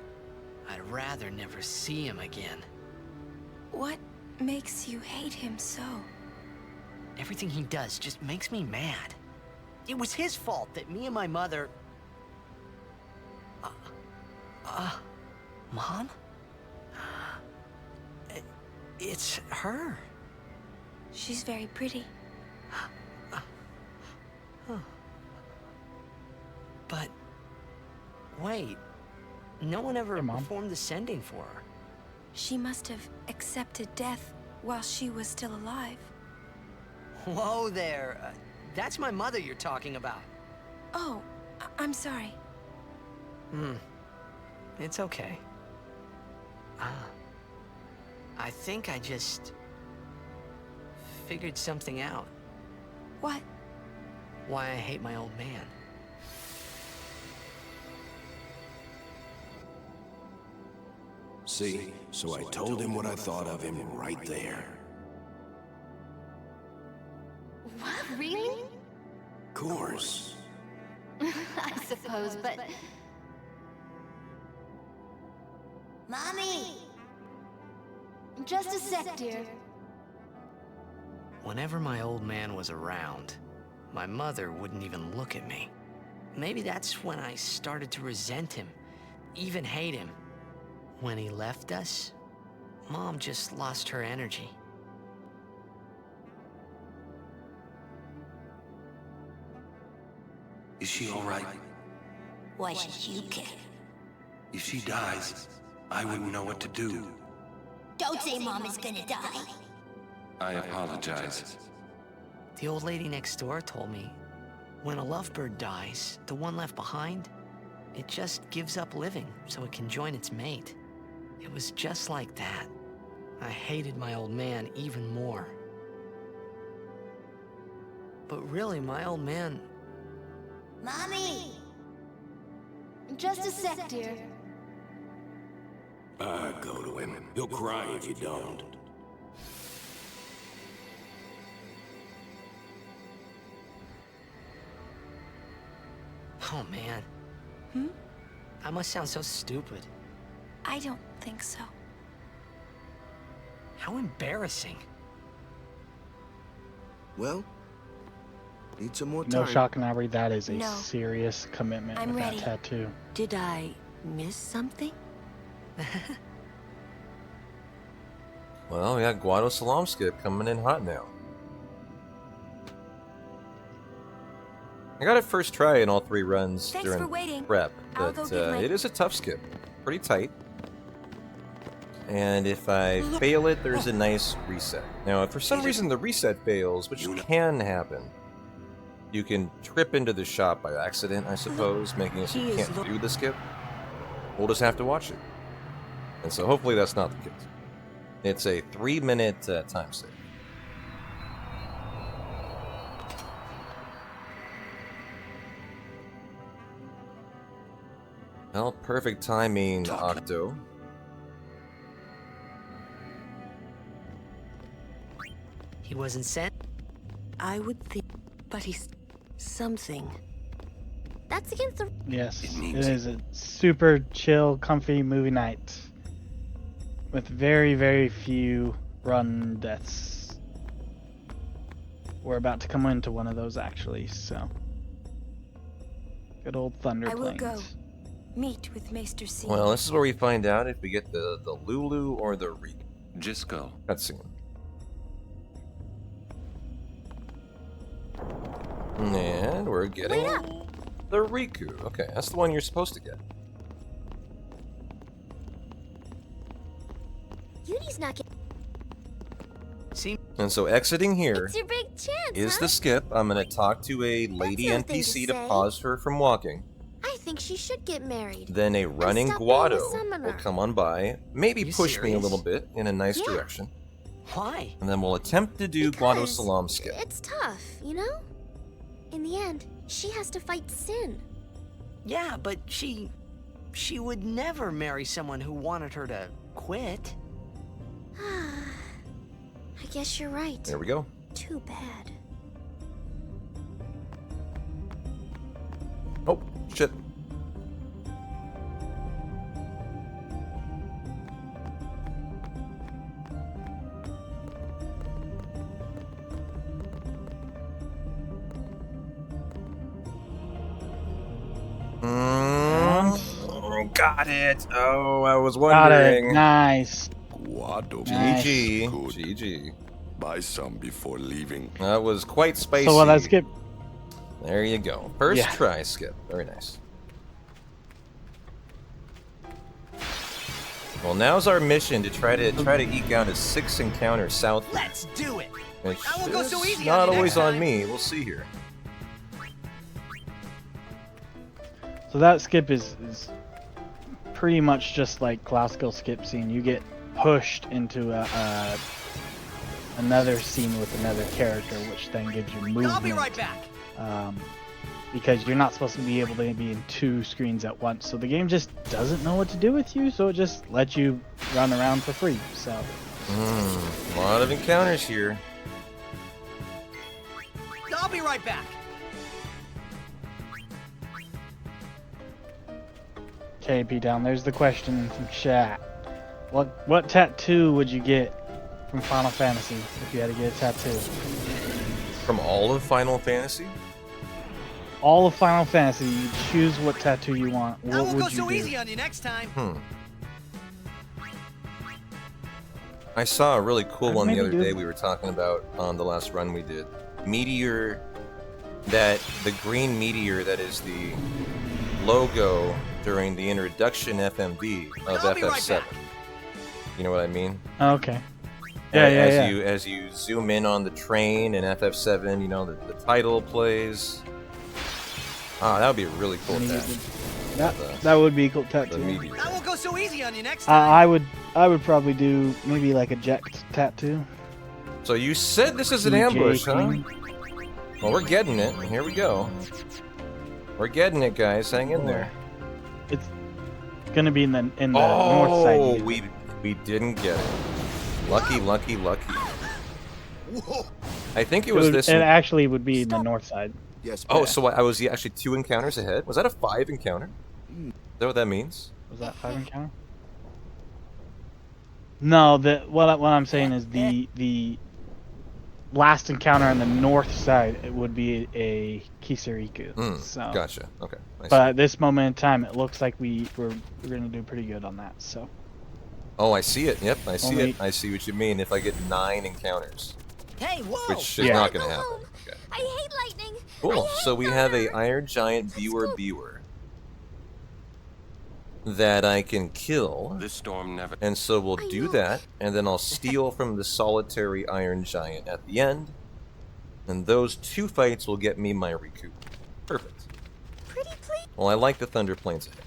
I'd rather never see him again. What makes you hate him so? Everything he does just makes me mad. It was his fault that me and my mother... Mom? It's her. She's very pretty. But... wait. No one ever performed the sending for her. She must have accepted death while she was still alive. Whoa there. That's my mother you're talking about. Oh, I'm sorry. It's okay. I think I just... figured something out. What? Why I hate my old man. See, so I told him what I thought of him right there. What, really? Of course. I suppose, but... Mommy! Just a sec, dear. Whenever my old man was around, my mother wouldn't even look at me. Maybe that's when I started to resent him, even hate him. When he left us, Mom just lost her energy. Is she all right? Why should you care? If she dies, I wouldn't know what to do. Don't say Mom is gonna die. I apologize. The old lady next door told me, when a lovebird dies, the one left behind, it just gives up living so it can join its mate. It was just like that. I hated my old man even more. But really, my old man... Mommy! Just a sec, dear. Go to him. He'll cry if you don't. Oh, man. I must sound so stupid. I don't think so. How embarrassing. Well, need some more time. No shock and Aubrey, that is a No. serious commitment I'm with ready. that tattoo. Did I miss something? Well, we got Guado Salam Skip coming in hot now. I got it first try in all 3 runs Thanks during for waiting. prep, I'll but go give my- it is a tough skip. Pretty tight. And if I fail it, there's a nice reset. Now, if for some reason the reset fails, which can happen, you can trip into the shop by accident, I suppose, making it so you can't do the skip. We'll just have to watch it. And so hopefully that's not the case. It's a 3-minute time save. Well, perfect timing, Octo. He wasn't sent? I would think, but he's something. That's against the... Yes, it is a super chill, comfy movie night. With very, very few run deaths. We're about to come into one of those, actually, so... Good old Thunder I will Plains. go. Meet with Maester C. Well, this is where we find out if we get the Lulu or the Riku. Jisco. Cutscene. And we're getting the Riku. Okay, that's the one you're supposed to get. Yudi's not getting... And so exiting here It's your big chance, is huh? the skip. I'm going to talk to a lady nothing to NPC to say. pause her from walking. I think she should get married. Then a running stop being a Guado summoner. will come on by, maybe You push me a serious? little bit in a nice Yeah. direction. Why? And then we'll attempt to do Guado Because Salam skip. It's tough, you know? In the end, she has to fight Sin. Yeah, but she would never marry someone who wanted her to quit. I guess you're right. There we go. Too bad. Oh, shit. Got it. Oh, I was Got wondering. it. Nice. Guado Nice. GG. Good. GG. Buy some before leaving. That was quite spicy. So let's skip. There you go. First Yeah. try skip. Very nice. Well, now's our mission to try to eke out a 6 encounter south. Let's do it. Which I won't go so is easy not on you always next on time. me. We'll see here. So that skip is pretty much just like classical skip scene. You get pushed into another scene with another character, which then gives you movement. I'll be right back. Because you're not supposed to be able to be in 2 screens at once. So the game just doesn't know what to do with you, so it just lets you run around for free. So A lot of encounters here. I'll be right back. okay, P-Town, there's the question from chat. What tattoo would you get from Final Fantasy if you had to get a tattoo? From all of Final Fantasy? All of Final Fantasy, you choose what tattoo you want. I What won't go would you so do? easy on you next time. I saw a really cool one the maybe other do- day we were talking about on the last run we did. Meteor, the green meteor that is the logo during the introduction FMV of I'll be right FF7. back. You know what I mean? Okay. Yeah. As you zoom in on the train in FF7, you know, the title plays. Ah, that would be a really cool tattoo. That would be a cool The tattoo. meteor. I won't go so easy on you next time. I would probably do maybe like a Jekt tattoo. So you said this is an TJ ambush, huh? Queen. Well, we're getting it. Here we go. We're getting it, guys. Hang in there. It's gonna be in the north side. Oh, you get we didn't get it. Lucky. I think it was this. It actually would be in the north side. Yes. Oh, so I was actually 2 encounters ahead. Was that a 5 encounter? Is that what that means? Was that 5 encounter? No, what I'm saying is the last encounter on the north side, it would be a Kisariku. So, Gotcha. Okay. I see. but at this moment in time, it looks like we're gonna do pretty good on that. So. Oh, I see it. Yep, I see Only- it. I see what you mean. If I get 9 encounters, Hey, whoa! which is not going to happen. Okay. I hate lightning. Cool. So we have a Iron Giant Viewer that I can kill. This storm never. And so we'll do that, and then I'll steal from the solitary Iron Giant at the end. And those 2 fights will get me my recoup. Perfect. Pretty please. Well, I like the Thunder Plains ahead.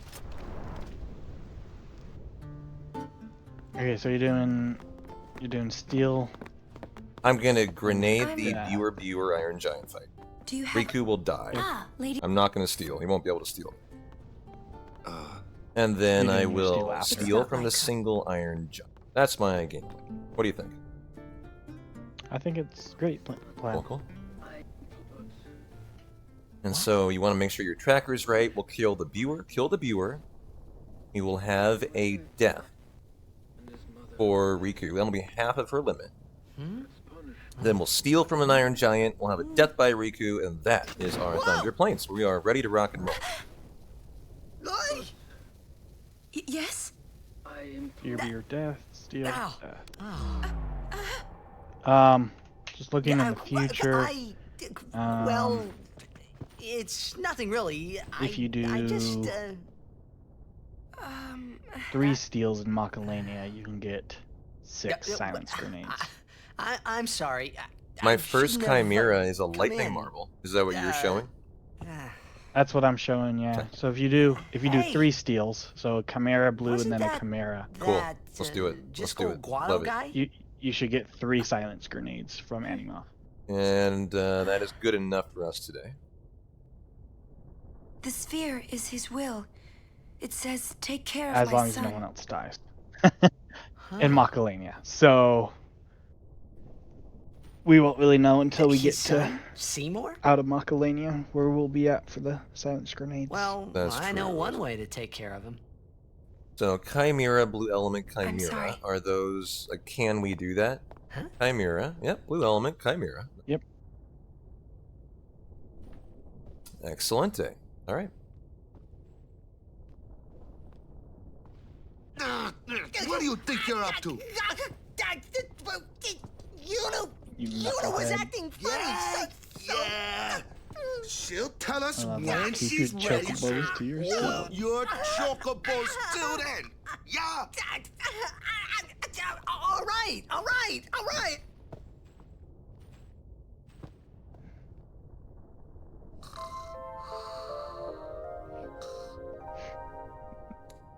Okay, so you're doing steel. I'm gonna grenade the Yeah. Viewer Iron Giant fight. Do you have... Riku will die. Ah, lady... I'm not gonna steal. He won't be able to steal. And then You're I doing your steal will after. steal from the single Iron Giant. That's my game plan. What do you think? I think it's great plan. Cool. And so you want to make sure your tracker's right. We'll kill the Viewer. You will have a death for Riku. That'll be half of her limit. Then we'll steal from an Iron Giant. We'll have a death by Riku, and that is our Thunder Plains. We are ready to rock and roll. Yes? Your death, steel. Ow. Death. Just looking in the future. Well, it's nothing really. If you do I just, 3 steals in Macalania, you can get 6 Yeah, silence grenades. I'm sorry. My I first should never Chimera is a come lightning in. marble. Is that what you're showing? That's what I'm showing, yeah. So if you do Hey! 3 steals, so a Chimera blue Wasn't and then a that Chimera, Cool. that, Let's do it. Let's do it. Guado Love it. guy? you should get 3 silence grenades from Animoth. And that is good enough for us today. The sphere is his will. It says, take care of As my long as son. no one else dies. In Macalania. So we won't really know until we get His to son, Seymour? out of Macalania where we'll be at for the silence grenades. Well, That's I know true. one way to take care of him. So Chimera, Blue Element, I'm Chimera. sorry. Are those... can we do that? Huh? Chimera. Yep, Blue Element, Chimera. Yep. Excellente. All right. What do you think you're up to? You Yuna was knucklehead. acting funny. Yeah. She'll tell us I love when that. Keep she's your ready. chocobos to yourself. Hold your chocobos till then. Yeah. All right.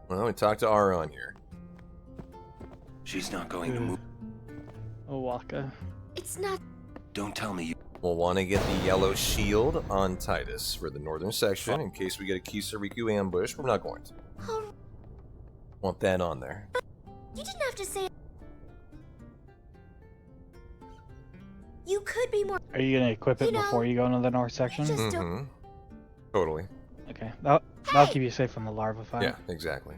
Well, we talked to Aron here. She's not going to move. Owaka. It's not. Don't tell me you. We'll want to get the yellow shield on Titus for the northern section in case we get a Kisariku ambush. We're not going to. Oh, Want that on there. you didn't have to say. You could be more. Are you gonna equip it You know, before you go into the north section? just Mm-hmm. Totally. Okay. That'll keep you safe from the larva fight. Yeah, exactly.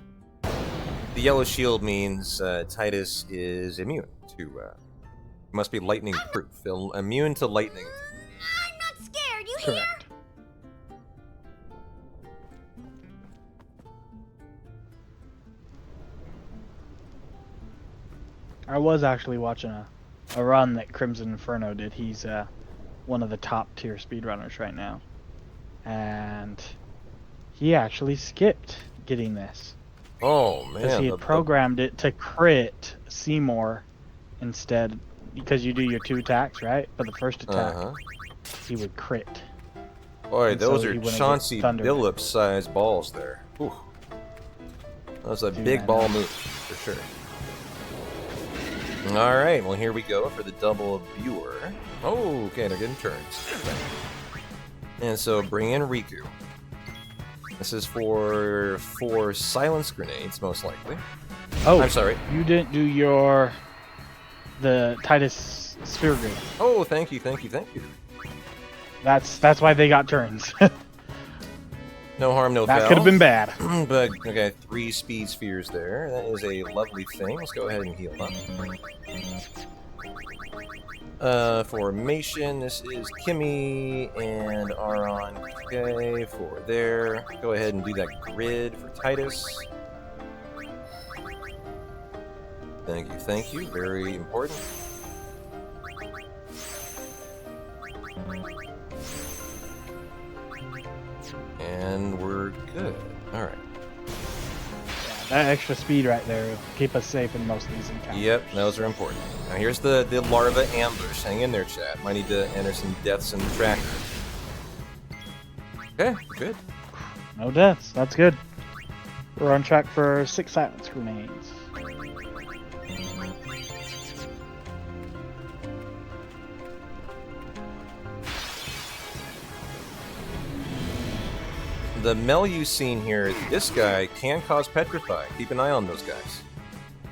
The yellow shield means Titus is immune to... must be lightning proof. Immune to lightning. I'm not scared. You hear? Correct. I was actually watching a run that Crimson Inferno did. He's one of the top tier speedrunners right now. And he actually skipped getting this. Oh, man. Because he had programmed it to crit Seymour instead. Because you do your 2 attacks, right? But the first attack, he would crit. Boy, And those so are he wouldn't get Chauncey thundered. Billups-sized balls there. Whew. That was a Dude, big I ball know. move, for sure. Alright, well here we go for the double viewer. Oh, okay, they're getting turns. And so bring in Riku. This is for 4 silence grenades, most likely. Oh, I'm sorry. You didn't do the Titus sphere grenade. Oh, thank you. That's why they got turns. No harm, no foul. That could have been bad. But, okay, 3 speed spheres there. That is a lovely thing. Let's go ahead and heal up. Formation, this is Kimmy and Aron. Okay, for there. Go ahead and do that grid for Titus. Thank you, thank you. Very important. And we're good. Alright. That extra speed right there will keep us safe in most of these encounters. Yep, those are important. Now here's the larva ambush. Hang in there, chat. Might need to enter some deaths in the tracker. Okay, good. No deaths. That's good. We're on track for 6 silence grenades. The Melusine here, this guy can cause petrify. Keep an eye on those guys.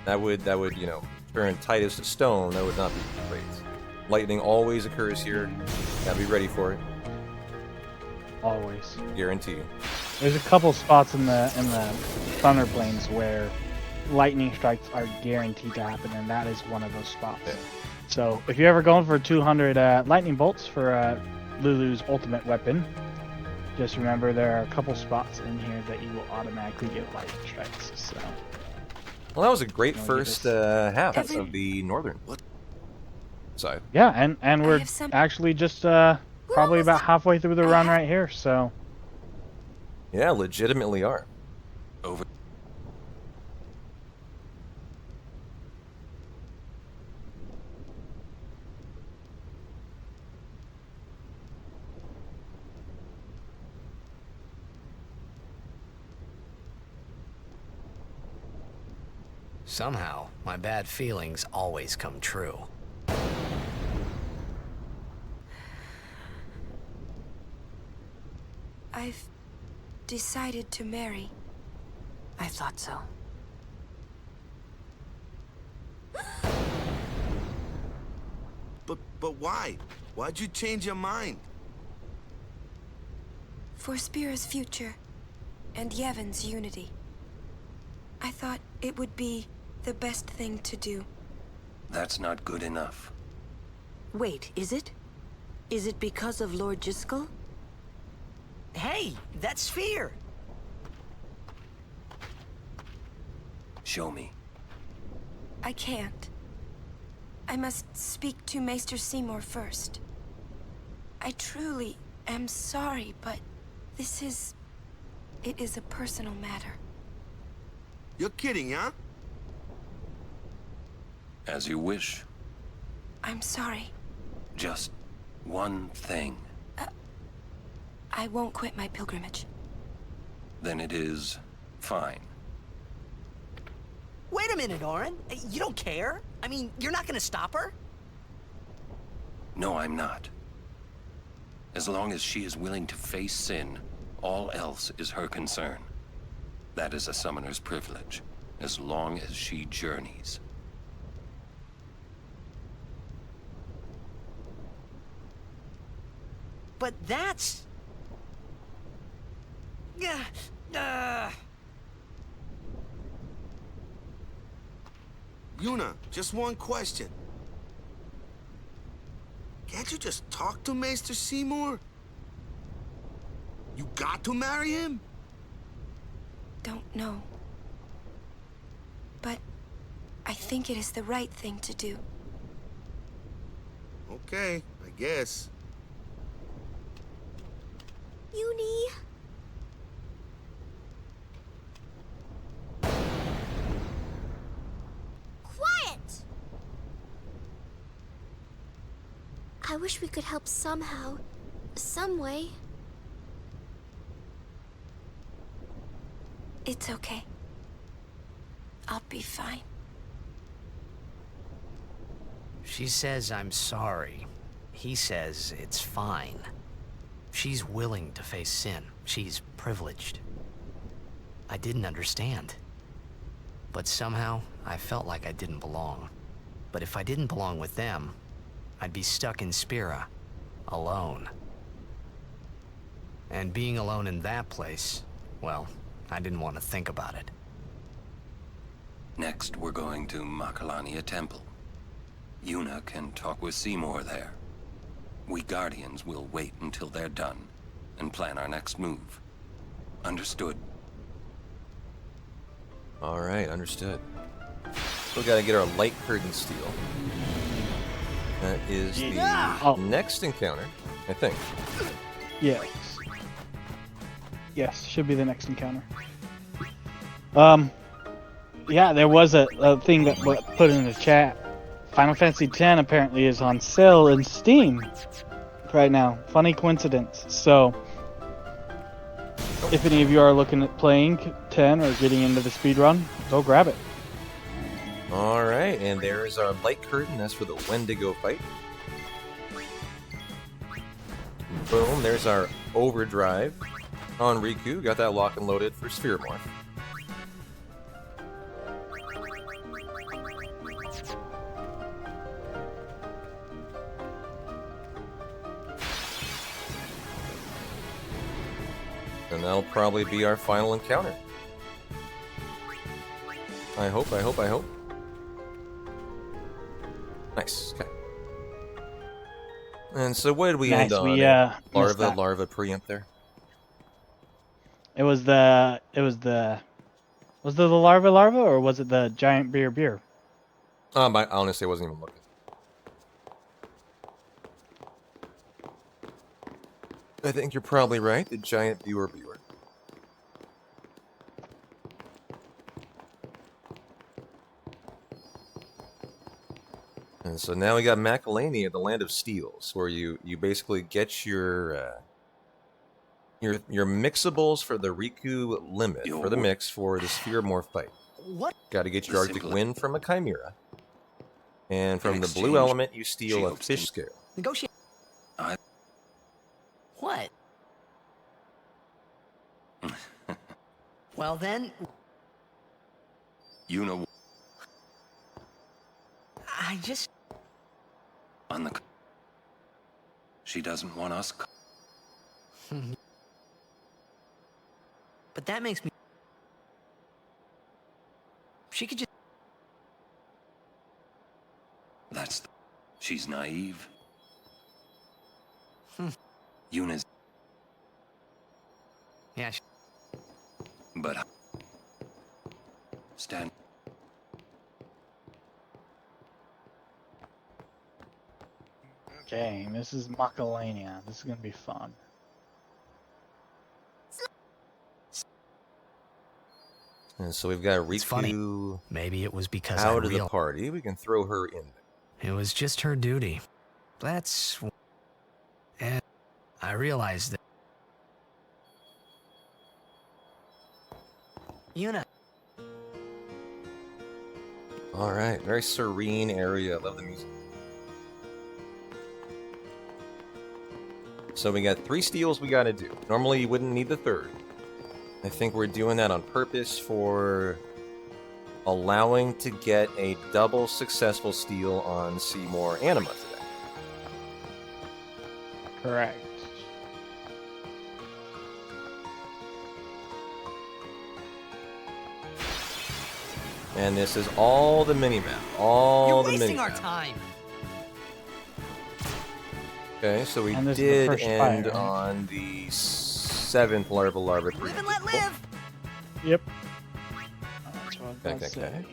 That would, you know, turn Titus to stone. That would not be great. Lightning always occurs here. Gotta be ready for it. Always. Guarantee. There's a couple spots in the thunder plains where lightning strikes are guaranteed to happen, and that is one of those spots. Yeah. So if you're ever going for 200 lightning bolts for Lulu's ultimate weapon, just remember there are a couple spots in here that you will automatically get lightning strikes. So. Well, that was a great first half of the northern side. Yeah, and we're actually just probably about halfway through the run right here, so. Yeah, legitimately are. Over. Somehow, my bad feelings always come true. I've decided to marry. I thought so. But why? Why'd you change your mind? For Spira's future and Yevon's unity. I thought it would be the best thing to do. That's not good enough. Wait, is it? Is it because of Lord Jiskel? Hey, that sphere! Show me. I can't. I must speak to Maester Seymour first. I truly am sorry, but this is... it is a personal matter. You're kidding, huh? As you wish. I'm sorry. Just one thing. I won't quit my pilgrimage. Then it is fine. Wait a minute, Orin. You don't care? I mean, you're not gonna stop her? No, I'm not. As long as she is willing to face sin, all else is her concern. That is a summoner's privilege, as long as she journeys. But that's... Yuna, just one question. Can't you just talk to Maester Seymour? You got to marry him? Don't know. But I think it is the right thing to do. Okay, I guess. Uni. Quiet! I wish we could help somehow. Some way. It's okay. I'll be fine. She says I'm sorry. He says it's fine. She's willing to face sin. She's privileged. I didn't understand. But somehow, I felt like I didn't belong. But if I didn't belong with them, I'd be stuck in Spira, alone. And being alone in that place, well, I didn't want to think about it. Next, we're going to Makalania Temple. Yuna can talk with Seymour there. We Guardians will wait until they're done and plan our next move. Understood? Alright, understood. Still gotta get our light curtain steel. That is the next encounter, I think. Yes. Yes, should be the next encounter. Yeah, there was a thing that put in the chat. Final Fantasy X apparently is on sale in Steam right now. Funny coincidence. So, if any of you are looking at playing 10 or getting into the speedrun, go grab it. Alright, and there is our light curtain. That's for the Wendigo fight. Boom, there's our overdrive on Riku. Got that lock and loaded for Sphere Morph. And that'll probably be our final encounter. I hope. Nice, okay. And so what did we end on? Larva preempt there? Was it the larva or was it the giant beer? I honestly wasn't even looking. I think you're probably right, the giant viewer. And so now we got Macalania, the Land of Steels, where you basically get your mixables for the Riku limit, for the mix for the Sphere Morph fight. What? Got to get your Arctic Wind from a Chimera. And from the blue element, you steal a fish scale. Negotiate. What? Well then... You know... I just... On the... She doesn't want us... But that makes me... She could just... That's... She's naive. Yuna's... Yeah, But... Stand... Okay, this is Macalania. This is gonna be fun. And so we've got Riku funny. Maybe it was because out of the party. We can throw her in. It was just her duty. That's... And I realized that... Yuna. Alright, very serene area. Love the music. So we got 3 steals we gotta do. Normally you wouldn't need the 3rd. I think we're doing that on purpose for allowing to get a double successful steal on Seymour Anima today. Correct. And this is all the minimap. All the minimap. You're wasting our time. Okay, so we did end on the 7th larva pre. Live and let live. Yep. Okay.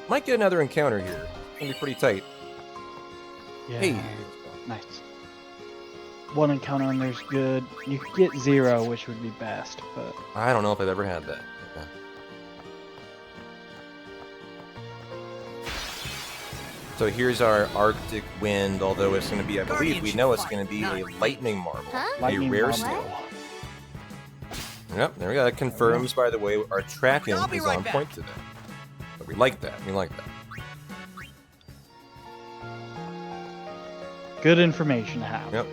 Might get another encounter here. It's gonna be pretty tight. Yeah. Hey. Nice. 1 encounter and there's good. You could get 0, which would be best, but... I don't know if I've ever had that. Okay. So here's our Arctic Wind, although it's going to be, I believe we know it's going to be a Lightning Marble. A rare steal. Yep, there we go. That confirms, by the way, our tracking is on point today. But we like that. Good information to have. Yep.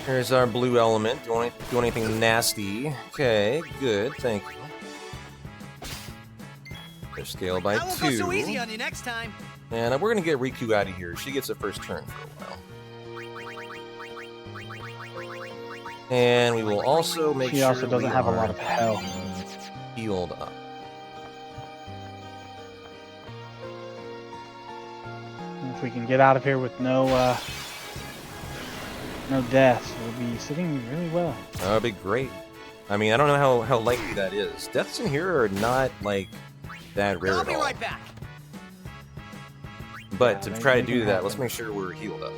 Here's our blue element. Do anything nasty? Okay, good. Thank you. They're scaled by 2. I won't go so easy on you next time. And we're gonna get Riku out of here. She gets a first turn for a while. And we will also make sure she also doesn't have a lot of health. Healed up. And if we can get out of here with no no deaths. We'll be sitting really well. That would be great. I mean, I don't know how likely that is. Deaths in here are not, like, that rare at all. Right back. But to try to do that, let's make sure we're healed up.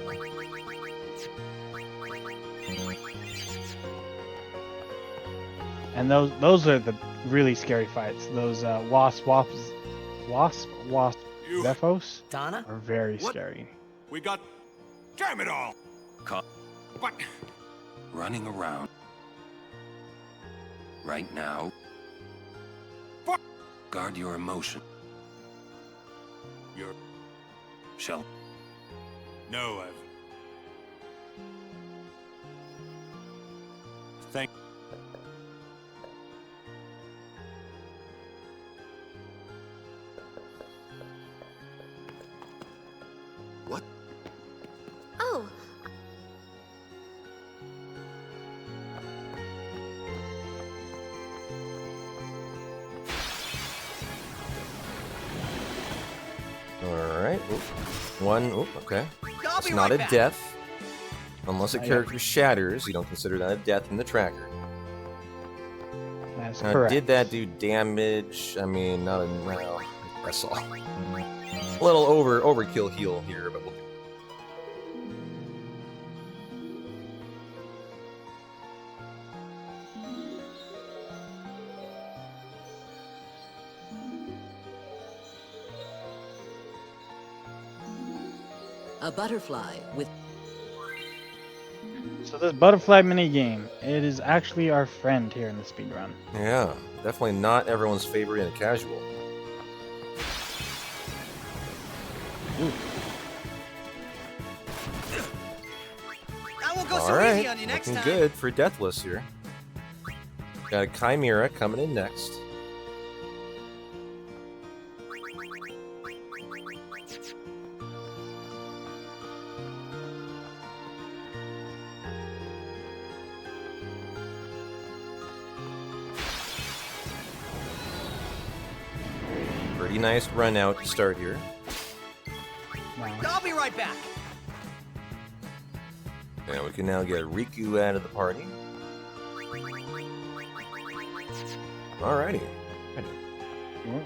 And those are the really scary fights. Those wasp Zephos Donna? are very scary. We got... Damn it all! What? Running around. Right now. Guard your emotion. You're... Shall... No, I've... Thank... What? Oh, Alright. One. Oop, okay. I'll It's be not right a back. death. Unless a character shatters, you don't consider that a death in the tracker. That's Now, correct. did that do damage? I mean, not a... Well, that's all. A little overkill heal here, but we'll... A butterfly with... So this butterfly mini game, it is actually our friend here in the speedrun. Yeah, definitely not everyone's favorite in a casual. Ooh. I won't go so Alright, easy on you next looking time. good for Deathless here. Got a Chimera coming in next. Pretty nice run out to start here. I'll be right back. And we can now get Riku out of the party. Alrighty.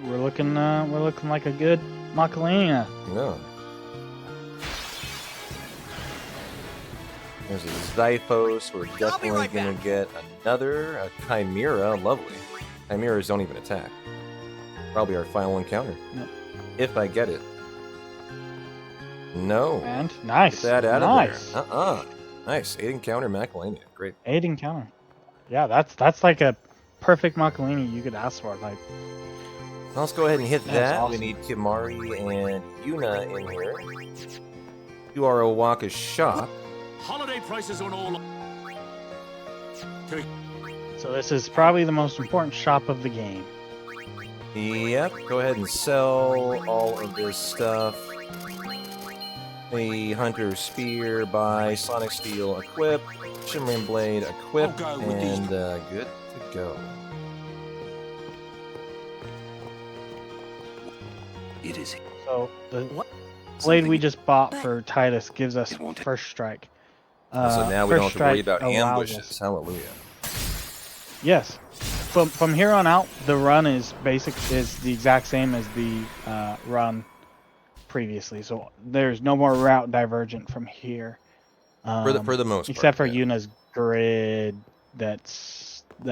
We're looking like a good Macarena. No. There's a Zyphos. We're definitely gonna get a Chimera. Lovely. Chimeras don't even attack. Probably our final encounter. Yep. If I get it. No. And nice. Get that out Nice. of there. Nice. 8 encounter Macalania. Great. 8 encounter. Yeah, that's like a perfect Macarena you could ask for. Like, Let's go ahead and hit That's that. awesome. We need Kimari and Yuna in here. You are Owaka's shop. Holiday prices on all... so this is probably the most important shop of the game. Yep, go ahead and sell all of this stuff. A Hunter Spear, buy Sonic Steel, equip, Shimmering Blade, equip, and good to go. It is... So the blade we just bought for Titus gives us first strike. So now we don't have First to worry strike about allows ambushes. us- Hallelujah. Yes. From here on out, the run is the exact same as the run previously. So there's no more route divergent from here. For the most part, except for Yuna's grid that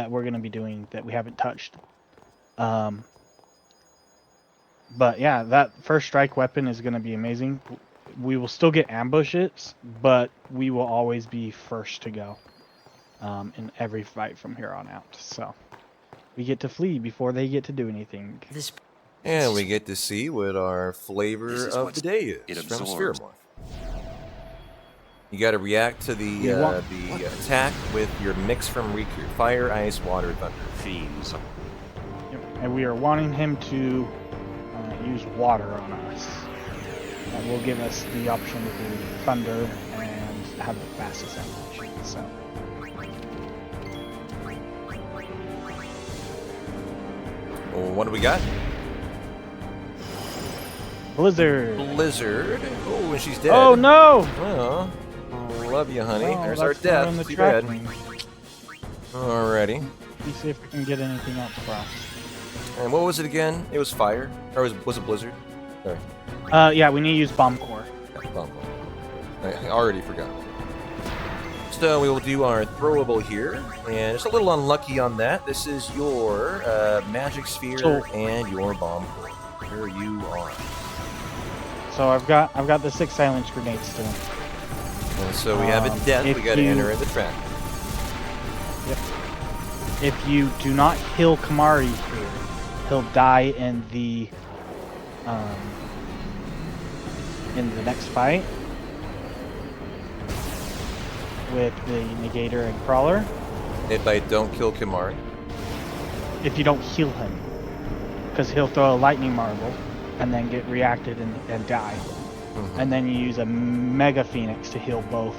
we're gonna be doing that we haven't touched. But yeah, that first strike weapon is gonna be amazing. We will still get ambushes, but we will always be first to go in every fight from here on out. So we get to flee before they get to do anything. And we get to see what our flavor of the day is from Spheromorph. You got to react to the attack with your mix from Riku: fire, ice, water, thunder. Fiends. Yep. And we are wanting him to use water on us. That will give us the option to do thunder and have the fastest animation. So. Well, what do we got? Blizzard. Blizzard. Oh, and she's dead. Oh no! Well, Love you, honey. Well, There's our that's not in death. the Too bad. tracking. Alrighty. Let's see if we can get anything else for us. And what was it again? It was fire? Or was it blizzard? Sorry. Yeah, we need to use bomb core. Bomb core. I already forgot. So we will do our throwable here, and it's a little unlucky on that. This is your magic sphere and your bomb core. Here you are. So I've got the 6 silence grenades still. And so we have a death. We got to enter in the track. Yep. If you do not kill Kamari here, he'll die in the next fight with the Negator and Crawler. If I don't kill Kimari. If you don't heal him. Because he'll throw a lightning marble and then get reacted and die. Mm-hmm. And then you use a Mega Phoenix to heal both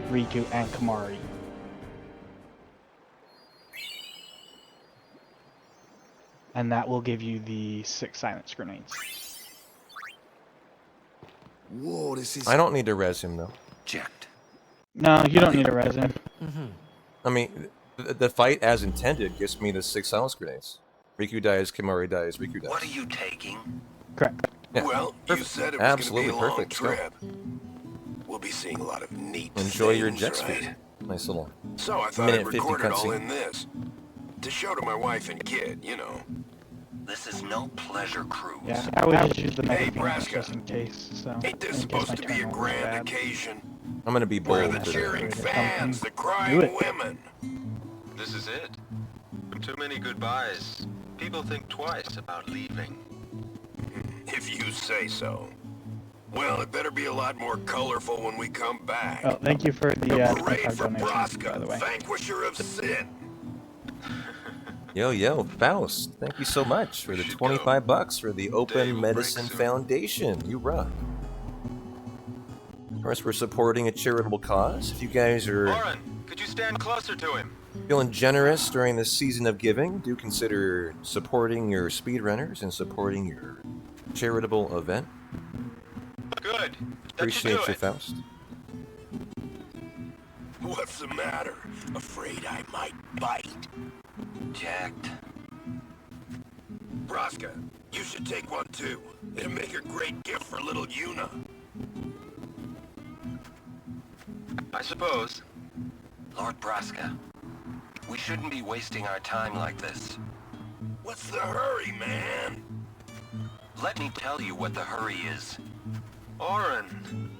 Riku and Kamari. And that will give you the 6 silence grenades. Whoa, this is... I don't need to res him, though. Jacked. No, you don't need to res him. I mean, the fight as intended gives me the 6 silence grenades. Riku dies, Kimari dies, Riku dies. What are you taking? Correct. Yeah. Well, perfect. you said it was Absolutely going to be a long perfect. trip. We'll be seeing a lot of neat Enjoy your things, jet right? speed. Nice little So I thought minute I'd 50 record it all cutscene. in this. To show to my wife and kid, you know. This is no pleasure cruise. Yeah, I would just use the Mega Hey, Phoenix Braska. just in case. So, Ain't this in case supposed my to be a terminal is grand bad. occasion? I'm gonna be Where bold are the today. cheering fans, the Do crying it. women? This is it. Too many goodbyes. People think twice about leaving. If you say so. Well, it better be a lot more colorful when we come back. Oh, thank you for the Parade 25 for donations, Braska, by the way. vanquisher of sin. Yo, Faust, thank you so much for the 25 bucks for the Open Medicine Foundation. You rock. Of course, we're supporting a charitable cause. If you guys are Lauren, could you stand closer to him? feeling generous during this season of giving, do consider supporting your speedrunners and supporting your charitable event. Good. Appreciate you, Faust. What's the matter? Afraid I might bite? Jacked. Braska, you should take one too. It'd make a great gift for little Yuna. I suppose. Lord Braska, we shouldn't be wasting our time like this. What's the hurry, man? Let me tell you what the hurry is. Orin.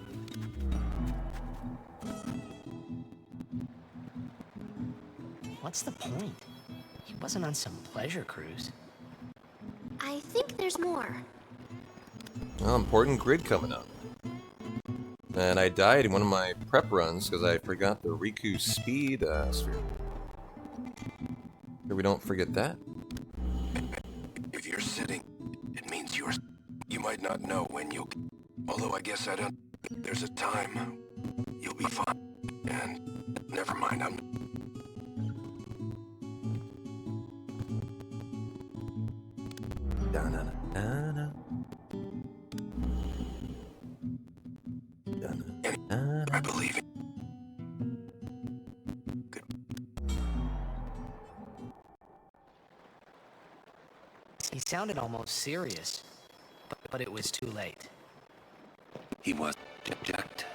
What's the point? He wasn't on some pleasure cruise. I think there's more. Well, important grid coming up. And I died in one of my prep runs because I forgot the Riku speed sphere. So we don't forget that. If you're sitting, it means you might not know when you'll... Although I guess I don't... There's a time. You'll be fine. And never mind, I'm... I believe it. He sounded almost serious, but it was too late. He was jacked.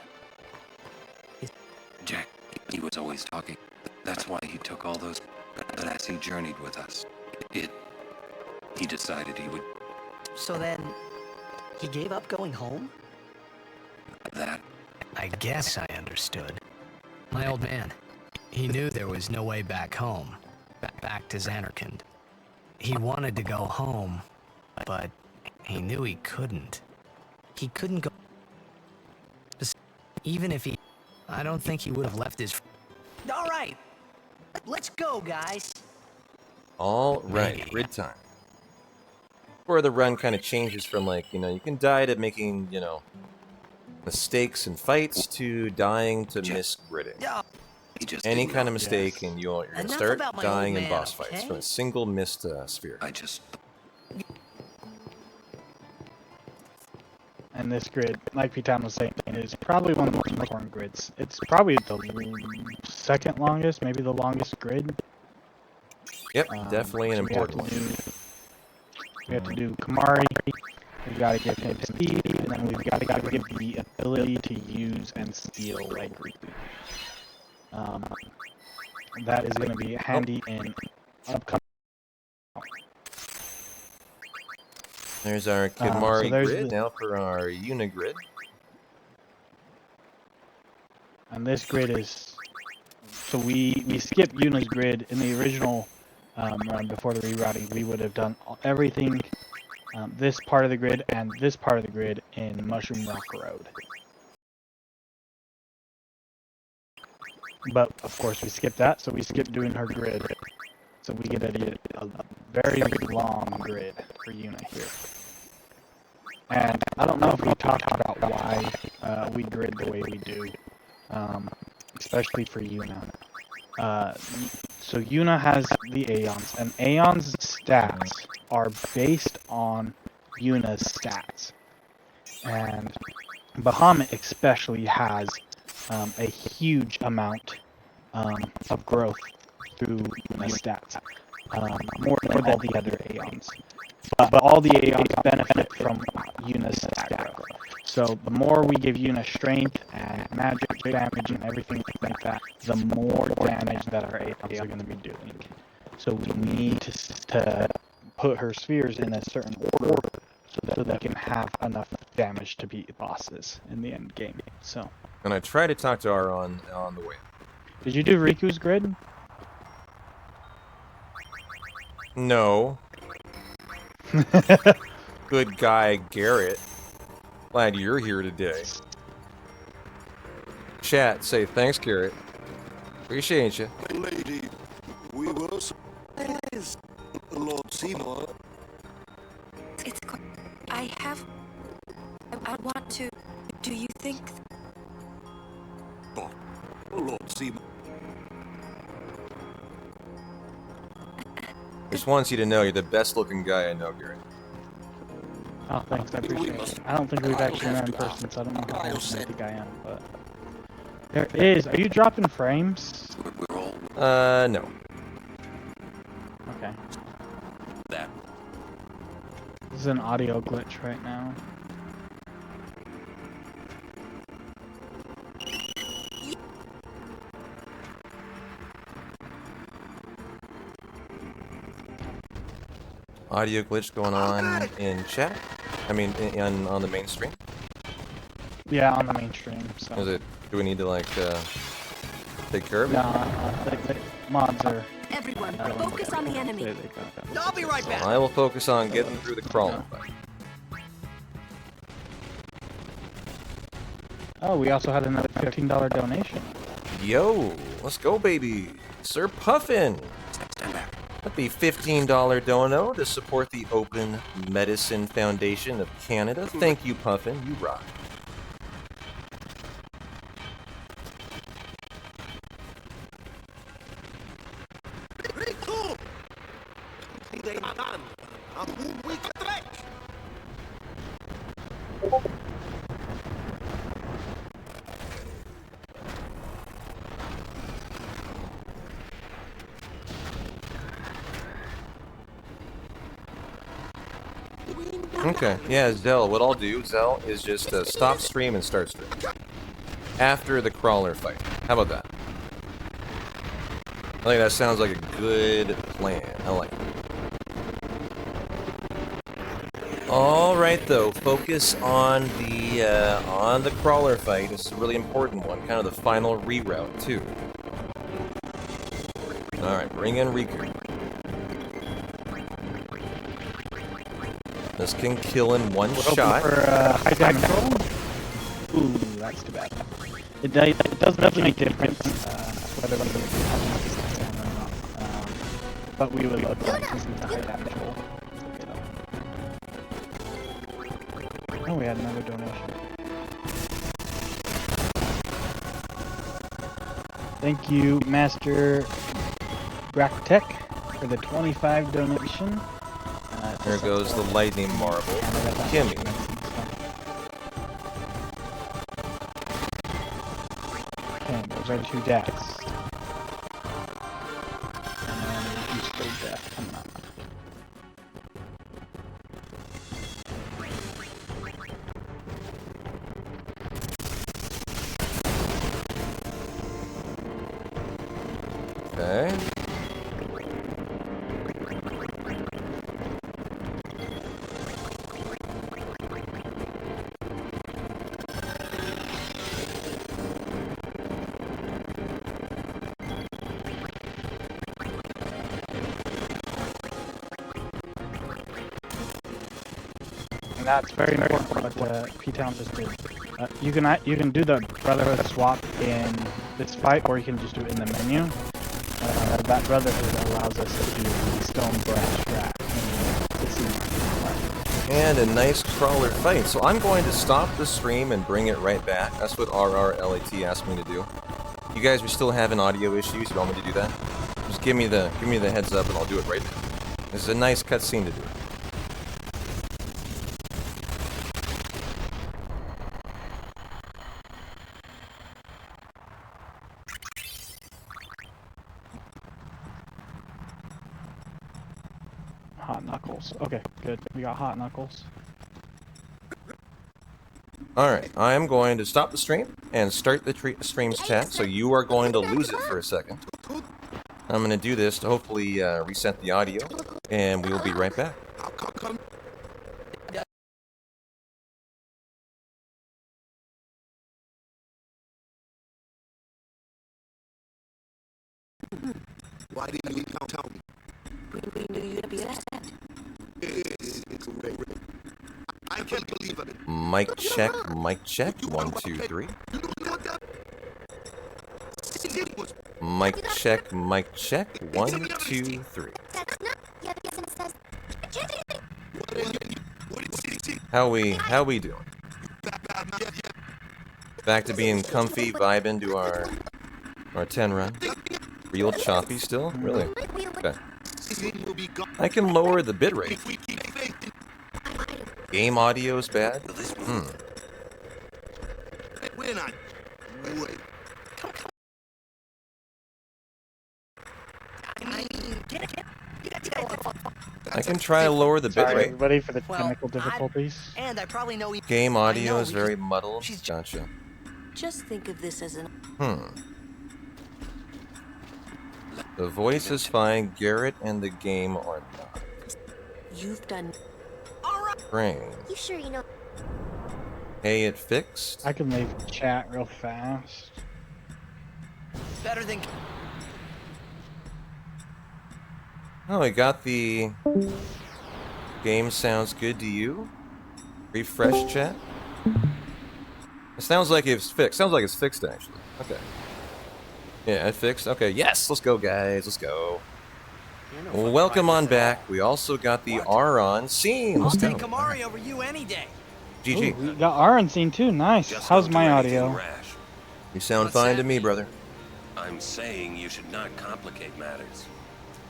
Jack, he was always talking. That's why he took all those... But as he journeyed with us, he decided he would... So then, he gave up going home? That... I guess I understood. My old man, he knew there was no way back home, back to Xanarkand. He wanted to go home, but he knew he couldn't. He couldn't go... Even if he... I don't think he would have left his... All right, let's go, guys. All right, grid time. Where the run kind of changes from, like, you know, you can die to making, you know, mistakes in fights to dying to misgridding. Any kind of mistake, and you're going to start dying in boss fights from a single missed sphere. and this grid, like P-Town was saying, is probably one of the most important grids. It's probably the second longest, maybe the longest grid. Yep, definitely an important one. We have to do Kamari. We've got to give him speed, and then we've got to give the ability to use and steal like that is going to be handy in upcoming. There's our Kamari grid. Now for our Yuna grid. And this grid is... So we skipped Yuna's grid in the original run before the rerouting. We would have done everything, this part of the grid and this part of the grid in Mushroom Rock Road. But, of course, we skipped that, so we skipped doing her grid. So we get a very long grid for Yuna here. And I don't know if we talked about why we grid the way we do, especially for Yuna. So Yuna has the Aeons, and Aeon's stats are based on Yuna's stats. And Bahamut especially has a huge amount of growth through Yuna's stats, more than all the other Aeons. But all the Aeons benefit from Yuna's stat growth. So the more we give Yuna strength and magic damage and everything like that, the more damage that our Aeons are going to be doing. So we need to put her spheres in a certain order so that they can have enough damage to beat bosses in the end game. So. And I tried to talk to her on the way. Did you do Riku's grid? No. Good guy, Garrett. Glad you're here today. Chat, say thanks, Garrett. Appreciate you. My lady, we will surprise Lord Seymour. It's I want to. Do you think? But Lord Seymour. Just wants you to know you're the best looking guy I know, Garrett. Oh, thanks, I appreciate it. I don't think we've actually met in person, so I don't know how handsome I think I am, but... There is! Are you dropping frames? No. Okay. This is an audio glitch right now. Audio glitch going on in chat? I mean, on the main stream? Yeah, on the main stream. So. Is it? Do we need to like take care of it? No, the mods are. Everyone, focus on the enemy. I'll be right back. I will focus on getting through the crawler fight. Oh, we also had another $15 donation. Yo, let's go, baby. Sir Puffin. That'd be $15 dono to support the Open Medicine Foundation of Canada. Thank you, Puffin. You rock. Okay, yeah, Zell, what I'll do, Zell, is just stop stream and start stream. After the crawler fight. How about that? I think that sounds like a good plan. I like it. Alright though, focus on the crawler fight. It's a really important one, kind of the final reroute too. Alright, bring in Riku. This can kill in one shot. For high damage roll? Ooh, that's too bad. It does make a difference whether we or not. But we would love that since it's a high damage roll. Oh, we had another donation. Thank you, Master Braktek, for the 25 donation. There goes the lightning marble. Kimmy. ready to death. And then you still death coming up. Okay. And that's very important what P-Town just did. You can do the Brotherhood swap in this fight, or you can just do it in the menu. That Brotherhood allows us to do the Stone Breath track. And a nice crawler fight. So I'm going to stop the stream and bring it right back. That's what RRLAT asked me to do. You guys are still having audio issues. You want me to do that? Just give me the heads up and I'll do it right now. This is a nice cutscene to do. Hot Knuckles. Okay, good. We got Hot Knuckles. Alright, I am going to stop the stream and start the stream's chat, so you are going to lose it for a second. I'm going to do this to hopefully reset the audio, and we will be right back. Why didn't you tell me? We knew you'd be upset. I can't believe it. Mic check, mic check. 1, 2, 3. Mic check, mic check. 1, 2, 3. How we doing? Back to being comfy, vibing to our 10 run. Real choppy still? Really? Okay. I can lower the bitrate. Game audio is bad? We're not. Wait. I can try to lower the Sorry, bitrate. everybody, for the technical difficulties. And I probably know Game audio is very muddled. Gotcha. Just think of this as an... The voice is fine. Garrett and the game are not. You've done... Brain. You sure you know? Hey, it fixed. I can leave chat real fast. better than. Oh, I got the game sounds good to you. Refresh chat. It sounds like it's fixed. Sounds like it's fixed actually. Okay. Yeah, it fixed. Okay, yes, let's go, guys. Let's go. Well, welcome on back. We also got the Aron scene. I'll Let's take go. Kamari over you any day. GG. Ooh, we got Aron scene too. Nice. How's my audio? You sound fine to me, brother. I'm saying you should not complicate matters.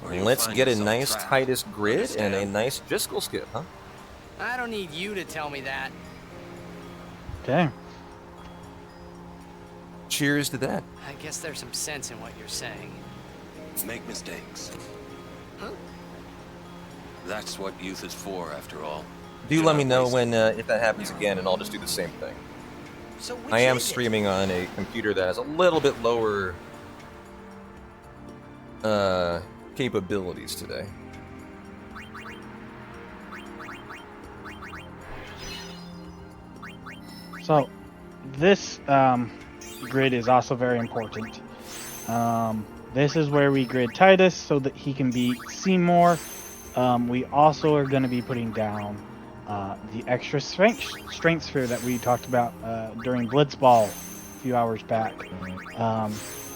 or you'll Let's find get a yourself nice trapped. tightest grid and a Understand? nice Driscoll skip, huh? I don't need you to tell me that. Okay. Cheers to that. I guess there's some sense in what you're saying. Make mistakes. Huh? That's what youth is for, after all. Do let me know when if that happens again, and I'll just do the same thing. So which I am is it? streaming on a computer that has a little bit lower capabilities today. So, this grid is also very important. This is where we grid Titus so that he can beat Seymour. We also are going to be putting down the extra strength sphere that we talked about during Blitzball a few hours back.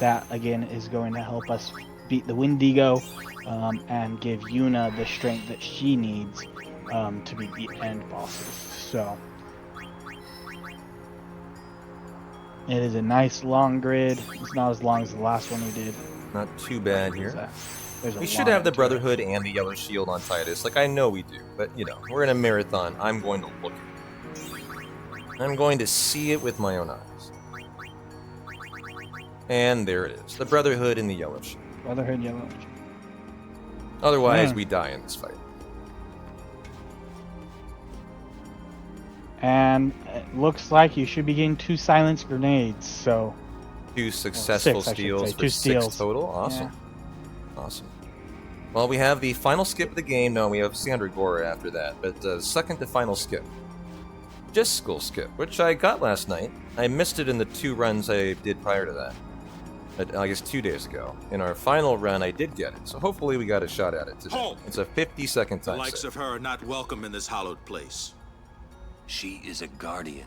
That, again, is going to help us beat the Wendigo and give Yuna the strength that she needs to beat the end bosses. So, it is a nice long grid. It's not as long as the last one we did. Not too bad here. There's a We should lot have the to it. Brotherhood and the Yellow Shield on Titus. Like, I know we do, but, you know, we're in a marathon. I'm going to look at it. I'm going to see it with my own eyes. And there it is. The Brotherhood in the yellow ship. Brotherhood yellow. Otherwise, we die in this fight. And it looks like you should be getting 2 silence grenades, so... 2 successful six, steals for 2 steals. 6 total. Awesome. Yeah. Awesome. Well, we have the final skip of the game. No, we have Sandra Gore after that. But second to final skip. Jiskel skip, which I got last night. I missed it in the 2 runs I did prior to that. I guess 2 days ago. In our final run, I did get it. So hopefully we got a shot at it today. Halt! It's a 50-second The time likes save. of her are not welcome in this hallowed place. She is a guardian.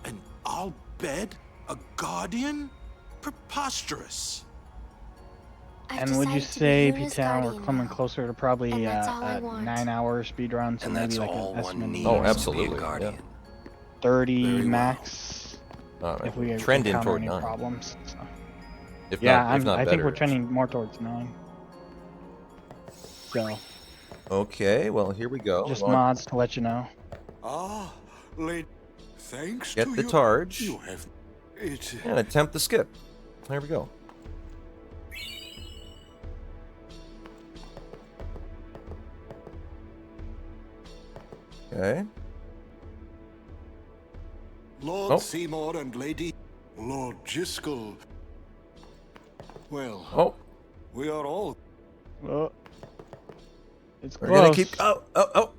An Al-Bed? A guardian? Preposterous. And would you say, P-Town, we're coming closer to probably a 9-hour speedrun, so maybe like an estimate. Oh, absolutely. Yeah. 30 max. If we trending encounter toward any 9. problems. So. If Yeah, not, if not I think better. we're trending more towards 9. So, Okay, well, here we go. just Well, mods to let you know. Ah, lady, thanks Get to the you. Targe. You have it. And attempt the skip. There we go. Okay. Lord Oh. Seymour and Lady Lord Jiskel. Well, Oh, we are all. Oh, it's we're close. gonna keep. Oh.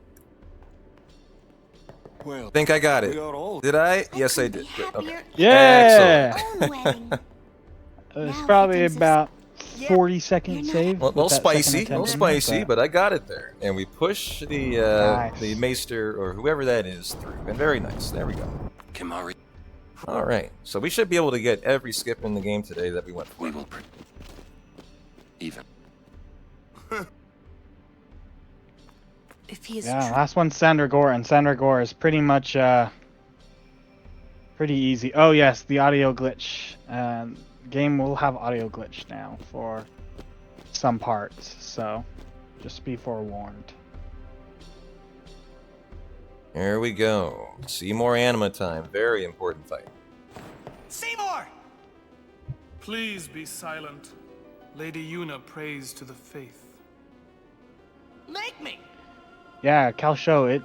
Well, Think I got it. we are all. Did I? Yes, I did. Good. Okay. Yeah! Excellent. It's probably about 40-second save. Well, with that spicy, second a little attempt, spicy, but I got it there. And we push the maester or whoever that is through. And very nice. There we go. Kimari. All right. So we should be able to get every skip in the game today that we went for. We will even. If he is Yeah, last one's Sandra Gore, and Sandra Gore is pretty much pretty easy. Oh yes, the audio glitch. Game will have audio glitch now for some parts, so just be forewarned. There we go. Seymour Anima time. Very important fight. Seymour! Please be silent. Lady Yuna prays to the faith. Make me! Yeah, Cal Show,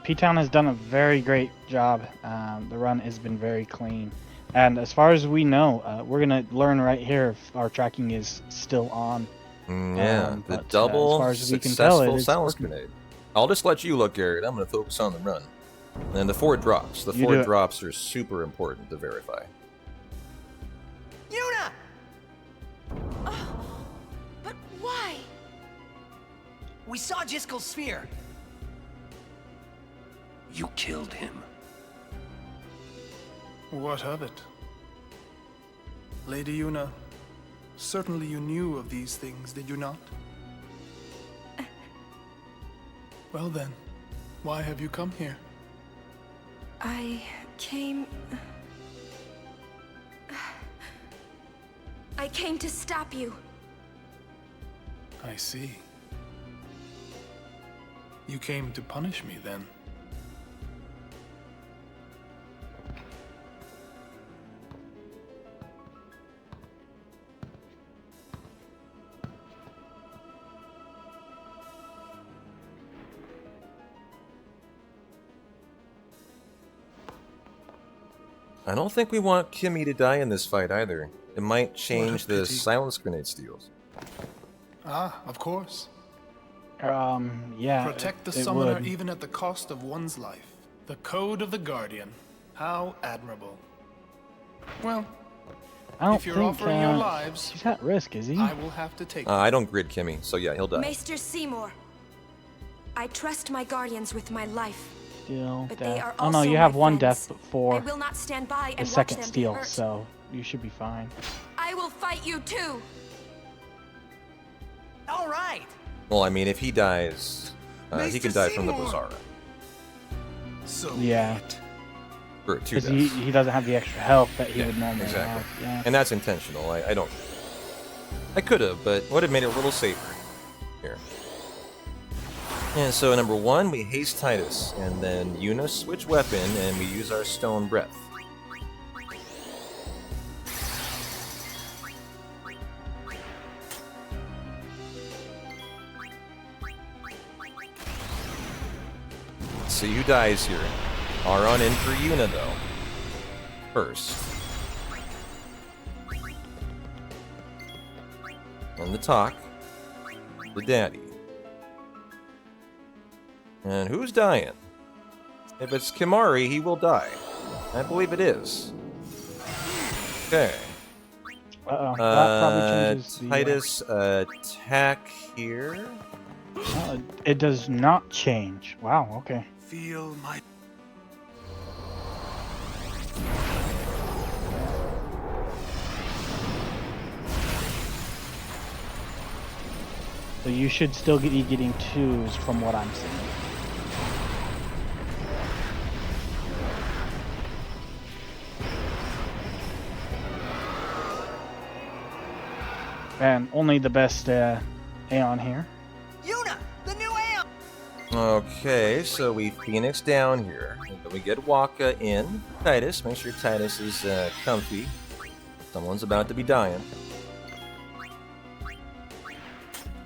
P-Town has done a very great job. The run has been very clean. And as far as we know, we're going to learn right here if our tracking is still on. Yeah, the but, double as far as we can tell, successful it's silence working. grenade. I'll just let you look, Garrett. I'm going to focus on the run. And the 4 drops. The You 4 do it. drops are super important to verify. Yuna! But why? We saw Jiskel's sphere. You killed him. What of it? Lady Yuna, certainly you knew of these things, did you not? Well then, why have you come here? I came to stop you. I see. You came to punish me then. I don't think we want Kimmy to die in this fight either. It might change the pity. silence grenade steals. Ah, of course. Yeah. Protect the it summoner would. even at the cost of one's life. The code of the Guardian. How admirable. Well, I don't if you're think offering your lives, he's at risk, is he? I will have to take I don't grid Kimmy, so yeah, he'll die. Maester Seymour, I trust my guardians with my life. Steal, But death. they are Oh no, also you have my one friends. death before I will not stand by the and watch second them be steal, hurt. so you should be fine. I will fight you too. All right. Well, I mean, if he dies, he can die from the Seymour! Bazzara. So Yeah. For 2 Because deaths. he doesn't have the extra health that he Yeah, would normally exactly. have. Yeah. And that's intentional. I don't. I could have, but would have made it a little safer. Here. And so, number 1, we haste Titus, and then Yuna switch weapon, and we use our stone breath. see who dies here. Aron in for Yuna, though. First. And the talk. The daddy. And who's dying? If it's Kimari, he will die. I believe it is. Okay. Uh-oh. That probably changes the... Titus attack here. It does not change. Wow, okay. Feel my... So you should still be getting 2s from what I'm seeing. And only the best Aeon here. Yuna, the new Aeon! Okay, so we Phoenix down here. And then we get Waka in. Titus, make sure Titus is comfy. Someone's about to be dying.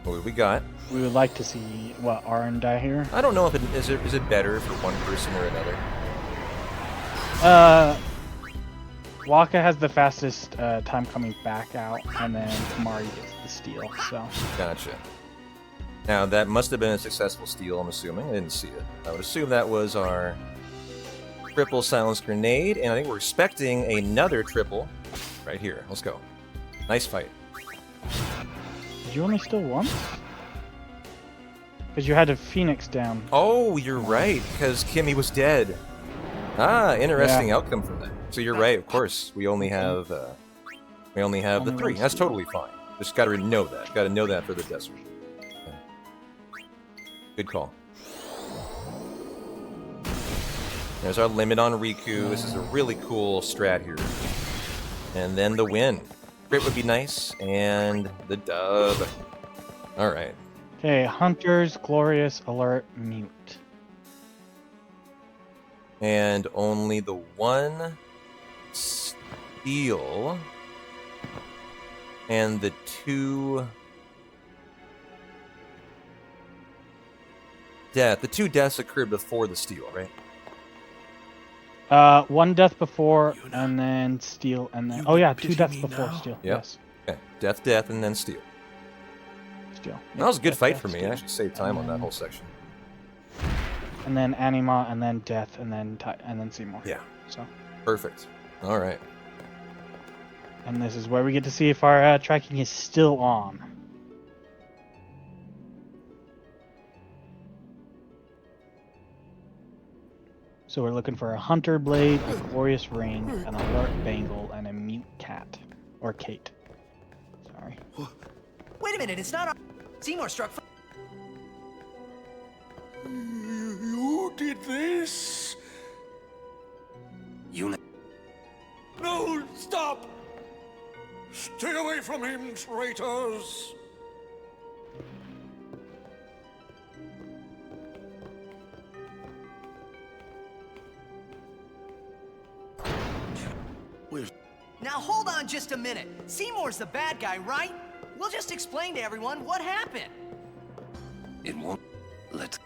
What do we got? We would like to see, what, Aron die here? I don't know if is it better for one person or another. Waka has the fastest time coming back out, and then Kimari gets the steal, so... Gotcha. Now, that must have been a successful steal, I'm assuming. I didn't see it. I would assume that was our triple silence grenade, and I think we're expecting another triple right here. Let's go. Nice fight. Did you only steal once? Because you had a Phoenix down. Oh, you're right, because Kimmy was dead. Ah, interesting outcome from that. So you're right, of course. We only have the 3. That's totally fine. Just gotta know that. Gotta know that for the desert. Okay. Good call. There's our limit on Riku. This is a really cool strat here. And then the win. Crit would be nice, and the dub. Alright. Okay, Hunters, Glorious, Alert, Mute. And only the one steal and the 2 death. The 2 deaths occurred before the steal, right? 1 death before, and then steal, and then... Oh yeah, 2 deaths before steal. Yep. Yes. Okay. Death, and then steal. Steal. That was a good Death, fight death, for me. steal. I actually saved time on that whole section. And then Anima, and then Death, and then Seymour. Yeah. So. Perfect. All right. And this is where we get to see if our tracking is still on. So we're looking for a Hunter Blade, a Glorious Ring, an Alert Bangle, and a Mute Cat. Or Kate. Sorry. Wait a minute, it's not our... Seymour struck... You did this? Yuna. No, stop! Stay away from him, traitors! Now hold on just a minute. Seymour's the bad guy, right? We'll just explain to everyone what happened. It won't... Let's...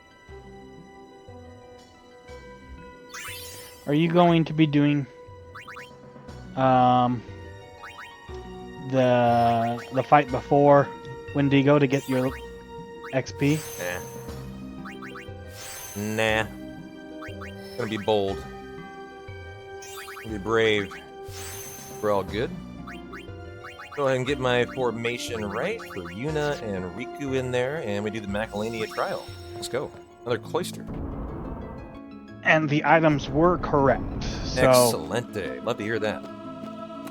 Are you going to be doing the fight before Wendigo to get your XP? Nah. Gonna be bold. Gonna be brave. We're all good. Go ahead and get my formation right for Yuna and Riku in there, and we do the Macalania trial. Let's go. Another cloister. And the items were correct. So... Excelente. Love to hear that.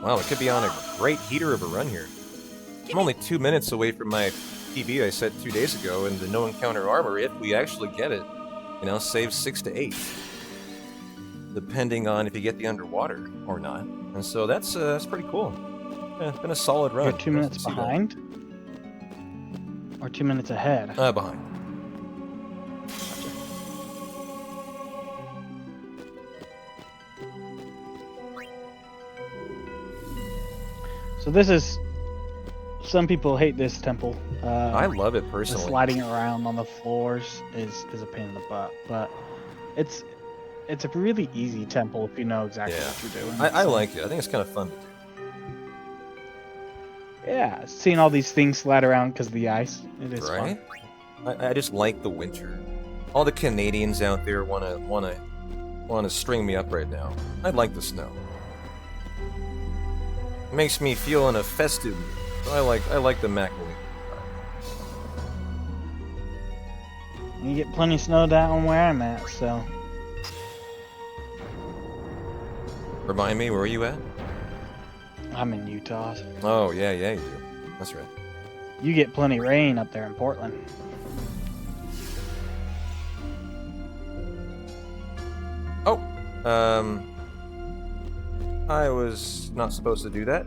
Wow, it could be on a great heater of a run here. I'm only 2 minutes away from my PB I set 2 days ago, and the no encounter armor, if we actually get it, saves 6 to 8. Depending on if you get the underwater or not. And so that's pretty cool. Yeah, it's been a solid run. You're 2 minutes behind? Or 2 minutes ahead? Behind. So this is... Some people hate this temple. I love it personally. Sliding around on the floors is a pain in the butt, but It's a really easy temple if you know exactly what you're doing. I like it. I think it's kind of fun to do. Yeah, seeing all these things slide around because of the ice. It is Right? fun. I just like the winter. All the Canadians out there wanna string me up right now. I like the snow. It makes me feel in a festive mood. So I like the Mac. You get plenty of snow down where I'm at, so. Remind me, where are you at? I'm in Utah. Oh, yeah, you do. That's right. You get plenty of rain up there in Portland. Oh, I was not supposed to do that.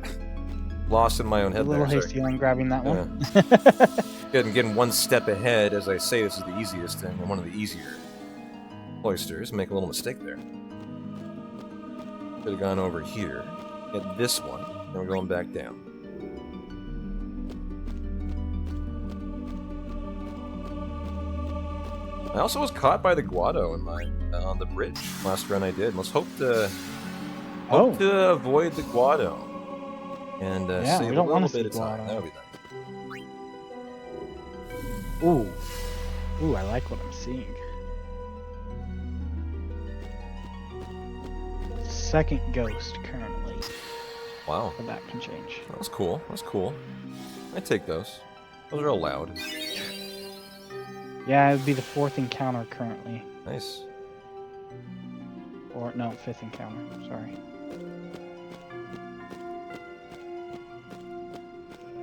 Lost in my own head A little there. hasty on grabbing that one. Getting one step ahead as I say this is the easiest and one of the easier cloisters. Make a little mistake there. Could have gone over here. Get this one. Then we're going back down. I also was caught by the Guado in my on the bridge last run I did. Let's hope to avoid the Guado and save a little bit of time. That would be nice. Ooh, I like what I'm seeing. Second ghost currently. Wow. But that can change. That's cool. That's cool. I take those. Those are allowed. Yeah, it would be the 4th encounter currently. Nice. Or, no, 5th encounter. Sorry.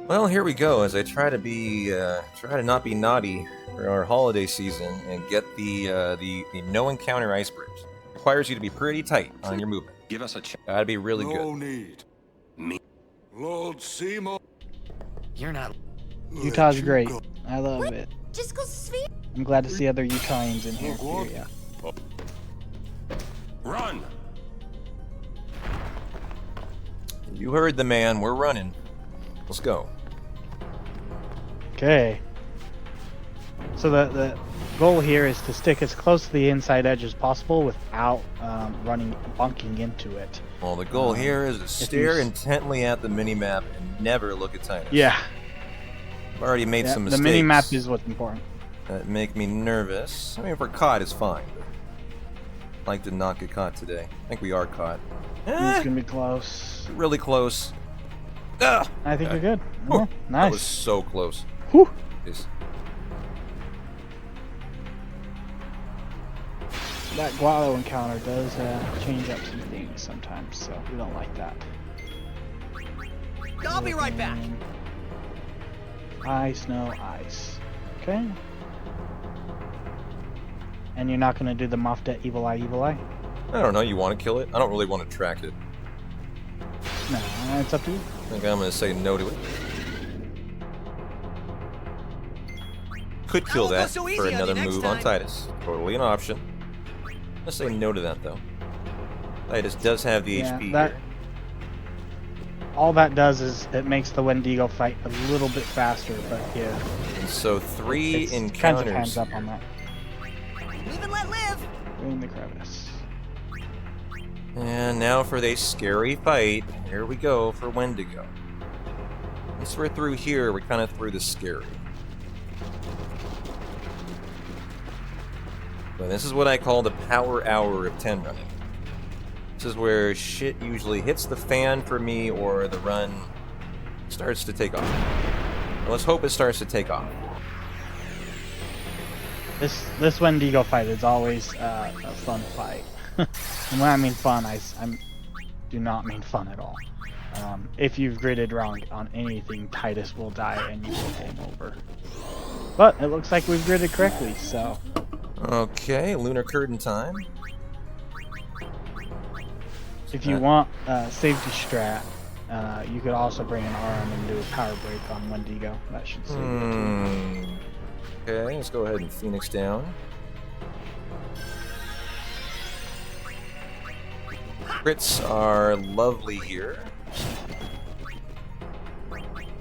Well, here we go. As I try to not be naughty for our holiday season and get the no encounter ice bridge. Requires you to be pretty tight on your movement. Give us a chance. Gotta be really good. No need. Me. Lord Seymour. You're not. Utah's great. I love it. Just go sphere. I'm glad to see other Utahns in here. Yeah. Run! You heard the man. We're running. Let's go. Okay. So the goal here is to stick as close to the inside edge as possible without bunking into it. Well, the goal here is to stare intently at the minimap and never look at Titus. Yeah. I've already made some mistakes. The minimap is what's important. That make me nervous. I mean, if we're caught, it's fine. I'd like to not get caught today. I think we are caught. It's gonna be close. Really close. Ah! I think you're good. Whew. Yeah, nice. That was so close. Whew. Jeez. That Guado encounter does change up some things sometimes, so we don't like that. I'll be right back. Ice, no ice. Okay. And you're not gonna do the Mofdet Evil Eye, Evil Eye? I don't know. You want to kill it? I don't really want to track it. No, it's up to you. I think I'm going to say no to it. Could kill that for another move on Titus. Totally an option. Let's say no to that, though. Titus does have the HP here. All that does is it makes the Wendigo fight a little bit faster, but yeah. And so 3 encounters. Kind of hands up on that. Live and let live. In the crevice. And now for the scary fight. Here we go for Wendigo. Once we're through here, we're kind of through the scary. But this is what I call the power hour of 10 running. This is where shit usually hits the fan for me, or the run starts to take off. Well, let's hope it starts to take off. This Wendigo fight is always a fun fight. And when I mean fun, I do not mean fun at all. If you've gridded wrong on anything, Titus will die and you will game over. But it looks like we've gridded correctly, so. Okay, Lunar Curtain time. If you want safety strat, you could also bring an arm and do a power break on Wendigo. That should save you too. Okay, let's go ahead and Phoenix down. Crits are lovely here.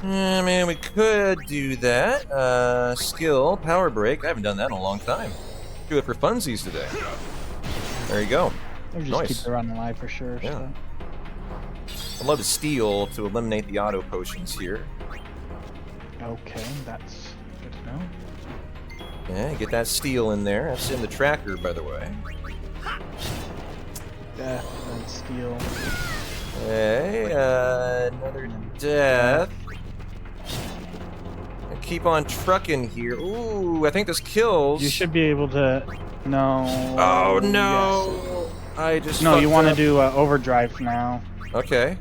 I mean, we could do that. Skill, power break. I haven't done that in a long time. Do it for funsies today. There you go. Or just Nice. keep the run alive for sure. Yeah. So. I'd love to steal to eliminate the auto potions here. Okay, that's good to know. Yeah, get that steal in there. That's in the tracker, by the way. Death and steal. Okay, another death. I keep on trucking here. Ooh, I think this kills. You should be able to. No. Oh no! Yes. I just. No, you want to up. do overdrive now. Okay.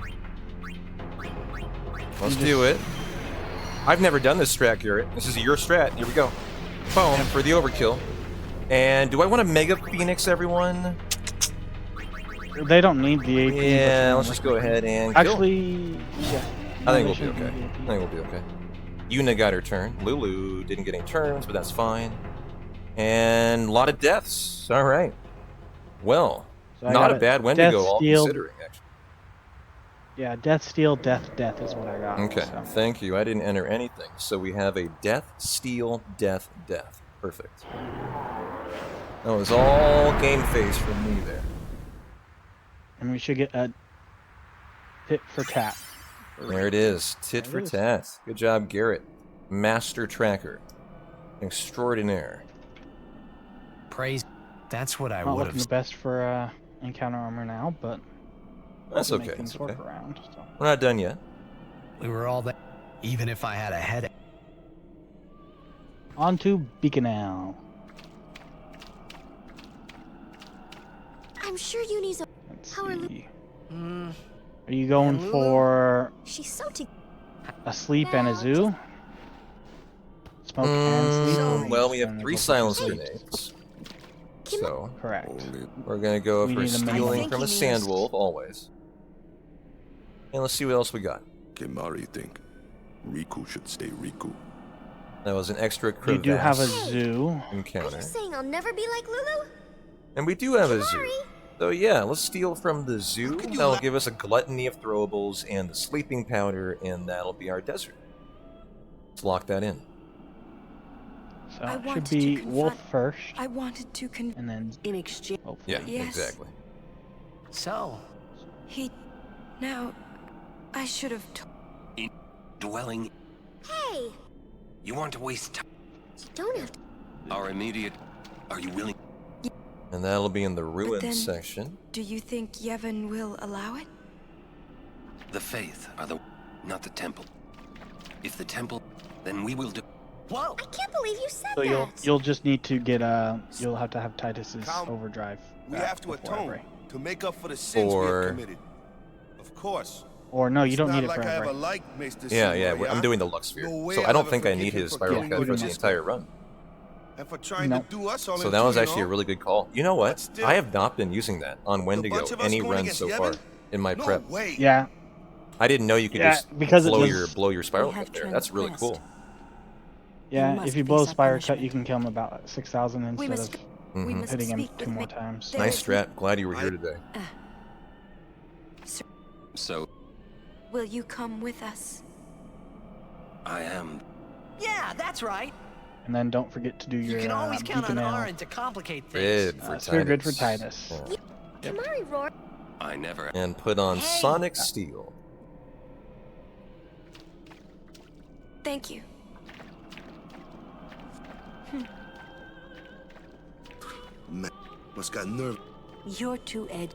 Let's do it. I've never done this strat, Garrett. This is your strat. Here we go. Boom for the overkill. And do I want to Mega Phoenix everyone? They don't need the AP. Yeah, let's just go ahead and kill. Actually, yeah. I think we'll be okay. I think we'll be okay. Yuna got her turn. Lulu didn't get any turns, but that's fine. And a lot of deaths. All right. Well, So not a bad Wendigo, all considering, actually. Yeah, death, steal, death, death is what I got. Okay, So. thank you. I didn't enter anything. So we have a death, steal, death, death. Perfect. That was all game phase from me there. And we should get a tit for tat. There it is. Tit for tat. Good job, Garrett. Master tracker. Extraordinaire. Praise. That's what I Not would looking have. the best for encounter armor now, but That's we can okay. Make things That's work okay. around. So. We're not done yet. We were all there. Even if I had a headache. On to Beaconell. I'm sure Uni's a. How are Are you going for She's so a sleep and a zoo? Smoke and sleep? Well, we have 3 silence grenades. So, correct. We're gonna go We for need a stealing melee. from a sandwolf, always. And let's see what else we got. Kimari think Riku should stay Riku. That was an extra You crevasse do have a zoo. encounter. saying I'll never be like Lulu? And we do have a zoo. So yeah, let's steal from the zoo. That'll give us a gluttony of throwables and the sleeping powder, and that'll be our desert. Let's lock that in. So I it should wanted be to wolf confront- first, I wanted to and then in exchange. Yeah, Yes. exactly. So, He. Now, I should have told. Dwelling, Hey, you want to waste time? you don't have to. Our immediate... Are you willing? And that'll be in the then- ruins section. Do you think Yevon will allow it? The faith are the... not the temple. If the temple, then we will do... Whoa! I can't believe you said so that. you'll just need to get you'll have to have Titus's overdrive. We back have to before atone Every. to make up for the sins we Or- have committed. Of course. Or no, you It's don't not need it like for I Every. ever liked Maester Yeah, Seymour, yeah, I'm yeah? doing the Lux Sphere. No way So I I'll don't ever think I forgive need him his for spiral killing cut for the Jisco. entire run. And for trying to do us all So in that two, was you actually a know? really good call. You know what? still, I have not been using that on Wendigo bunch of us any going run against so far Yevon? in my No prep. way. Yeah, I didn't know you could Yeah, just because it blow was- your spiral We have cut there. That's really cool. yeah. must If you face blow our Spire Cut, punishment. you can kill him about 6,000 We instead must. of We must hitting him speak 2 with more me. times. There Nice is- strat. Glad you were here today. So, Will you come with us? I am... Yeah, that's right. And then don't forget to do your You can always count on Beaconell. Aaron to complicate Grid things. for Titus. Sphere Grid for Titus. Yeah. Kamari roar. I never... And put on Hey. Sonic Steel. Thank you. Man, must got nerve. You're too Ed.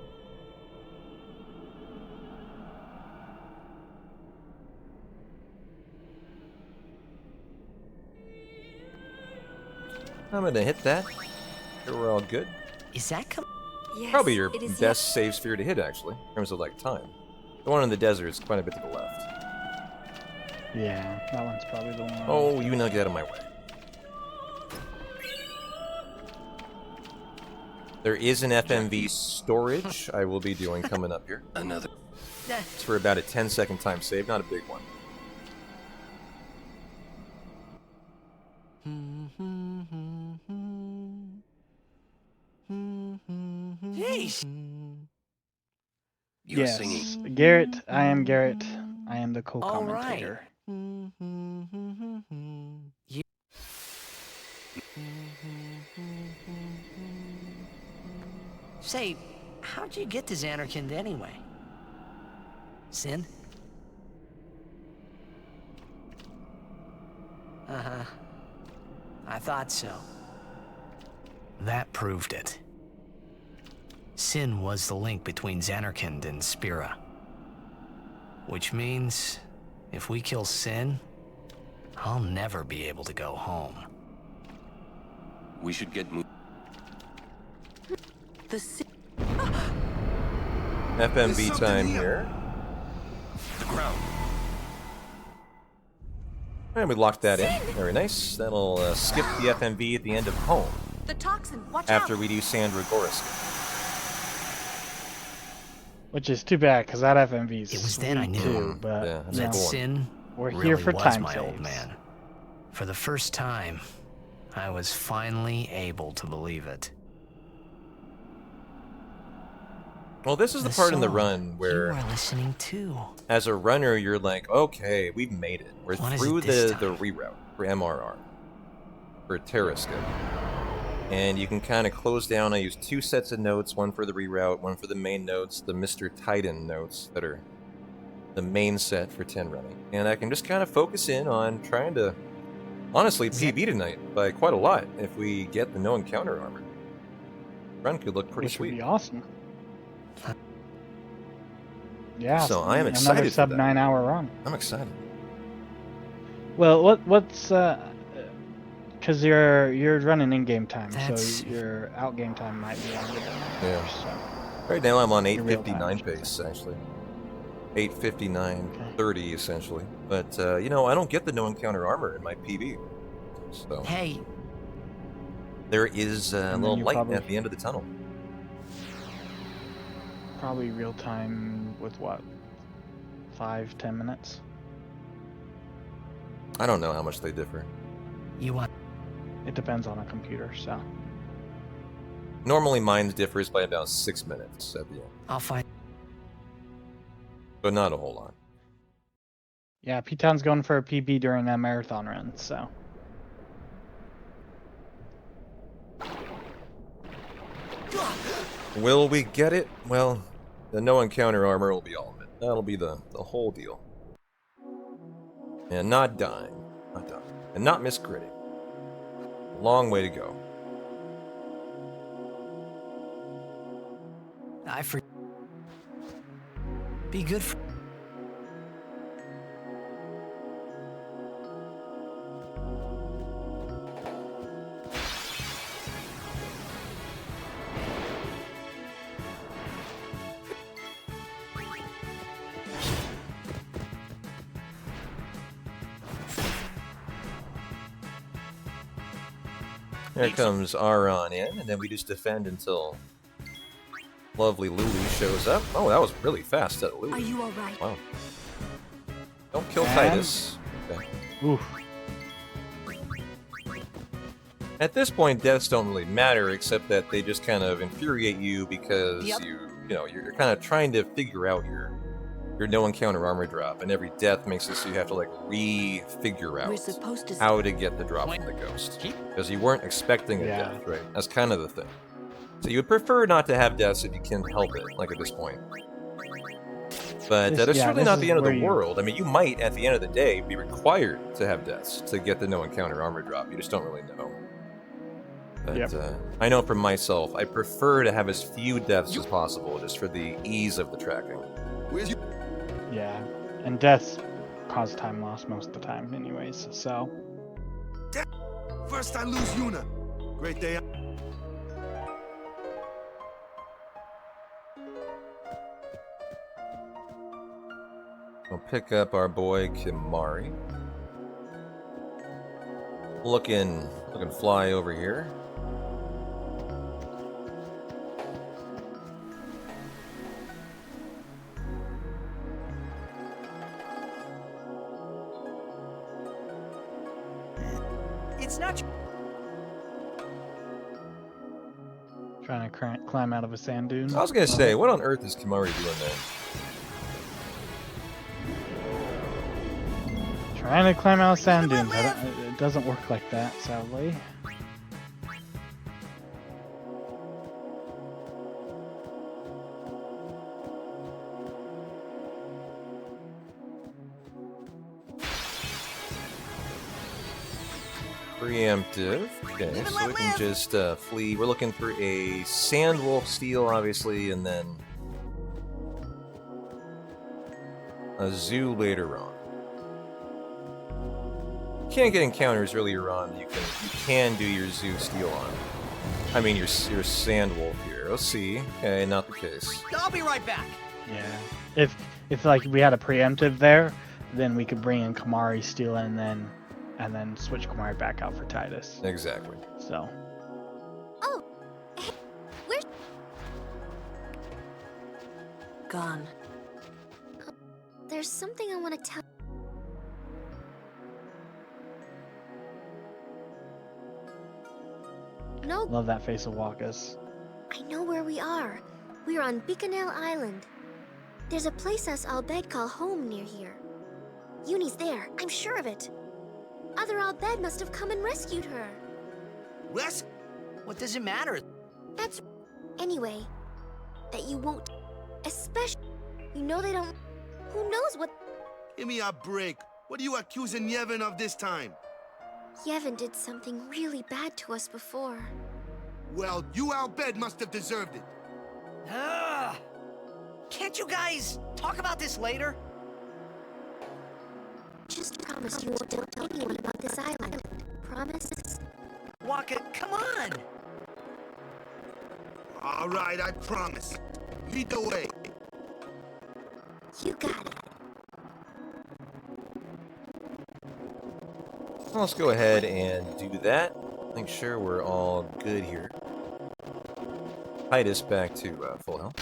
I'm gonna hit that. Sure, we're all good. Is that Yes. Probably your it is best save sphere to hit, actually, in terms of like time. The one in the desert is quite a bit to the left. Yeah, that one's probably the one. Oh, you not get out of my way. There is an FMV storage I will be doing coming up here. Another... It's for about a 10-second time save, not a big one. Hey, You're yes, singing. Garrett. I am Garrett. I am the all right. co-commentator. Say, how'd you get to Xanarkand anyway? Sin? Uh-huh. I thought so. That proved it. Sin was the link between Xanarkand and Spira. Which means, if we kill Sin, I'll never be able to go home. We should get moving. FMV time here. The ground. And we locked that in. Very nice. That'll skip the FMV at the end of home. The toxin, watch after out. we do Sandra Gorisk. Which is too bad, because that FMV is It was then I knew too, but yeah, that's that cool. Sin we're really here for was time my saves. old man. For the first time, I was finally able to believe it. Well, this is the part in the run where, you are listening to. as a runner, you're like, okay, we've made it. We're What is through it this the reroute for MRR, for Terrascope. And you can kind of close down. I use 2 sets of notes, one for the reroute, one for the main notes, the Mr. Titan notes that are the main set for 10 running. And I can just kind of focus in on trying to, honestly, PB tonight by quite a lot if we get the no encounter armor. Run could look pretty Which sweet. would be awesome. Yeah, So I am another excited for sub that. 9 hour run. I'm excited. Well, what's because you're running in game time, so your out game time might be longer than that. Yeah. So. Right now I'm on Your real time, 8:59 pace, actually. 8:59:30 essentially. But you know, I don't get the no encounter armor in my PB. So Hey, there is a And then little you light probably- at the end of the tunnel. Probably real time with what? 5-10 minutes? I don't know how much they differ. You want? It depends on a computer, so. Normally mine differs by about 6 minutes at the end. I'll find. But not a whole lot. Yeah, P-Town's going for a PB during that marathon run, so. Will we get it? Well, the no encounter armor will be all of it. That'll be the whole deal. And not dying. Not dying. And not miscritting. Long way to go. I for. Be good for. There comes Aron in, and then we just defend until lovely Lulu shows up. Oh, that was really fast at Lulu. Are you alright? Wow. Don't kill And- Titus. Okay. Oof. At this point, deaths don't really matter, except that they just kind of infuriate you because Yep. you're kind of trying to figure out your no encounter armor drop, and every death makes it so you have to like re-figure We're out supposed to. how to get the drop from the ghost, because you weren't expecting a Yeah. death, right? That's kind of the thing. So you would prefer not to have deaths if you can help it, like at this point. But This- that's yeah, certainly this not is the end of where the you- world. I mean, you might, at the end of the day, be required to have deaths to get the no encounter armor drop. You just don't really know. But Yep. I know for myself, I prefer to have as few deaths as possible, just for the ease of the tracking. Where's you? Yeah, and deaths cause time loss most of the time anyways, so. First I lose Yuna. Great day. We'll pick up our boy Kimari. Looking fly over here. it's not. Trying to climb out of a sand dune. I was gonna say, what on earth is Kimari doing there? Trying to climb out of sand dunes. It doesn't work like that, sadly. Preemptive. Okay, so we can just flee. We're looking for a Sandwolf steel, obviously, and then a zoo later on. You can't get encounters earlier on. You can do your zoo steel on. I mean your Sandwolf here. Let's see. Okay, not the case. I'll be right back. Yeah. If like we had a preemptive there, then we could bring in Kamari steel and then switch Kamari back out for Titus. Exactly. So. Oh, hey, where's... Gone. There's something I want to tell... No. Love that face of Waka's. I know where we are. We're on Bikanel Island. There's a place us Albed call home near here. Uni's there, I'm sure of it. Other Albed must have come and rescued her. What does it matter? That's... Anyway, that you won't... Especially... You know they don't... Who knows what... Give me a break. What are you accusing Yevon of this time? Yevon did something really bad to us before. Well, you Albed must have deserved it. Can't you guys talk about this later? Just promise you won't tell anyone about this island. Promise? Waka, come on! All right, I promise. Lead the way. You got it. Well, let's go ahead and do that. Make sure we're all good here. Titus back to full health.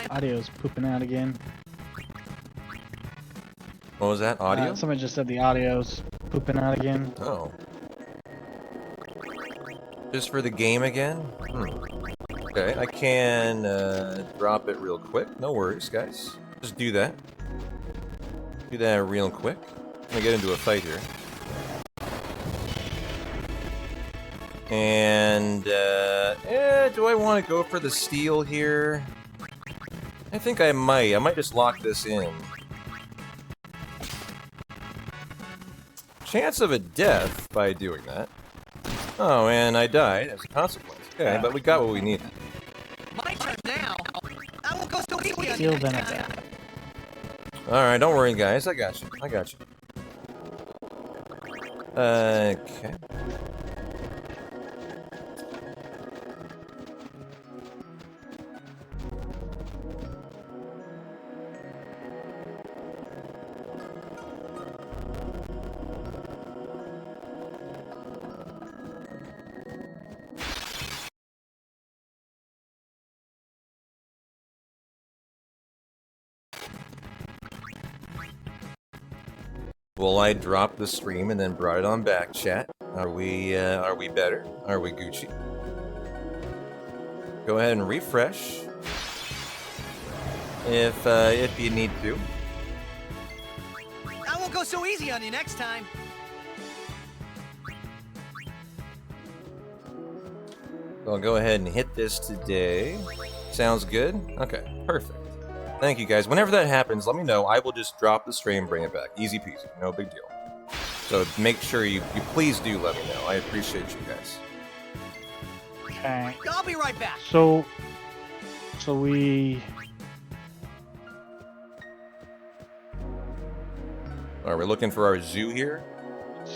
Audio's pooping out again. What was that? Audio? Somebody just said the audio's pooping out again. Oh. Just for the game again? Okay, I can drop it real quick. No worries, guys. Just do that. Do that real quick. I'm gonna get into a fight here. And, do I want to go for the steel here? I think I might. I might just lock this in. Chance of a death by doing that. Oh, and I died as a consequence. Okay, but we got what we needed. My turn now. I won't go so easy. Steel benefit. Alright, don't worry, guys. I got you. I got you. Okay. Well, I dropped the stream and then brought it on back, chat. Are we better? Are we Gucci? Go ahead and refresh. If you need to. I won't go so easy on you next time. I'll go ahead and hit this today. Sounds good? Okay, perfect. Thank you guys. Whenever that happens, let me know. I will just drop the stream and bring it back. Easy peasy. No big deal. So make sure you please do let me know. I appreciate you guys. Okay. I'll be right back. So we... Are we looking for our zoo here?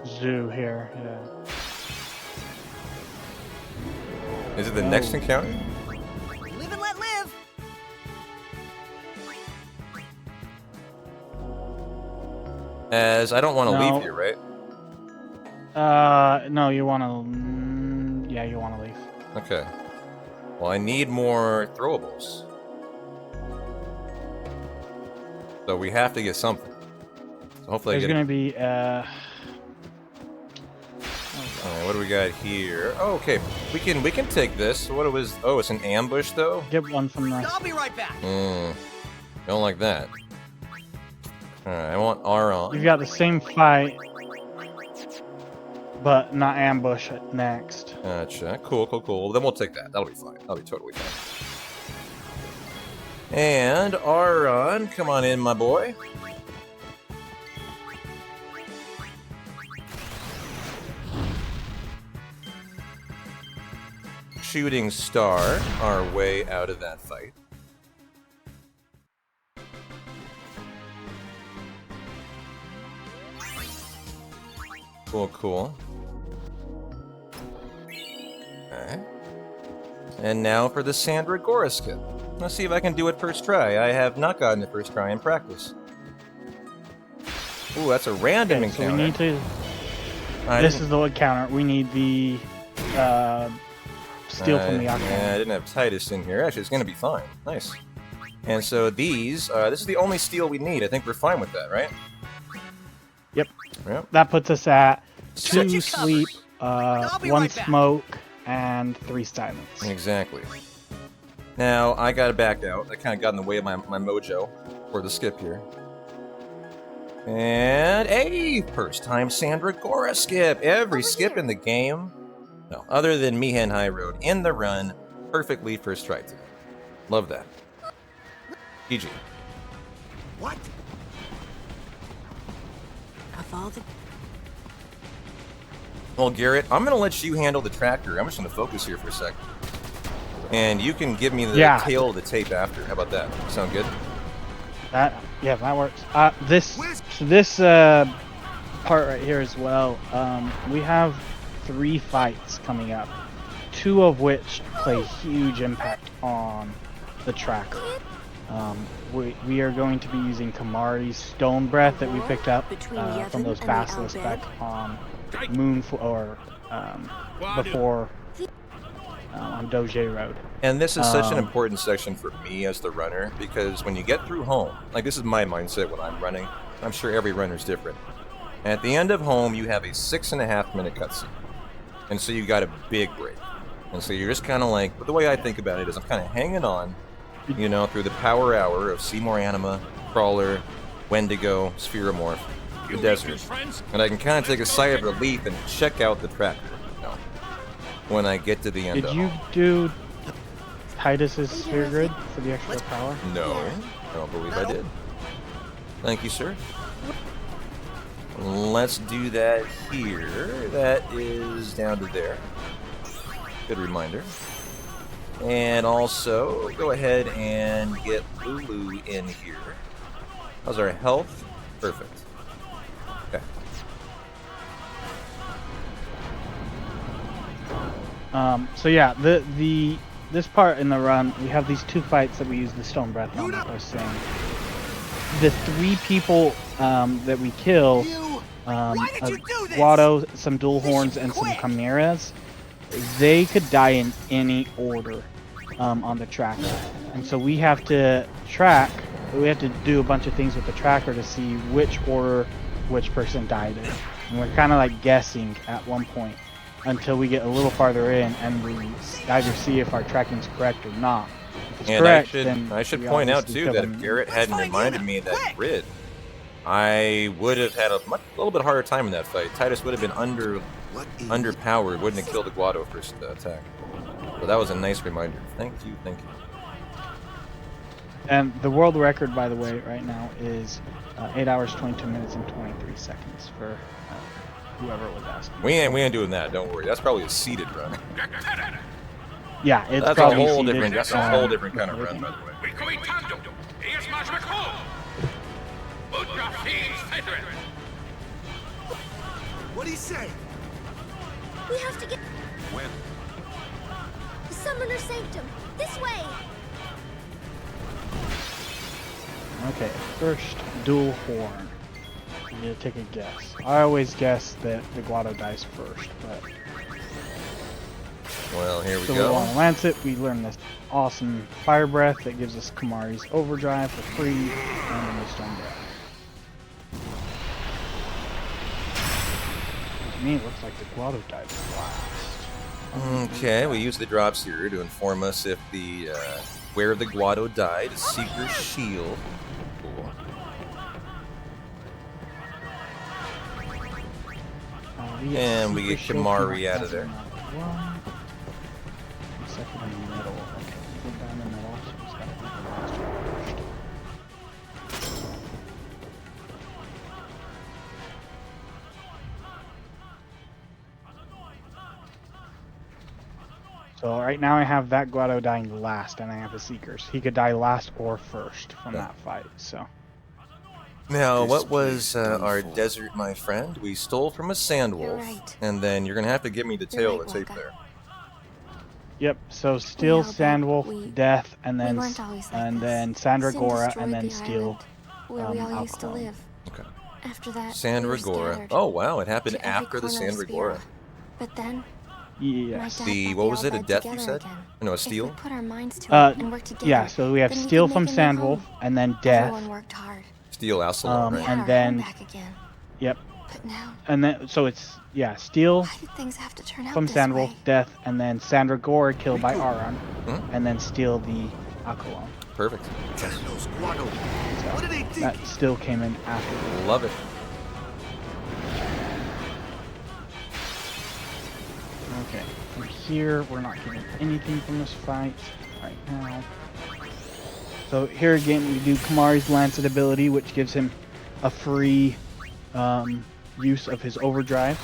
Zoo here, yeah. Is it the next encounter? Live and let live. As I don't want to leave here, right? No, you want to... yeah, you want to leave. Okay. Well, I need more throwables. So we have to get something. So hopefully There's going to be... Alright, what do we got here? Oh, okay. We can take this. What it was? Oh, it's an ambush though? Get one from the... I'll be right back. Don't like that. Alright, I want R on. You've got the same fight, but not ambush it next. Gotcha. Cool. Then we'll take that. That'll be fine. That'll be totally fine. And Aron, come on in, my boy. Shooting star our way out of that fight. Cool, cool. Okay. And now for the Sandra skip. Let's see if I can do it first try. I have not gotten it first try in practice. Ooh, that's a random encounter. So we need to... This is the encounter. We need the steal from the Aqua. Yeah, I didn't have Titus in here. Actually, it's going to be fine. Nice. And so these, this is the only steal we need. I think we're fine with that, right? Yep. Yep. That puts us at 2 sleep, 1 smoke, and 3 silence. Exactly. Now, I gotta back out. I kind of got in the way of my mojo for the skip here. And a first time Sandra skip. Every skip in the game, no, other than Mihen High Road, in the run, perfectly first try today. Love that. GG. What? Of all the... Well, Garrett, I'm gonna let you handle the tractor. I'm just gonna focus here for a sec. And you can give me the tail of the tape after. How about that? Sound good? Yeah, that works. This part right here as well. We have 3 fights coming up, 2 of which play huge impact on the tracker. We are going to be using Kamari's Stone Breath that we picked up from those basilisks back on before on Doge Road. And this is such an important section for me as the runner, because when you get through home, like this is my mindset when I'm running, I'm sure every runner's different. At the end of home, you have a 6.5 minute cutscene. And so you got a big break. And so you're just kind of like, but the way I think about it is I'm kind of hanging on, you know, through the power hour of Seymour Anima, Crawler, Wendigo, Spheromorph, the desert. And I can kind of take a sigh of relief and check out the tractor, you know, when I get to the end of Did you home. do Titus's sphere grid for the extra power? No, I don't believe I did. Thank you, sir. Let's do that here. That is down to there. Good reminder. And also, go ahead and get Lulu in here. How's our health? Perfect. Okay. So yeah, this part in the run, we have these 2 fights that we use the Stone Breath on, like I was saying. The 3 people that we kill, Guado, some Dual Horns, and some Chimeras, they could die in any order on the tracker. And so we have to do a bunch of things with the tracker to see which order which person died in. And we're kind of like guessing at one point until we get a little farther in and we either see if our tracking's correct or not. If it's correct, I should point out too that if Garrett hadn't reminded me of that grid, I would have had a little bit harder time in that fight. Titus would have been underpowered, wouldn't have killed the Guado first attack. So that was a nice reminder. Thank you, thank you. And the world record, by the way, right now is 8 hours, 22 minutes, and 23 seconds for whoever was asking. We ain't doing that. Don't worry. That's probably a seated run. Yeah, it's that's probably a whole seated. different. That's a whole different kind of run, by the way. What'd he say? We have to get... When? The Summoner Sanctum. This way! Okay, first Dual Horn. You need to take a guess. I always guess that the Guado dies first, but... Well, here we so go. we want to lance it. We learn this awesome Fire Breath that gives us Kamari's Overdrive for free, and then the Stone Breath. To me, it looks like the Guado died last. Okay, we use the drops here to inform us if the where the Guado died. Seeker Shield. Cool. And we get Kamari out of there. Second in the middle. Okay, go down the middle. So he's got to be the last one. So right now I have that Guado dying last, and I have his Seekers. He could die last or first from that fight, so... Now, what was our desert, my friend? We stole from a sandwolf, right. and then you're gonna have to give me the You're tail right, of the tape Waka. there. Yep, so Steel, all, but Sandwolf, Death, and then weren't always like this. then Sin Sandragora, destroyed and then the Steel. island where we all used to Alcalon. live. Okay. After that, we were Sandragora. scattered Oh wow, it happened to every after the corner of Sandragora. Spira. But then, Yes. my dad The got what the was it? A Albed death you together said? again. No, a If steel. we put our minds to it and work together, Yeah, so we have then Steel could from make a new Sandwolf, home. and then Death. Everyone worked hard. Steel Alcalon, right? We had And our then... home back again. Yep. But now, And then, so it's, yeah, Steel why did things have to turn out from this Sandwolf, way? Death, and then Sandragora killed by Aron, Hmm? and then Steel the Alcalon. Perfect. What do they think? That still came in after. Love it. Okay, from here, we're not getting anything from this fight right now. So here again, we do Kamari's Lancet ability, which gives him a free use of his overdrive.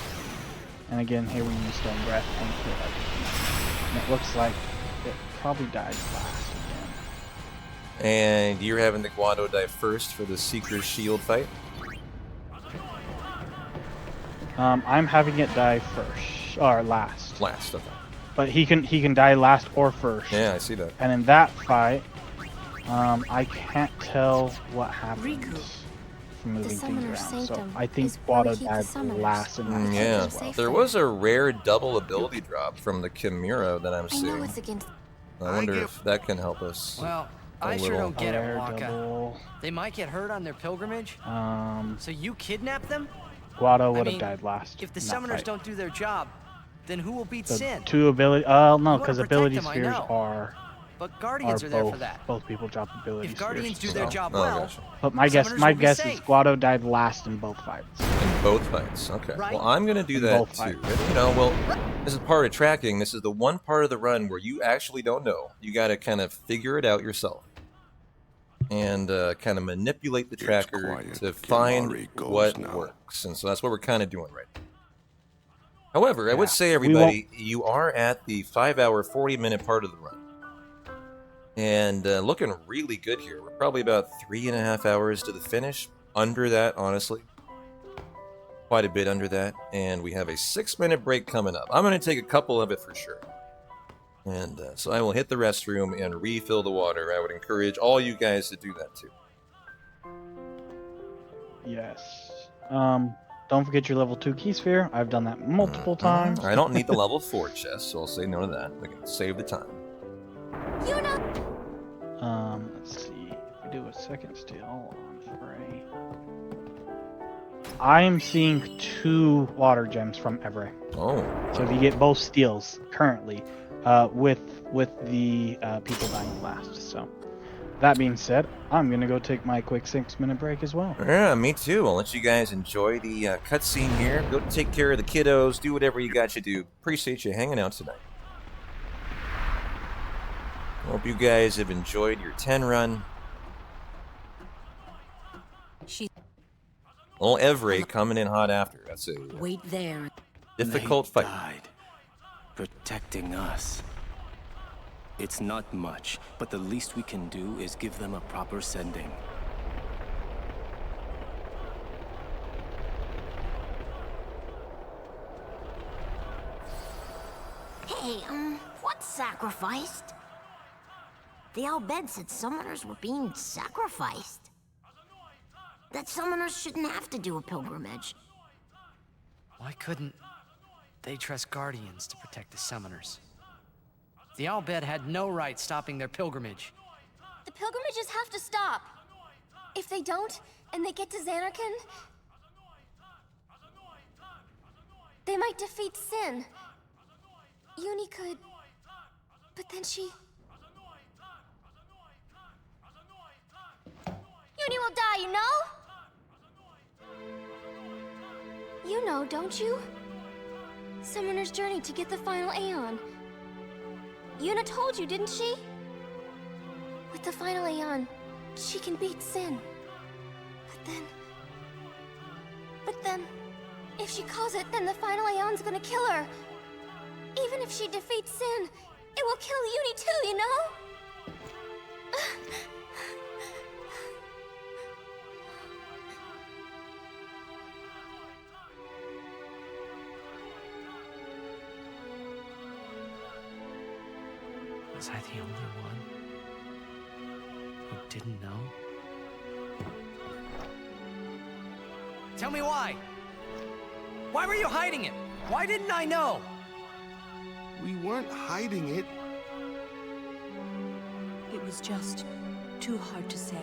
And again, here we use Stone Breath and kill everything. And it looks like it probably died last again. And you're having the Guado die first for the Seeker's Shield fight? I'm having it die first, or last. Last, okay. But he can die last or first. Yeah, I see that. And in that fight, I can't tell what happens from moving things Summoner's around. So Sanctum I think is where we Guado keep the died summoners. last in that Yeah, fight as well. there was a rare double ability drop from the Chimera that I'm I know seeing. it's against. I wonder if that can help us. Well, a I sure little. don't get it, Rare Waka. double. They might get hurt on their pilgrimage. So you kidnap them? Guado I would mean, have died last. If the in that summoners fight. don't do their job, then who will beat The Sin? two ability. You No, wanna because protect ability them, I spheres know. are But Guardians are there both, for that. Both people drop ability If Guardians spheres. do their job Oh, well, gotcha. But my guess summoners will be is safe. Guado died last in both fights. In both fights, okay. Right. Well, I'm gonna do In that both too. fights. You know, well, this is part of tracking. This is the one part of the run where you actually don't know. You got to kind of figure it out yourself, and kind of manipulate the tracker quiet. to Kimari find goes what now. works. And so that's what we're kind of doing right now. However, I would Yeah, say, we everybody, you are at the 5-hour, 40-minute part of the run. And looking really good here. We're probably about 3.5 hours to the finish. Under that, honestly. Quite a bit under that. And we have a 6-minute break coming up. I'm going to take a couple of it for sure. And so I will hit the restroom and refill the water. I would encourage all you guys to do that too. Yes. Don't forget your level 2 key sphere. I've done that multiple times. I don't need the level 4 chest, so I'll say no to that. We can save the time. Let's see. If we do a second steal on Frey. I am seeing 2 water gems from Evray. Oh. So if you get both steals currently, with the people dying last. So that being said, I'm gonna go take my quick 6-minute break as well. Yeah, me too. I'll let you guys enjoy the cutscene here. Go take care of the kiddos. Do whatever you got to do. Appreciate you hanging out tonight. Hope you guys have enjoyed your 10 run. Old Evray coming in hot after. That's a Wait there. difficult They fight. died, protecting us. It's not much, but the least we can do is give them a proper sending. Hey, what's sacrificed? The Albed said summoners were being sacrificed. That summoners shouldn't have to do a pilgrimage. Why couldn't they trust Guardians to protect the summoners? The Albed had no right stopping their pilgrimage. The pilgrimages have to stop. If they don't, and they get to Xanarkand, they might defeat Sin. Uni could... But then she... Uni will die, you know? You know, don't you? Summoner's journey to get the final Aeon. Yuna told you, didn't she? With the final Aeon, she can beat Sin. But then... If she calls it, then the final Aeon's gonna kill her. Even if she defeats Sin, It will kill Uni too, you know? Was I the only one who didn't know? Tell me why. Why were you hiding it? Why didn't I know? We weren't hiding it. It was just too hard to say.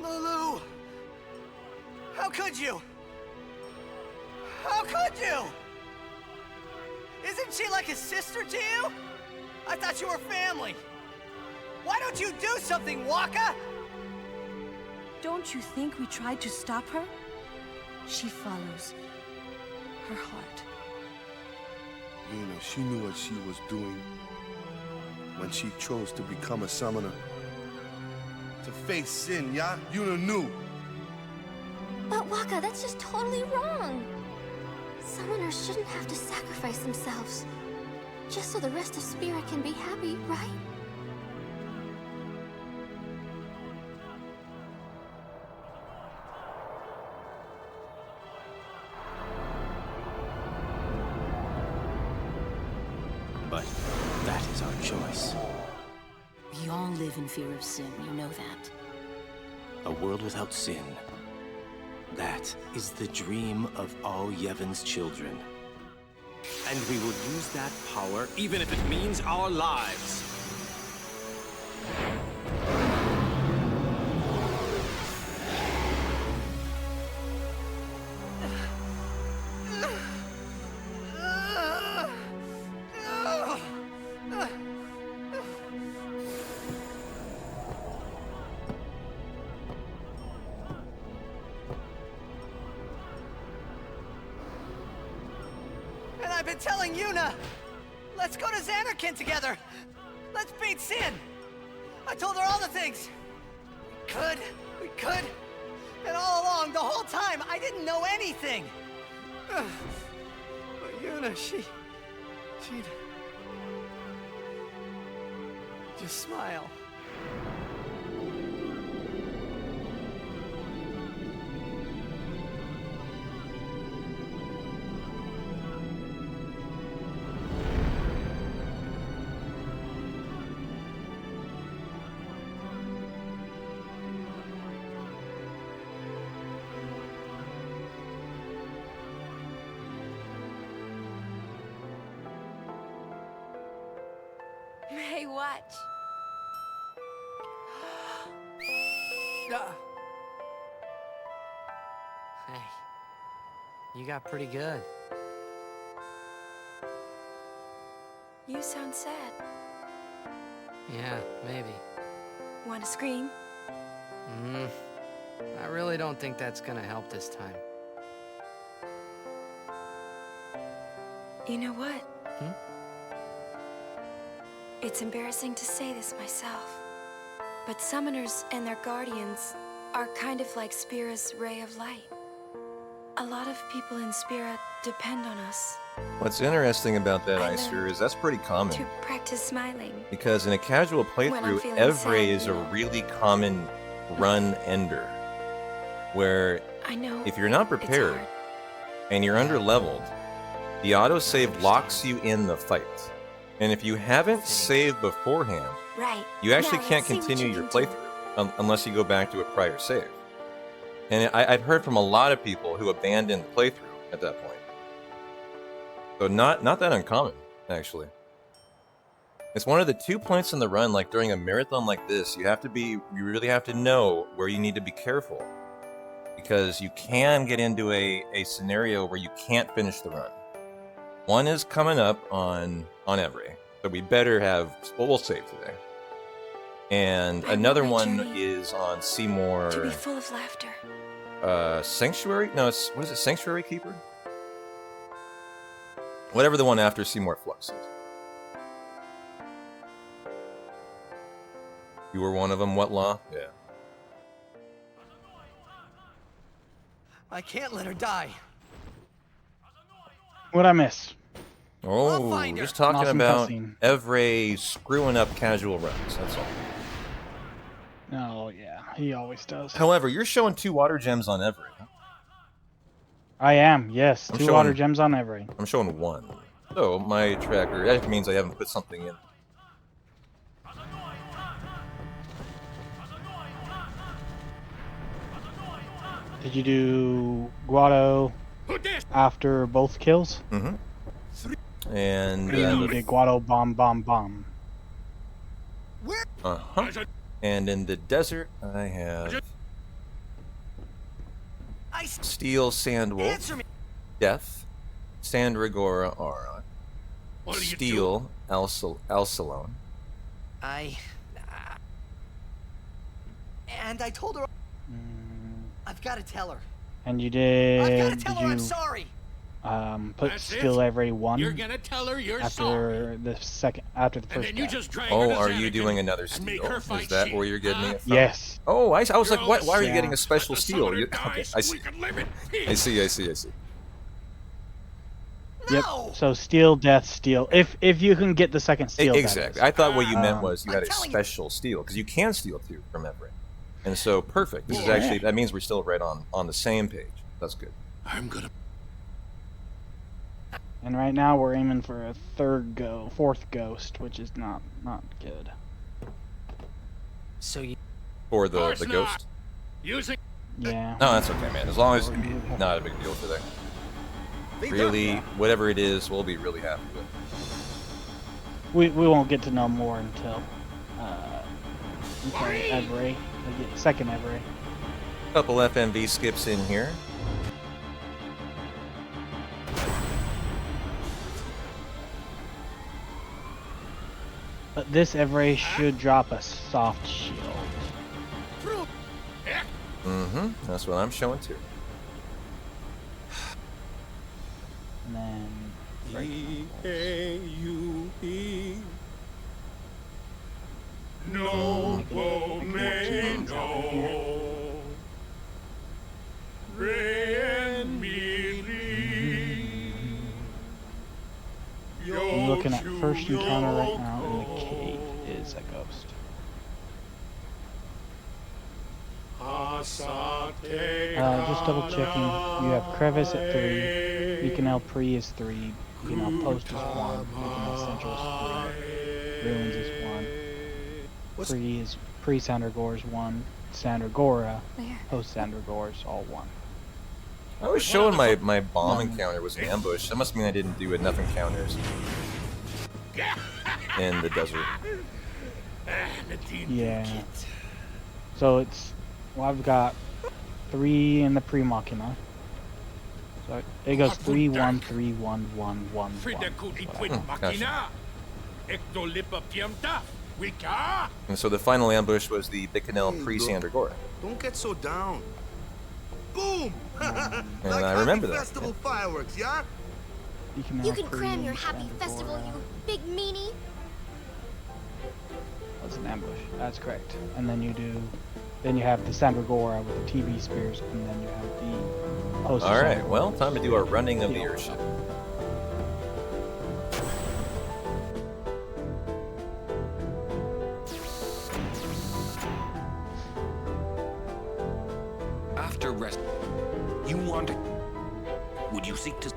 Lulu! How could you? How could you? Isn't she like a sister to you? I thought you were family. Why don't you do something, Waka? Don't you think we tried to stop her? She follows her heart. Yuna, she knew what she was doing when she chose to become a summoner. To face sin, yeah? Yuna knew. But Waka, that's just totally wrong. Summoners shouldn't have to sacrifice themselves. Just so the rest of Spirit can be happy, right? But that is our choice. We all live in fear of sin, you know that. A world without sin. That is the dream of all Yevon's children. And we will use that power even if it means our lives. And I've been telling Yuna, let's go to Xanarkin together. Let's beat Sin. I told her all the things. We could. And all along, the whole time, I didn't know anything. But Yuna, she'd just smile. Hey, watch. Hey, you got pretty good. You sound sad. Yeah, maybe. Want to scream? I really don't think that's gonna help this time. You know what? Hmm? It's embarrassing to say this myself, but summoners and their guardians are kind of like Spira's ray of light. A lot of people in Spira depend on us What's interesting about that, I Icer, is that's pretty common. to practice smiling. Because in a casual When I'm playthrough, feeling Evray sad, is a really common run ender. Where I know if you're not prepared and you're under-leveled, the autosave locks you in the fight. And if you haven't saved beforehand, Right. you actually Now can't let's see what continue you your can do. playthrough unless you go back to a prior save. And I've heard from a lot of people who abandoned the playthrough at that point. So not that uncommon, actually. It's one of the 2 points in the run, like during a marathon like this, you really have to know where you need to be careful. Because you can get into a scenario where you can't finish the run. One is coming up on Evray, so we better have, well, we'll save today. And another one is on Seymour. To be full of laughter. Sanctuary? No, what is it? Sanctuary Keeper? Whatever the one after Seymour Flux is. You were one of them, what law? Yeah. I can't let her die. What'd I miss? Oh, find her. just talking Awesome about cutscene. Evray screwing up casual runs, that's all. Oh, yeah. He always does. However, you're showing 2 water gems on Evray. Huh? I am, yes. I'm 2 water gems on every. I'm showing 1. So my tracker, that means I haven't put something in. Did you do Guado after both kills? Mm-hmm. And you did Guado bomb, bomb, bomb. Uh-huh. And in the desert, I have Steel Sandwolf, Death, Sandragora Aura, Steel Alcalon. And I told her. I've got to tell her. And you did. I've got to tell her you, I'm sorry. Put Steel Every 1 You're gonna tell her you're after sorry. the second, after the And first then you guy. just drag her Oh, to are you Xanakin doing another and make steel? her Is fight that shit, where you're getting huh? it from? Yes. Oh, I was like, why are you Yeah. getting a special The steel? summoner You, dies okay, so I see. we can live in I peace. see. Yep. So Steel, Death, Steel. If you can get the second Steel. Exactly. I thought what you meant Um, was you had a special steel, because you can steal 2 from Everett. And so, perfect. This is actually, that means we're still right on the same page. That's good. I'm gonna. And right now we're aiming for a fourth ghost, which is not good. So you. For the ghost? Using. Yeah. No, that's okay, man. As long as not a big deal for that. Really, whatever it is, we'll be really happy with. We won't get to know more until Every, second Every. Couple FMV skips in here. But this Every should drop a soft shield. Mm-hmm. That's what I'm showing too. And then No no. I'm looking at first encounter right now in the cave is a ghost. Just double checking. You have Crevice at 3, Beacon El Pre is 3, Beacon El Post is 1, Beacon El Central is 3, Ruins is 1, Pre Sandragora is 1, Sandragora, Post Sandragora is all 1. I was showing my bomb encounter was an ambush. That must mean I didn't do enough encounters in the desert. Yeah. So it's, well, I've got 3 in the pre-machina. So it goes 3, 1, 3, 1, 1, 1, 1. And so the final ambush was the Bicanel pre-Sandragora. Don't get so down. Boom! And Like I remember happy that. festival fireworks, yeah? You can cram your happy festival, you big meanie. That's an ambush. That's correct. And then you have the Sandragora with the TV spears, and then you have the post. All right, well, time to do our running of the airship. After rest, you want to... Would you seek to...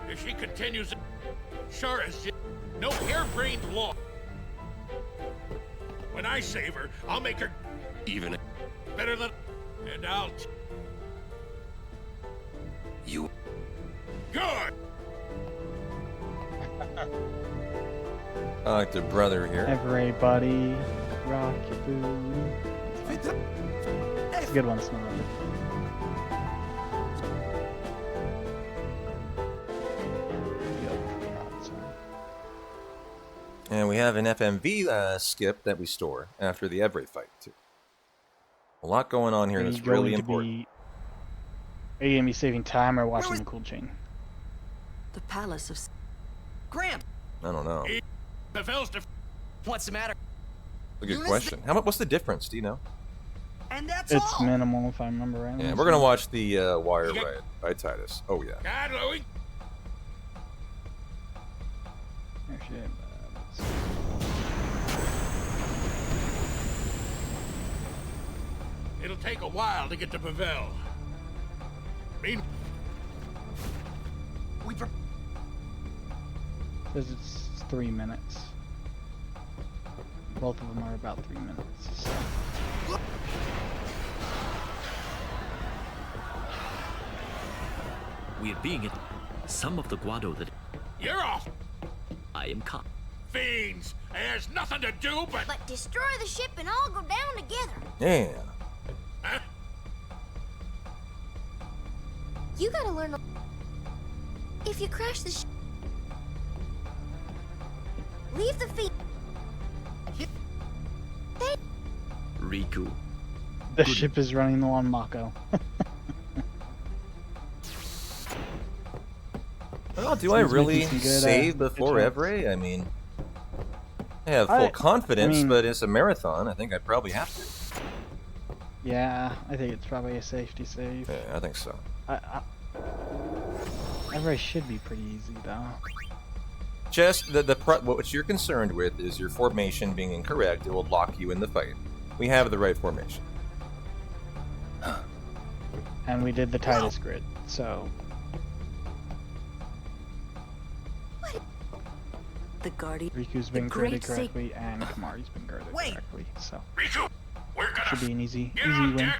If she continues, sure as shit, no harebrained law. When I save her, I'll make her Even... better than... And I'll... You... Good! I like the brother here. Everybody, rock your booty. It's a good one, Snow. And we have an FMV skip that we store after the Every fight, too. A lot going on here that's really important. Are you going to be saving time or watching the cool chain? The palace of... Gramp! I don't know. What's the matter? A good question. What's the difference? Do you know? And that's It's all! minimal, if I remember right. Yeah, we're gonna watch the Wire by Titus. Oh yeah. It'll take a while to get to Pavel. Says it's 3 minutes. Both of them are about 3 minutes. So. We're being it. Some of the Guado that... You're off! I am caught. Fiends! There's nothing to do but... But destroy the ship and all go down together. Yeah. Huh? You gotta learn. If you crash the ship, leave the feet. Riku. The ship is running low on Mako. Well, do I really save before Evray? I mean, I have full confidence, but it's a marathon. I think I'd probably have to. Yeah, I think it's probably a safety save. Yeah, I think so. Evray should be pretty easy, though. Just what you're concerned with is your formation being incorrect. It will lock you in the fight. We have the right formation. And we did the Titus grid, so... The Guardian... Riku's been girded correctly, and Kamari's been girded correctly, so... Riku, we're gonna... Should be an easy win.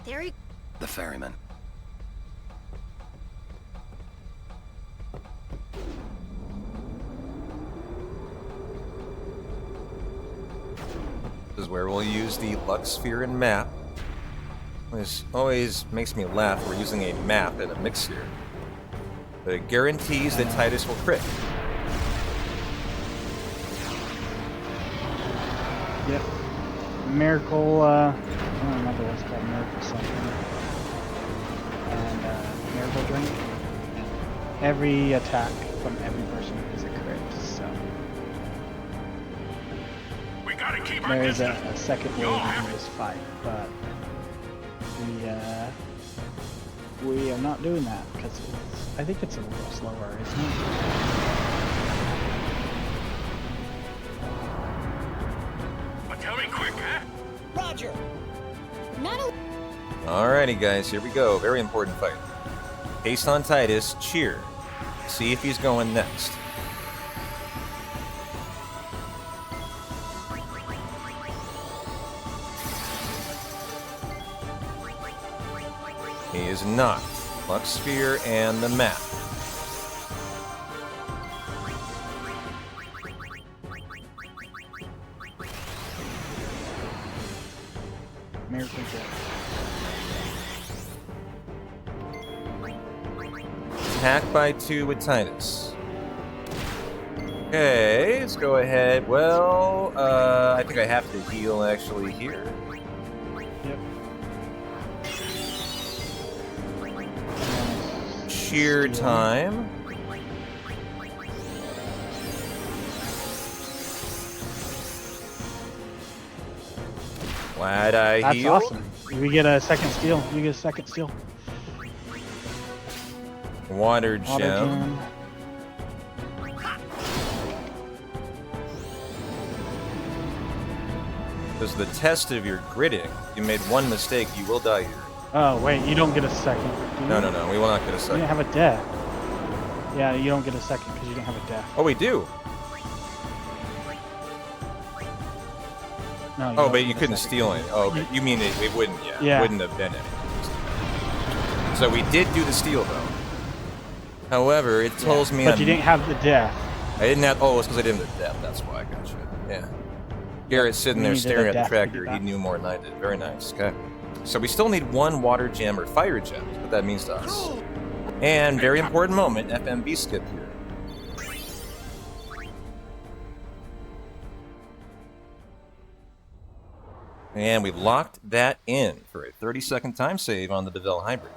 There he... The ferryman. This is where we'll use the Lux Sphere and map. This always makes me laugh. We're using a map and a mix here. But it guarantees that Titus will crit. Yep. Miracle, I don't remember what's called, Miracle something. And, Miracle Drink. Every attack from every person is a crit, so... We gotta keep there is a second wave in this fight, but we are not doing that because I think it's a little slower, isn't it? But tell me quick, huh? Roger. Not a... Alrighty, guys, here we go. Very important fight. Based on Titus, cheer. See if he's going next. He is not. Lux Sphere and the map. Miracle Jet. Attack by 2 with Titus. Okay, let's go ahead. Well, I think I have to heal actually here. Yep. Cheer time. Glad I That's healed. awesome. We get a second steal. You get a second steal. Water gem. This is the test of your gritting. You made one mistake, you will die here. Oh, wait, you don't get a second. No, we will not get a You second. didn't have a death. Yeah, you don't get a second because you didn't have a death. Oh, we do. No, Oh, but you couldn't steal any. Oh, okay. You mean it wouldn't, Yeah. It wouldn't have been any. So we did do the steal, though. However, it tells me But you didn't have the death. I didn't have... Oh, it's because I didn't have the death. That's why I got you. Yeah. Garrett's sitting We there needed staring a at the death to tractor. do He that. knew more than I did. Very nice. Okay. So we still need one water gem or fire gem. That's what that means to us. And very important moment, FMV skip here. And we've locked that in for a 30-second time save on the Devel High Bridge.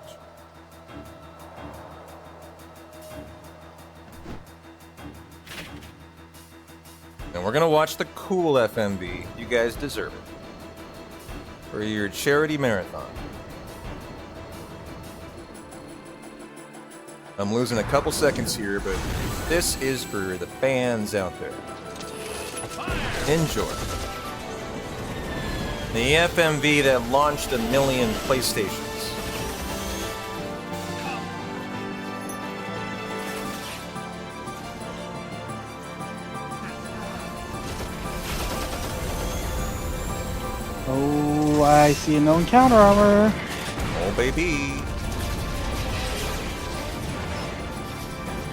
And we're gonna watch the cool FMV. You guys deserve it. For your charity marathon. I'm losing a couple seconds here, but this is for the fans out there. Enjoy. The FMV that launched 1 million PlayStations. Oh, I see a known counter armor. Oh, baby.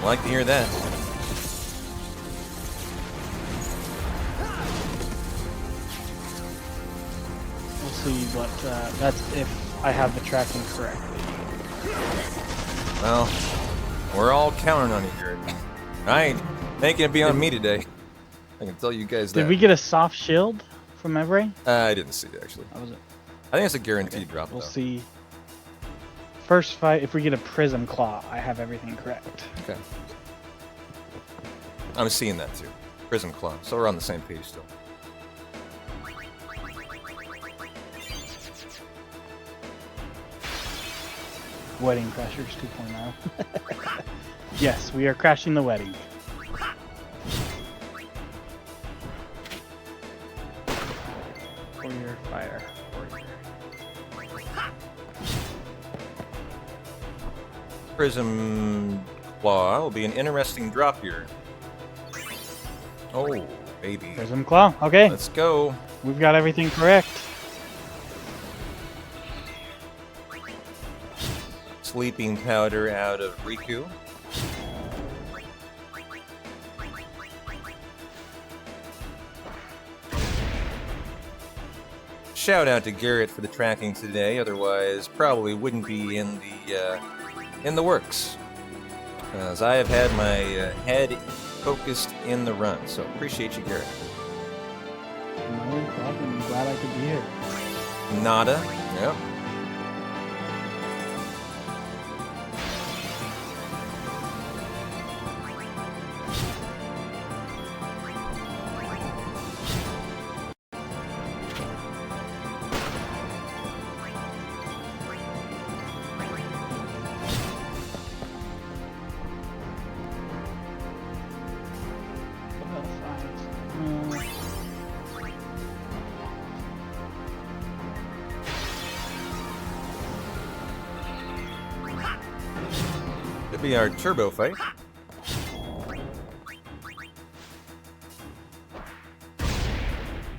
I like to hear that. We'll see what, that's if I have the tracking correctly. Well, we're all counting on you, Jared. I ain't making it be on me today. I can tell you guys that. Did we get a soft shield from Evray? I didn't see it, actually. How was it? I think it's a guaranteed drop, We'll though. see. First fight, if we get a Prism Claw, I have everything correct. Okay. I'm seeing that, too. Prism Claw. So we're on the same page still. Wedding Crashers 2.0. Yes, we are crashing the wedding. Warrior, fire, warrior. Prism Claw will be an interesting drop here. Oh, baby. Prism Claw, okay. Let's go. We've got everything correct. Sleeping powder out of Riku. Shout out to Garrett for the tracking today, otherwise probably wouldn't be in the works. As I have had my head focused in the run, so appreciate you, Garrett. No problem. I'm glad I could be here. Nada. Yep. Be our turbo fight.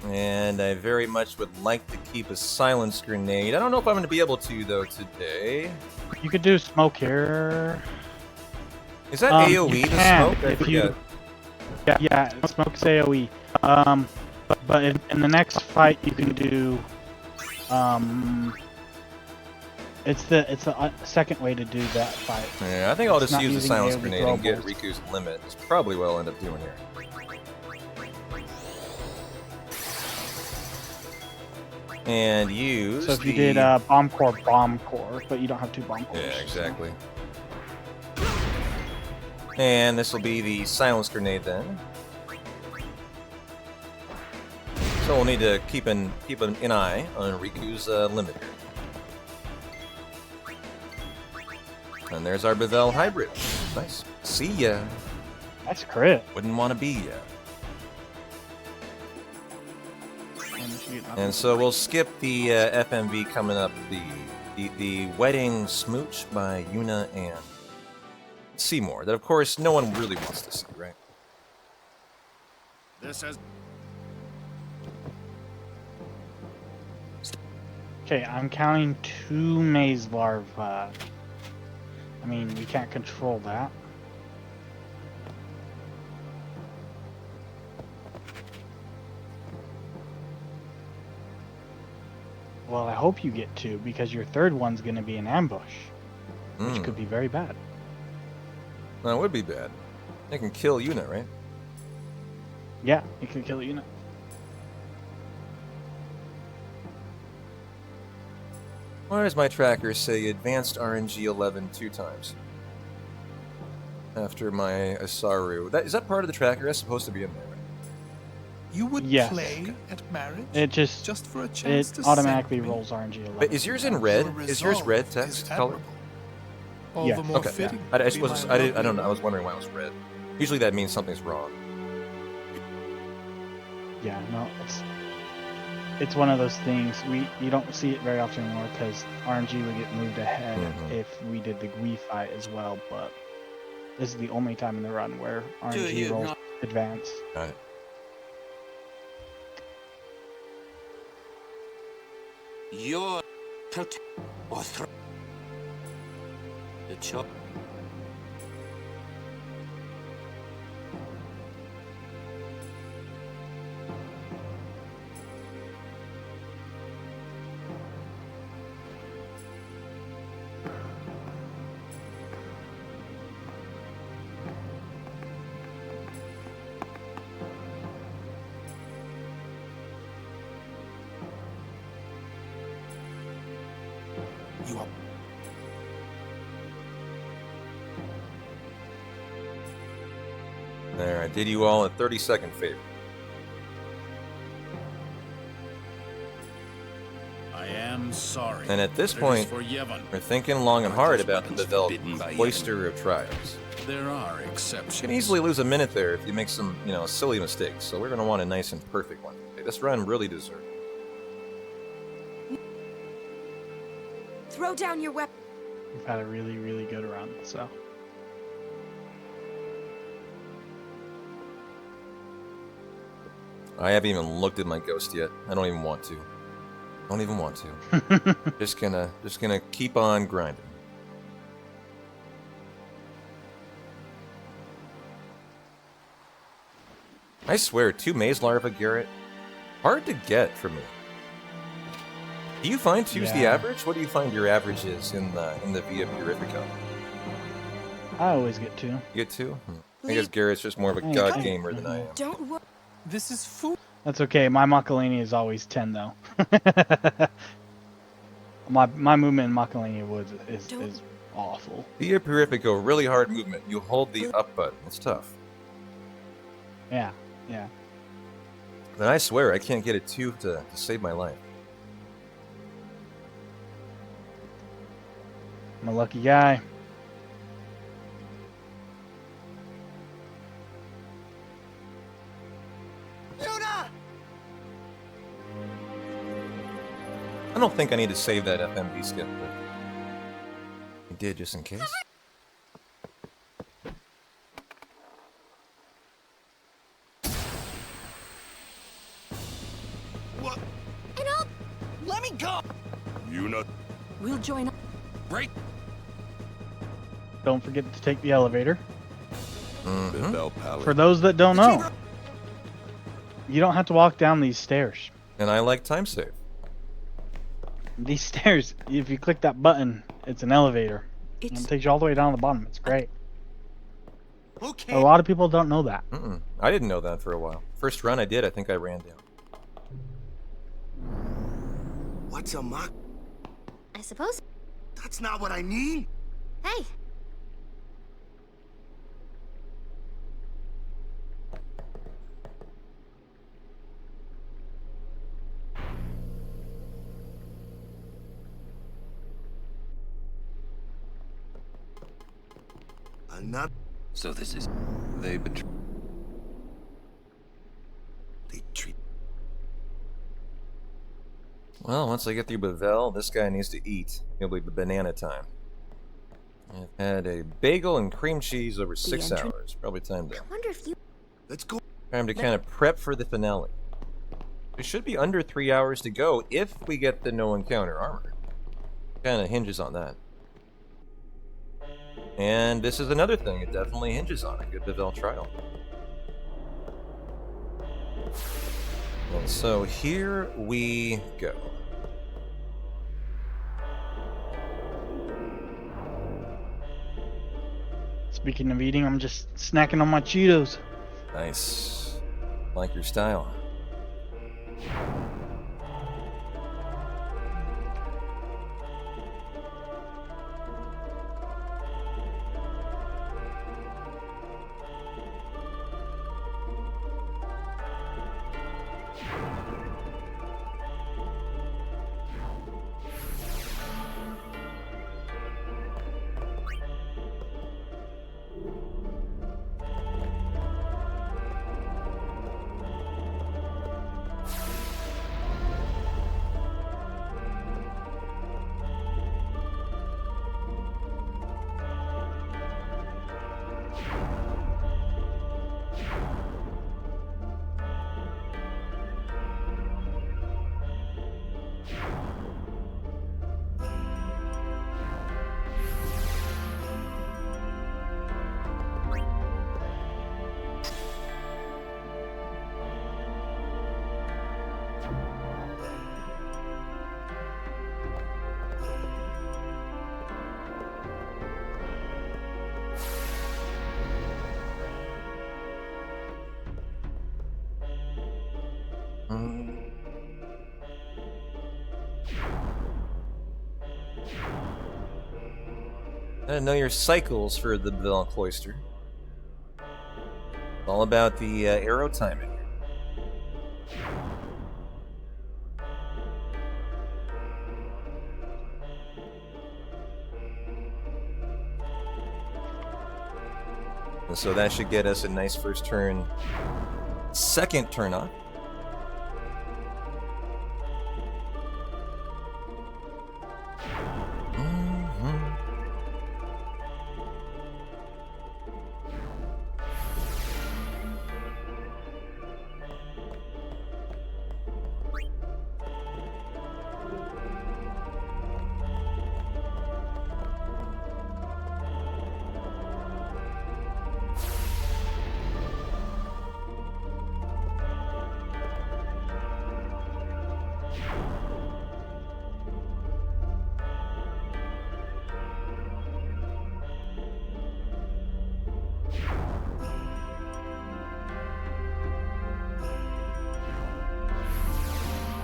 And I very much would like to keep a silence grenade. I don't know if I'm going to be able to, though, today. You could do smoke here. Is that AoE, the smoke? I forget. Yeah, smoke's AoE. But in the next fight, you can do. It's the second way to do that fight. Yeah, I think I'll just use the silence AoE grenade and get Riku's limit. It's probably what I'll end up doing here. And use. So if you did bomb core, but you don't have two bomb cores. Yeah, exactly. And this will be the silence grenade then. So we'll need to keep an eye on Riku's limit here. And there's our Bevel hybrid. Nice. See ya. That's crit. Wouldn't want to be ya. And so we'll skip the FMV coming up, the wedding smooch by Yuna and Seymour. That of course no one really wants to see, right? This is. Okay, I'm counting 2 maze larvae. I mean, we can't control that. Well, I hope you get 2, because your third one's going to be an ambush, which could be very bad. That would be bad. It can kill Yuna, right? Yeah, it can kill Yuna. Why does my tracker say advanced RNG 11 2 times? After my Asaru. Is that part of the tracker? That's supposed to be in there, right? You would Yes. play at marriage? It just for a chance it to automatically send me? rolls RNG 11. But is yours in red? Is yours red text color? All Yeah. the more Okay. fitting. I to be my don't know. I was wondering why it was red. Usually that means something's wrong. Yeah, no, it's one of those things you don't see it very often anymore because RNG would get moved ahead if we did the Gui fight as well. But this is the only time in the run where RNG rolls advance. Got it. Your or the chop. You are. There, I did you all a 30-second favor. I am sorry. And at this It is point, for Yevon. we're thinking long and hard about the Bevel Oyster of Trials. There are You exceptions. can easily lose a minute there if you make some, silly mistakes. So we're going to want a nice and perfect one. This run really deserved it. Throw down your weapon. We've had a really, really good run, so. I haven't even looked at my ghost yet. I don't even want to. Don't even want to. just gonna keep on grinding. I swear, 2 maze larvae, Garrett, hard to get for me. Do you find 2's the average? What do you find your average is in the Via Purifica? I always get 2. You get 2? I guess Garrett's just more of a god gamer than I am. Don't worry. This is food. That's okay. My Makalani is always 10 though. my movement in Makalani Woods is awful. Via Purifica, really hard movement. You hold the up button. It's tough. Yeah, yeah. But I swear, I can't get a 2 to save my life. I'm a lucky guy. I don't think I need to save that FMV skip, but I did just in case. What? Let me go! You know. We'll join up. Break. Don't forget to take the elevator. Bell Palace. For those that don't know, you don't have to walk down these stairs. And I like time save. These stairs, if you click that button, it's an elevator. And it takes you all the way down to the bottom. It's great. Okay. A lot of people don't know that. I didn't know that for a while. First run I did, I think I ran down. What's a mock? I suppose. That's not what I mean. Hey, Not. So this is. They betray. They treat. Well, once I get through Bevel, this guy needs to eat. It'll be banana time. I've had a bagel and cream cheese over 6 hours. Probably time to. I wonder if you. Let's go. Time to kind of prep for the finale. It should be under 3 hours to go if we get the no encounter armor. Kind of hinges on that. And this is another thing, it definitely hinges on a good Bevel trial. And so here we go. Speaking of eating, I'm just snacking on my Cheetos. Nice. Like your style. Gotta know your cycles for the Bell Cloister. All about the arrow timing. And so that should get us a nice first turn. Second turn off.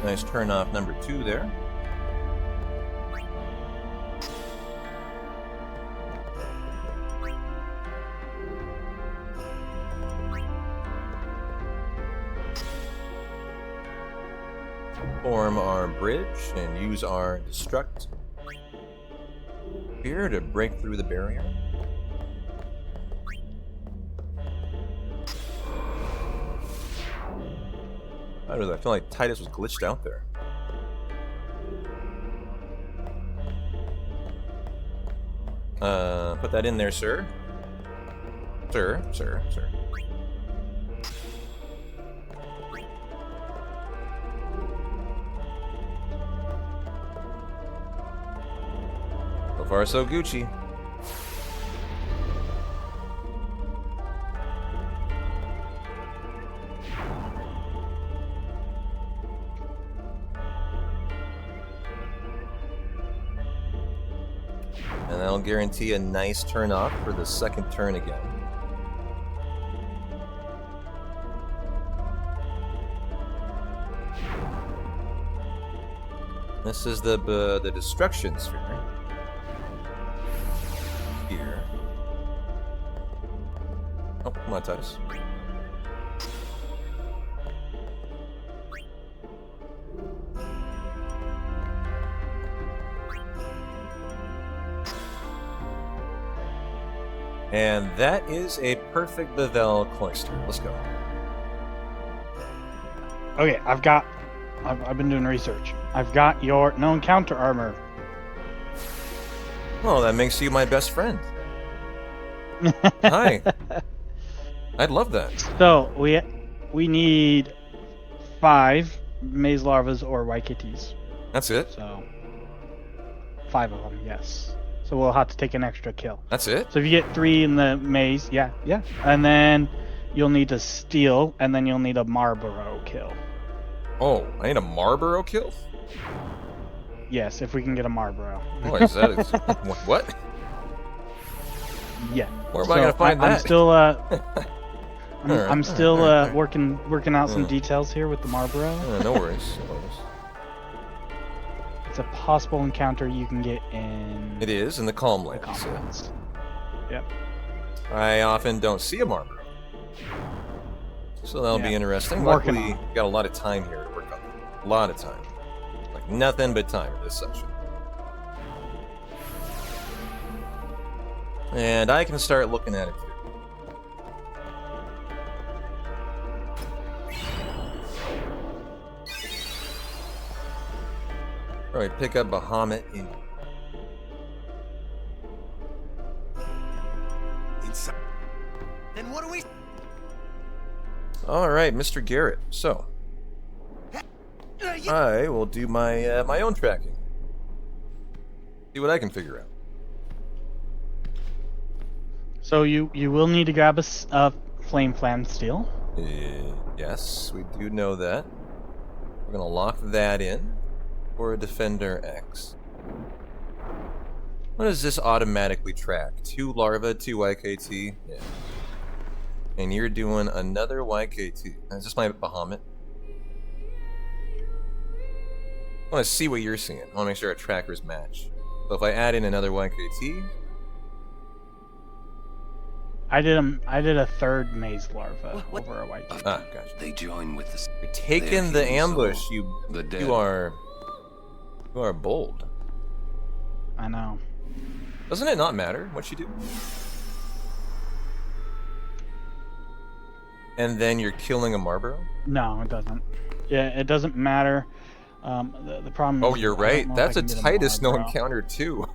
Nice turn off number 2 there. Form our bridge and use our destruct here to break through the barrier. I feel like Titus was glitched out there. Put that in there, sir. Sir. So far, so Gucci. And that'll guarantee a nice turn off for the second turn again. This is the destruction sphere. Here. Oh, come on, Titus. And that is a perfect Bevel Cloister. Let's go. Okay, I've been doing research. I've got your no encounter armor. Oh, that makes you my best friend. Hi. I'd love that. So we need 5 maze larvas or YKTs. That's it? So 5 of them, yes. So we'll have to take an extra kill. That's it? So if you get 3 in the maze, yeah. And then you'll need to steal, and then you'll need a Marlboro kill. Oh, I need a Marlboro kill? Yes, if we can get a Marlboro. What is that? What? Yeah. Where am I gonna find that? I'm still I'm still alright. working out some details here with the Marlboro. No worries. It's a possible encounter you can get in. It is in the Calm Lands. The Calm Lands. Yep. I often don't see a Marlboro, so that'll be interesting. Working Luckily, got a lot of time here to work on. A lot of time, like nothing but time in this section. And I can start looking at it too. Alright, pick up Bahamut in. Inside. Then what do we? Alright, Mr. Garrett. So, I will do my my own tracking. See what I can figure out. So you will need to grab a flame flam steel. Yes, we do know that. We're gonna lock that in for a Defender X. What does this automatically track? 2 larva, 2 YKT. Yeah. And you're doing another YKT. Is this my Bahamut? I want to see what you're seeing. I want to make sure our trackers match. So if I add in another YKT, I did a third maze larva over a white cave. Ah, gotcha. They join with the... You're taking the ambush. The dead. You are bold. I know. Doesn't it not matter what you do? And then you're killing a Marlboro? No, it doesn't. Yeah, it doesn't matter. The problem Oh, is... you're I don't right. know if That's I a can get Titus no Marlboro. encounter too.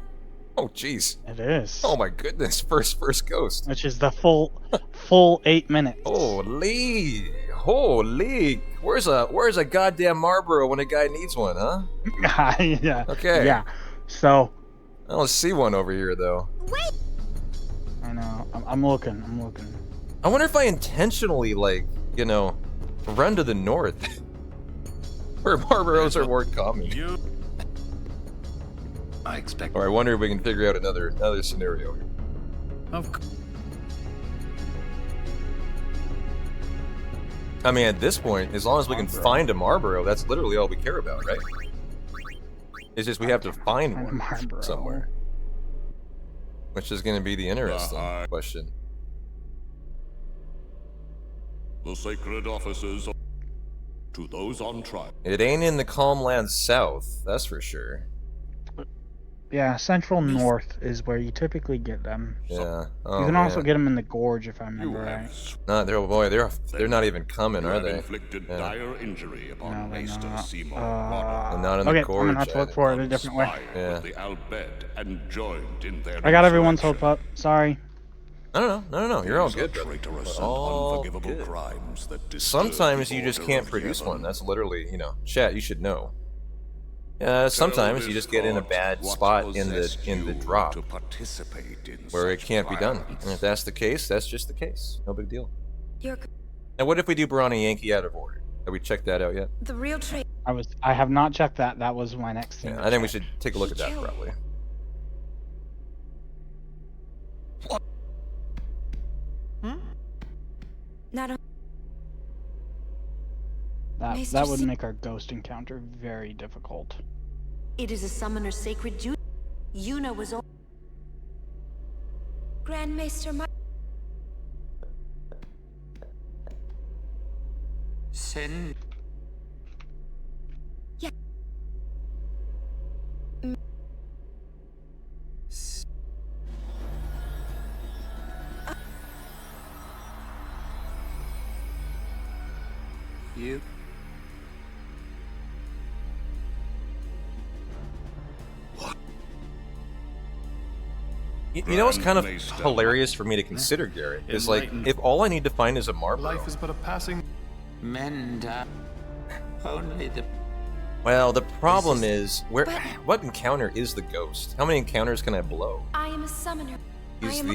Oh, jeez. It is. Oh my goodness. First ghost. Which is the full 8 minutes. Holy. Where's a goddamn Marlboro when a guy needs one, huh? Yeah. Okay. Yeah. So... I don't see one over here, though. Wait! I know. I'm looking. I wonder if I intentionally, like, you know, run to the north. Where Marlboros are more common. I expect... Or I wonder if we can figure out another scenario here. I mean, at this point, as long as we can find a Marlboro, that's literally all we care about, right? It's just we have to find one somewhere. Which is going to be the interesting question. The sacred offices to those on trial. It ain't in the Calm Land South, that's for sure. Yeah, Central North is where you typically get them. Yeah. You can also get them in the Gorge, if I remember right. No, they're not even coming, are they? Inflicted dire injury upon Maester Seymour They're not in the Gorge. I'm gonna have to look for it a different way. Yeah. the Albed and joined in their I got everyone's hope up. Sorry. No, you're all good, brother. traitorous and All unforgivable good. crimes that disturb Sometimes the you just order can't of produce Yevon. one. That's literally, you know, chat, you should know. Sometimes you just get in a bad spot in the drop where it can't be done. And if that's the case, that's just the case. No big deal. Now, what if we do Brawny Yankee out of order? Have we checked that out yet? The real trade. I have not checked that. That was my next thing. Yeah, I think we should take a look at that probably. Not a that would make our ghost encounter very difficult. It is a summoner's sacred duty. Yuna was all... Grand Maester Sin. Yeah. You. You know what's kind of hilarious for me to consider, Garrett, is like, if all I need to find is a Marlboro. Life is but a passing... Menda. Only the... Well, the problem is, what encounter is the ghost? How many encounters can I blow? I am a summoner. Is I am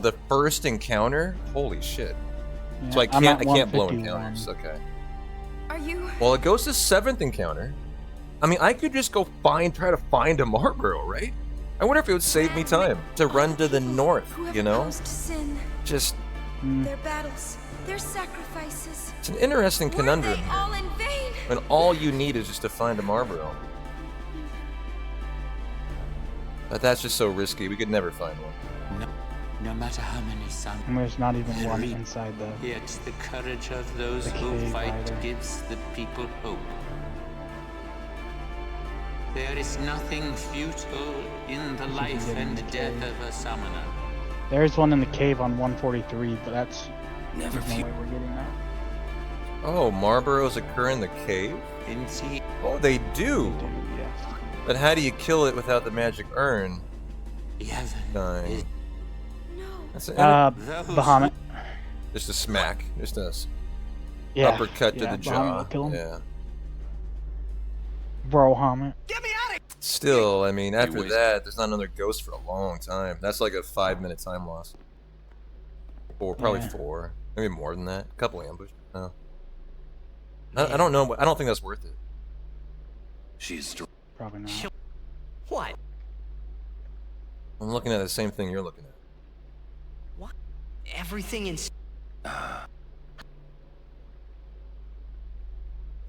the first encounter? Holy shit. Yeah, So I I'm at can't blow 151. encounters, okay. Are you? Well, a ghost is 7th encounter. I mean, I could just go try to find a Marlboro, right? I wonder if it would save me time to run to the north, you know? Opposed to sin, Just, their battles, their sacrifices. it's an interesting conundrum Were they here. all in vain? When all you need is just to find a Marlboro. But that's just so risky, we could never find one. No matter how many suns. And there's not even one inside the... Yet the courage of those the who cave fight either. gives the people hope. There is nothing futile in the life get in and the death cave. of a summoner. There's one in the cave on 143, but that's... Never there's no way we're getting that. Oh, Marlboros occur in the cave? Oh, they do! Yes. But how do you kill it without the magic urn? Dying. That's Bahamut. Just a smack. Just a Yeah, uppercut to yeah, the Bahamut jaw. will kill him. Yeah. Brohamut. Still, I mean, after that, there's not another ghost for a long time. That's like a 5-minute time loss. Or probably Yeah. 4. Maybe more than that. A couple ambush. No. I don't know. I don't think that's worth it. She's Probably not. What? I'm looking at the same thing you're looking at. What? Everything in...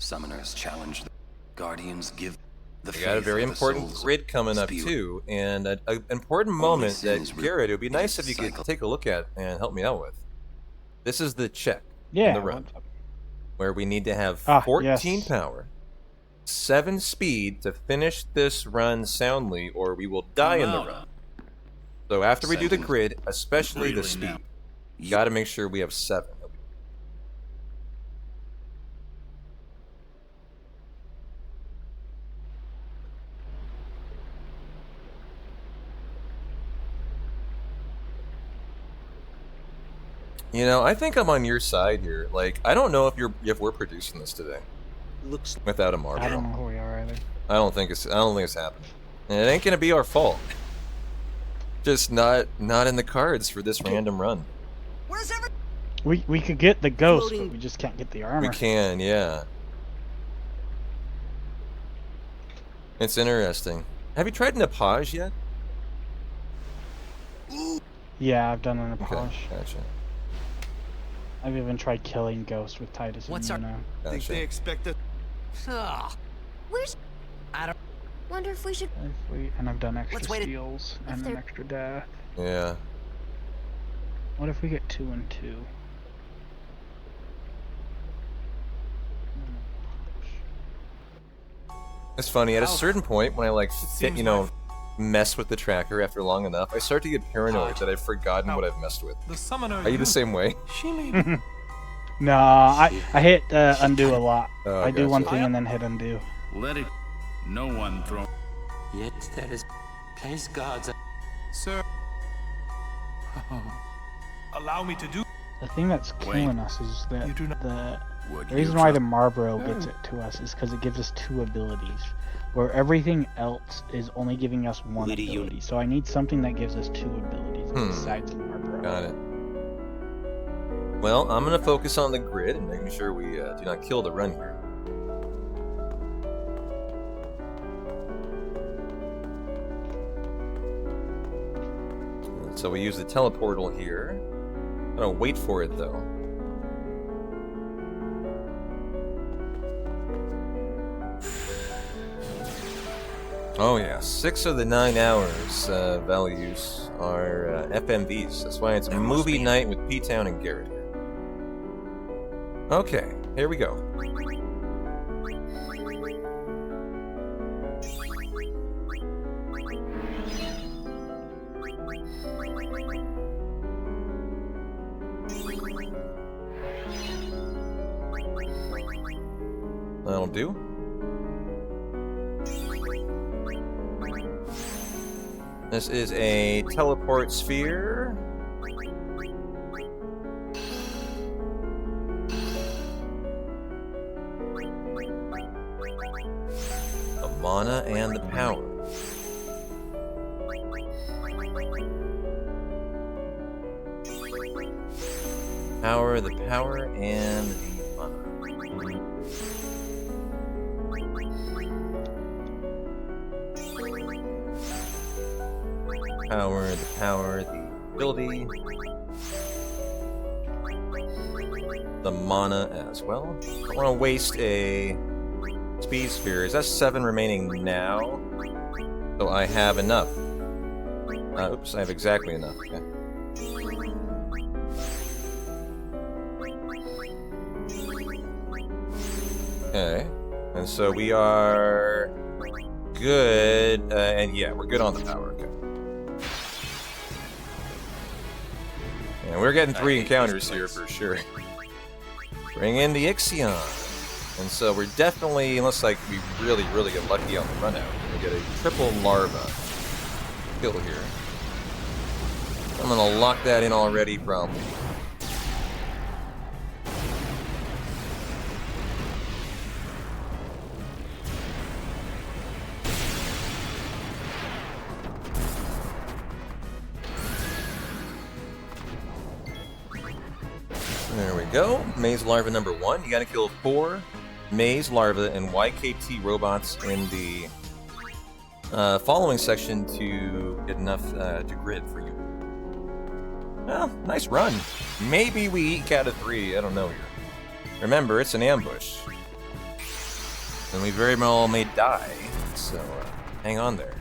Summoners challenge the Guardians give... We got a very important grid coming up too, and an important moment that Garrett, it would be nice if you could take a look at and help me out with. This is the check in the run, where we need to have 14 power, 7 speed to finish this run soundly, or we will die in the run. So after we do the grid, especially the speed, you got to make sure we have 7. You know, I think I'm on your side here. Like, I don't know if we're producing this today. Looks without a marble. I don't know who we are either. I don't think it's happening. And it ain't gonna be our fault. Just not in the cards for this random run. Where's every? We could get the ghost, but we just can't get the armor. We can, yeah. It's interesting. Have you tried Napage yet? Yeah, I've done an Napage. Okay, gotcha. I've even tried killing Ghost with Titus. What's our? Think they expect us? Where's? I don't. Wonder if we should. And I've done extra steals and an extra death. Yeah. What if we get 2 and 2? It's funny, at a certain point when I like mess with the tracker after long enough, I start to get paranoid that I've forgotten what I've messed with. The summoner. Are you the same way? She may. No, I hit undo a lot. Oh, I do one thing and then hit undo. Let it. No one throw. Yet there is place gods. Sir. Allow me to do. The thing that's killing us is that the Would reason why the Marlboro gets it to us is because it gives us 2 abilities, where everything else is only giving us 1 ability. So I need something that gives us 2 abilities besides the Marlboro. Got it. Well, I'm gonna focus on the grid and making sure we do not kill the run here. So we use the teleportal here. I'm gonna wait for it though. Oh yeah, 6 of the 9 hours values are FMVs. That's why it's movie night with P-Town and Garrett here. Okay, here we go. That'll do. This is a teleport sphere. The mana and the power. Power, the power, and the mana. Power, the ability, the mana as well. I don't want to waste a speed sphere. Is that 7 remaining now? So I have enough. Oops, I have exactly enough. Okay. Okay, and so we are good, and yeah, we're good on the power. Okay. And we're getting 3 encounters here for sure. Bring in the Ixion. And so we're definitely, unless like we really get lucky on the run out, we get a triple larva kill here. I'm gonna lock that in already probably. There we go. Maze larva number 1. You gotta kill 4 maze larva and YKT robots in the following section to get enough to grid for you. Well, nice run. Maybe we eke out of 3. I don't know here. Remember, it's an ambush. And we very well may die. so hang on there.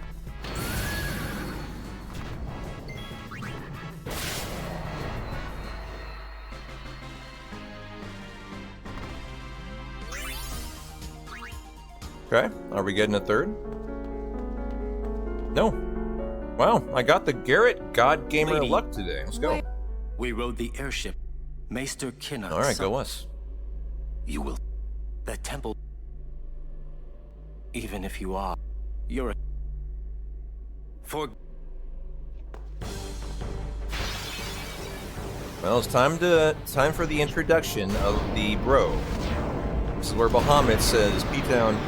Okay, are we getting a third? No. Wow, I got the Garrett God Gamer Lady, luck today. Let's go. We rode the airship. Maester Kinnard. All right, go us. You will. The temple. Even if you are, you're a. For. Well, it's time for the introduction of the bro. This is where Bahamut says, P-Town,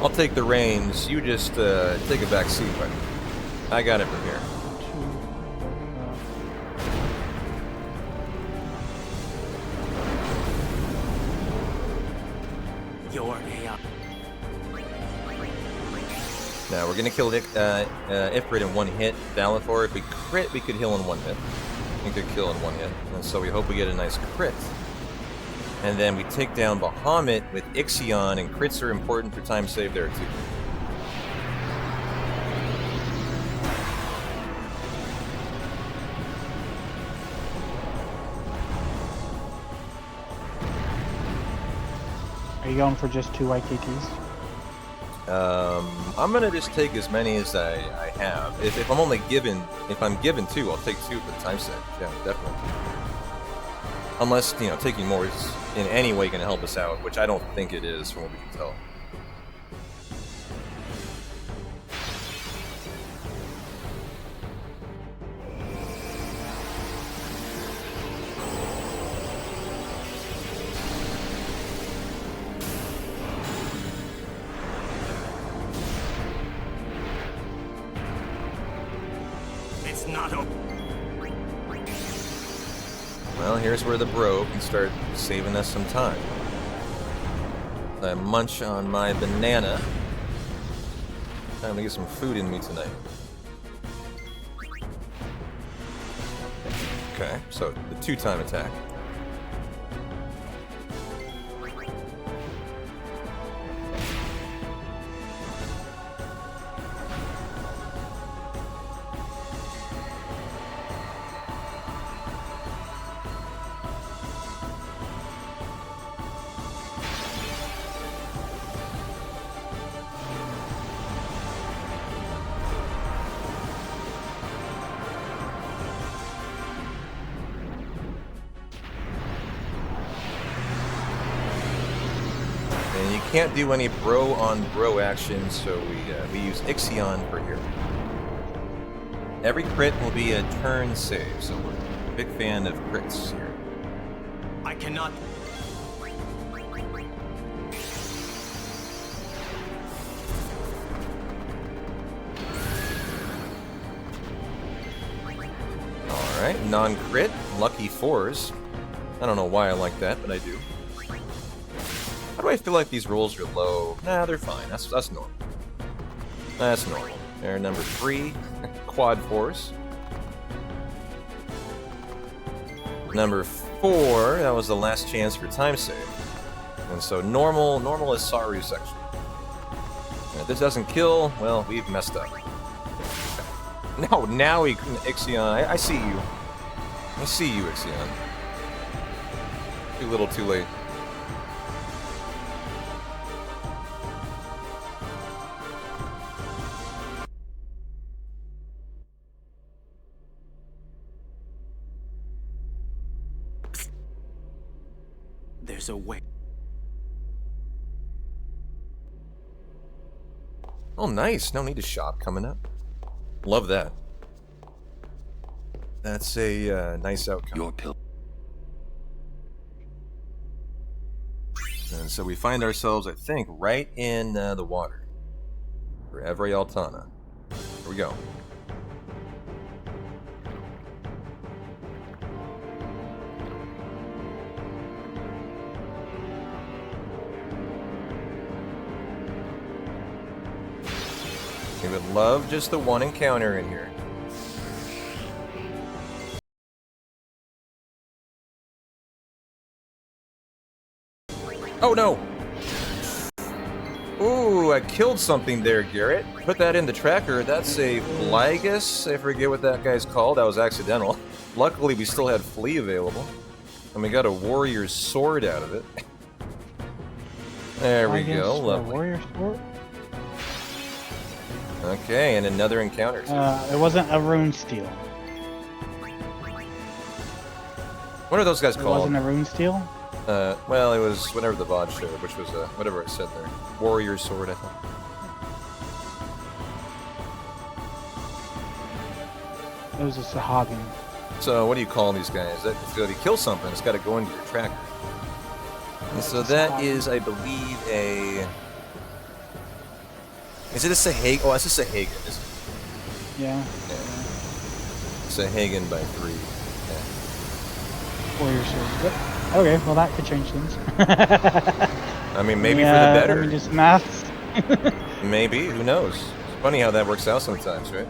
I'll take the reins, you just take a back seat, buddy. I got it from here. Your AI. Now, we're gonna kill Ifrit in one hit. Valifor, if we crit, we could heal in one hit. We could kill in one hit. And so we hope we get a nice crit. And then we take down Bahamut with Ixion, and crits are important for time save there too. Are you going for just 2 IKTs? I'm gonna just take as many as I have. If I'm only given, if I'm given 2, I'll take 2 for the time save. Yeah, definitely. Unless, you know, taking more is in any way going to help us out, which I don't think it is from what we can tell. It's not over. Well, here's where the bro can start saving us some time. I munch on my banana. Time to get some food in me tonight. Okay, so the 2-time attack. And you can't do any bro-on-bro action, so we use Ixion for here. Every crit will be a turn save, so we're a big fan of crits here. I cannot. Alright, non-crit, lucky 4s. I don't know why I like that, but I do. How do I feel like these rolls are low? Nah, they're fine. That's normal. That's normal. They're number 3, quad 4s. Number 4, that was the last chance for time save. And so normal is Saru section. And if this doesn't kill, well, we've messed up. No, now he can Ixion. I see you. I see you, Ixion. Too little, too late. There's a way. Oh, nice. No need to shop coming up. Love that. That's a nice outcome. Your pill. And so we find ourselves, I think, right in the water. For RRLAT7. Here we go. We would love just the one encounter in here. Oh no! Ooh, I killed something there, Garrett. Put that in the tracker. That's a Flygus. I forget what that guy's called. That was accidental. Luckily, we still had Flea available. And we got a warrior's sword out of it. There we go. Lovely. Warrior sword? Okay, and another encounter. It wasn't a rune steel. What are those guys It called? wasn't a rune steel? Well, it was whatever the VOD showed, which was whatever it said there. Warrior sword, I think. It was a Sahagin. So, what do you call these guys? So, if you kill something, it's got to go into your tracker. And so that is, I believe, a... Is it a Sahagin? Oh, it's a Sahagin, isn't it? Yeah. Sahagin by 3. Yeah. Warrior sword. Yep. Okay, well that could change things. I mean, maybe for the better. I mean, just maths. Maybe, who knows? It's funny how that works out sometimes, right?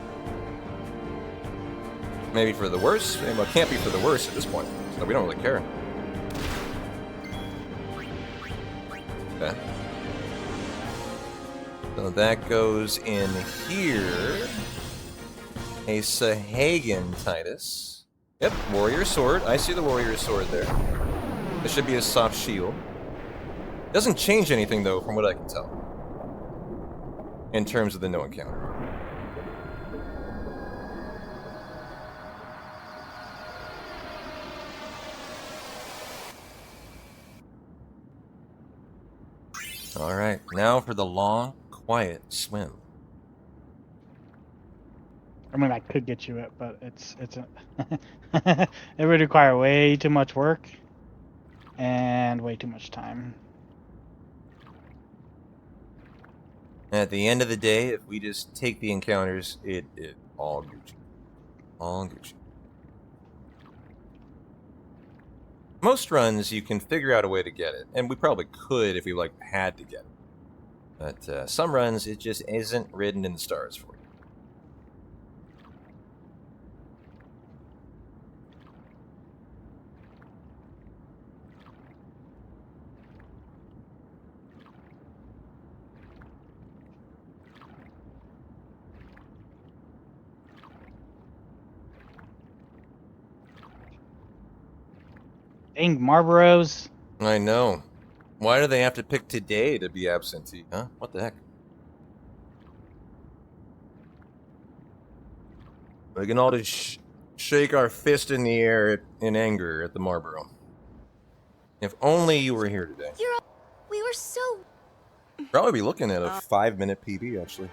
Maybe for the worse? Well, it can't be for the worse at this point, so we don't really care. Okay. So that goes in here. A Sahagin Titus. Yep, warrior sword. I see the warrior sword there. This should be a soft shield. Doesn't change anything though, from what I can tell. In terms of the no encounter. Alright, now for the long, quiet swim. I mean, I could get you it, but it's a it would require way too much work and way too much time. At the end of the day, if we just take the encounters, it all Gucci. All Gucci. Most runs, you can figure out a way to get it, and we probably could if we had to get it. But some runs, it just isn't written in the stars for you. Dang, Marlboros. I know. Why do they have to pick today to be absentee, huh? What the heck? We can all just shake our fist in the air in anger at the Marlboro. If only you were here today. We were so... Probably be looking at a 5-minute PB, actually.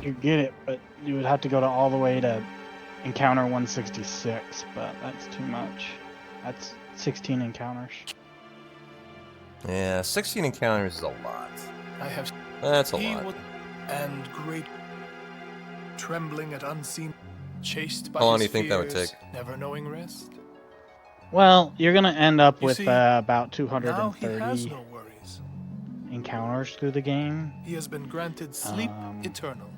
You get it, but you would have to go all the way to encounter 166, but that's too much. That's 16 encounters. Yeah, 16 encounters is a lot. I have. That's a lot. And great trembling at unseen, chased by How long do his you think that would fears, take? never knowing rest. Well, you're gonna end up You with see, about Now he has 230 no worries. encounters through the game. He has been granted sleep eternal.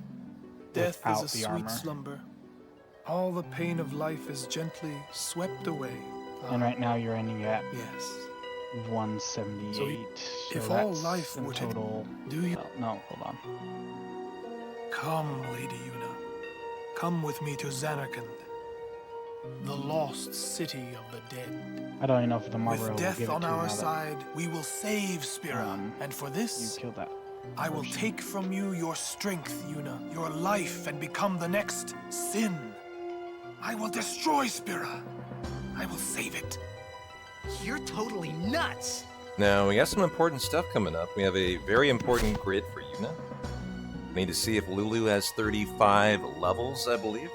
Death is without a the sweet armor. slumber. All the pain of life is gently swept away. And right now you're ending at Yes. 178. So if all that's life in were to- total. do you- No, hold on. Come, Lady Yuna. Come with me to Zanarkand, the lost city of the dead. I don't even know if the Marlboro With will death give it on to you our now that side, we will save Spira. And for this, you killed that. I will take from you your strength, Yuna, your life, and become the next Sin. I will destroy Spira. I will save it. You're totally nuts! Now, we got some important stuff coming up. We have a very important grid for Yuna. We need to see if Lulu has 35 levels, I believe.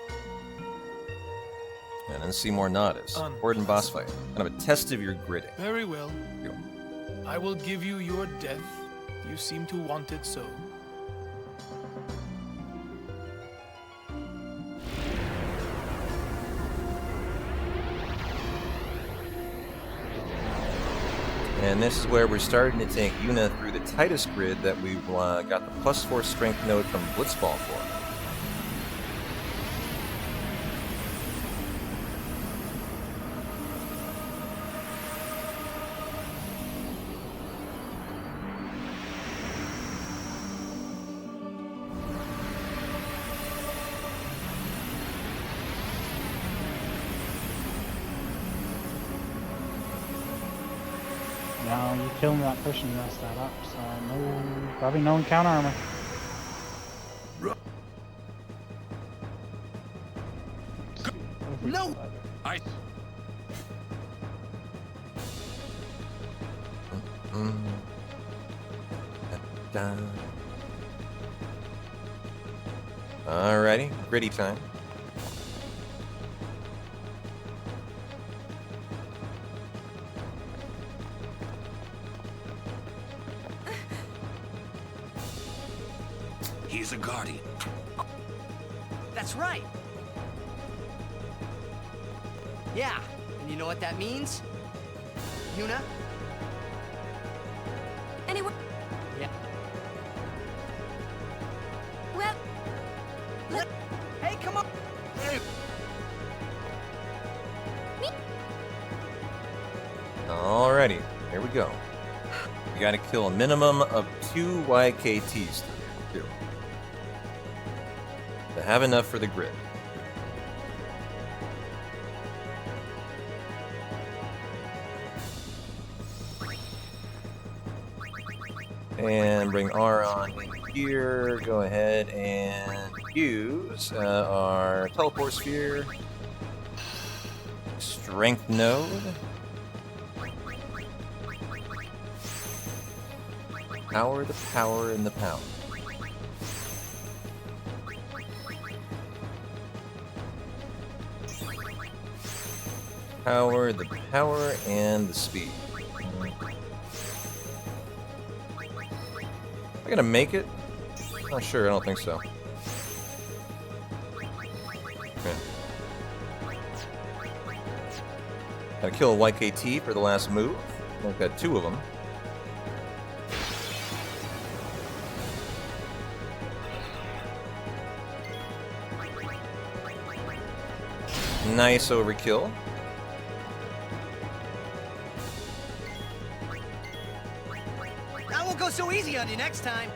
And then Seymour Nodis. Important boss fight. Kind of a test of your gridding. Very well. I will give you your death. You seem to want it so. And this is where we're starting to take Yuna through the tightest grid that we've got the +4 strength node from Blitzball for. Now you kill that person, you mess that up. So probably no encounter armor. No! Alrighty, gritty time. He's a guardian. That's right. Yeah, and you know what that means? Yuna? Anyone? Yeah. Well, Hey, come on! Hey. Alrighty, here we go. You gotta kill a minimum of 2 YKTs to have enough for the grid. And bring R on in here. Go ahead and use our teleport sphere. Strength node. Power the power and the power. Power the power and the speed. Am I gonna make it? Not sure, I don't think so. Okay. Gotta kill a YKT for the last move. I've got 2 of them. Nice overkill. That won't go so easy on you next time.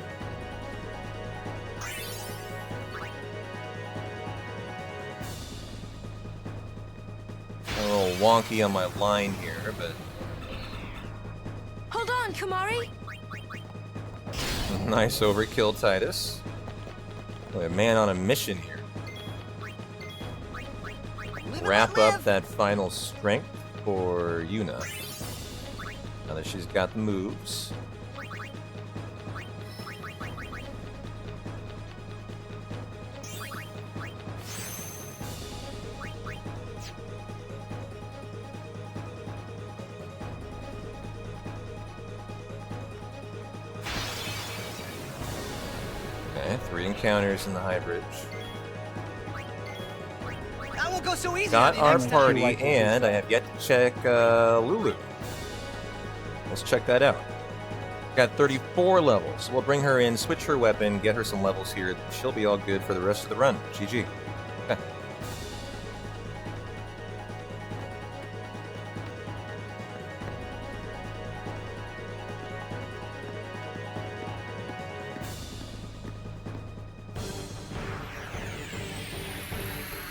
A little wonky on my line here, but hold on, Kamari. nice overkill, Titus. Boy, a man on a mission here. Wrap up that final strength for Yuna. Now that she's got the moves. Okay, 3 encounters in the high bridge. That won't go so easy Got on you our next party, time. and I have yet to check Lulu. Let's check that out. Got 34 levels. We'll bring her in, switch her weapon, get her some levels here. She'll be all good for the rest of the run. GG. Okay.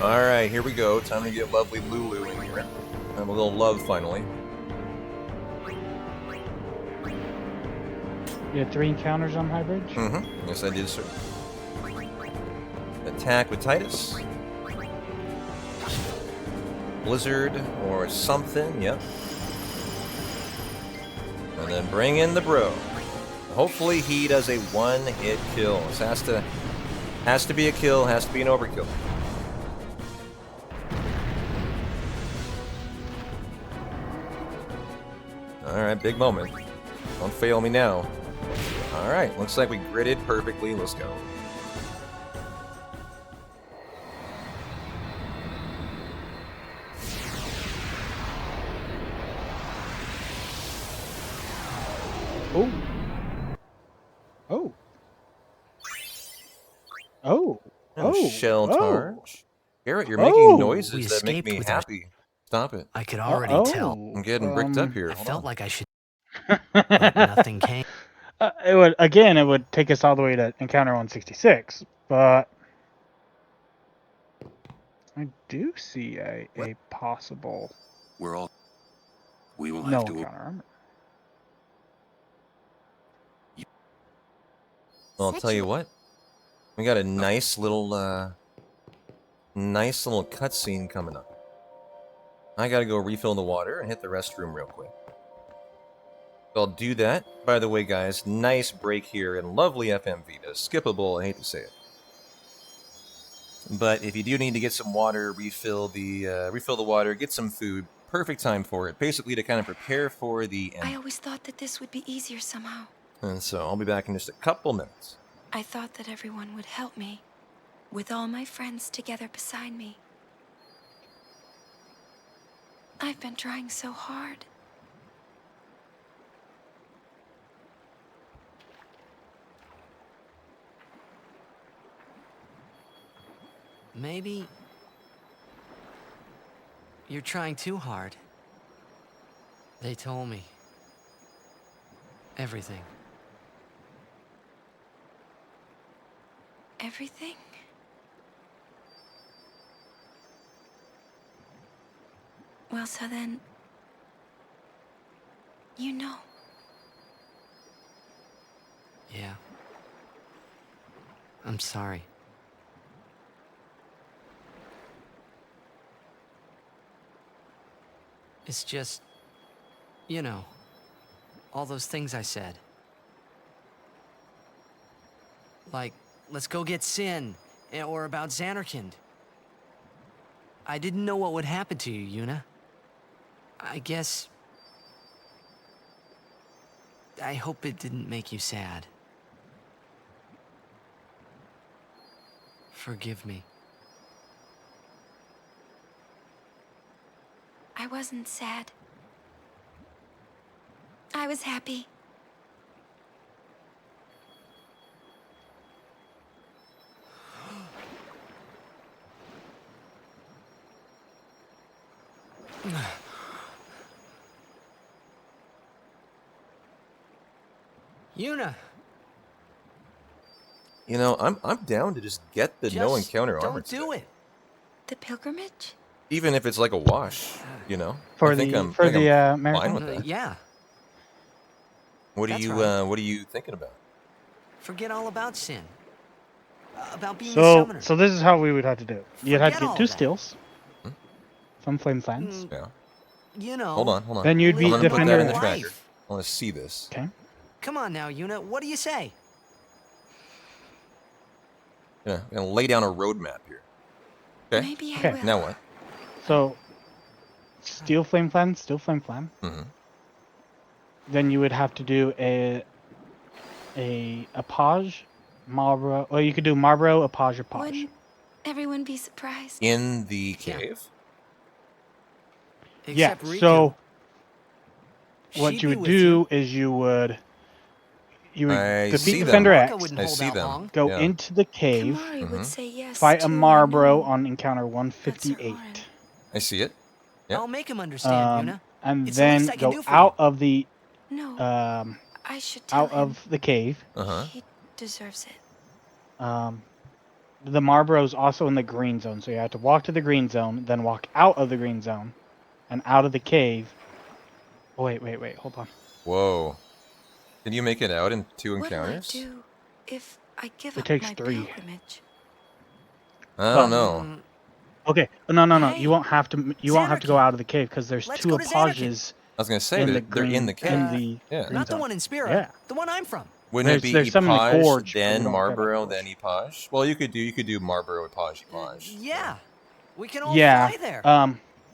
Alright, here we go. Time to get lovely Lulu in here. Have a little love finally. You had 3 encounters on High Bridge? Mm-hmm. Yes, I did, sir. Attack with Titus. Blizzard or something, yep. And then bring in the bro. Hopefully he does a 1-hit kill. This has to be a kill, has to be an overkill. Alright, big moment. Don't fail me now. Alright, looks like we gridded perfectly. Let's go. Oh. Oh. Oh. Oh. Shell Oh. targe. Garrett, you're Oh. making We noises that make escaped me with our- happy. Stop it. I could already tell. I'm getting bricked up here. I Hold felt on. like I should, but nothing came. It would take us all the way to Encounter 166, but I do see a possible. We will no have to. encounter armor. Well, I'll tell you what. We got a nice little cutscene coming up. I gotta go refill the water and hit the restroom real quick. So I'll do that. By the way, guys, nice break here in lovely FM Vita. Skippable, I hate to say it. But if you do need to get some water, refill the water, get some food, perfect time for it. Basically to kind of prepare for the end. I always thought that this would be easier somehow. And so I'll be back in just a couple minutes. I thought that everyone would help me, with all my friends together beside me. I've been trying so hard. Maybe you're trying too hard. They told me everything. Everything? Well, so then, you know. Yeah. I'm sorry. It's just, you know, all those things I said. Like, let's go get Sin, or about Xanarkand. I didn't know what would happen to you, Yuna. I guess... I hope it didn't make you sad. Forgive me. I wasn't sad. I was happy. Yuna! You know, I'm down to just get the no encounter armor. Don't do it. The pilgrimage? Even if it's like a wash, you know. For I think the I'm marathon? fine with that. Yeah. What are That's you right. what are you thinking about? Forget all about Sin. About being a So, summoner. so this is how we would have to do it. You'd have to Forget get all 2 that. steals from Flame Clans. Yeah. You know. Hold on. Then you'd be I'm gonna put that defender in the of tracker. life. I want to see this. Okay. Come on now, Yuna. What do you say? Yeah, I'm gonna lay down a roadmap here. Okay. Maybe I Okay. will. Now what? So, steal Flame Clan, steal Flame Clan. Mm-hmm. Then you would have to do a Page, Marlboro. Well, you could do Marlboro, a Page, or Page. Wouldn't everyone be surprised? In the cave? Yeah. Except Riku. So, what She'd you be would with do is you would I defeat see them. Defender Waka X, wouldn't I hold see out them. long. go Yeah. into the cave, Kamari would say yes fight a too, I Marlboro know. on encounter 158. I see it. Yeah. I'll make him understand, Yuna. And It's the then least I can go do for out you. of the No, I should tell out him. of the cave. Uh-huh. He deserves it. The Marlboro's also in the green zone, so you have to walk to the green zone, then walk out of the green zone, and out of the cave. Oh, wait, hold on. Whoa. Can you make it out in 2 What will I encounters? do if I give It up takes my 3. pilgrimage? I don't know. Okay, no. Hey, You won't have to. You won't have to go out of the cave because there's Let's 2 go to Apages I was gonna say in they're, the they're green, in the cave. in the Yeah. green Not the zone. one in Spira. Yeah. The one I'm from. Wouldn't it be There's some in the Epage, Gorge, but we then don't care about Marlboro, the then Epage? Well, you could do Marlboro, Epage. Yeah. We can all Yeah. fly there.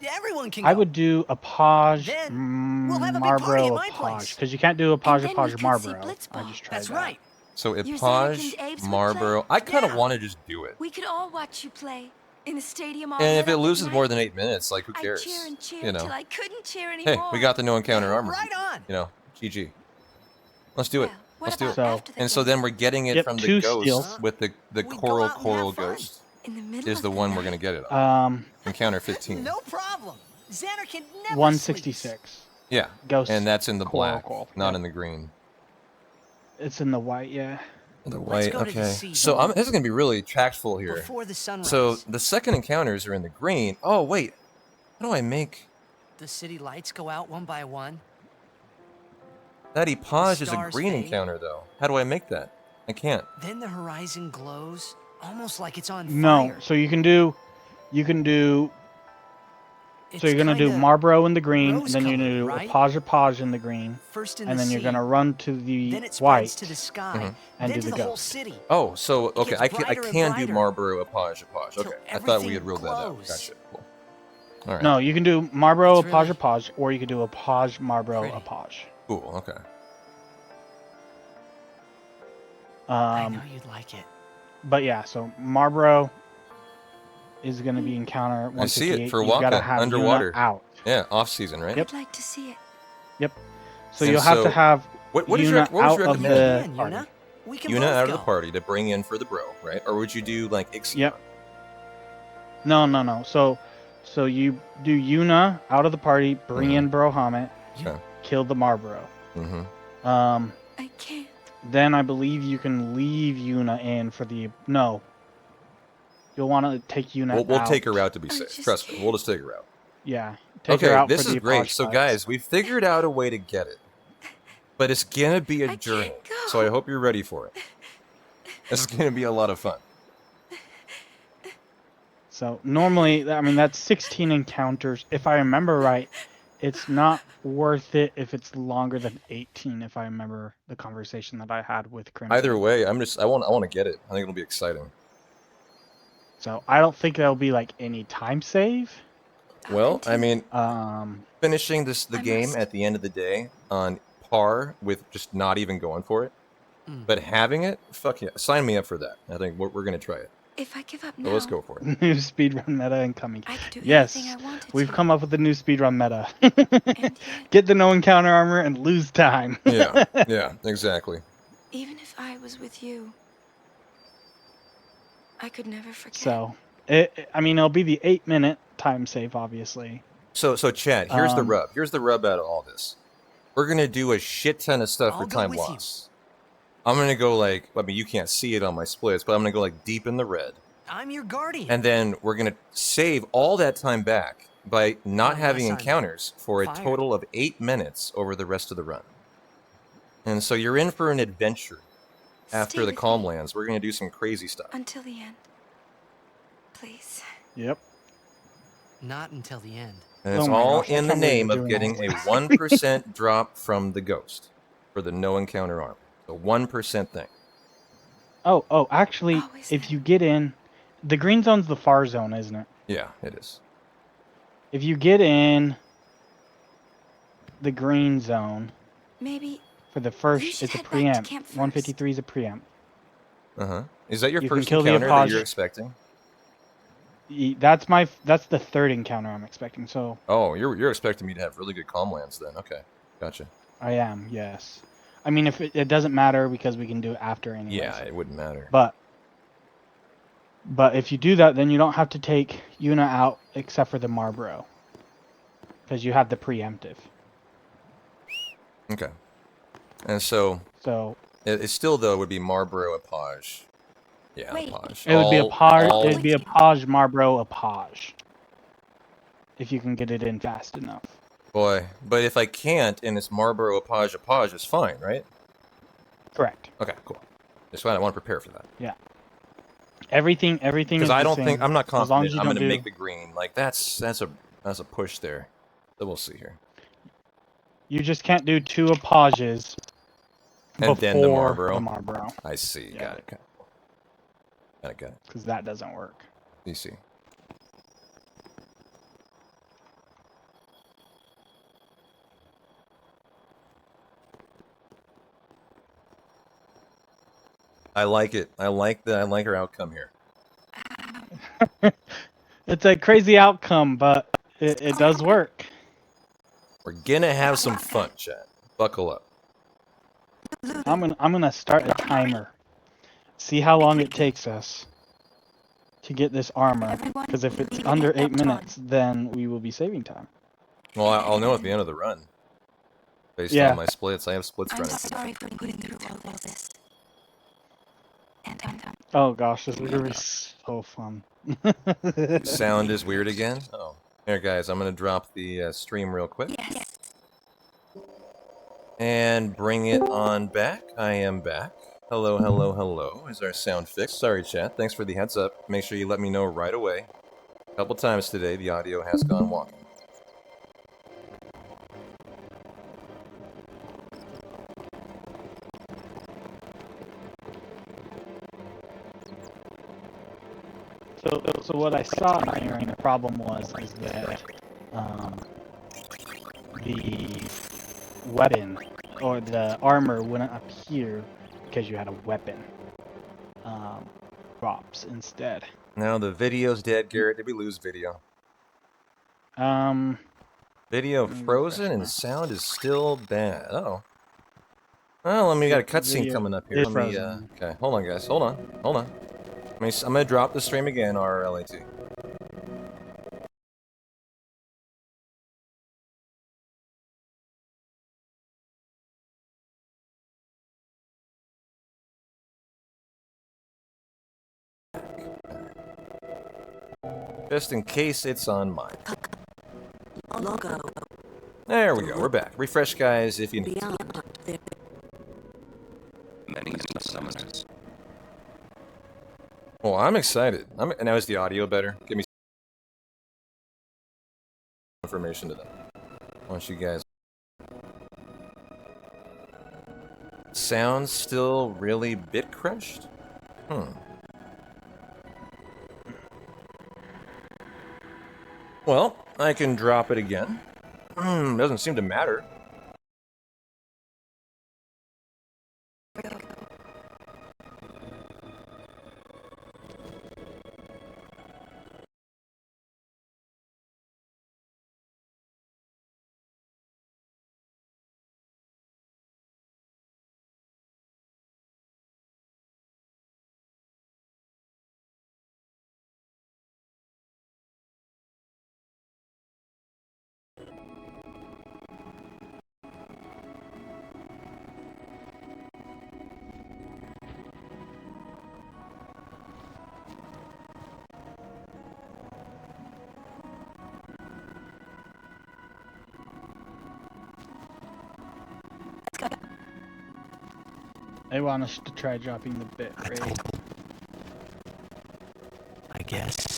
Everyone can go. I would do Apage, Then we'll have a big party Marlboro, at my place. Apage, because you can't do Apage, then we Apage, could see Marlboro. Blitzball. I just tried That's that. right. So Your Epage, Xanarkand Aves would Marlboro. play? I kind of Yeah. want to just do it. We could all watch you play in the stadium all And lit if it up at loses night. more than 8 minutes, like who I'd cares? cheer and cheer You know. till I couldn't cheer Hey, anymore. we got the no encounter armor. Right on. You know, GG. Let's do it. Let's do it. So, And so then we're getting it Yep, from the 2 ghost steals. with the coral ghost is the one we're gonna get it on. Encounter 15. No problem. Xanarkin never 166. Yeah. Ghost. And that's in the black, coral. not Yep. in the green. It's in the white, yeah. The Let's white. go to the Okay. sea. So this is gonna be really tactful here. Before the sunrise. So the second encounters are in the green. Oh wait, how do I make The city lights go out one by one. that? Epage is a stars green fade. encounter though. How do I make that? I can't. Then the horizon glows, almost like it's on No, fire. so you can do. So you're gonna do kinda Marlboro in the green, and then you're rose-colored, gonna do right? Epage in the green, First in and the then you're sea, gonna run to the then it spreads white to the sky, Mhm. and then do to the the whole ghost. city. Oh, so okay, gets I brighter and can do brighter. Marlboro Epage. Till Okay, I thought we everything had ruled that out. glows. Gotcha. Cool. All right. No, you can do Marlboro It's really Epage, or you can do Epage Marlboro pretty. Epage. Cool. Okay. I know you'd like it. But yeah, so Marlboro is gonna be encounter 168. I see it for You gotta Waka have underwater. Yuna out. Yeah, off season, right? Yep. I'd like to see it. Yep. So And you'll have so, to have what Yuna is your what out would you of the recommend? party. Yuna, we can Yuna both out go. of the party to bring in for the bro, right? Or would you do like Ixion? Yep. No. So you do Yuna out of the party, bring in Brohamet, Okay. kill the Marlboro. Mm-hmm. I can't. Then I believe you can leave Yuna in for the no. You'll want to take Yuna We'll out. take her out to be safe. Trust me, we'll just take her out. Yeah. Take Okay, her out this for is the great. Epage So fights. guys, we figured out a way to get it, but it's gonna be a journey. So I hope you're ready for it. It's gonna be a lot of fun. So normally, I mean, that's 16 encounters. If I remember right, it's not worth it if it's longer than 18. If I remember the conversation that I had with Crimson. Either way, I want to get it. I think it'll be exciting. So I don't think there'll be like any time save. Well, I mean, finishing the I game must. at the end of the day on par with just not even going for it, but having it, fuck yeah, sign me up for that. I think we're gonna try it. If I give up So now, let's go for it. New speedrun meta incoming. I could do Yes, anything I wanted we've to. come up with a new speedrun meta. And yet, Get the no encounter armor and lose time. Yeah, yeah, exactly. even if I was with you, I could never forget. So, I mean, it'll be the 8-minute time save, obviously. So Chad, here's the Um, rub. Here's the rub out of all this. We're gonna do a shit ton of stuff I'll for go time with you. loss. I'm gonna go like, I mean, you can't see it on my splits, but I'm gonna go like deep in the red. I'm your guardian. And then we're going to save all that time back by not having Unless I'm encounters for a fired. total of 8 minutes over the rest of the run. And so you're in for an adventure after Stay the with calm me lands. We're going to do some crazy stuff. until the end. Please. Yep. Not until the end. And it's Oh my all gosh, I in the can't believe name we're of doing getting all a 1% drop from the ghost for the no encounter arm. The 1% thing. Oh, actually, Always if you get in, the green zone's the far zone, isn't it? Yeah, it is. If you get in the green zone Maybe for the You first, should it's a head back to preempt. camp first. 153 is a preempt. Uh-huh. Is that your You can first kill the encounter that Apaj- you're expecting? That's the third encounter I'm expecting. So Oh, you're expecting me to have really good calm lands then. Okay. Gotcha. I am, yes. I mean, if it doesn't matter because we can do it after anyways. Yeah, it wouldn't matter. But if you do that, then you don't have to take Yuna out except for the Marlboro. Because you have the preemptive. Okay. And so So it still though would be Marlboro Epage. Yeah, Wait. Epage. it would be a All- Page. all- It would be a Page Marlboro Epage. If you can get it in fast enough. Boy, but if I can't and it's Marlboro Epage, it's fine, right? Correct. Okay, cool. Just fine. I want to prepare for that. Yeah. Everything is Because I the don't same, think I'm not as long as confident you I'm don't going to do- make the green. Like that's a push there. So we'll see here. You just can't do 2 Epages And then the before Marlboro. the Marlboro. I see. Yeah. Got it. Got it. Because that doesn't work. You see. I like it. I like our outcome here. It's a crazy outcome, but it does work. We're gonna have some fun, chat. Buckle up. I'm gonna start a timer. See how long it takes us to get this armor. Because if it's under 8 minutes, then we will be saving time. Well, I'll know at the end of the run. Based on my splits. I have splits running. Sorry for putting through all this. And Oh gosh, this is gonna be so fun. Sound is weird again? Oh. Here, guys, I'm gonna drop the stream real quick. Yes. And bring it on back. I am back. Hello, hello, hello. Is our sound fixed? Sorry, chat. Thanks for the heads up. Make sure you let me know right away. A couple times today, the audio has gone wonky. So what I saw here, and the problem was is that the weapon or the armor wouldn't appear because you had a weapon. Drops instead. Now the video's dead, Garrett. Did we lose video? Video frozen and sound is still bad. Oh. Well, we got a cutscene coming up here. Let me, okay, hold on, guys. Hold on. I'm gonna drop the stream again, RRLAT. Just in case it's on mine. There we go, we're back. Refresh, guys, if you need to. Many summoners. Well, I'm excited. Now is the audio better? Give me information to them. I want you guys. Sounds still really bit crushed? Well, I can drop it again. Doesn't seem to matter. They want us to try dropping the bit rate. I guess.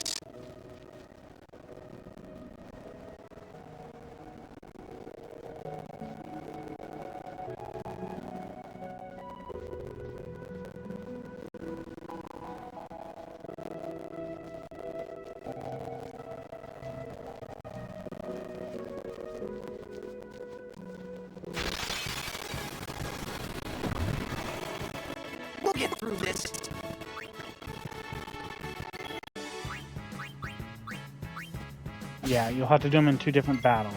We'll get through this. Yeah, you'll have to do them in 2 different battles.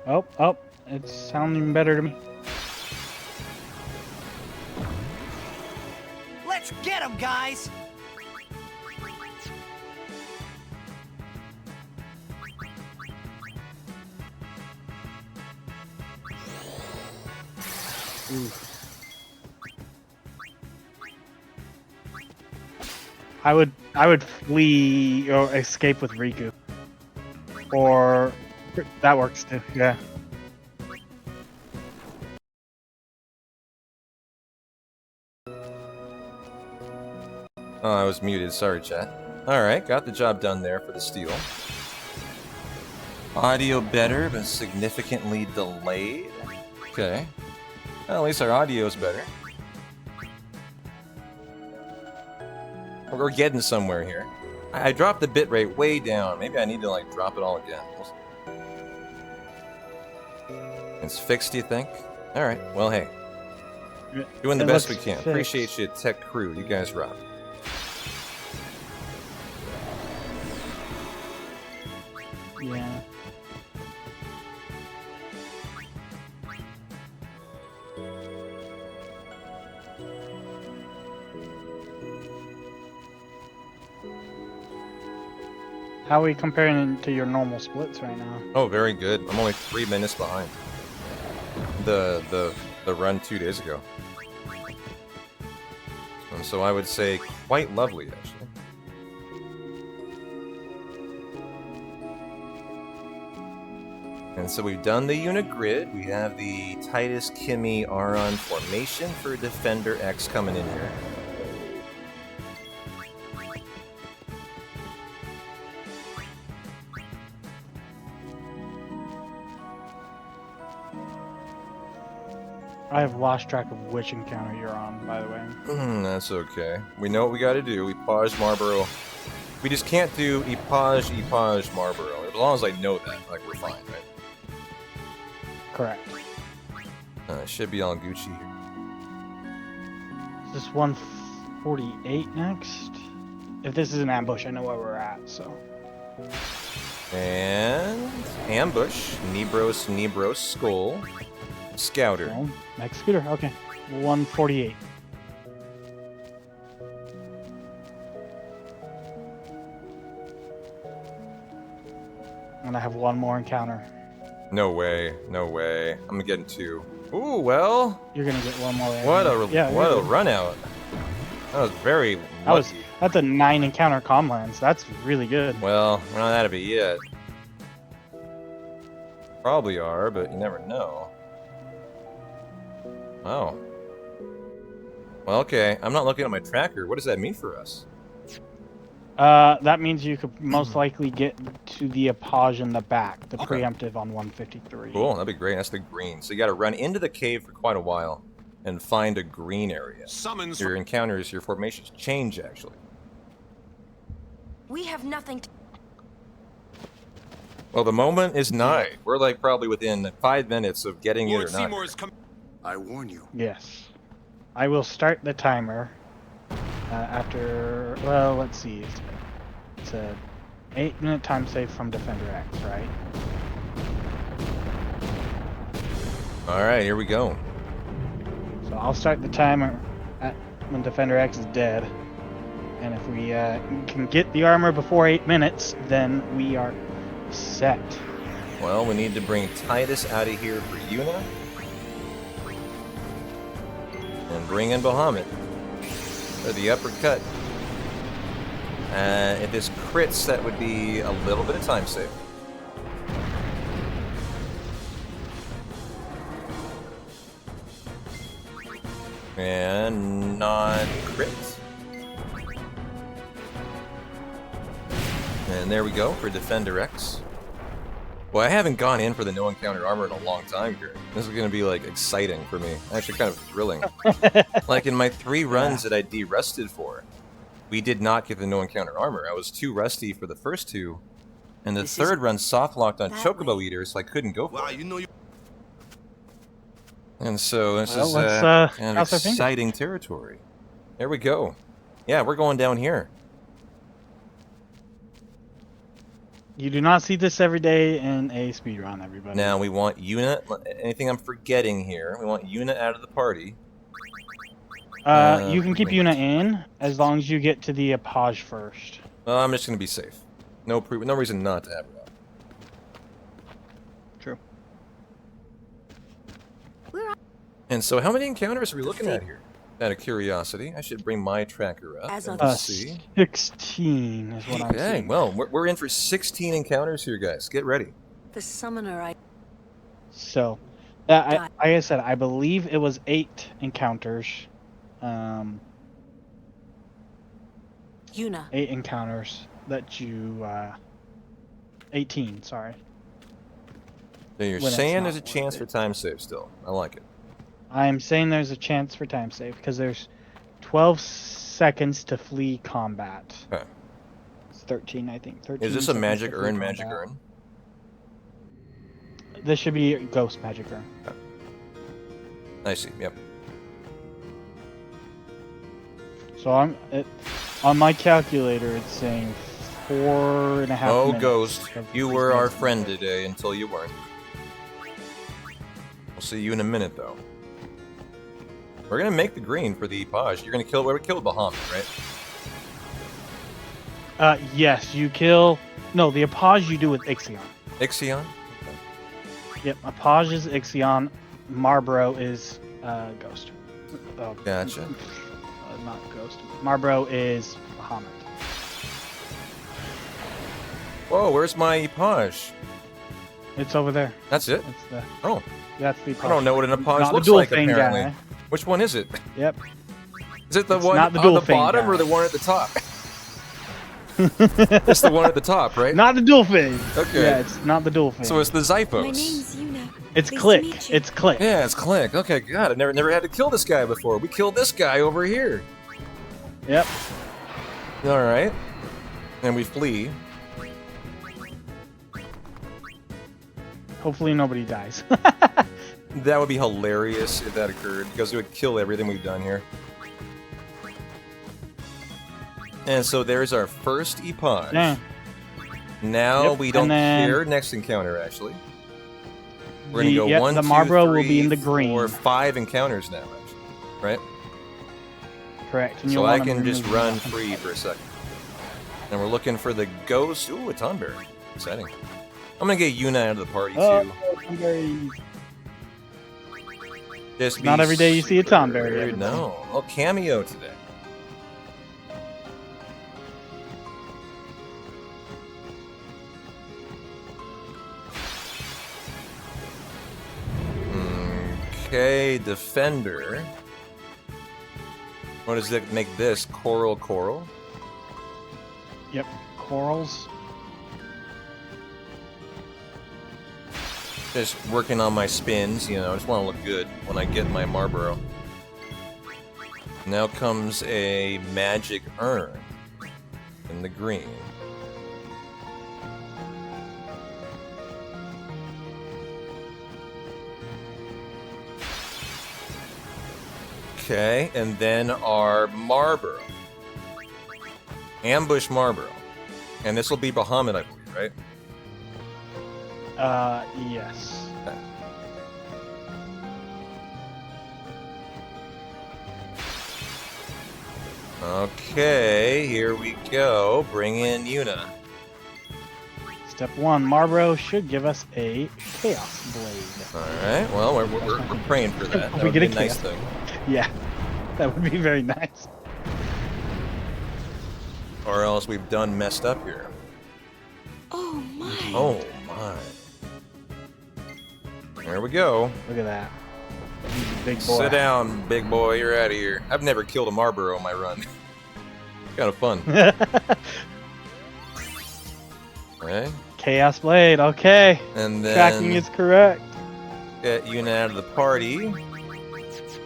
Oh, it's sounding better to me. Let's get him, guys! I would flee or escape with Riku. Or that works too, yeah. Oh, I was muted. Sorry, chat. Alright, got the job done there for the steel. Audio better, but significantly delayed. Okay. Well, at least our audio's better. We're getting somewhere here. I dropped the bitrate way down. Maybe I need to, like, drop it all again. It's fixed, do you think? Alright, well, hey. Doing the best we can. Appreciate you, tech crew. You guys rock. Yeah. How are we comparing to your normal splits right now? Oh, very good. I'm only 3 minutes behind the run 2 days ago. And so I would say quite lovely, actually. And so we've done the unit grid. We have the Titus Kimmy Aron formation for Defender X coming in here. I have lost track of which encounter you're on, by the way. That's okay. We know what we gotta do. Epage Marlboro. We just can't do Epage Marlboro. As long as I know that, like, we're fine, right? Correct. Should be on Gucci here. Is this 148 next? If this is an ambush, I know where we're at, so. And ambush. Nebros, Skull. Scouter. Oh, next scooter, okay. 148. And I have one more encounter. No way, no way. I'm getting 2. Ooh, well. You're gonna get one more. What a run out. That was very lucky. That's a 9 encounter comlands. That's really good. Well, we're not out of it yet. Probably are, but you never know. Wow. Well, okay. I'm not looking at my tracker. What does that mean for us? That means you could most likely get to the Epage in the back, the preemptive on 153. Cool, that'd be great. That's the green. So you gotta run into the cave for quite a while and find a green area. Summons. Your encounters, your formations change, actually. We have nothing to... Well, the moment is nigh. We're like probably within 5 minutes of getting it or not. I warn you. Yes. I will start the timer after, well, let's see. It's a 8-minute time save from Defender X, right? Alright, here we go. So I'll start the timer when Defender X is dead. And if we can get the armor before 8 minutes, then we are set. Well, we need to bring Titus out of here for Yuna. And bring in Bahamut. For the uppercut. If this crits, that would be a little bit of time save. And non-crit. And there we go for Defender X. Well, I haven't gone in for the no encounter armor in a long time here. This is going to be, like, exciting for me. Actually, kind of thrilling. Like, in my 3 runs that I de-rusted for, we did not get the no encounter armor. I was too rusty for the first 2, and the third run soft-locked on Chocobo Eater, so I couldn't go for it. And so, this is kind of exciting territory. There we go. Yeah, we're going down here. You do not see this every day in a speedrun, everybody. Now we want Yuna. Anything I'm forgetting here? We want Yuna out of the party. You can keep Yuna in as long as you get to the Epage first. I'm just gonna be safe. No reason not to have her out. True. And so, how many encounters are we looking at here? Out of curiosity, I should bring my tracker up. Let's see. 16 is what I'm Okay, seeing. well, we're in for 16 encounters here, guys. Get ready. The summoner So, like I said, I believe it was 8 encounters. Yuna. 8 encounters that you, 18, sorry. So you're When it's saying not there's a chance for time save still. I like it. I'm saying there's a chance for time save because there's 12 seconds to flee combat. Okay. It's 13, I think. 13 Is this a seconds magic to flee urn, magic combat. urn? This should be Ghost Magic Urn. Okay. I see, yep. So on my calculator, it's saying 4.5 Oh, minutes. Ghost, of you these were our guys. friend today until you weren't. We'll see you in a minute, though. We're gonna make the green for the Paj. You're gonna kill. We're gonna kill Bahamut, right? Yes, you kill. No, the Apage you do with Ixion. Ixion? Yep, Apage is Ixion. Marbro is Ghost. Gotcha. Not Ghost. Marbro is Bahamut. Whoa, where's my Paj? It's over there. That's it? It's the. Oh. That's the. I don't know what an Apage Not the looks dual like, fang apparently. guy. Which one is it? Yep. Is it the It's one not the on dual the fang bottom guy. or the one at the top? It's the one at the top, right? Not the dual fang. Okay. Yeah, it's not the dual fang. So it's the Zyphos. My name's Yuna. It's Pleased to Click. meet you. It's Click. Yeah, it's Click. Okay, God, I've never had to kill this guy before. We killed this guy over here. Yep. All right. And we flee. Hopefully nobody dies. That would be hilarious if that occurred, because it would kill everything we've done here. And so there's our first Epage. Yeah. Now Yep, we don't and then- care. Next encounter, actually. We're gonna go yep, 1, the 2, Marbro will 3, be in the green. 4, 5 encounters now, actually. Right? Correct. And So you'll I want to can just remove run the- free for a second. And we're looking for the ghost. Ooh, a Tonberry. Exciting. I'm gonna get Yuna out of the party, too. Tonberry. Just Not be every day you see a Tonberry, super- everybody. No. Oh, cameo today. Okay, Defender. What does it make this? Coral? Yep. Corals. Just working on my spins, you know, I just want to look good when I get my Marlboro. Now comes a magic urn in the green. Okay, and then our Marlboro. Ambush Marlboro. And this will be Bahamut, I believe, right? Yes. Okay, here we go. Bring in Yuna. Step 1, Marbro should give us a Chaos Blade. Alright, well, we're praying for that. That We would get be a a nice Chaos- thing. Yeah, that would be very nice. Or else we've done messed up here. Oh my. Oh my. There we go. Look at that. He's a big boy. Sit down, big boy. You're out of here. I've never killed a Marlboro on my run. Kind of fun. Okay. Chaos Blade, okay. And then Tracking is correct. get Yuna out of the party.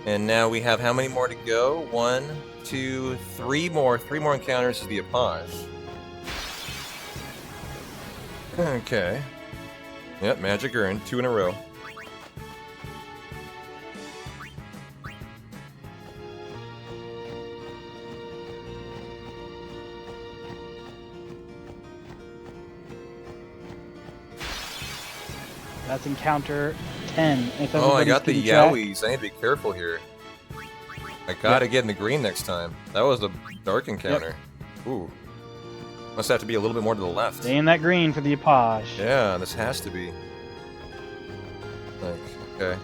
And now we have how many more to go? 1, 2, 3 more. 3 more encounters to the Apage. Okay. Yep, magic urn. 2 in a row. That's encounter 10. If Oh, I everybody's got the keeping track. yowies. I need to be careful here. I gotta get in the green next time. That was a dark encounter. Ooh. Must have to be a little bit more to the left. Stay in that green for the Apage. Yeah, this has to be. Like, okay.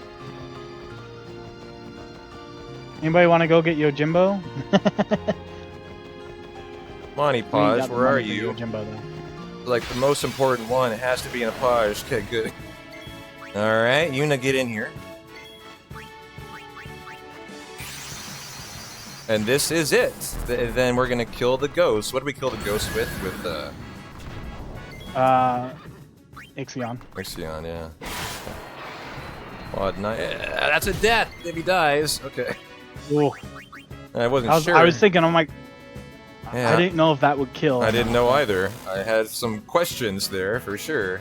Anybody want to go get Yojimbo? Monty We ain't Paj, got the where are money for you? Yojimbo, though. Like, the most important one, it has to be an Apage. Okay, good. Alright, Yuna, get in here. And this is it. Then we're gonna kill the ghost. What do we kill the ghost with? With, Ixion. Ixion, yeah. Quad 9. Yeah, that's a death if he dies. Okay. Ooh. I wasn't sure. I was thinking, I'm like, Yeah. I didn't know if that would kill. I didn't know either. I had some questions there for sure.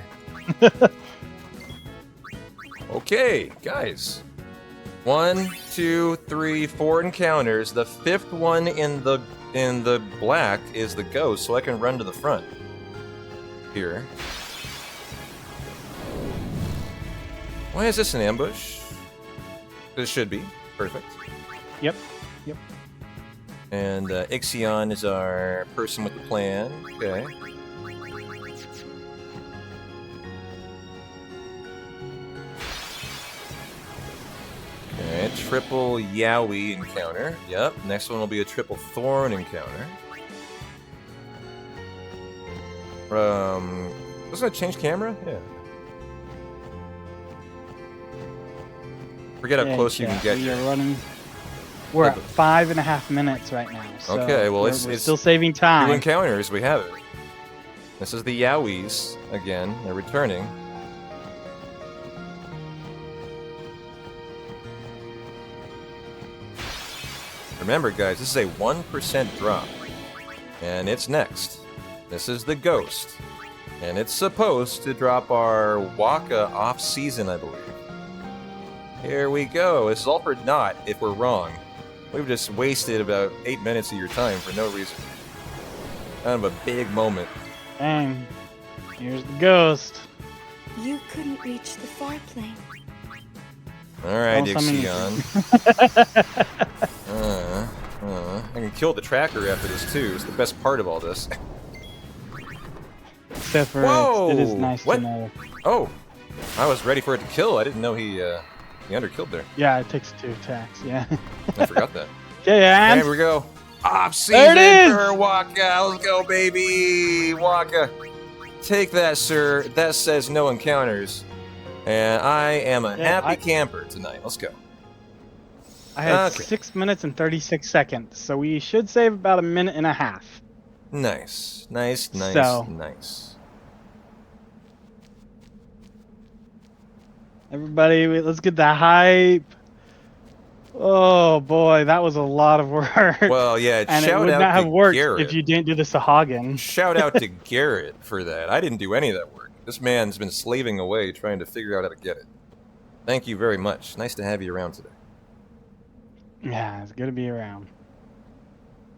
Okay, guys. 1, 2, 3, 4 encounters. The 5th one in the black is the ghost, so I can run to the front. here. Why is this an ambush? This should be. Perfect. Yep. Yep. And Ixion is our person with the plan. Okay. Okay, triple Yowie encounter. Yep, next one will be a triple Thorn encounter. Doesn't it change camera? Yeah. Forget how close you can get we here. are running. We're at 5.5 minutes right now. So okay, well, we're it's still saving time. 2 encounters, we have it. This is the Yowies again. They're returning. Remember, guys, this is a 1% drop. And it's next. This is the Ghost. And it's supposed to drop our Waka off-season, I believe. Here we go. This is all for naught if we're wrong. We've just wasted about 8 minutes of your time for no reason. Kind of a big moment. Dang. Here's the Ghost. You couldn't reach the far plane. Alright, Ixion. I can kill the tracker after this too. It's the best part of all this. Except for Whoa! it is nice to know. Oh! I was ready for it to kill. I didn't know he underkilled there. Yeah, it takes 2 attacks, yeah. I forgot that. Okay, and here we go. Off-season there it is! for Waka. Let's go, baby! Waka. Take that, sir. That says no encounters. And I am a happy camper tonight. Let's go. I had 6 minutes and 36 seconds, so we should save about 1.5 minutes. Nice. Nice. Everybody, let's get the hype. Oh boy, that was a lot of work. Well, yeah, and shout it would out not have to worked Garrett. if you didn't do the Sahagin. Shout out to Garrett for that. I didn't do any of that work. This man's been slaving away trying to figure out how to get it. Thank you very much. Nice to have you around today. Yeah, it's good to be around.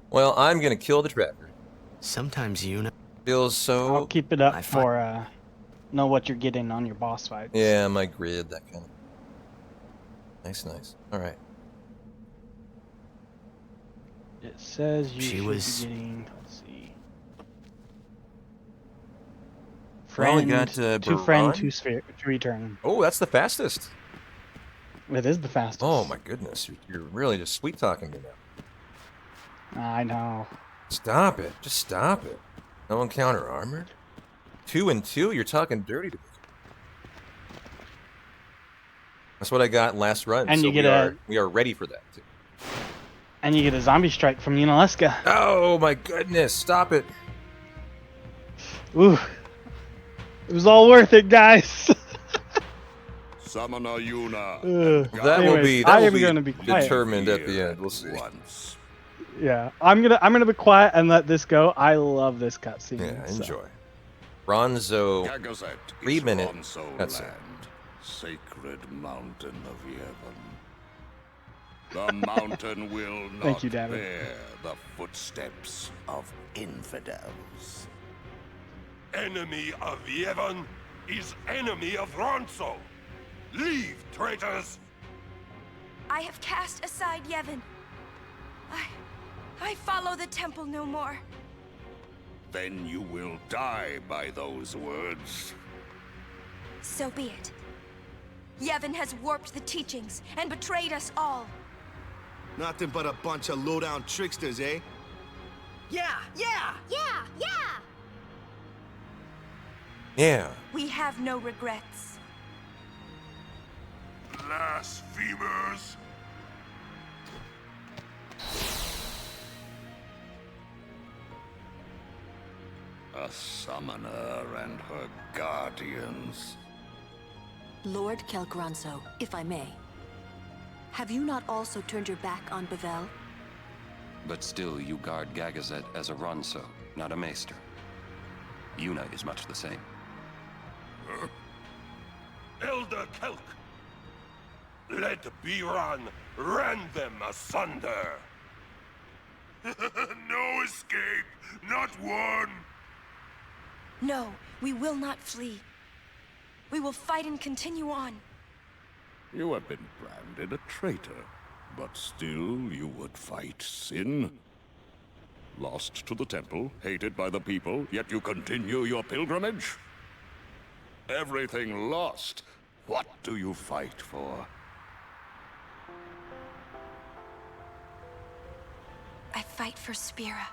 Well, I'm gonna kill the tracker. Sometimes you know. Feels so. I'll keep it up for know what you're getting on your boss fights. Yeah, my grid, that kind of. Nice. All right. It says you should was... be getting. Let's see. Well, we got 2 friend, 2 sphere, 3 turn. Oh, that's the fastest. It is the fastest. Oh my goodness, you're really just sweet talking me now. I know. Stop it. Just stop it. No encounter armor. 2 and 2. You're talking dirty to me. That's what I got last run. And so you get we are ready for that too. And you get a zombie strike from Unaleska. Oh my goodness! Stop it. Ooh. It was all worth it, guys. Summoner Yuna. That will be gonna be quiet. determined at the end. We'll see. Yeah, I'm gonna be quiet and let this go. I love this cutscene. Yeah, enjoy. Ronzo, 3-minute cutscene. Sacred mountain of Yevon. The mountain will not Thank you, David. bear the footsteps of infidels. Enemy of Yevon is enemy of Ronso. Leave, traitors! I have cast aside Yevon. I follow the temple no more. Then you will die by those words. So be it. Yevon has warped the teachings and betrayed us all. Nothing but a bunch of low-down tricksters, eh? Yeah! Yeah. We have no regrets. Blasphemers! A summoner and her guardians. Lord Kelgranso, if I may. Have you not also turned your back on Bevel? But still, you guard Gagazet as a Ronso, not a Maester. Yuna is much the same. Elder Kelk! Let Biran rend them asunder! No escape! Not one! No, we will not flee. We will fight and continue on. You have been branded a traitor, but still you would fight sin? Lost to the temple, hated by the people, yet you continue your pilgrimage? Everything lost. What do you fight for? I fight for Spira.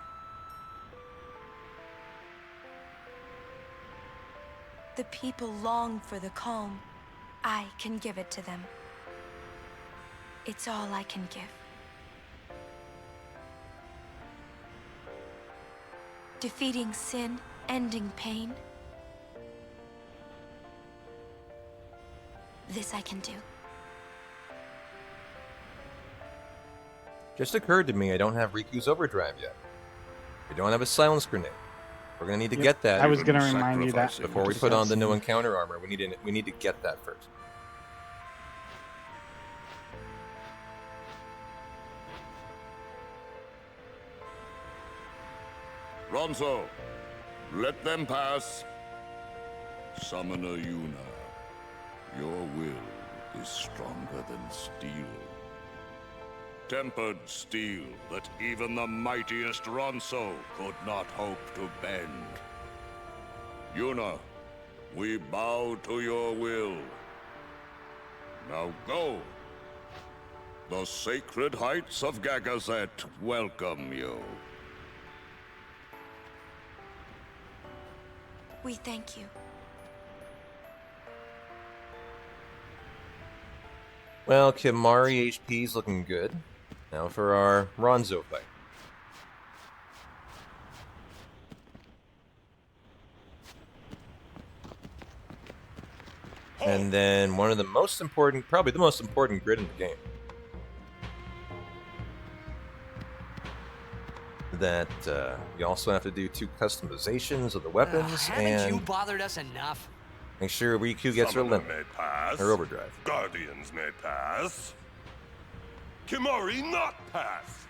The people long for the calm. I can give it to them. It's all I can give. Defeating sin, ending pain. This I can do. Just occurred to me I don't have Riku's overdrive yet. We don't have a silence grenade. We're gonna need to get that. I was gonna remind you that before we put on the no encounter armor. We need to get that first. Ronso, let them pass. Summoner Yuna, your will is stronger than steel. Tempered steel that even the mightiest Ronso could not hope to bend. Yuna, we bow to your will. Now go. The sacred heights of Gagazet welcome you. We thank you. Well, Kimari HP's looking good. Now for our Ronzo fight. And then one of the most important, probably the most important grid in the game. That you also have to do 2 customizations of the weapons, Haven't you and bothered us enough? make sure Riku gets her Summoner limit, may pass. her overdrive. Guardians may pass. Kimari not pass.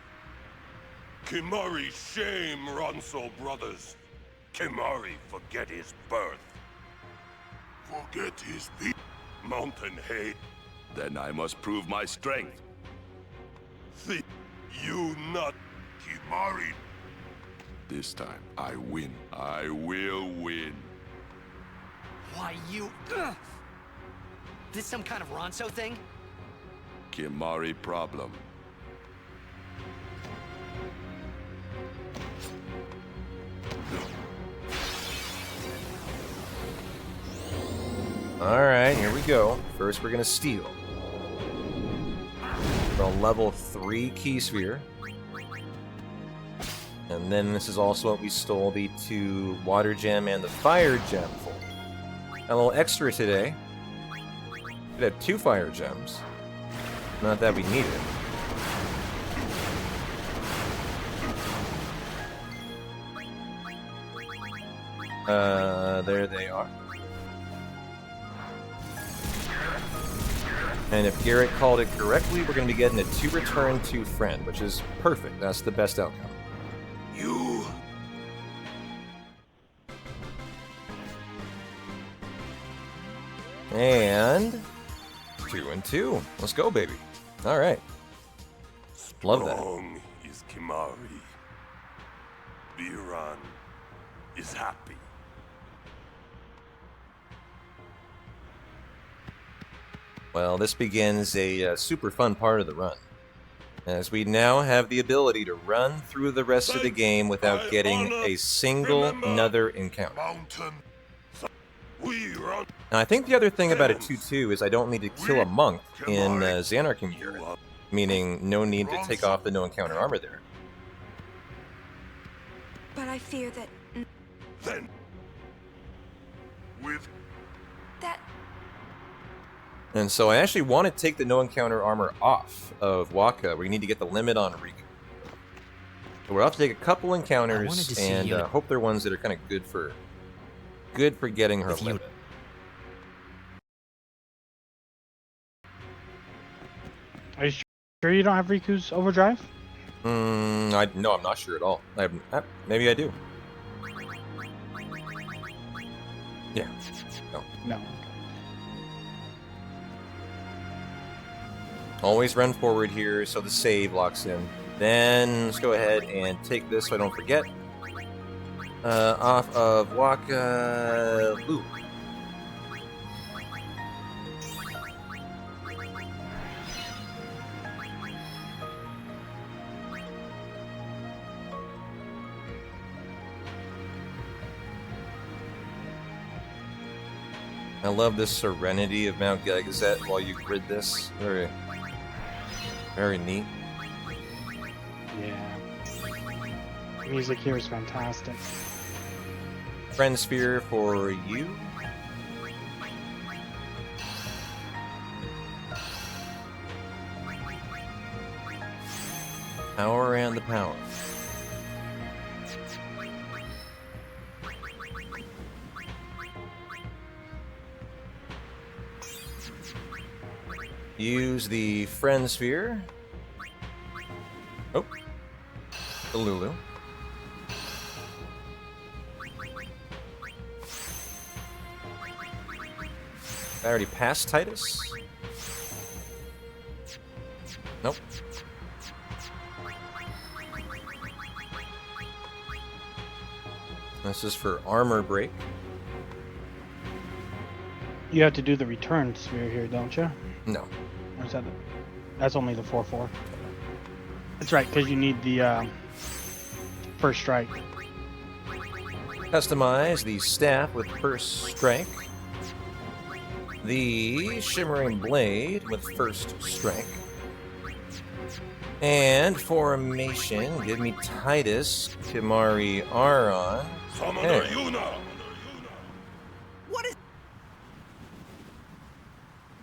Kimari shame Ronso brothers. Kimari forget his birth. Forget his mountain hate. Then I must prove my strength. Think you not Kimari. This time, I win. I will win. Why, you... This some kind of Ronso thing? Kimari problem. Alright, here we go. First we're gonna steal. For a level 3 key sphere. And then this is also what we stole the 2 water gem and the fire gem for. A little extra today. Could have 2 fire gems. Not that we need it. There they are. And if Garrett called it correctly, we're going to be getting a 2 return to friend, which is perfect. That's the best outcome. You. And 2 and 2. Let's go, baby. All right. Love that. Strong is Kimari. Biran is happy. Well, this begins a super fun part of the run, as we now have the ability to run through the rest of the game without getting a single another encounter. Now, I think the other thing about a 2-2 is I don't need to kill a monk in Xanarkand Garrett, meaning no need to take off the no encounter armor there. But I fear that... Then... With... That... And so I actually want to take the no encounter armor off of Waka. We need to get the limit on Riku. So we'll have to take a couple encounters and hope they're ones that are kind of good for getting her limit. Are you sure you don't have Riku's overdrive? No, I'm not sure at all. Maybe I do. Yeah. No. No. Always run forward here so the save locks in. Then let's go ahead and take this so I don't forget. Off of Waka Loop. I love this serenity of Mount Gagazet while you grid this. Very, very neat. Yeah. The music here is fantastic. Friend Sphere for you. Power and the power. Use the Friend Sphere. Oh. The Lulu. I already passed Titus. Nope. This is for armor break. You have to do the return sphere here, don't you? No. Or is that? That's only the 4/4. That's right, because you need the first strike. Customize the staff with first strike. The shimmering blade with first strike. And formation, give me Titus, Kimari, Aron. Summoner Okay. Yuna!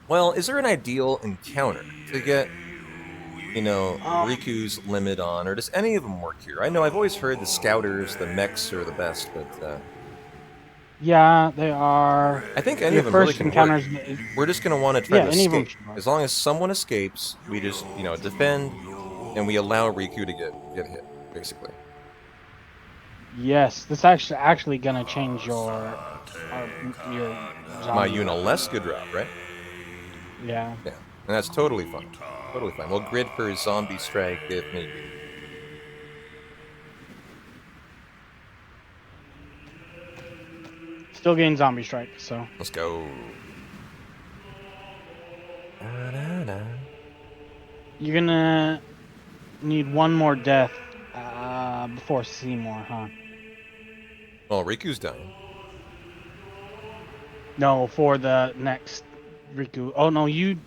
Well, is there an ideal encounter to get, you know, Riku's limit on, or does any of them work here? I know I've always heard the scouters, the mechs are the best, but Yeah, they are. I think any Your of them really first can encounters. work. We're just going to want to try Yeah, to any of them escape. should work. As long as someone escapes, we just, you know, defend, and we allow Riku to get hit, basically. Yes, this actually gonna change your My zombie. Unalesca drop, right? Yeah. Yeah, and that's totally fine. Totally fine. We'll grid for zombie strike if need be. Still getting zombie strike, so. Let's go. Da-da-da. You're gonna need one more death before Seymour, huh? Well, Riku's dying. No, for the next Riku. Oh no, you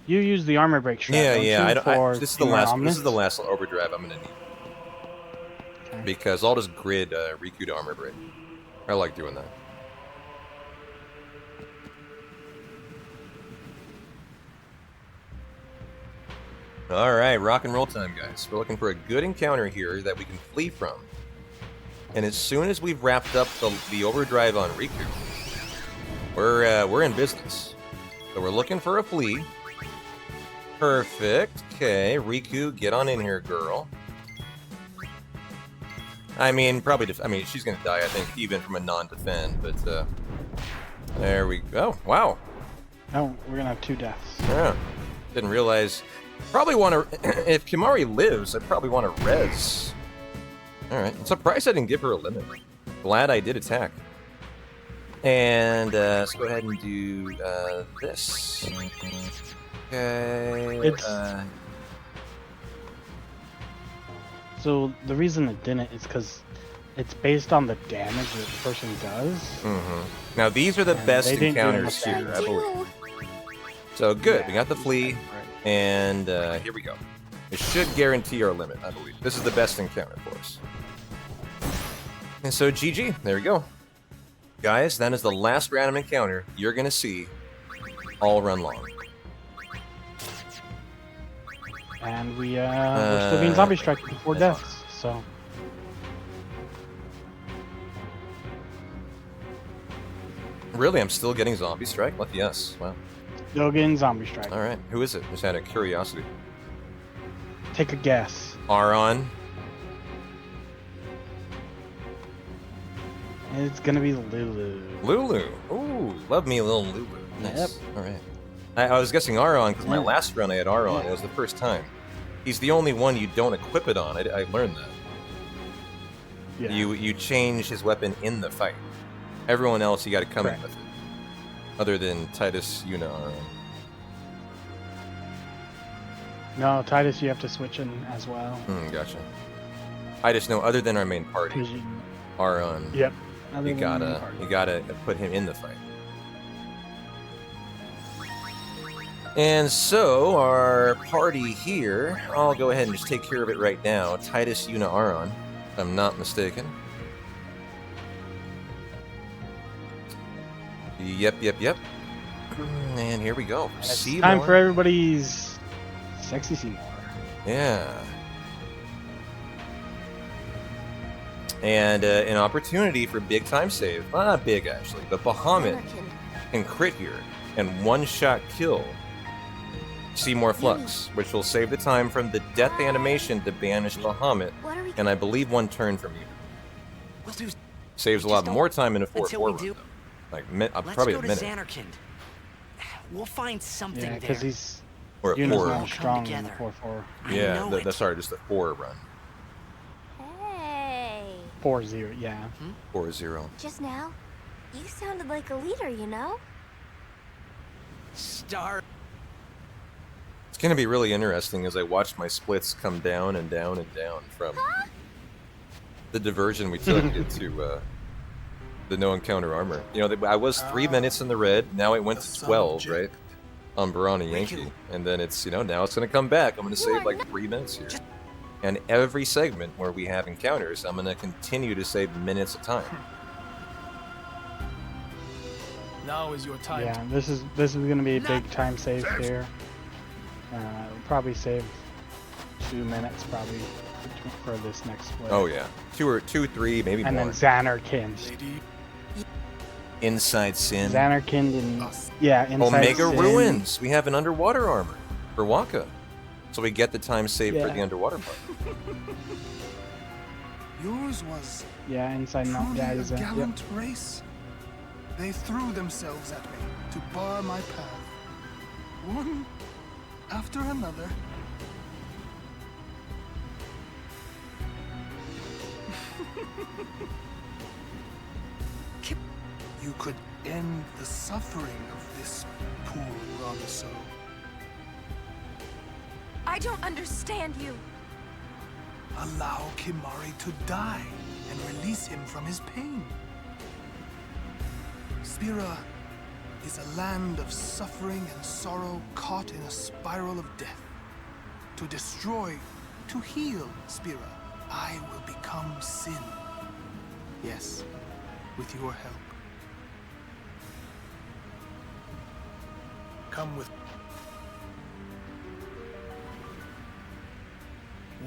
use the armor break shot. Yeah, don't yeah. you, for This is the Seymour last. Omnis? This is the last overdrive I'm gonna need. Okay. Because I'll just grid Riku to armor break. I like doing that. All right, rock and roll time, guys. We're looking for a good encounter here that we can flee from. And as soon as we've wrapped up the overdrive on Riku, we're in business. So we're looking for a flea. Perfect. Okay, Riku, get on in here, girl. I mean, probably. I mean, she's gonna die. I think even from a non-defend. But there we go. Wow. No, we're gonna have 2 deaths. Yeah. Didn't realize. Probably want to. If Kimari lives, I probably want to res. All right. I'm surprised I didn't give her a limit. Glad I did attack. And let's go ahead and do this. Okay. So the reason it didn't is because it's based on the damage that the person does. Mm-hmm. Now these are the And best they didn't do encounters enough here, I damage. believe. So good. Yeah. We got the flea, and here we go. It should guarantee our limit, I believe. This is the best encounter for us. And so GG. There we go. Guys, that is the last random encounter you're going to see all run long. And we're still being zombie strike with 4 deaths, so. Really, I'm still getting zombie strike? Lucky us. Wow. Still getting zombie strike. All right. Who is it? Just out of curiosity. Take a guess. Aron. It's gonna be Lulu. Lulu. Ooh, love me a little Lulu. Nice. Yep. All right. I was guessing Aron because my Yeah. last run I had Aron. Yeah. It was the first time. He's the only one you don't equip it on. I learned that. Yeah. You change his weapon in the fight. Everyone else you got to come in Correct. with it. Other than Titus, Yuna, Aron. No, Titus, you have to switch in as well. Gotcha. I just know other than our main party, 'Cause you- Aron. Yep. Other You than the main gotta party. you gotta put him in the fight. And so our party here, I'll go ahead and just take care of it right now. Titus, Yuna, Aron, if I'm not mistaken. Yep. And here we go. It's Seymour. time for everybody's sexy Seymour. Yeah. And an opportunity for big time save. Well, not big actually, but Bahamut can crit here and one-shot kill Seymour Flux, which will save the time from the death animation to banish Bahamut, and I believe one turn from you. We'll do. Saves a lot more time in a 4-4 Until we run, do. though. Like Let's probably go a to minute. Xanarkand. We'll find something Yeah, there. because he's Or a Yuna's 4. not strong in together. 4-4. Yeah, that's sorry, just a 4 run. Hey. 4-0, yeah. 4-0. Just now, you sounded like a leader, you know? Star. It's going to be really interesting as I watch my splits come down and down and down from the diversion we took into the no encounter armor. You know, I was 3 minutes in the red, now it went to 12, right? On Barana Yankee. And then it's, now it's going to come back. I'm going to save like 3 minutes here. And every segment where we have encounters, I'm going to continue to save minutes of time. Now is your time. Yeah, this is gonna be a big time save here. Probably save 2 minutes probably for this next split. Oh yeah, 2, 3, maybe and more. then Xanarkand. Inside Sin. Xanarkand and Inside Omega Sin. Ruins. We have an underwater armor for Waka, so we get the time saved for Yeah. the underwater part. Yours was Inside truly yeah, a he's a- yep. gallant race. They threw themselves at me to bar my path. One after another. You could end the suffering of this poor Ronso. I don't understand you. Allow Kimari to die and release him from his pain. Spira is a land of suffering and sorrow caught in a spiral of death. To destroy, to heal Spira, I will become Sin. Yes, with your help. Come with.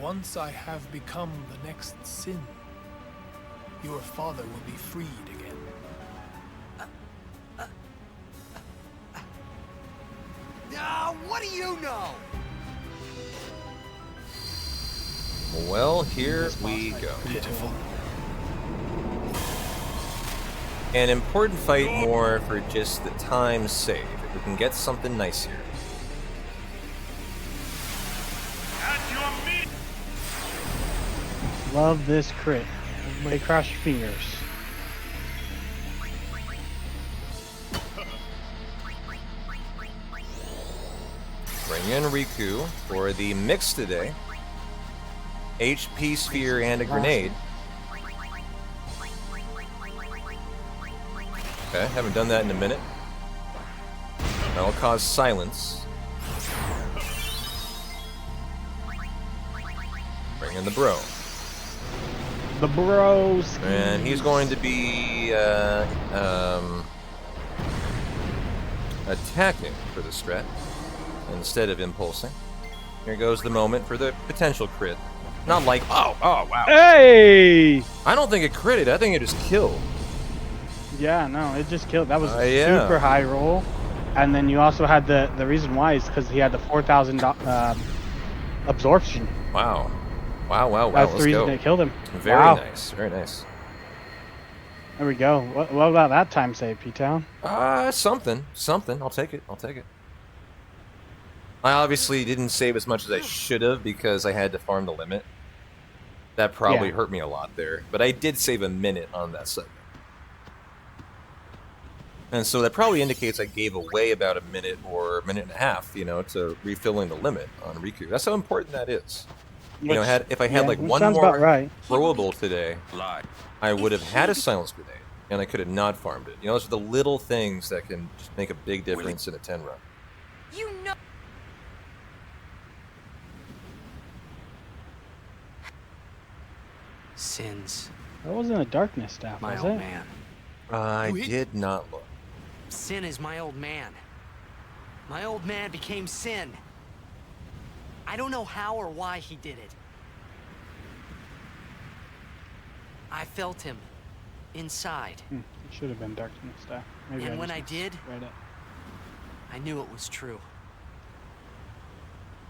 Once I have become the next Sin, your father will be freed again. What do you know? Well, here we go. Pitiful. An important fight more for just the time save. If we can get something nice here. Love this crit. Everybody cross your fingers. Bring in Riku for the mix today. HP sphere and a grenade. Okay, haven't done that in a minute. That'll cause silence. Bring in the bro. The bros. And he's going to be attacking for the strat instead of impulsing. Here goes the moment for the potential crit. Not like, oh wow. Hey! I don't think it critted. I think it just killed. Yeah, no, it just killed. That was Yeah. super high roll. And then you also had the reason why is because he had the 4,000 absorption. Wow. Wow. That's Let's the reason go. it killed him. Very Wow. nice. Very nice. There we go. What about that time save, P-Town? Something. I'll take it. I obviously didn't save as much as I should have because I had to farm the limit. That probably hurt me a lot there. But I did save a minute on that segment. And so that probably indicates I gave away about a minute or a minute and a half, you know, to refilling the limit on Riku. That's how important that is. You know, if I had like one more throwable today, I would have had a silence grenade, and I could have not farmed it. You know, those are the little things that can just make a big difference in a 10 run. You know. Sins. That wasn't a darkness staff, My was old it? man. I did not look. Sin is my old man. My old man became Sin. I don't know how or why he did it. I felt him inside. It should have been darkness staff. Maybe And when I did, read it. I knew it was true.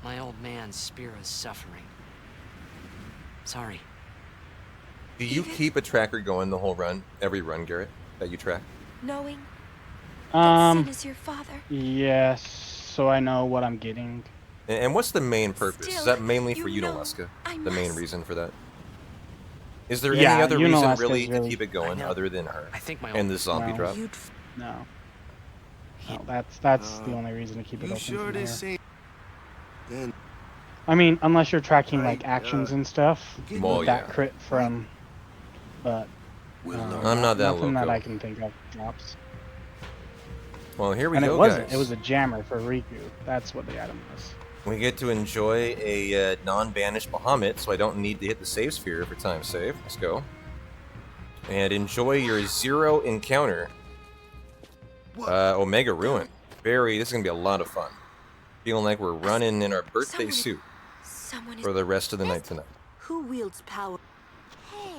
My old man's Spira's suffering. Sorry. Do you keep a tracker going the whole run, every run, Garrett, that you track? Knowing that Sin is your father. Yes, so I know what I'm getting. And what's the main purpose? Is that mainly for you know Unalesca? I The main must. reason for that? Is there Yeah, any other reason Unalesca's really to really- keep it going other than her? I think my and the zombie No. drop? No. No, that's the only reason to keep it You open. sure from this here. ain't... Then I mean, unless you're tracking like actions and stuff, Well, with that yeah. crit from, but I'm not that nothing that loco. I can think of drops. Well, here we And go, it wasn't. guys. It was a jammer for Riku. That's what the item was. We get to enjoy a non-banished Bahamut, so I don't need to hit the save sphere for time save. Let's go. And enjoy your 0 encounter. Omega Ruin. This is going to be a lot of fun. Feeling like we're running in our birthday suit for the rest of the night tonight. Who wields power? Hey,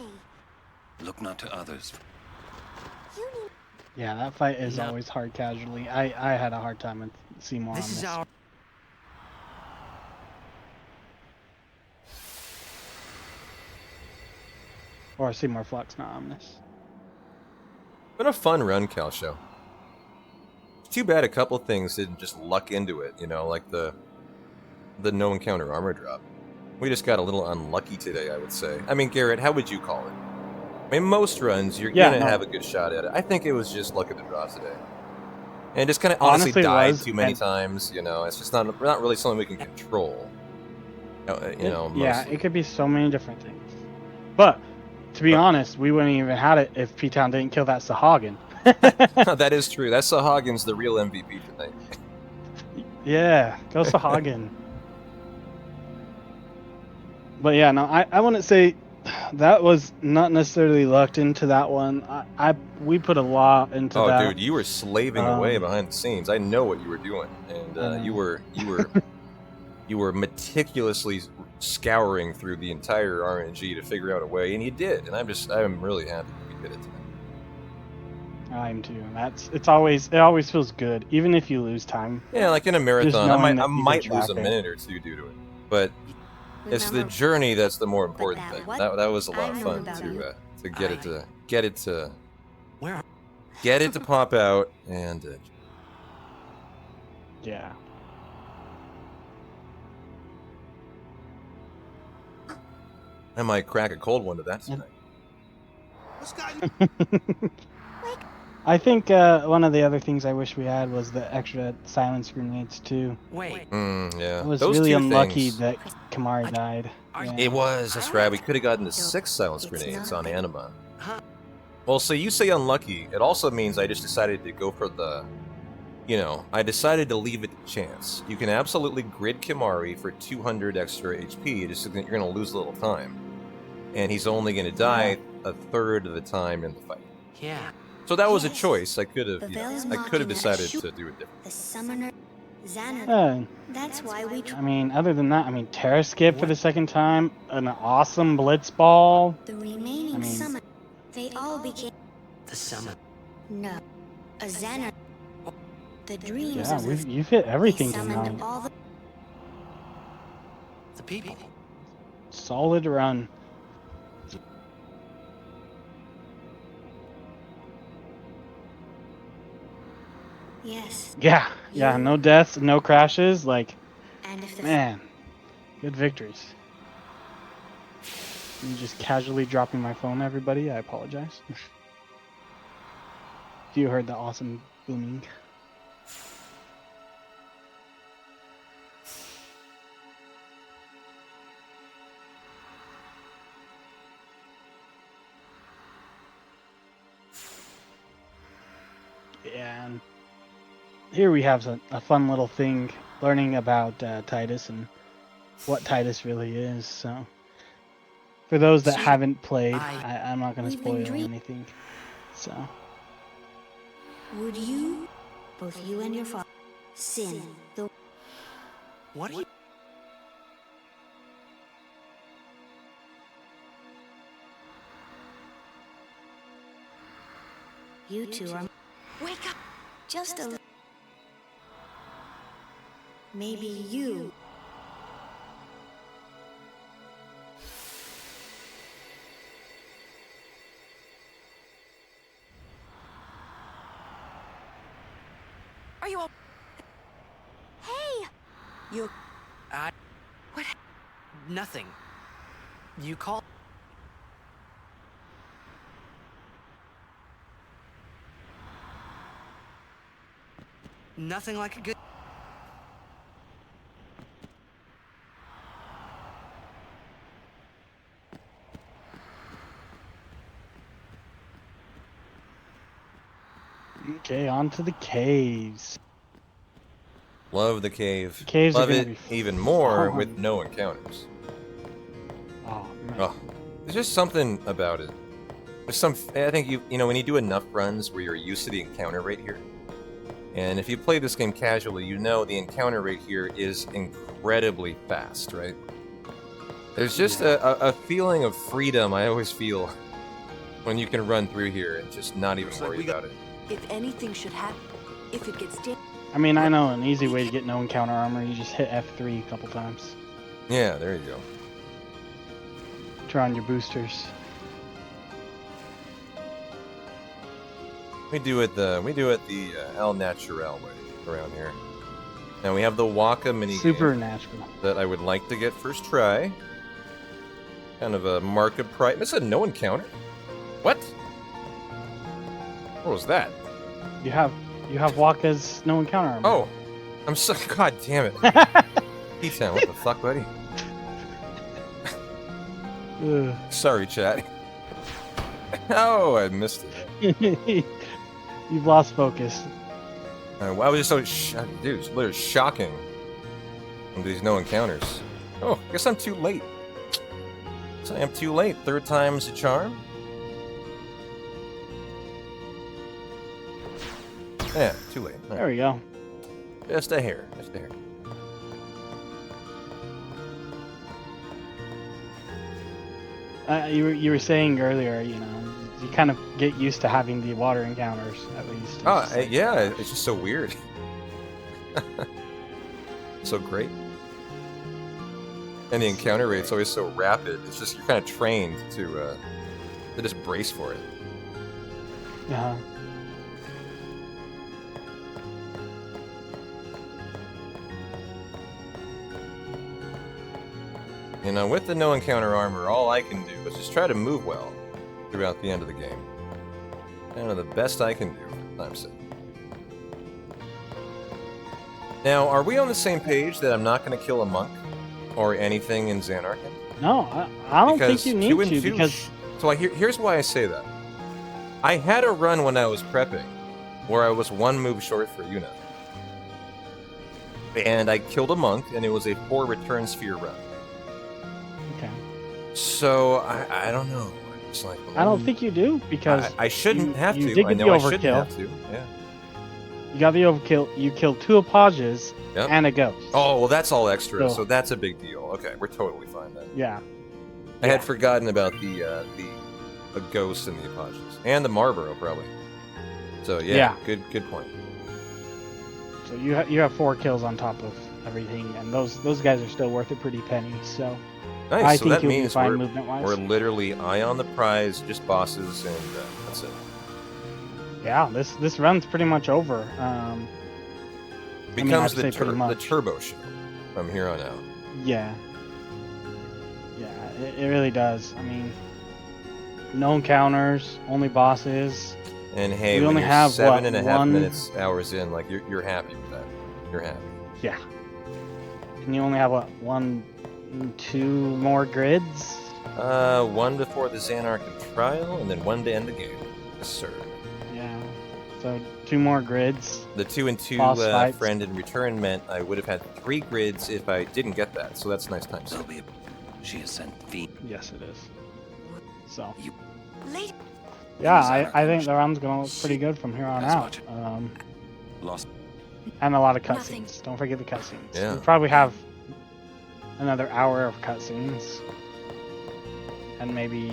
Look not to others. Yeah, that fight is always hard casually. I had a hard time with Seymour on This is this. our... Or Seymour Flux, not Omnis. Been a fun run, Cal Show. Too bad a couple things didn't just luck into it, you know, like the no encounter armor drop. We just got a little unlucky today, I would say. I mean, Garrett, how would you call it? I mean, most runs, you're gonna have a good shot at it. I think it was just luck of the draw today. And just kind of honestly died too many times, you know. It's just not really something we can control. You know, Yeah, mostly. it could be so many different things. But, to be honest, we wouldn't even had it if P-Town didn't kill that Sahagin. That is true. That Sahagins the real MVP tonight. Yeah, go Sahagin. But yeah, no, I wouldn't say that was not necessarily lucked into that one. We put a lot into that. Oh, dude, you were slaving away behind the scenes. I know what you were doing, and you were meticulously scouring through the entire RNG to figure out a way, and you did. And I'm really happy you did it tonight. I'm too. And it always feels good, even if you lose time. Yeah, like in a marathon, I knowing that you might can lose a track it. minute or two due to it, but it's the journey that's the more important thing. That was a lot of fun to get it to pop out and. Yeah. I might crack a cold one to that tonight. I think one of the other things I wish we had was the extra silence grenades too. Wait. Yeah. I was Those really two unlucky things. that Kamari died. Yeah. It was. That's right. We could have gotten the 6 silence grenades on Anima. Well, so you say unlucky. It also means I just decided to go for the... You know, I decided to leave it to chance. You can absolutely grid Kimari for 200 extra HP, just so that you're going to lose a little time. And he's only going to die a third of the time in the fight. Yeah. So that was a choice. I could have, decided to do it different. The summoner, Xana. That's why we. I mean, other than that, Terra Skip for the second time, an awesome Blitz Ball. The remaining summon, they all became. The summon. No, a Xana. The dreams. Yeah, you've hit everything tonight. All the people. Solid run. Yes. Yeah, yeah, no deaths, no crashes, like, And if the man, good victories. I'm just casually dropping my phone, everybody. I apologize. If you heard the awesome booming. And here we have a fun little thing learning about Titus and what Titus really is. So, for those that haven't played, I'm not going to spoil anything. So, would you, both you and your father, sin the... What? You two are... Wake up! Just a... Maybe you... Are you all... Hey! You... What? Nothing. You call... Nothing like a good... okay, on to the caves. Love the cave. The caves Love are it gonna be even more fun. with no encounters. Oh, man. Oh, there's just something about it. There's some. I think you know when you do enough runs where you're used to the encounter rate here, and if you play this game casually, you know the encounter rate here is incredibly fast, right? There's just a feeling of freedom I always feel when you can run through here and just not even worry about it. If anything should happen, if it gets damaged... I mean, I know an easy way to get no encounter armor. You just hit F3 a couple times. Yeah, there you go. Turn on your boosters. We do it the El Natural way around here. Now we have the Waka mini Supernatural that I would like to get first try. Kind of a mark of pride. This said no encounter. What? What was that? You have Waka's no encounter armor. Oh, I'm so... God damn it. P-Town, what the fuck, buddy? Sorry, chat. Oh, I missed it. You've lost focus. I was just so... Dude, it's literally shocking. These no encounters. Oh, I guess I'm too late. So I'm too late. Third time's a charm. Yeah, too late. Right. There we go. Just a hair. Just a hair. You were saying earlier, you know, you kind of get used to having the water encounters at least. Oh, yeah, it's just so weird. So great. And the encounter rate's always so rapid. It's just you're kind of trained to just brace for it. Uh-huh. You know, with the no encounter armor, all I can do is just try to move well throughout the end of the game. Kind of the best I can do for time's sake. Now, are we on the same page that I'm not going to kill a monk or anything in Xanarkand? No, I don't think you need to because... So here's why I say that. I had a run when I was prepping where I was one move short for Yuna. And I killed a monk, and it was a 4 return sphere run. Okay. So, I don't know. It's like, I don't think you do, because... I shouldn't have you to. did I get know the I overkill. shouldn't have to. Yeah. You got the overkill. You killed 2 Apaches and a ghost. Oh, well, that's all extra, So- so that's a big deal. Okay, we're totally fine then. Yeah. I had forgotten about the ghost and the Apaches. And the Marlboro, probably. So, yeah. Good point. So you have 4 kills on top of everything, and those guys are still worth a pretty penny. So Nice, I so think that you'll be means fine movement-wise. we're literally eye on the prize, just bosses, and that's it. Yeah, this run's pretty much over. Becomes I'd say pretty the much. turbo show from here on out. Yeah. Yeah, it really does. I mean, no encounters, only bosses. And hey, we when only you're have 7.5 minutes, hours in, like you're happy with that. You're happy. Yeah. And you only have what, 2 more grids? 1 before the Xanarchan trial, and then 1 to end the game. Yes, sir. Yeah. So 2 more grids. The 2 and 2 boss fights. friend in return meant I would have had 3 grids if I didn't get that. So that's nice times. She has sent feet. Yes, it is. So. Late. Yeah, I think the run's gonna look pretty good from here on out. Lost. And a lot of cutscenes. Don't forget the cutscenes. Yeah. We'll probably have another hour of cutscenes. And maybe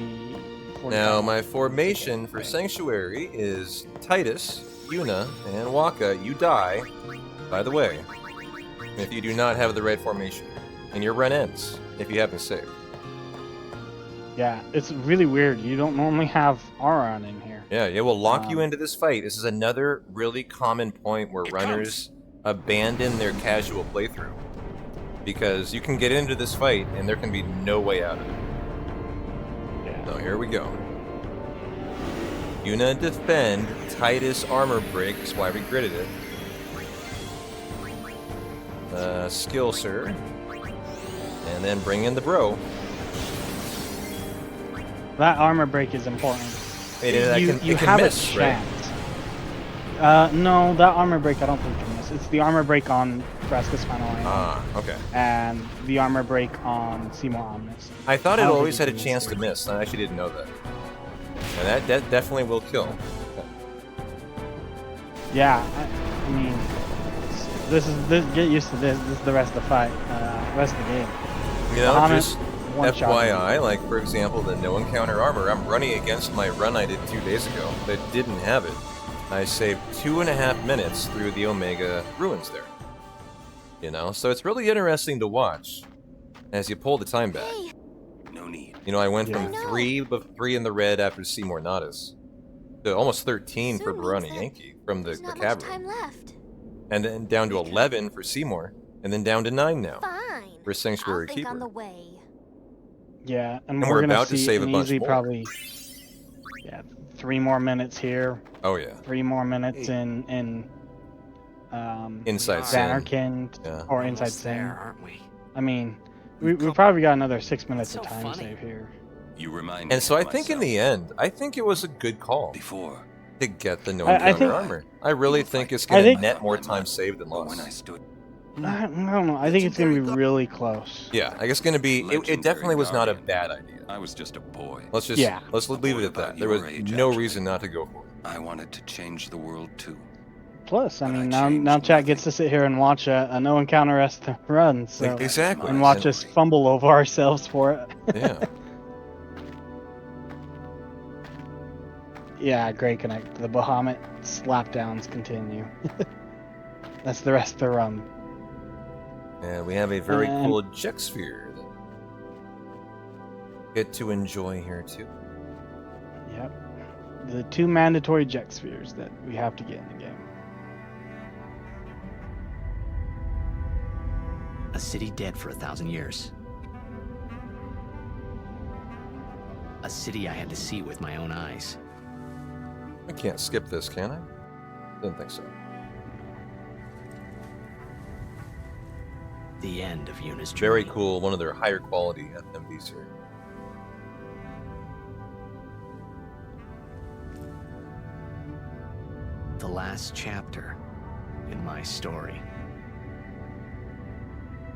45 Now, my formation for Sanctuary is Titus, Yuna, and Waka. You die, by the way, if you do not have the right formation. And your run ends, if you haven't saved. Yeah, it's really weird. You don't normally have Auron in here. Yeah, it will lock you into this fight. This is another really common point where runners abandon their casual playthrough. Because you can get into this fight, and there can be no way out of it. Yeah. So here we go. Yuna defend, Titus armor break, that's why I regretted it. Skill, sir. And then bring in the bro. That armor break is important. You can have miss, a chance. Right? No, that armor break I don't think you can miss. It's the armor break on Vraska's Final Island. Ah, okay. And the armor break on Seymour Omnis. I thought it always had a chance to miss. I actually didn't know that. And that definitely will kill. Yeah, I mean, get used to this. This is the rest of the fight, rest of the game. You know, just one FYI, like for example, the no encounter armor, I'm running against my run I did 2 days ago that didn't have it. I saved 2.5 minutes through the Omega ruins there. You know, so it's really interesting to watch as you pull the time back. No need. You know, I went from 3 in the red after Seymour Nadas to almost 13 for Barani Yankee from the cavern. Time left. And then down to 11 for Seymour, and then down to 9 now for Sanctuary I'll think Keeper. on the way. Yeah, and we're gonna about to see save a bunch easy more. Probably 3 more minutes here. Oh yeah. 3 more minutes in Inside Sin. Xanarkand or Inside Sin. There, aren't we? I mean, we probably got another 6 minutes of time save here. You remind And so me I of think in myself the end, I think it was a good call before to get the no I encounter think- armor. I really think it's I going to think- net more time saved than lost. when I stood. I don't know. I think it's gonna be really close. Yeah, I guess it's going to be. It definitely was not a bad idea. I was just a boy. Let's leave it at that. There was no reason not to go for it. I wanted to change the world too. Plus, I mean, now chat gets to sit here and watch a no encounter rest run. So Exactly. and watch us fumble over ourselves for it. Yeah. Yeah, great connect. The Bahamut slapdowns continue. That's the rest of the run. And we have a very And- cool Jet Sphere that get to enjoy here too. Yep. The 2 mandatory Jet Spheres that we have to get in the game. A city dead for 1,000 years. A city I had to see with my own eyes. I can't skip this, can I? Didn't think so. The end of Yuna's journey. Very cool. One of their higher quality FMVs here. The last chapter in my story.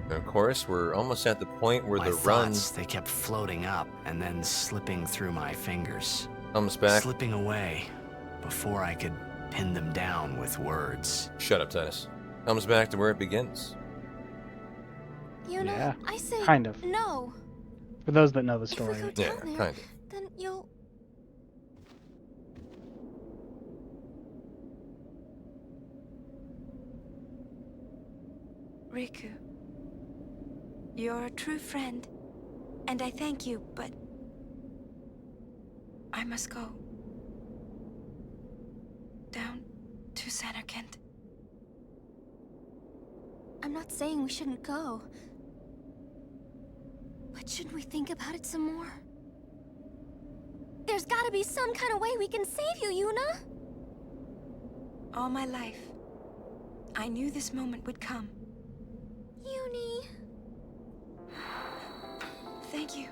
And of course, we're almost at the point where My the run thoughts, they kept floating up and then slipping through my fingers. comes back. Slipping away before I could pin them down with words. Shut up, Titus. Comes back to where it begins. Yuna, Yeah, I say kind of. no. For those that know the story. If we go Yeah, down there, kind of. then you'll... Riku, you're a true friend, and I thank you, but I must go. down to Xanarkand. I'm not saying we shouldn't go. But should we think about it some more? There's gotta be some kind of way we can save you, Yuna! All my life, I knew this moment would come. Uni... Thank you,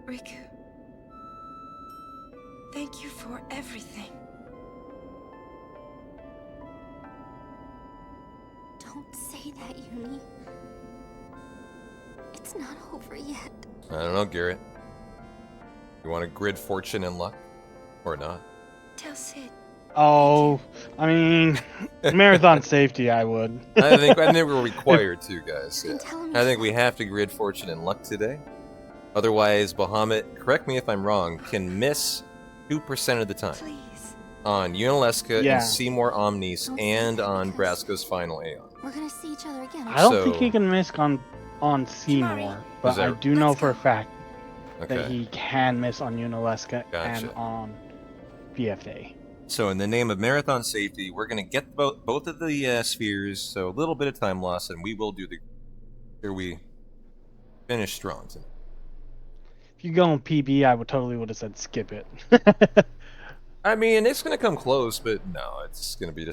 Riku. Thank you for everything. Don't say that, Uni. It's not over yet. I don't know, Garrett. You want to grid fortune and luck? Or not? Tell Sid. Oh, I mean, marathon safety, I would. I think we're required to, guys. Yeah. Tell me I think we have to grid fortune and luck today. Otherwise, Bahamut, correct me if I'm wrong, can miss 2% of the time. Please. On Unalesca Yeah. and Seymour Omnis and on Brasco's Final Aeon. We're gonna see each other again. I don't So- think he can miss on Seymour, but I do know for a fact that he can miss on Unalesca and Gotcha. on PFA. So in the name of marathon safety, we're going to get both of the spheres, so a little bit of time loss, and we will do the... Here we finish strong tonight. If you go on PB, I would have said skip it. I mean, it's going to come close, but no, it's going to be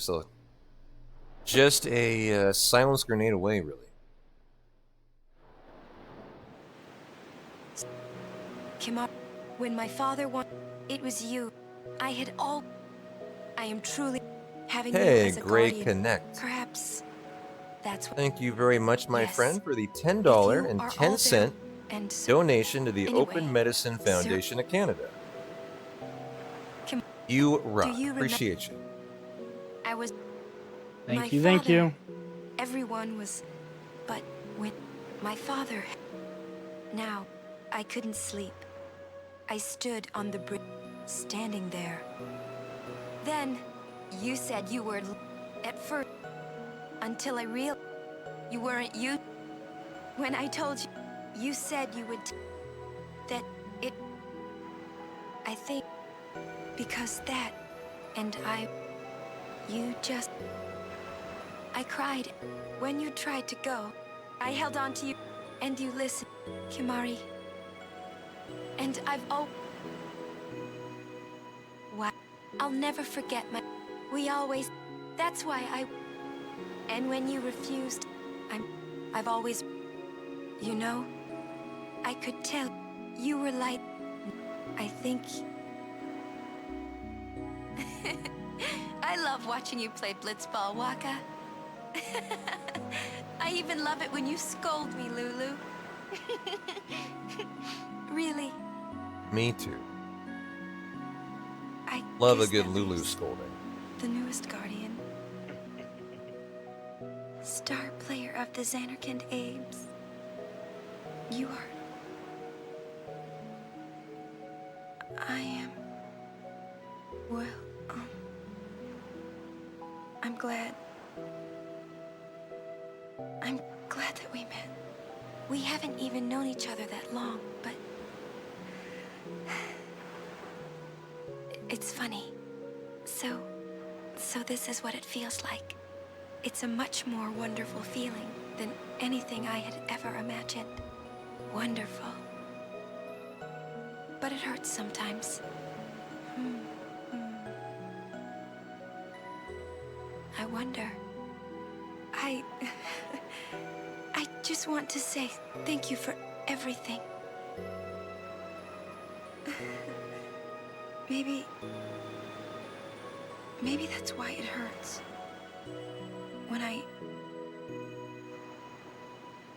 just a silence grenade away, really. Kimar, when my father won, it was you. I had all... I am truly having you Hey, as a Grey guardian. Connect. Perhaps that's what... Thank you very much, my Yes. friend, for the If you $10 and are all 10-cent there, and so- donation to the Anyway, Open Medicine Foundation of Canada. Kim, You rock. you remember- Appreciate you. I was... Thank my you, thank father, you. Everyone was... But when my father... Now, I couldn't sleep. I stood on the bridge, standing there. Then, you said you were at first, until I realized you weren't you. When I told you, you said you would, that it, I think, because that, and you just, I cried. When you tried to go, I held on to you, and you listened, Kimari. And wow, I'll never forget we always, that's why and when you refused, I've always, you know, I could tell you were like, I think, I love watching you play blitzball, Waka. I even love it when you scold me, Lulu. Really. Me too. I Love a guess good that Lulu leaves scolding. the newest guardian. Star player of the Xanarkand Abes. You are. I am. Well, I'm glad. I'm glad that we met. We haven't even known each other that long, but it's funny. So this is what it feels like. It's a much more wonderful feeling than anything I had ever imagined. Wonderful. But it hurts sometimes. I wonder. I just want to say thank you for everything. Maybe that's why it hurts.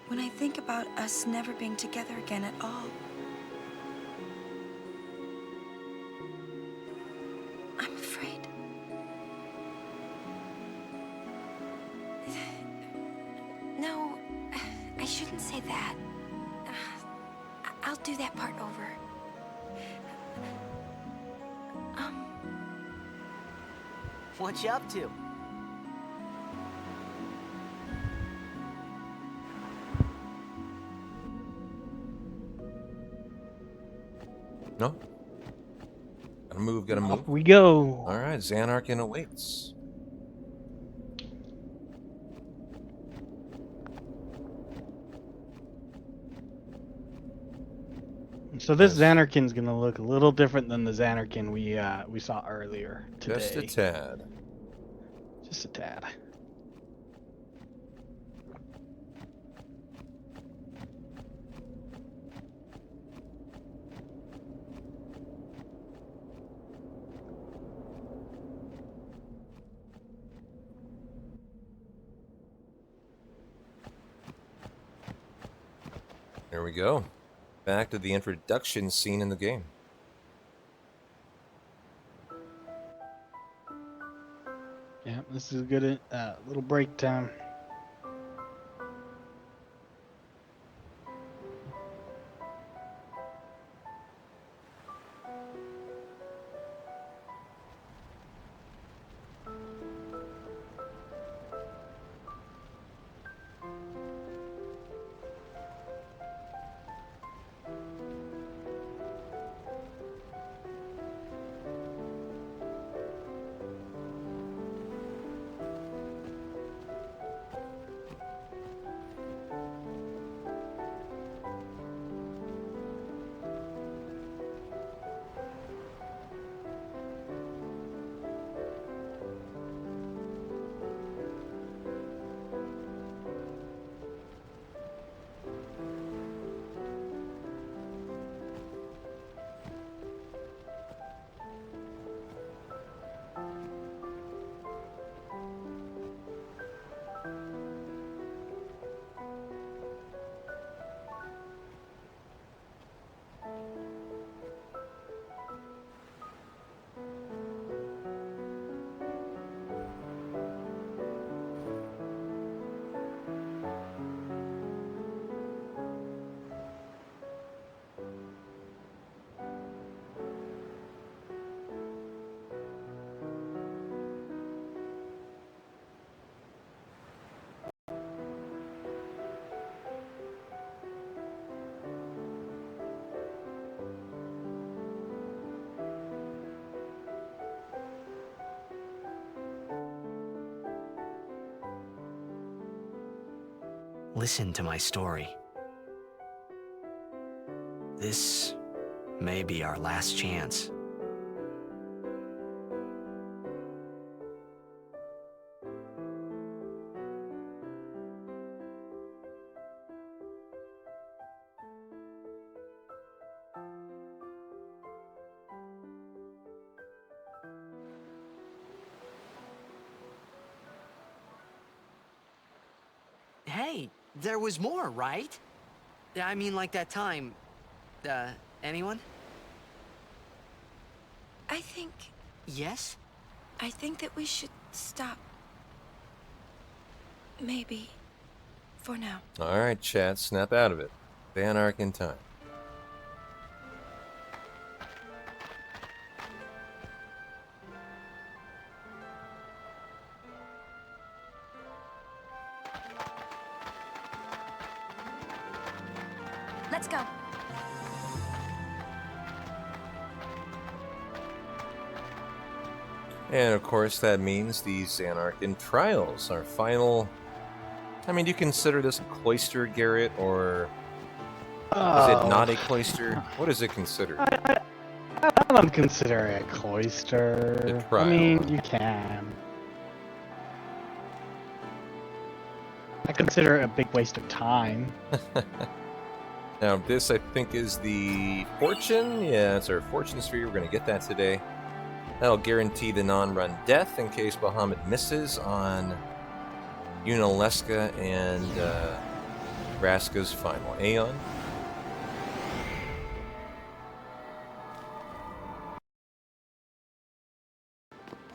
When I think about us never being together again at all. I'm afraid. No, I shouldn't say that. I'll do that part over. What you up to? No? Gotta move, gotta move. Off we go. Alright, Xanarkin awaits. So this Xanarkin's gonna look a little different than the Xanarkin we saw earlier today. Just a tad. Just a tad. There we go. Back to the introduction scene in the game. Yeah, this is a good little break time. Listen to my story. This may be our last chance. Hey, there was more, right? I mean, like that time. Anyone? I think... Yes? I think that we should stop. Maybe. For now. Alright, chat, snap out of it. Xanarkin time. Let's go. And of course that means the Xanarkin trials, our final... I mean, do you consider this a cloister, Garrett, or... Is it not a cloister? What is it considered? I don't consider it a cloister. I mean, you can. I consider it a big waste of time. Now, this, I think, is the fortune. Yeah, it's our fortune sphere. We're going to get that today. That'll guarantee the non-run death in case Bahamut misses on Unaleska and Vraska's final Aeon.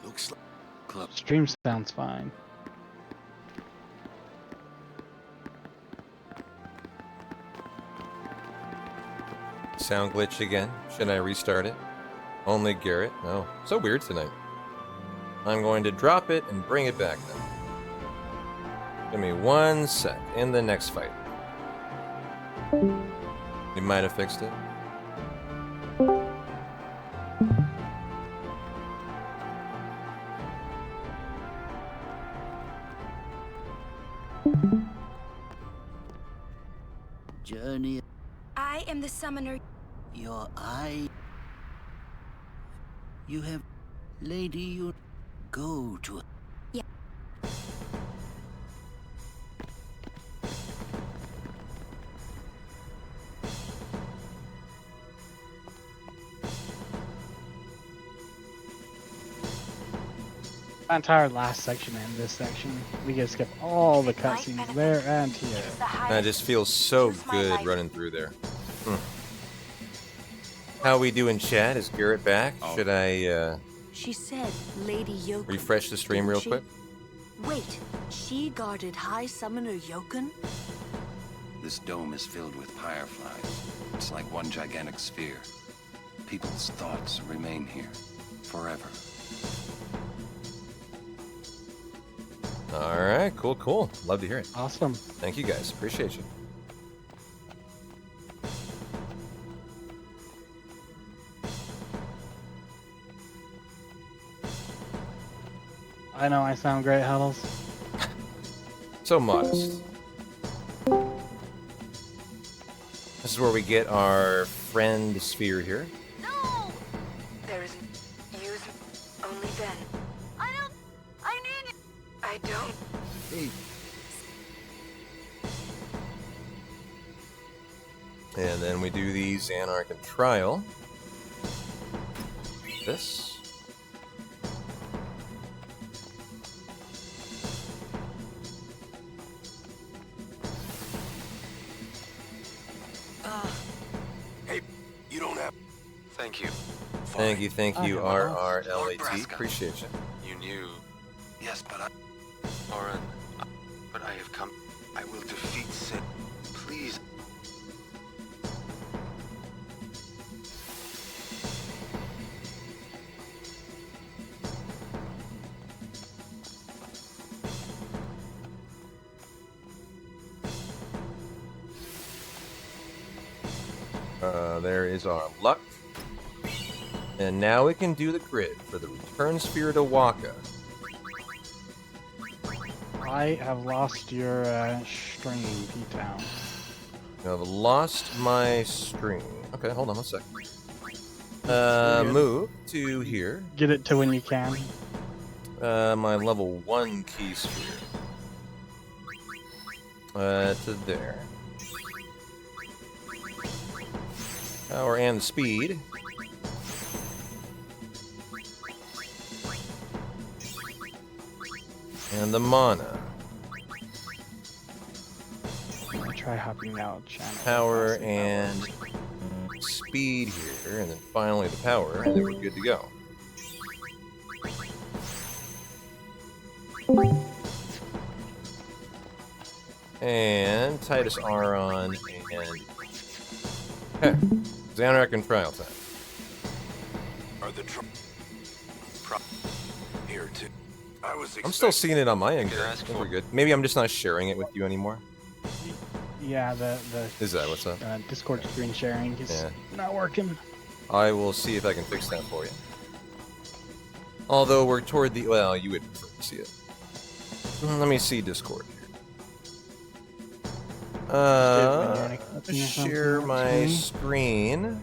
Looks like club. Stream sounds fine. Sound glitch again. Should I restart it? Only Garrett? Oh, so weird tonight. I'm going to drop it and bring it back then. Give me 1 sec. In the next fight. You might have fixed it. journey. I am the summoner. Your eye. You have... Lady, you go to... Yeah. That entire last section and this section, we get to skip all the cutscenes there and here. That just feels so good running through there. How we doing, chat? Is Garrett back? Should I She said Lady Yoken. refresh the stream real quick? Wait, she guarded High Summoner Yoken? This dome is filled with fireflies. It's like one gigantic sphere. People's thoughts remain here forever. All right, cool. Love to hear it. Awesome. Thank you guys. Appreciate you. I know I sound great, Huddles. So modest. This is where we get our friend sphere here. There is use only then. I need it. I don't. Hey. And then we do the Xanarcan trial. This. Hey, you don't have... Thank you. Thank you, RRLAT. Appreciate you. You knew. Yes, but I... Oren, but I have come. I will defeat Sin. Please. There is our luck. And now we can do the grid for the return sphere to Waka. I have lost your stream, P-Town. I've lost my stream. Okay, hold on one sec. Move to here. Get it to when you can. My level 1 key sphere. To there. Power and speed. And the mana. I'm gonna try hopping out channel. Power and speed here, and then finally the power, and then we're good to go. And Titus Aron and Xanarcan trial time. Are the here too? I was. I'm still seeing it on my end. I think we're good. Maybe I'm just not sharing it with you anymore. Yeah, the Is that what's up? Discord screen sharing is not working. I will see if I can fix that for you. Although we're toward the you would prefer to see it. Let me see Discord here. Share my screen.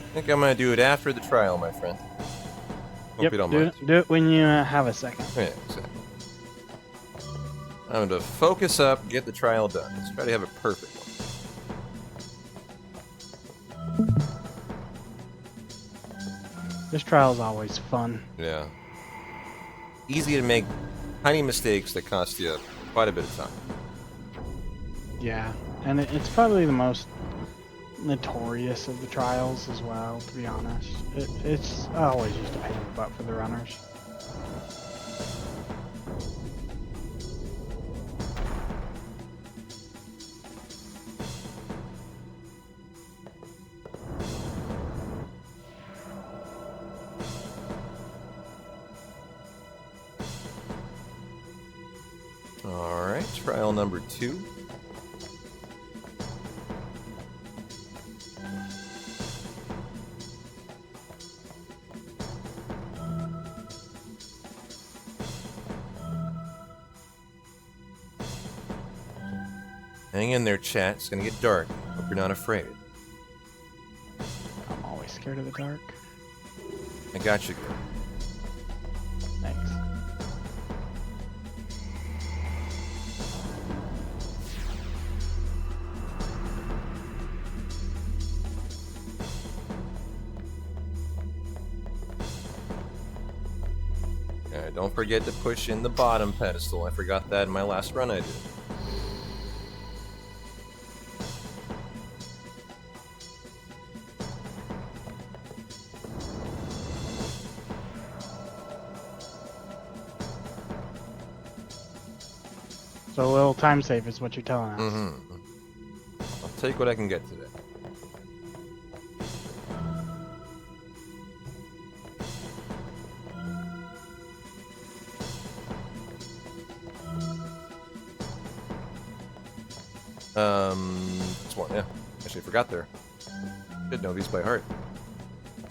I think I'm gonna do it after the trial, my friend. Hope Yep, you don't mind. do it when you have a second. Yeah, exactly. I'm gonna focus up, get the trial done. Let's try to have a perfect one. This trial is always fun. Yeah. Easy to make tiny mistakes that cost you quite a bit of time. Yeah, and it's probably the most notorious of the trials as well, to be honest. It's always just a pain in the butt for the runners. Alright, trial number 2. Hang in there, chat. It's gonna get dark. Hope you're not afraid. I'm always scared of the dark. I got you. Thanks. Don't forget to push in the bottom pedestal. I forgot that in my last run I did. So a little time save is what you're telling us. Mm-hmm. I'll take what I can get today. This one, yeah. Actually, I forgot there. Should know these by heart.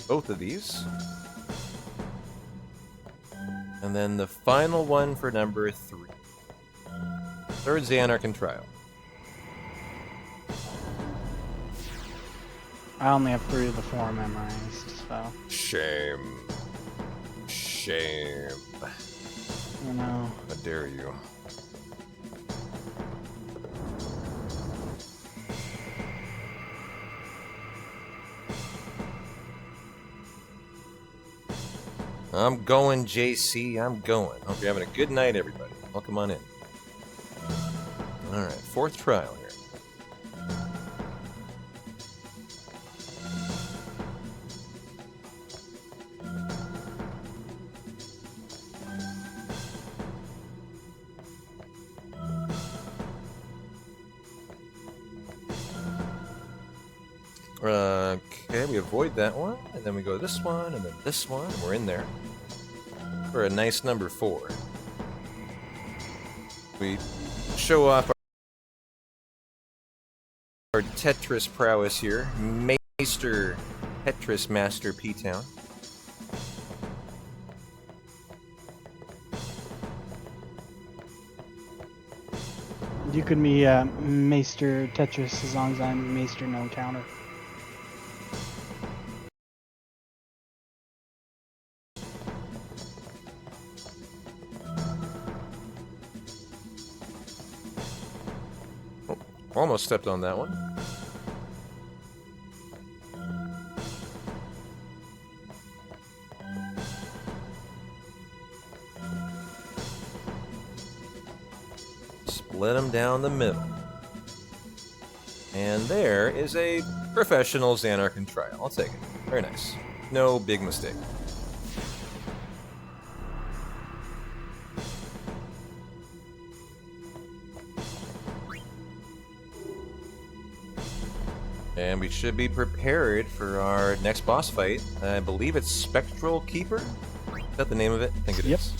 Both of these. And then the final one for number 3. Third Xanarcan Trial. I only have 3 of the 4 memorized, so. Shame. Shame. You know. How dare you? I'm going, JC. I'm going. Hope you're having a good night, everybody. Welcome on in. Alright, 4th trial here. Okay, we avoid that one, and then we go this one, and then this one, and we're in there. For a nice number 4. We show off our Tetris prowess here. Maester Tetris Master P-Town. You could be Maester Tetris as long as I'm Maester No Counter. Almost stepped on that one. Split them down the middle. And there is a professional Xanarcan trial. I'll take it. Very nice. No big mistake. And we should be prepared for our next boss fight. I believe it's Spectral Keeper? Is that the name of it? I think it is.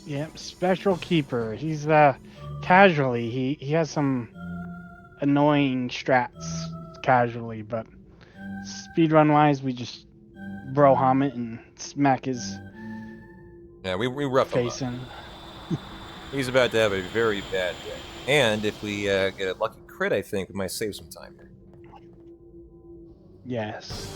Yep, Spectral Keeper. He's casually. He has some annoying strats casually, but speedrun wise, we just bro-hom it and smack his we rough face him in. up. He's about to have a very bad day. And if we get a lucky crit, I think we might save some time here. Yes.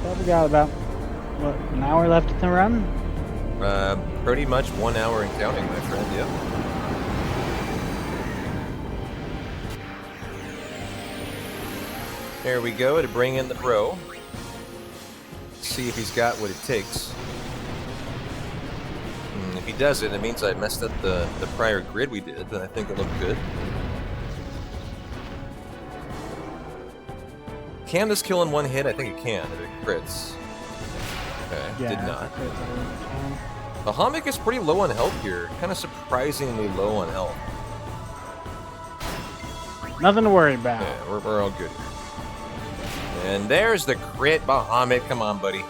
Probably got about, what, an hour left in the run? Pretty much 1 hour and counting, my friend, yep. There we go, to bring in the bro. See if he's got what it takes. If he doesn't, it means I messed up the prior grid we did, and I think it looked good. Can this kill in one hit? I think it can, if it crits. Okay, Yeah, did not. The Bahamut is pretty low on health here. Kind of surprisingly low on health. Nothing to worry about. Yeah, we're all good here. And there's the crit, Bahamut. Come on, buddy.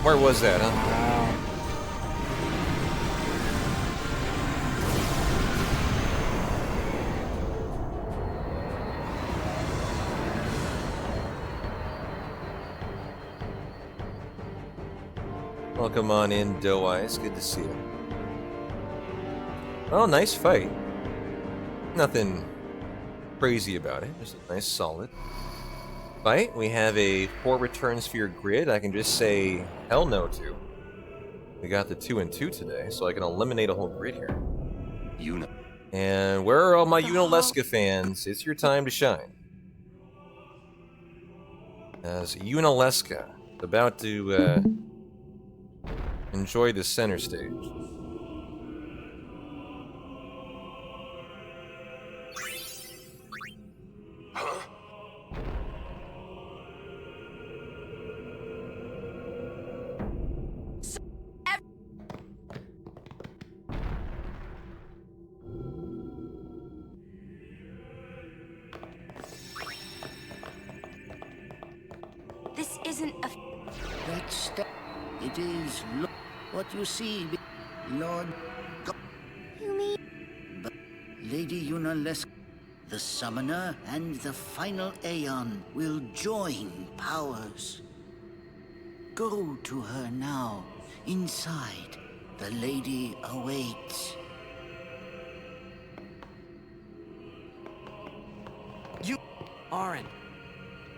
Where was that, huh? Welcome on in, Doe Eyes. Good to see you. Oh, nice fight. Nothing crazy about it. Just a nice, solid fight. We have a 4 return sphere grid. I can just say hell no to. We got the 2 and 2 today, so I can eliminate a whole grid here. And where are all my Unaleska fans? It's your time to shine. As Unaleska about to enjoy the center stage. This isn't a... It is what you see, Lord God. You mean... But Lady Unaleska, the Summoner and the Final Aeon will join powers. Go to her now. Inside, the Lady awaits. You... Auron.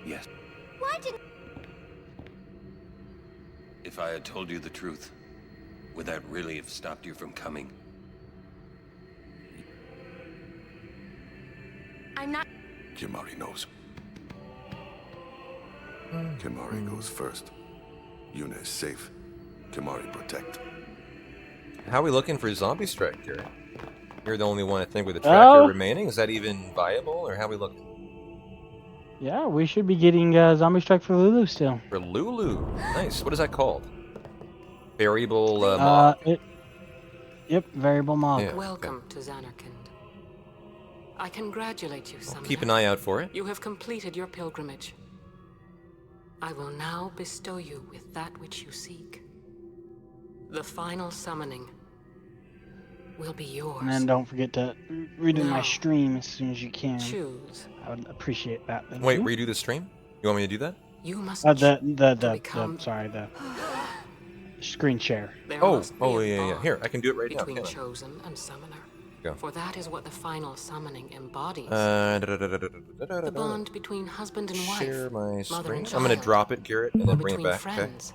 Yes. Why didn't... If I had told you the truth, would that really have stopped you from coming? I'm not... Kimari knows. Kimari goes first. Yuna is safe. Kimari protect. How are we looking for Zombie Strike here? You're the only one, I think, with a tracker remaining. Is that even viable, or how are we looking? Yeah, we should be getting Zombie Strike for Lulu still. For Lulu. Nice. What is that called? Variable mod? Yep, variable mod. Yeah, Welcome to Zanarkand. I congratulate you, Summoner. Keep an eye out for it. You have completed your pilgrimage. I will now bestow you with that which you seek. The final summoning will be yours. And then don't forget to redo my Now, stream as soon as you can. choose. I would appreciate that. Thank Wait, you. redo the stream? You want me to do that? You must the become screen share. There Oh, must be oh a yeah, yeah. bond Here, I can do it right now. between Can I? chosen and summoner. Go. For that is what the final summoning embodies. The bond between husband and wife, Share my mother screen. and I'm gonna child, drop it, Garrett, and or then bring it between back. friends.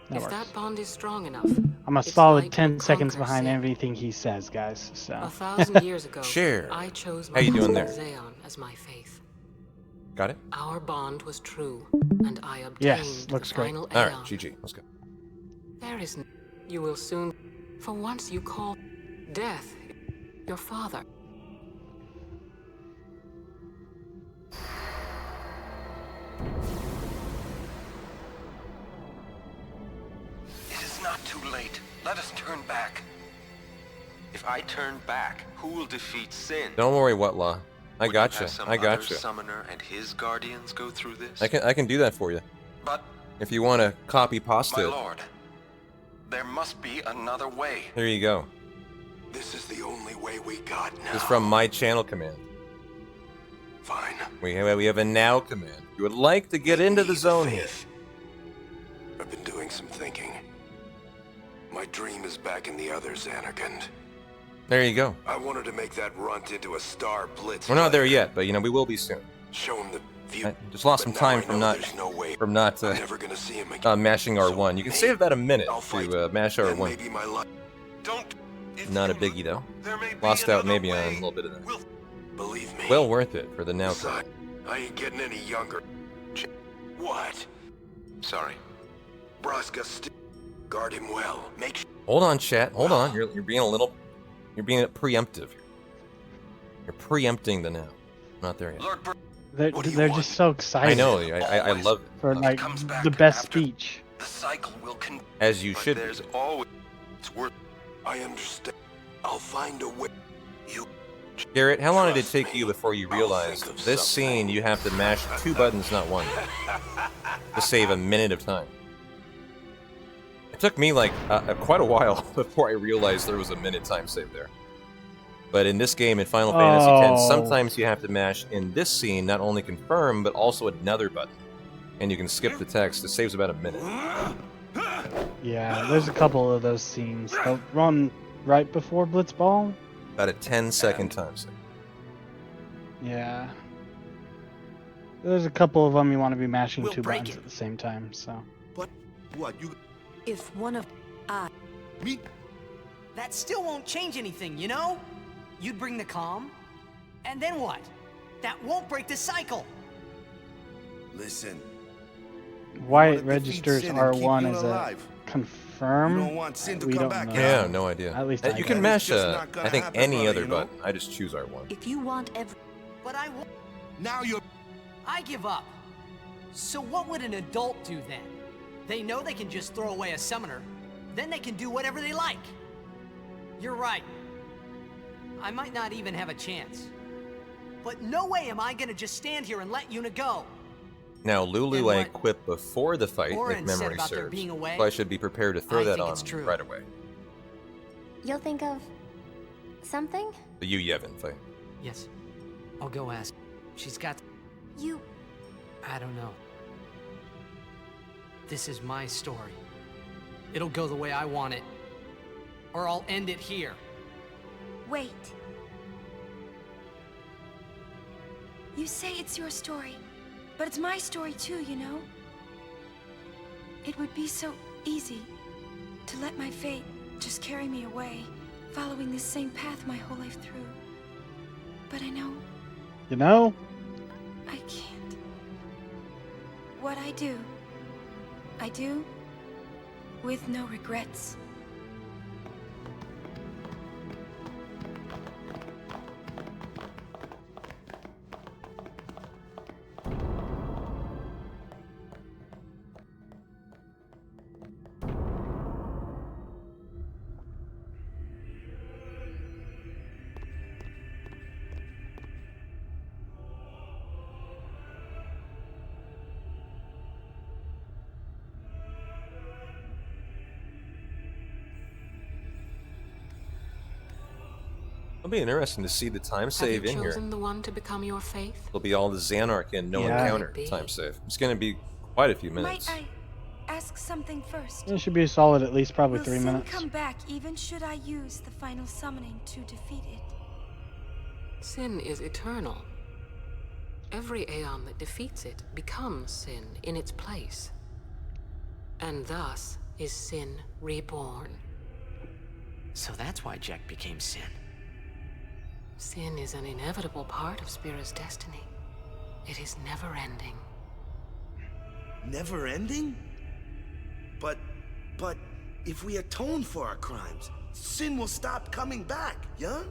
That If works. that bond is strong enough, I'm a its solid light 10 will seconds conquer behind sin. everything he says, guys. So. 1,000 years ago, Share. I chose How my you doing husband there? Xeon as my faith. Got it? Our bond was true, and I obtained Yes, the looks great. final All right, Aeon. GG. Let's go. There is you will soon, for once you call death your father. It is not too late. Let us turn back. If I turn back, who will defeat sin? Don't worry, Whatlaw. I Would gotcha. have some I other gotcha. summoner and his guardians go through this? I can do that for you. But If you want to copy my pasta, lord, there must be another way. there you go. This is the only way we got now. This is from my channel command. Fine. We have a now command. You would like to get into the zone here. I've been doing some thinking. My dream is back in the other Zanarkand. There you go. I wanted to make that runt into a star blitz. We're not there yet, but you know we will be soon. Show him the view. I just lost some time from not never gonna see him again. mashing R1. You can save about a minute to mash R1. Maybe my luck. Don't. Not a biggie though. Lost out maybe on a little bit of that. Believe me. Well worth it for the now. Son, I ain't getting any younger. What? Sorry. Braska, guard him well. Make sure. Hold on, chat. Hold on. You're being a little. You're being preemptive. You're preempting the now. Not there yet. They're just so excited. I know. I love it. For like the best speech. The cycle will As you should. There's always. It's worth. I understand. I'll find a way. You. Garrett, how long did it take you before you realized this scene you have to mash 2 buttons, not 1, to save a minute of time? It took me like quite a while before I realized there was a minute time save there. But in this game, in Final Fantasy X, sometimes you have to mash in this scene not only confirm, but also another button. And you can skip the text. It saves about a minute. Yeah, there's a couple of those scenes. The one right before Blitzball. About a 10-second time save. Yeah. There's a couple of them you want to be mashing We'll two break buttons it. at the same time, so. But what you? If one of Me? That still won't change anything, you know? You'd bring the calm, and then what? That won't break the cycle. Listen. Why it defeat registers Sin and keep R1 you as a alive. confirm? You don't want Sin to we come don't back, know. Yeah, no idea. At least You I can don't. mash, It's just not gonna I think, happen, any brother, other you know? button. I just choose R1. if you want But I won't. Now you're. I give up. So what would an adult do then? They know they can just throw away a summoner, then they can do whatever they like. You're right. I might not even have a chance. But no way am I gonna just stand here and let Yuna go. Now, Lulu And I what equipped before the fight, Orin if said memory about there serves. being a way, So I should be prepared to throw I that think on it's true. right away. You'll think of something? The Yu Yevon fight. Yes. I'll go ask. She's got... You... I don't know. This is my story. It'll go the way I want it. Or I'll end it here. Wait. You say it's your story, but it's my story too, you know? It would be so easy to let my fate just carry me away, following this same path my whole life through. But I know You know? I can't. What I do with no regrets. It'll be interesting to see the time save Have in you here. chosen the one to become your faith? It'll be all the Xanarch and no Yeah. encounter time save. It's going to be quite a few minutes. Might I ask something first? It should be a solid at least probably Will 3 Sin minutes. come back even should I use the final summoning to defeat it? Sin is eternal. Every Aeon that defeats it becomes Sin in its place. And thus is Sin reborn. So that's why Jack became Sin. Sin is an inevitable part of Spira's destiny. It is never-ending. Never ending? But if we atone for our crimes, Sin will stop coming back, yeah?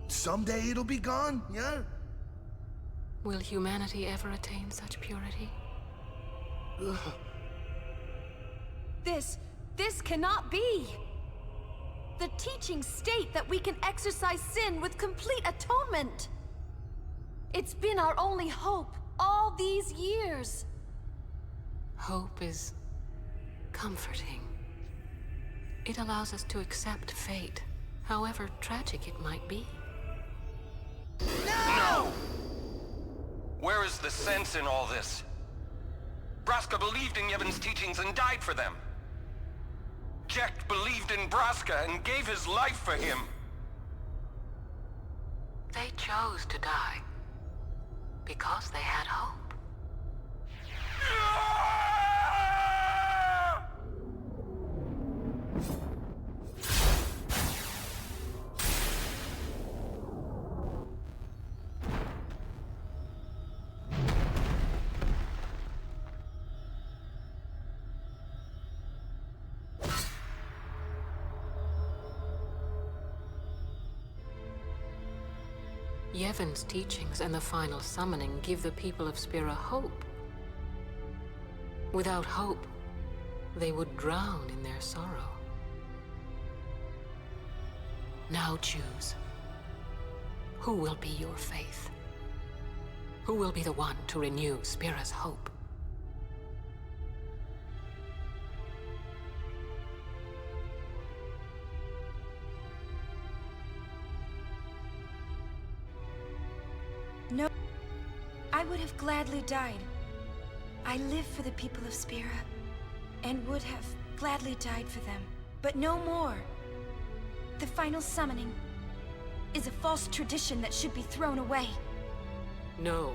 Someday it'll be gone, yeah? Will humanity ever attain such purity? This cannot be! The teachings state that we can exercise sin with complete atonement! It's been our only hope all these years! Hope is comforting. It allows us to accept fate, however tragic it might be. No! Where is the sense in all this? Braska believed in Yevon's teachings and died for them. Jack believed in Braska and gave his life for him. They chose to die because they had hope. Yevon's teachings and the final summoning give the people of Spira hope. Without hope, they would drown in their sorrow. Now choose. Who will be your faith? Who will be the one to renew Spira's hope? No, I would have gladly died. I live for the people of Spira. and would have gladly died for them, but no more. The final summoning is a false tradition that should be thrown away. No,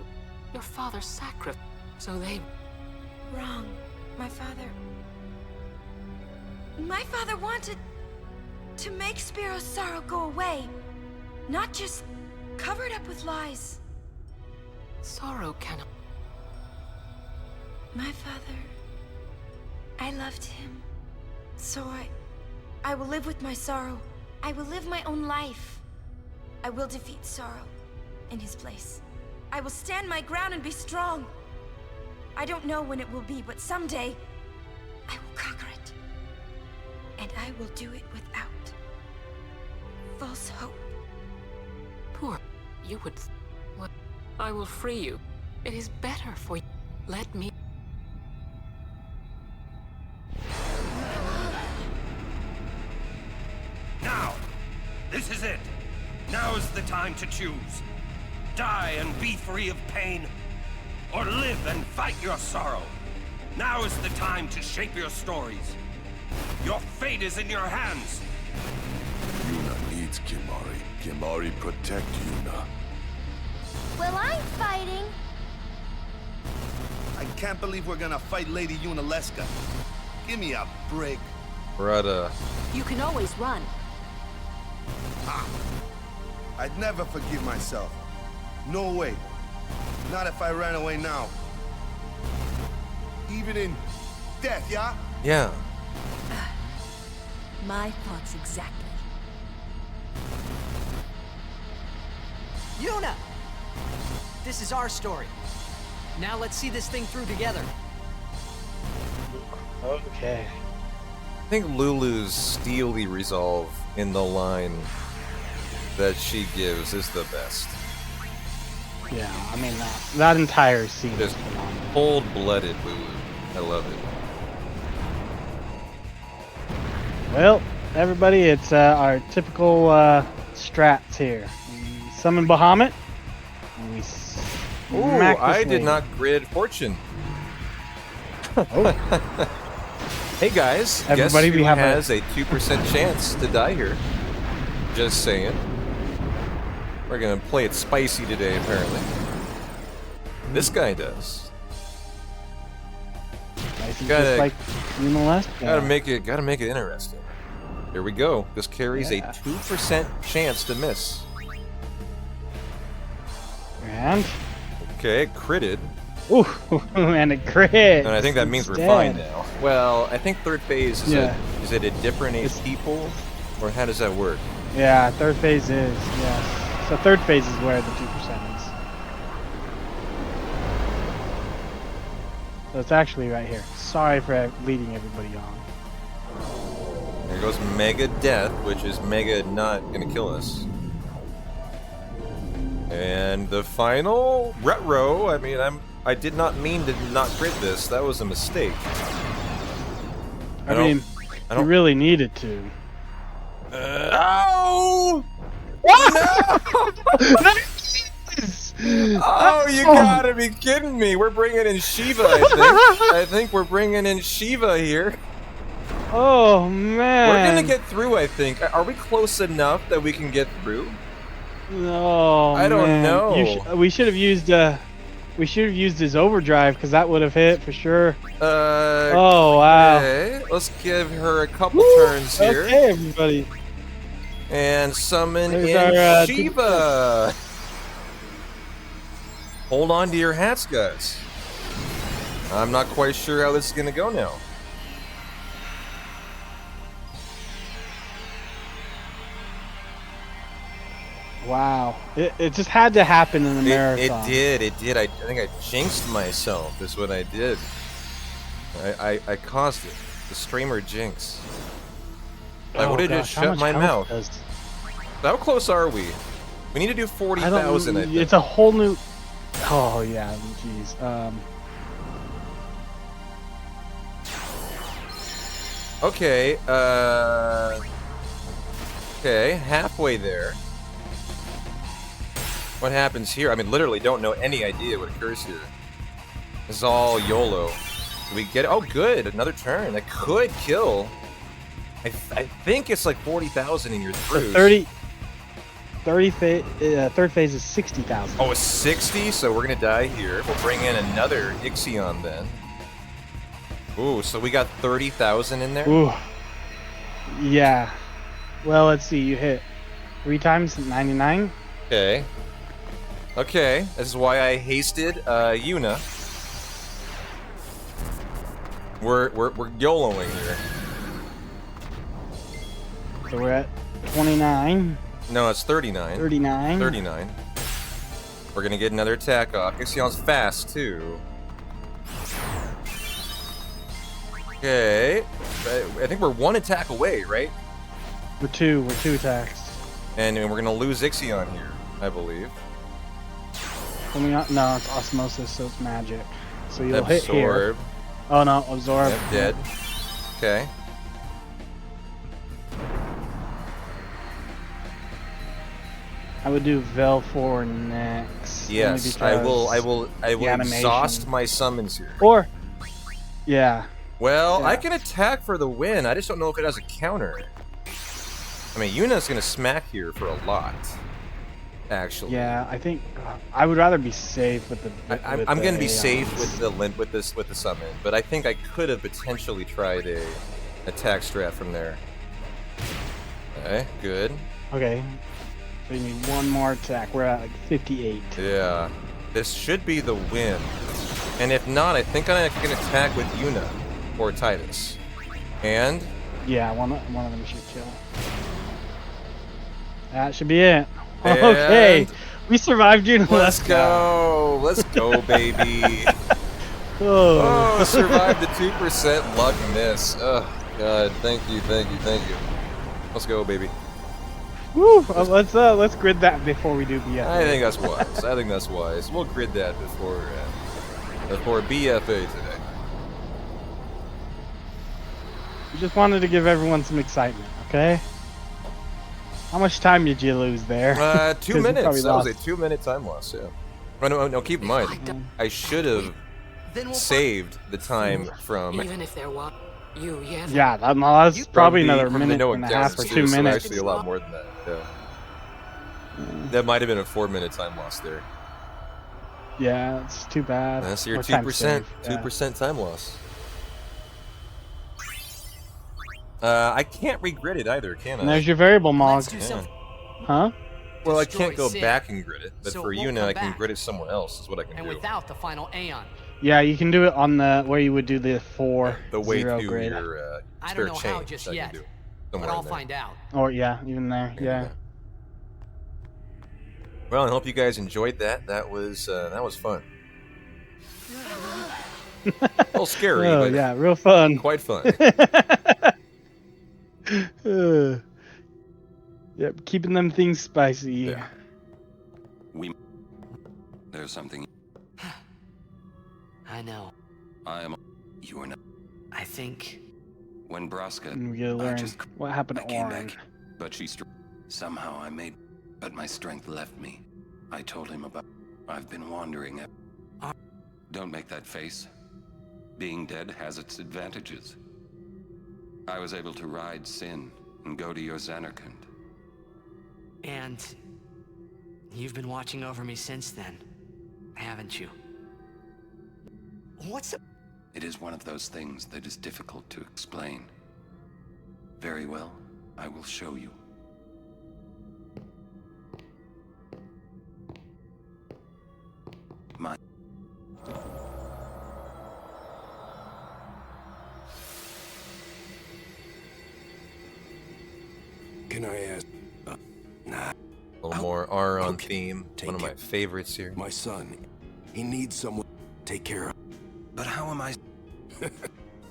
your father sacrificed, so they... Wrong. My father wanted to make Spiro's sorrow go away, not just cover it up with lies. Sorrow cannot... My father... I loved him. So I will live with my sorrow. I will live my own life. I will defeat sorrow in his place. I will stand my ground and be strong. I don't know when it will be, but someday I will conquer it. And I will do it without false hope. Poor... You would... What? I will free you. It is better for you. Let me... Now! This is it! Now is the time to choose. Die and be free of pain, or live and fight your sorrow. Now is the time to shape your stories. Your fate is in your hands. Yuna needs Kimahri. Kimahri protect Yuna. Well, I'm fighting. I can't believe we're gonna fight Lady Yunalesca. Give me a break. Brother. You can always run. Ha! I'd never forgive myself. No way. Not if I ran away now. Even in death, yeah? Yeah. My thoughts exactly. Yuna! This is our story. Now let's see this thing through together. Okay. I think Lulu's steely resolve in the line that she gives is the best. Yeah, I mean, that entire scene is Just phenomenal. cold-blooded Lulu. I love it. Well, everybody, it's our typical strats here. We summon Bahamut. And we Ooh, smack this I did lady. not grid fortune. Oh. Hey guys, Everybody, guess we who have has a 2% chance to die here? Just saying. We're gonna play it spicy today, apparently. This guy does. Nice and Gotta- just like Yunalesca. Gotta make it interesting. Here we go. This carries Yeah. a 2% chance to miss. And Okay, critted. ooh, and a crit. And I think that means we're fine instead. now. Well, I think third phase is Yeah. is it a different HP pool? Or how does that work? Yeah, third phase is, yes. So third phase is where the 2% is. So it's actually right here. Sorry for leading everybody on. Here goes Mega Death, which is Mega not gonna kill us. And the final retro. I mean, I did not mean to not crit this. That was a mistake. I mean, you really needed to. Oh! No! Oh, you gotta be kidding me! We're bringing in Shiva. I think we're bringing in Shiva here. Oh man! We're gonna get through. I think. Are we close enough that we can get through? No, I don't man. know. We should have used his overdrive because that would have hit for sure. Oh wow! Okay, let's give her a couple turns here. Okay, everybody. And summon There's in our, Shiva. Hold on to your hats, guys. I'm not quite sure how this is gonna go now. Wow! It just had to happen in the marathon. It did. I think I jinxed myself. Is what I did. I caused it. The streamer jinx. I would have just how shut much my health mouth. does- How close are we? We need to do 40,000. I think. It's a whole new. Oh yeah, jeez. Okay. Okay, halfway there. What happens here? I mean, literally don't know any idea what occurs here. This is all YOLO. We get it. Oh, good. Another turn. That could kill. I think it's like 40,000 in your throughs. 30 third phase is 60,000. Oh, it's 60? So we're going to die here. We'll bring in another Ixion then. Ooh, so we got 30,000 in there? Ooh. Yeah. Well, let's see. You hit 3 times, 99. Okay. Okay. This is why I hasted Yuna. We're YOLOing here. So we're at 29. No, it's 39. 39. 39. We're gonna get another attack off. Ixion's fast too. Okay. I think we're 1 attack away, right? We're two attacks. And we're gonna lose Ixion here, I believe. No, it's osmosis, so it's magic. So you'll hit here. Absorb. Oh no, absorb. Yep, dead. Okay. I would do Vel 4 next. Yes, I will exhaust my summons here. Or, yeah. Well, I can attack for the win. I just don't know if it has a counter. I mean, Yuna's gonna smack here for a lot. Actually. Yeah, I think I would rather be safe with the. I'm gonna be safe with the summon, but I think I could have potentially tried a attack strat from there. Okay, good. Okay. So you need 1 more attack. We're at like 58. Yeah. This should be the win. And if not, I think I can attack with Yuna or Titus. And? Yeah, one of them should kill. That should be it. And okay. We survived Yuna. Let's go. Let's go, baby. Oh, survived the 2% luck miss. Oh, God. Thank you. Let's go, baby. Woo! Let's grid that before we do BFA. I think that's wise. We'll grid that before BFA today. We just wanted to give everyone some excitement, okay? How much time did you lose there? 2 minutes. That was a 2-minute time loss. Yeah. Oh, no, keep in mind, I should have saved the time from. Even if there was you, yeah, that's probably another minute and a half or 2 minutes. So actually, a lot more than that. Yeah. That might have been a 4-minute time loss there. Yeah, it's too bad. That's your 2%. 2% time loss. I can't regrid it either, can I? And there's your variable mog. Yeah. Huh? Well, I can't go back and grid it, but for Yuna, I can grid it somewhere else. Is what I can do. Without the final Aeon. Yeah, you can do it on the where you would do the 4 the way to your I don't know chain, how just yet, but I'll find out. Or yeah, even there. Yeah. Well, I hope you guys enjoyed that. That was fun. A little scary, but yeah, real fun. Quite fun. Yep, keeping them things spicy. Yeah. There's something. I know. You are not. I think. When Braska. We gotta learn what happened to came Orin. back, but somehow but my strength left me. I told him about. I've been wandering. Don't make that face. Being dead has its advantages. I was able to ride Sin and go to your Xanarkand. And you've been watching over me since then, haven't you? What's up? It is one of those things that is difficult to explain. Very well, I will show you. Can I ask? Nah. A little more R on theme. One of my favorites here. My son, he needs someone to take care of. But how am I?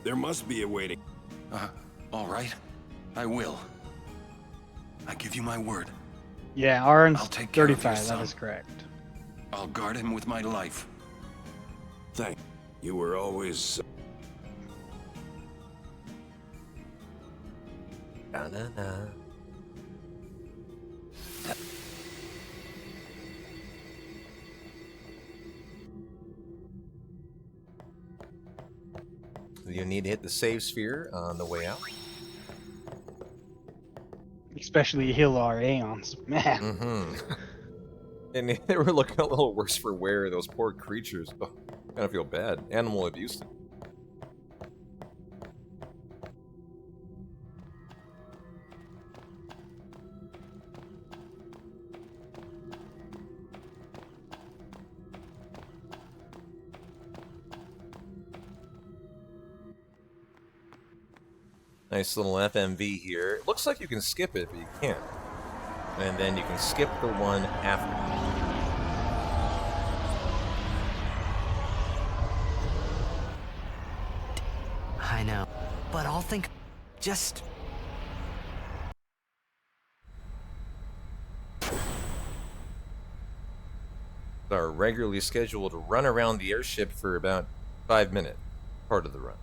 There must be a way to. All right. I will. I give you my word. Yeah, Aaron's I'll take care of your 35. son. That is correct. I'll guard him with my life. Thank you. Were always. Da-na-na. You need to hit the save sphere on the way out. Especially heal our Aeons. Man. Mm-hmm. And they were looking a little worse for wear, those poor creatures. Oh, I kind of feel bad. Animal abuse. Nice little FMV here. It looks like you can skip it, but you can't. And then you can skip the one after. I know, but I'll think just... Our regularly scheduled run around the airship for about 5 minutes, part of the run.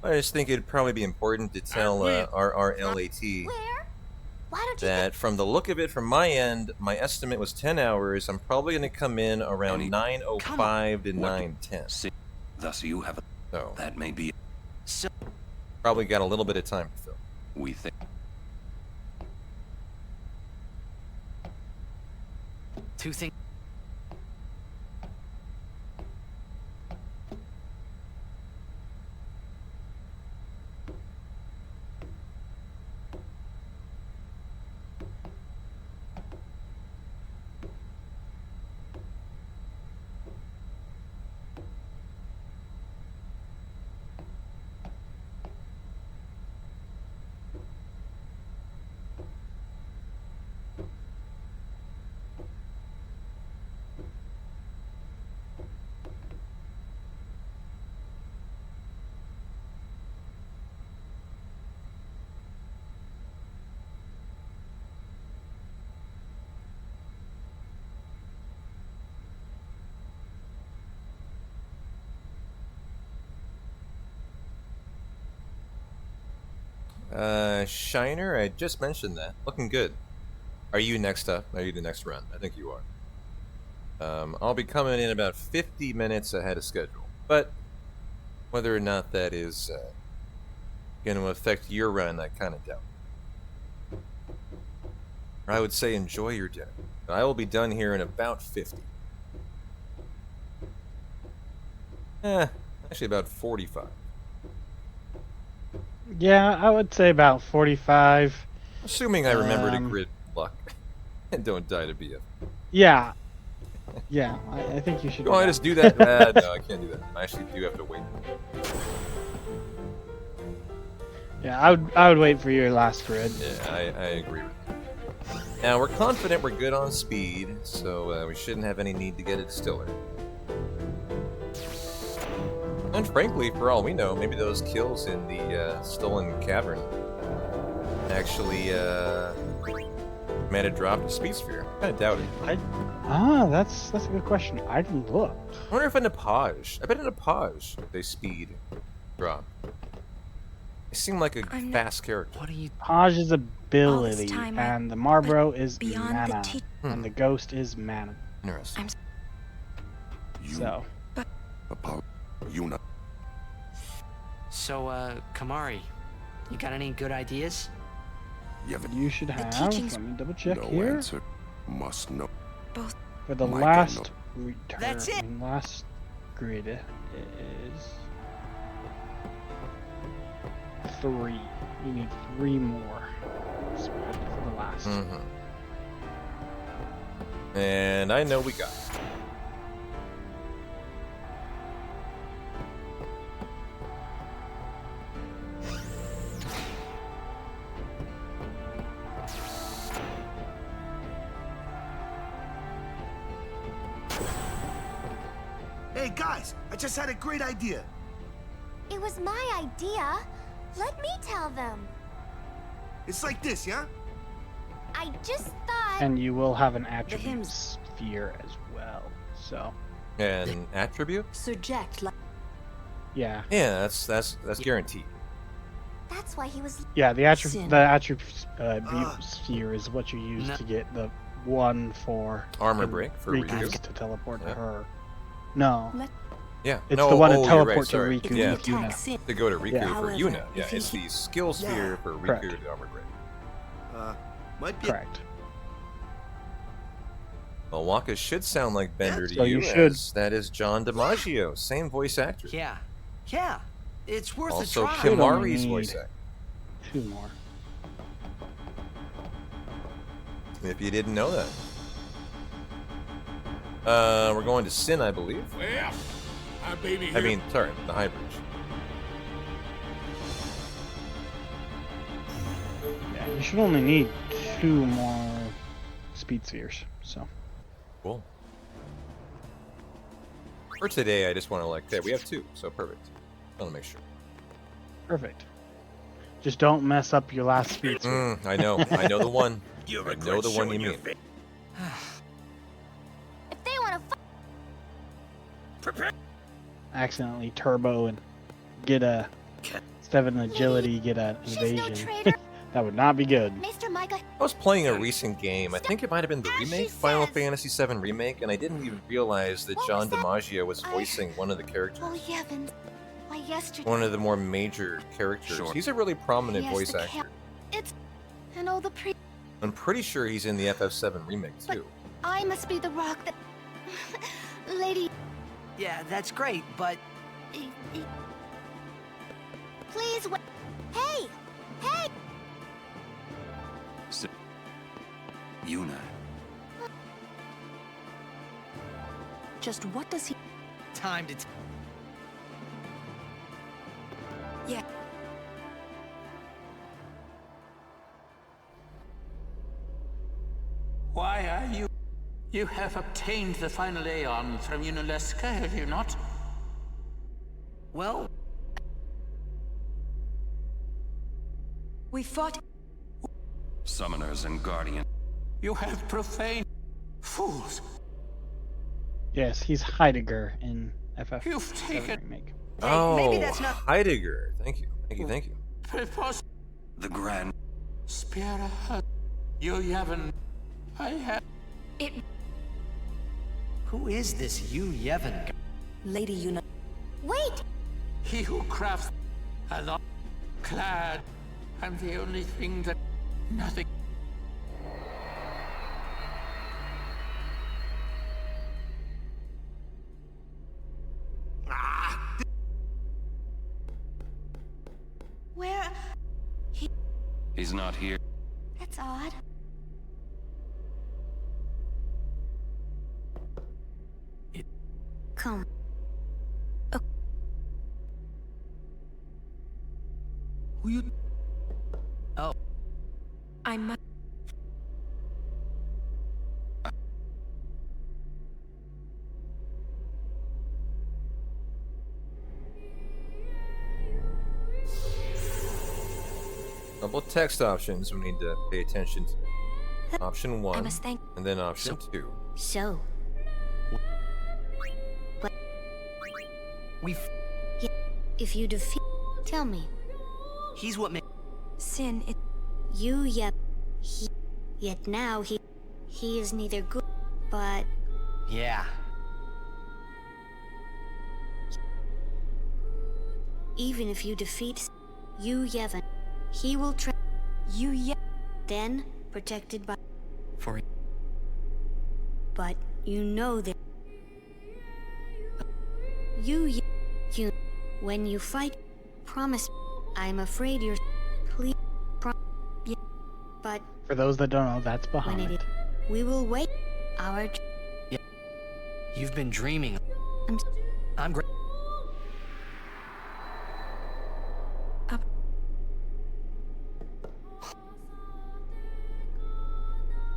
I just think it'd probably be important to tell RRLAT that from the look of it, from my end, my estimate was 10 hours. I'm probably going to come in around 9:05 to 9:10. Thus you have a... So that may be... So probably got a little bit of time to fill. We think... Two things... Shiner, I just mentioned that. Looking good. Are you next up? Are you the next run? I think you are. I'll be coming in about 50 minutes ahead of schedule. But whether or not that is going to affect your run, I kind of doubt. I would say enjoy your dinner. I will be done here in about 50. Actually about 45. Yeah, I would say about 45. Assuming I remember to grid luck and don't die to BF. Yeah. Yeah, I think you should. Go on, just do that. No, I can't do that. I actually do have to wait. Yeah, I would wait for your last grid. Yeah, I agree with you. Now, we're confident we're good on speed, so we shouldn't have any need to get a distiller. And frankly, for all we know, maybe those kills in the stolen cavern actually made a drop in speed sphere. I kind of doubt it. That's a good question. I didn't look. I wonder if in Nepage, I bet in Nepage they speed drop. They seem like a fast character. What are you? Nepage is ability, time and the Marlboro is beyond mana, and the Ghost is mana. Interesting. So. Yuna. So, Kamari, you got any good ideas? You should have. Let me double check no here. Answer. Must know. Both. For the Mike, last return, That's it. last grid is 3. You need 3 more speed for the last. And I know we got it. Hey guys, I just had a great idea. It was my idea. Let me tell them. It's like this, yeah? I just thought... And you will have an attribute sphere as well. So. An attribute? Subject. Yeah. Yeah, that's guaranteed. That's why he was... Yeah, the attribute sphere is what you use to get the one for armor break for Riku Riku to teleport to her. No. Yeah, It's no, the one to you're teleport right, to sorry. Riku Yeah, with Yuna. to go to Riku Yeah. for However, Yuna. Yeah, if it's he- the skill sphere for Riku Correct. to armor break. Might be. Correct. Well, Waka should sound like Bender to So you, you should. as that is John DiMaggio, same voice actor. Yeah. Yeah. It's worth Also a try. Should only Kimari's need voice actor. 2 more. If you didn't know that. We're going to Sin, I believe. Well, our baby I mean, sorry, the High Bridge. Yeah, you should only need 2 more speed spheres. So. Cool. For today, I just want to okay, we have 2, so perfect. I want to make sure. Perfect. Just don't mess up your last speed sphere. I know the one. I know the one you mean. If they want to Accidentally turbo and get a 7 agility, get an evasion. That would not be good. Mr. Micah, I was playing a recent game. I think it might have been the remake, Final Fantasy VII Remake, and I didn't even realize that John DiMaggio was voicing one of the characters. oh, Yevon. Why, yesterday. One of the more major characters. He's a really prominent Yes, voice the actor. It's. And all the I'm pretty sure he's in the FF7 remake too. I must be the rock that. Lady. Yeah, that's great, but Please wait. Hey! Hey! Yuna. Just what does he... time to... Yeah. Why are you... You have obtained the final Aeon from Yunalesca, have you not? Well... We fought... Summoners and Guardians. You have profaned... Fools! Yes, he's Heidegger in FF. You've taken... Remake. Oh, maybe that's not- Heidegger. Thank you. The Grand... Spira... You haven't... I have... It... Who is this you Yevon? Lady Yuna... Wait! He who crafts... A lot... Clad... I'm the only thing that... Nothing... Where? He's not here. That's odd. Come. Who you... Oh. I must... Couple of text options we need to pay attention to. Option 1, I must thank... and then option 2. So. But. We've... Yeah, if you defeat. Tell me. He's what made... Sin, it... You, yet. Yet now he is neither good, but. Yeah. Even if you defeat you, Yevon, he will then protected by. For... But you know that. You, when you fight, promise. I'm afraid you're. Please, but For those that don't know, that's when behind. we will wait. Our. Yeah. You've been dreaming. I'm great.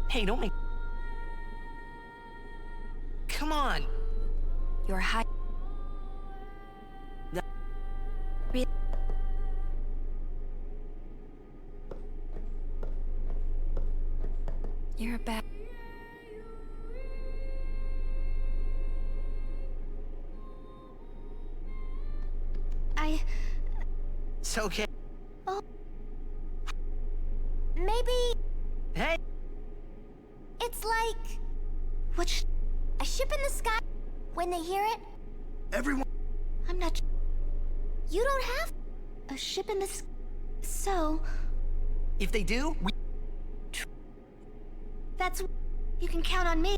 Hey, don't make... Come on! You're high... You're a bad... It's okay. Oh. Maybe... Hey! It's like... a ship in the sky? When they hear it? Everyone... I'm not... You don't have a ship in the sky. So... If they do, we... That's... You can count on me.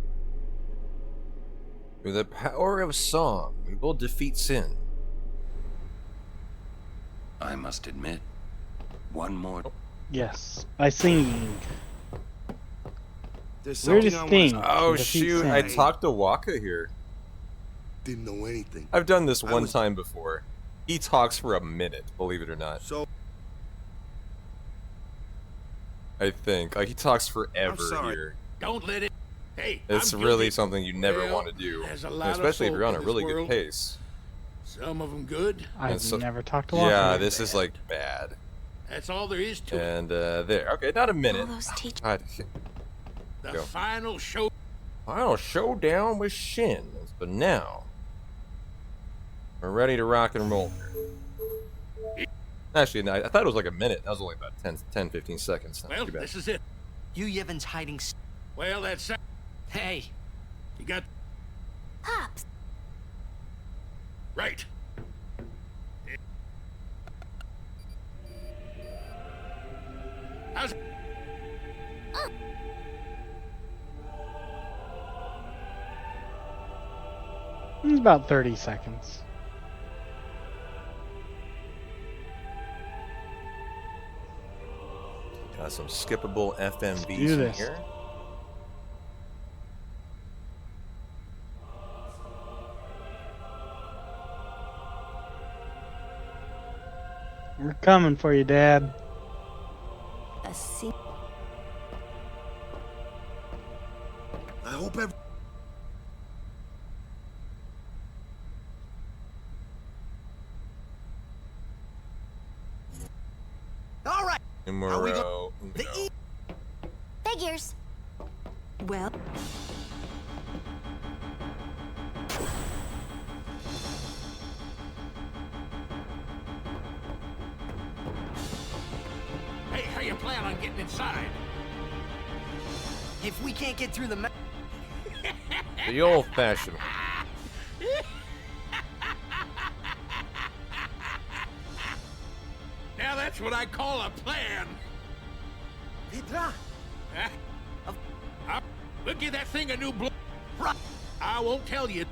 Through the power of song, we will defeat sin. I must admit, one more... Yes, by singing. There's Weirdest something thing. Oh defeat shoot, sin. I talked to Waka here. Didn't know anything. I've done this one time before. He talks for a minute, believe it or not. So... I think. Like, he talks forever sorry. here. Don't let it... Hey, It's I'm really guilty. something you never Well, want to do. there's a lot of Especially if you're folk on a in really this good world. pace. Some of them good. I've never talked to Walker. Yeah, this is like bad. That's all there is to it. And there. Okay, not a minute. All those teachers. God. The Go. final show. Final showdown with Shin. But now, we're ready to rock and roll here. Actually, no, I thought it was like a minute. That was only about 10, 15 seconds. Not Well, too bad. this is it. Yu Yevon's hiding... Well, that's... Hey. You got... Pops. Right. How's... It's about 30 seconds. Got some skippable FMVs do in this. here. We're coming for you, Dad. A sea. I hope every... All right. Numero The uno. E... Figures. Well. Hey, how you plan on getting inside? If we can't get through the... The old-fashioned one. Now that's what I call a plan. Petra. We'll give that thing a new blow. I won't tell you.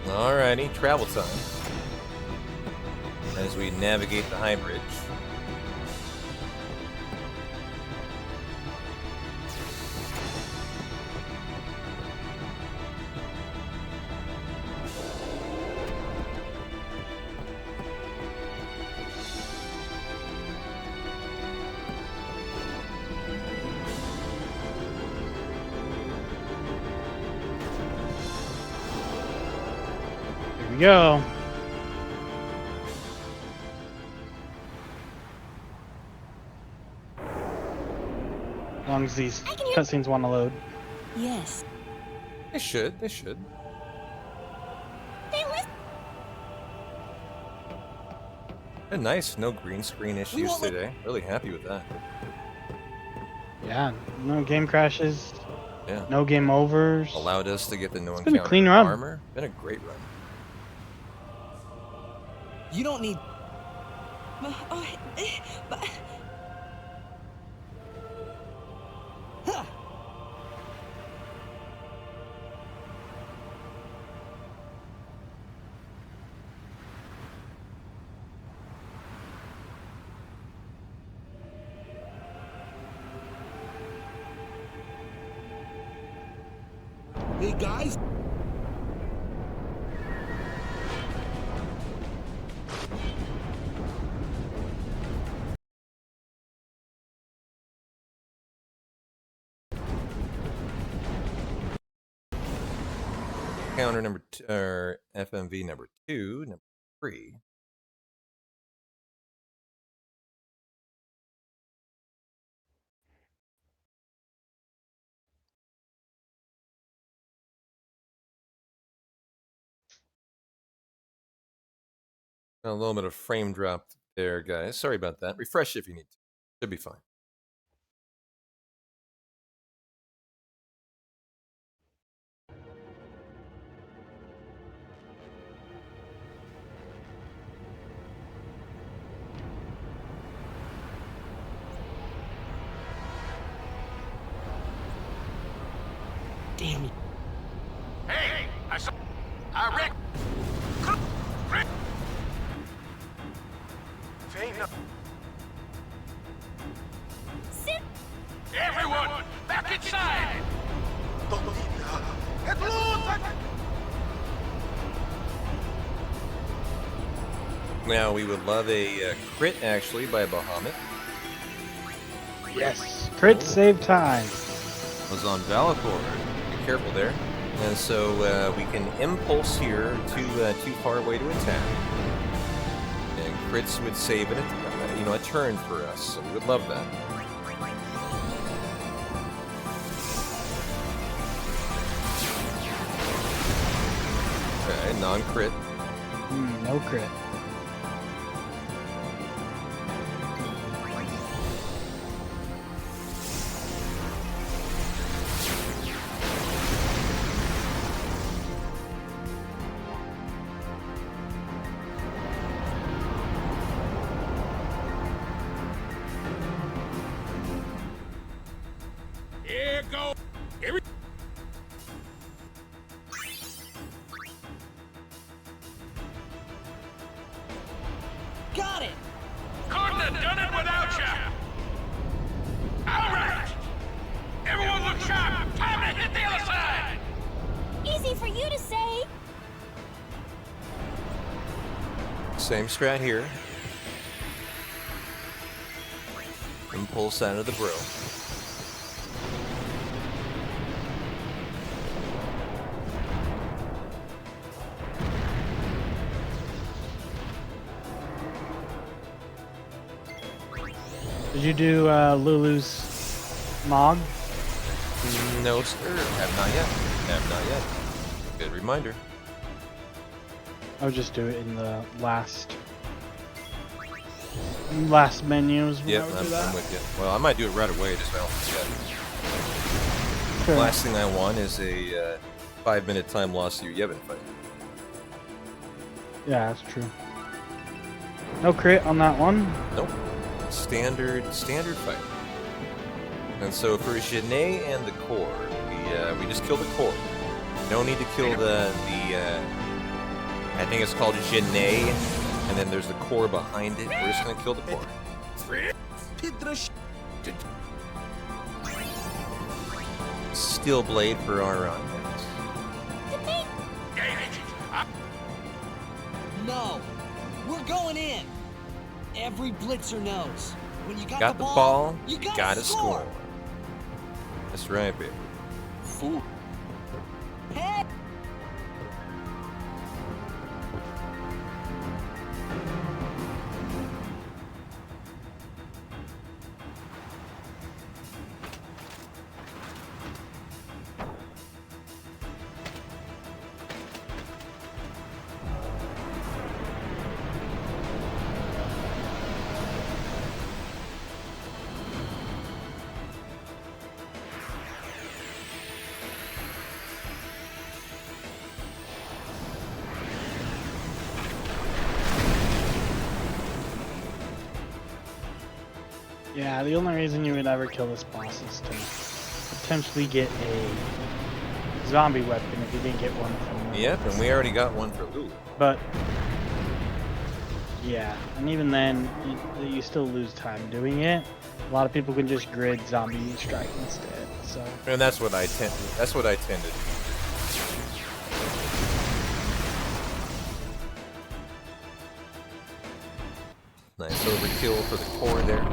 Alrighty, travel time. As we navigate the high bridge. Here we go. As long as these cutscenes want to load. Yes. They should, they should. Nice, no green screen issues today. Really happy with that. Yeah, no game crashes. Yeah. No game overs. Allowed us to get the no It's been a encounter clean run. armor. Been a great run. You don't need... Hey, guys. Counter number two, or FMV number 2, number 3. A little bit of frame drop there, guys. Sorry about that. Refresh if you need to. Should be fine. Damn it. Hey, I saw... Rick! Rick! Sin! Everyone, back inside! Now, we would love a crit, actually, by Bahamut. Yes. Crit save time. Was on Valakor. Be careful there. And so we can impulse here too far away to attack. And crits would save it, a turn for us. So we would love that. Okay, non-crit. No crit. Here go! Here Got it! Couldn't have done it without you! Alright! Everyone look sharp! Time to hit the other side! Easy for you to say. Same strat here. Impulse out of the bro. Did you do Lulu's Mog? No, sir. Have not yet. Have not yet. Good reminder. I'll just do it in the last menus. Yep, I'm with you. Well, I might do it right away, just so I don't forget. Sure. Last thing I want is a 5-minute time loss to your Yevon fight. Yeah, that's true. No crit on that one. Nope. Standard fight. And so for Janae and the core, we just kill the core. No need to kill the I think it's called Janae, and then there's the core behind it. We're just gonna kill the core. Steel blade for our guys. No, we're going in. Every blitzer knows. When you got the ball, you gotta score. That's right, baby. Fool. Hey! Yeah, the only reason you would ever kill this boss is to potentially get a zombie weapon if you didn't get one from Yep, and we already got one for Lulu. But yeah, and even then, you still lose time doing it. A lot of people can just grid zombie strike instead. So. And that's what I tend to do. Nice overkill for the core there.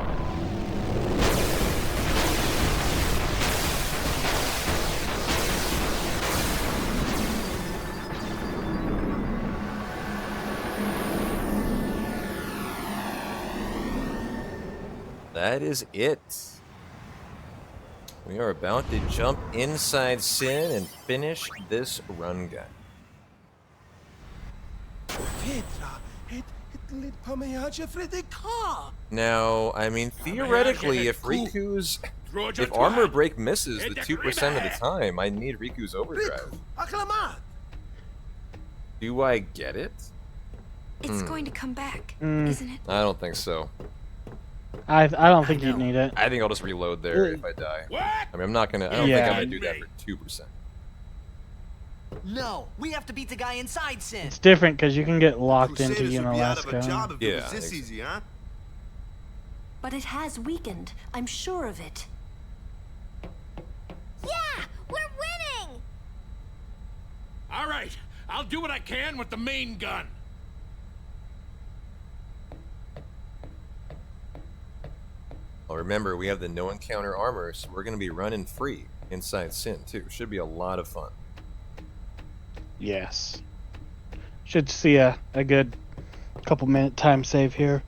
That is it. We are about to jump inside Sin and finish this run, guy. Petra, it Now, I mean, theoretically, if Riku's... If armor break misses the 2% of the time, I need Riku's overdrive. Do I get it? It's going to come back, isn't it? I don't think so. I don't think you need it. I think I'll just reload there if I die. I mean, I'm not gonna... I don't think I'm gonna do that for 2%. No, we have to beat the guy inside Sin. It's different because you can get locked into Unalaska. Yeah. This easy, huh? But it has weakened. I'm sure of it. Yeah, we're winning. All right, I'll do what I can with the main gun. Well, remember, we have the no encounter armor, so we're gonna be running free inside Sin too. Should be a lot of fun. Yes. Should see a good couple minute time save here.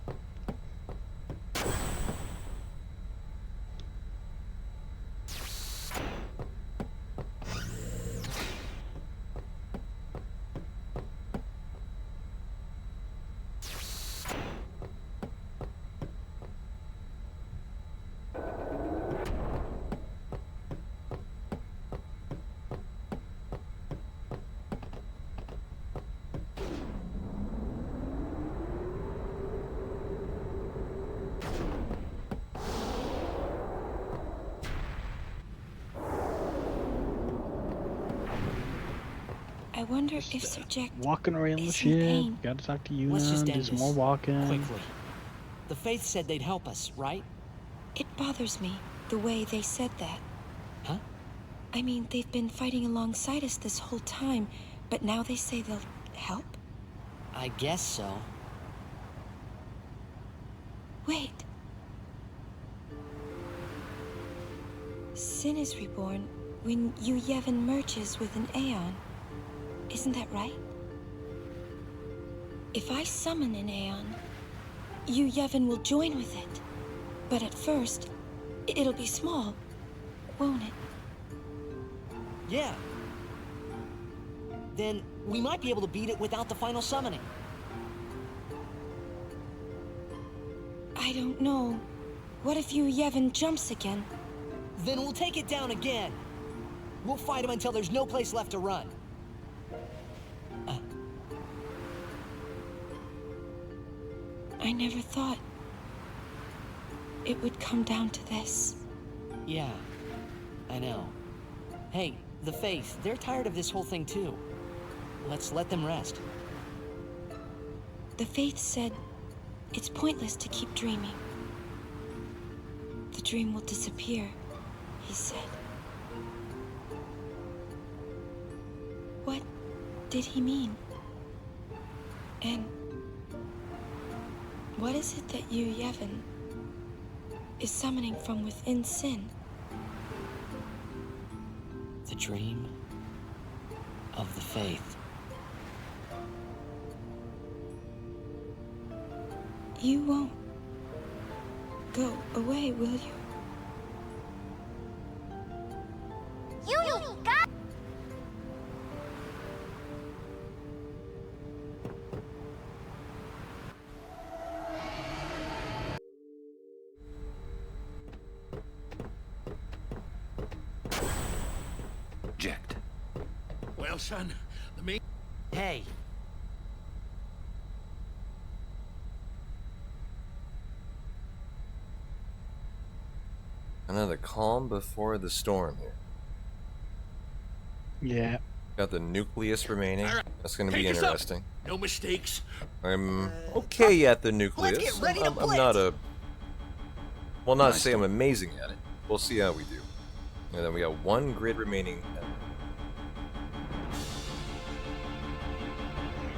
I wonder if Subject Walking around the is in ship. pain. Gotta talk to you. Let's just end Do some this. more walking. Quickly. The Faith said they'd help us, right? It bothers me, the way they said that. Huh? I mean, they've been fighting alongside us this whole time, but now they say they'll help? I guess so. Wait. Sin is reborn when Yu Yevon merges with an Aeon. Isn't that right? If I summon an Aeon, Yu Yevon will join with it. But at first, it'll be small, won't it? Yeah. Then we might be able to beat it without the final summoning. I don't know. What if Yu Yevon jumps again? Then we'll take it down again. We'll fight him until there's no place left to run. I never thought it would come down to this. Yeah, I know. Hey, the Faith, they're tired of this whole thing too. Let's let them rest. The Faith said it's pointless to keep dreaming. The dream will disappear, he said. What did he mean? And what is it that Yu Yevon is summoning from within Sin? The dream of the Faith. You won't go away, will you? You got... Jacked. Well, son, the main... Hey. Another calm before the storm here. Yeah. Got the nucleus remaining. That's going to be interesting. No mistakes. I'm okay at the nucleus. I'm not a... Well, not to say I'm amazing at it. We'll see how we do. And then we got one grid remaining.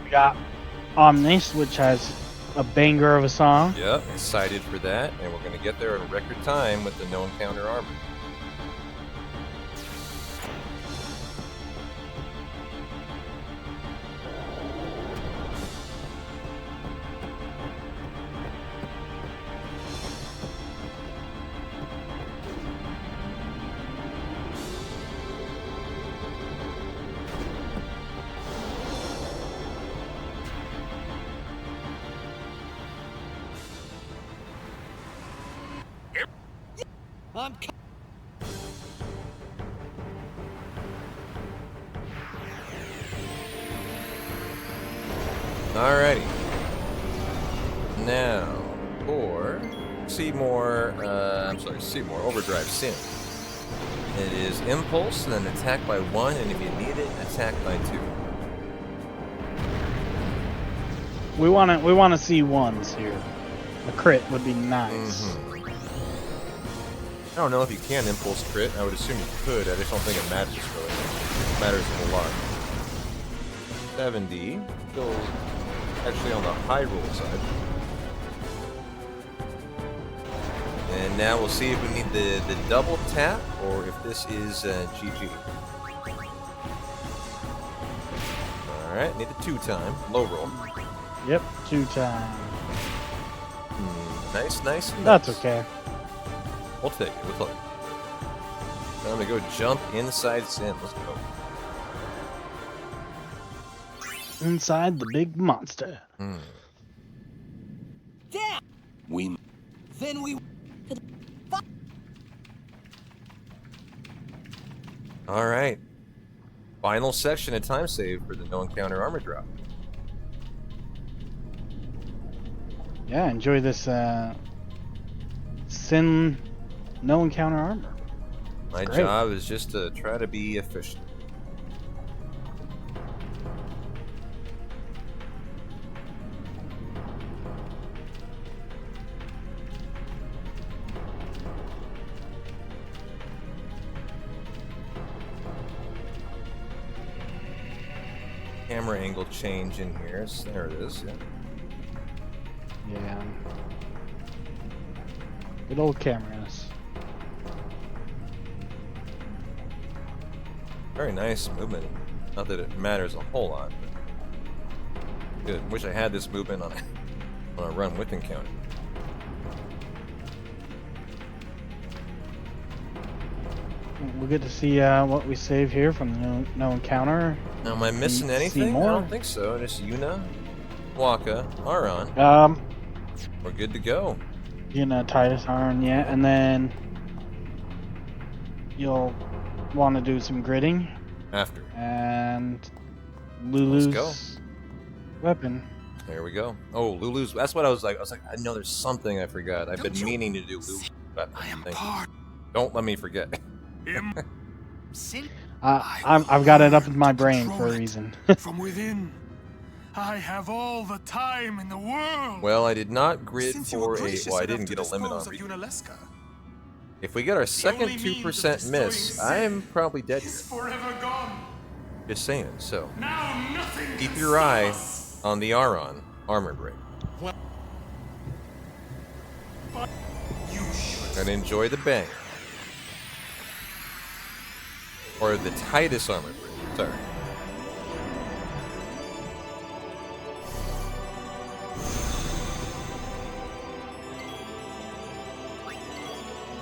We got Omnis, which has a banger of a song. Yep, excited for that. And we're going to get there in record time with the no encounter armor. I'm Alrighty. Now, for Seymour Overdrive Sim. It is Impulse, and then attack by 1, and if you need it, attack by 2. We wanna see ones here. A crit would be nice. I don't know if you can Impulse crit. I would assume you could. I just don't think it matters really. It matters a whole lot. 70. Still actually on the high roll side. And now we'll see if we need the double tap or if this is GG. Alright, need the 2-time. Low roll. Yep, 2-time. Nice. That's okay. We'll take it. Time to go jump inside Sim. Let's go. Inside the big monster. Damn! Then we... Alright. Final section of time save for the no encounter armor drop. Yeah, enjoy this Sin no encounter armor. My job is just to try to be efficient. Camera angle change in here. So there it is. Yeah. Good old cameras. Very nice movement. Not that it matters a whole lot. But good. Wish I had this movement on a run with encounter. We'll get to see what we save here from the no encounter. Now, am I missing anything? I don't think so. Just Yuna, Waka, Aron. We're good to go. Yuna, Titus, Aron, yeah, and then you'll want to do some gridding. After. And Lulu's Let's go. Weapon. There we go. Oh, Lulu's. That's what I was like. I know there's something I forgot. I've been meaning to do Lulu's weapon. I am part. Don't let me forget. I've got it up in my brain for a reason. From within, I have all the time in the world. Well, I did not grid for a. Well, I didn't get a limit on it. If we get our second 2% miss, I am probably dead. Forever gone. Just saying. So keep your eye on the Aron armor break. And enjoy the bang. Or the Titus armor break. Sorry.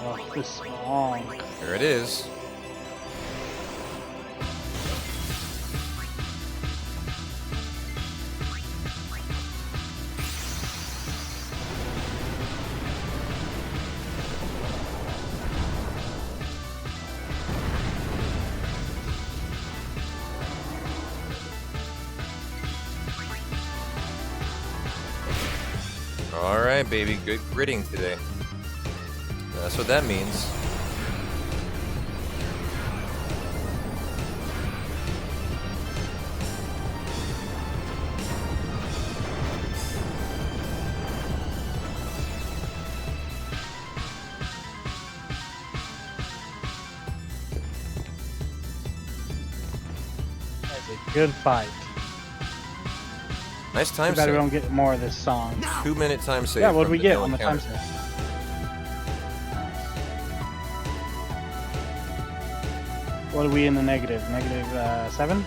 Oh, this song. There it is. Alright, baby. Good gritting today. That's what that means. That's a good fight. Nice time save. save. We don't get more of this song. 2-minute time save. Yeah, what did we get on the time save? What are we in the negative? Negative 7?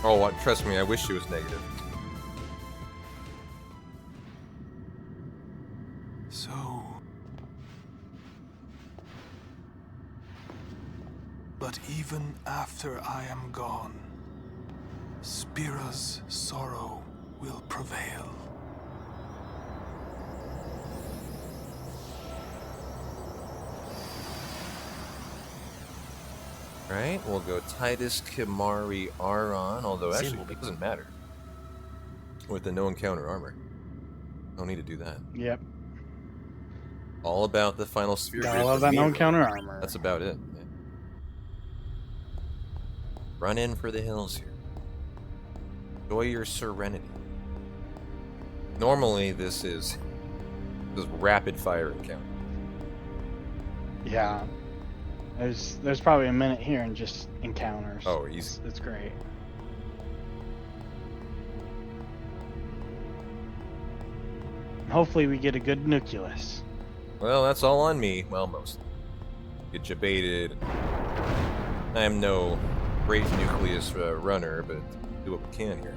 Oh, what? Trust me, I wish she was negative. So... But even after I am gone, Spira's sorrow will prevail. Right, we'll go Titus, Kimari, Aron, although actually it doesn't matter. With the no encounter armor. Don't need to do that. Yep. All about the final sphere. Gotta love that no encounter armor. That's about it. Yeah. Run in for the hills here. Enjoy your serenity. Normally this is rapid fire encounter. Yeah. There's probably a minute here in just encounters. Oh, easy. It's great. Hopefully we get a good nucleus. Well, that's all on me. Well, mostly. Get you baited. I am no great nucleus runner, but do what we can here.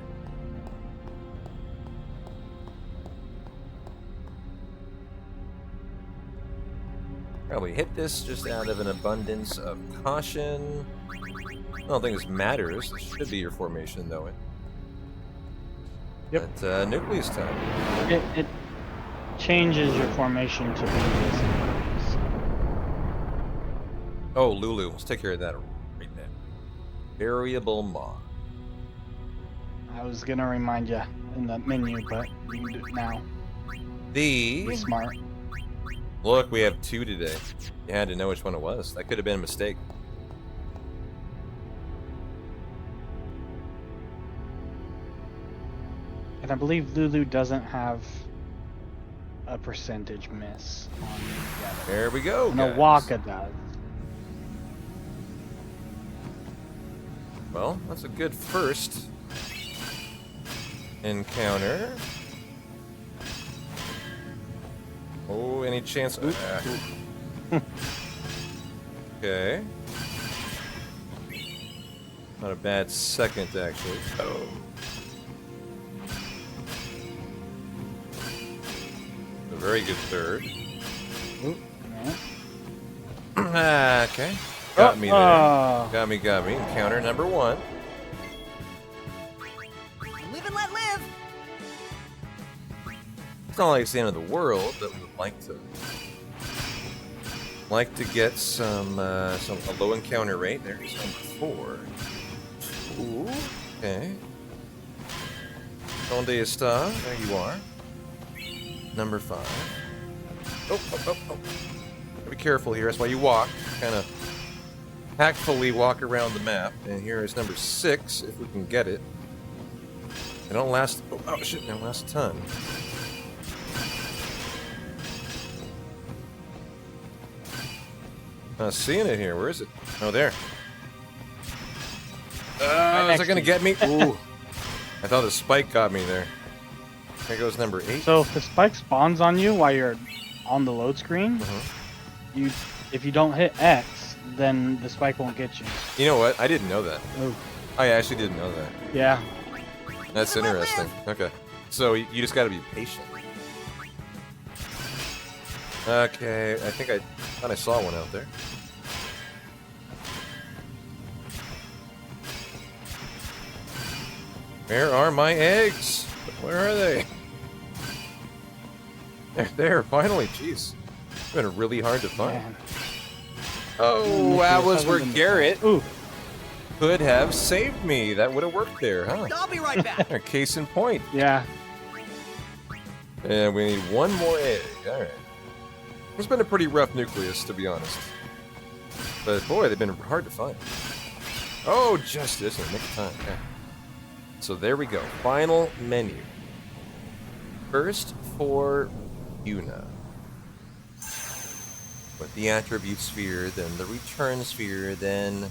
Probably hit this just out of an abundance of caution. I don't think this matters. This should be your formation, though. Yep. But, nucleus time. It changes your formation to be this. Oh, Lulu. Let's take care of that right now. Variable mod. I was gonna remind you in the menu, but you can do it now. Be smart. Look, we have 2 today. You had to know which one it was. That could have been a mistake. And I believe Lulu doesn't have a percentage miss on the other. There we go, No, guys. Waka does. Well, that's a good first encounter. Oh, any chance? Okay. Not a bad second, actually. Oh. A very good third. Okay. Got me there. Got me. Encounter number 1. Live and let live. It's not like it's the end of the world, but we would like to get some a low encounter rate. There's number 4. Ooh, okay. Donde está? There you are. Number 5. Oh. Be careful here. That's why you walk. Kind of tactfully walk around the map. And here is number 6, if we can get it. They don't last. Oh shit! They don't last a ton. Not seeing it here. Where is it? Oh, there. Is it gonna get me? Ooh. I thought the spike got me there. There goes number 8. So if the spike spawns on you while you're on the load screen, if you don't hit X, then the spike won't get you. You know what? I didn't know that. Oh. I actually didn't know that. Yeah. That's interesting. Okay. So you just gotta be patient. Okay, I thought I saw one out there. Where are my eggs? Where are they? They're there, finally. Jeez. It's been really hard to find. Man. Oh, that was where Garrett could have saved me. That would have worked there, huh? I'll be right back. Case in point. Yeah. And we need one more egg. Alright. It's been a pretty rough nucleus, to be honest. But boy, they've been hard to find. Oh, just this in the nick of time. Okay. So there we go. Final menu. First for Yuna. With the attribute sphere, then the return sphere, then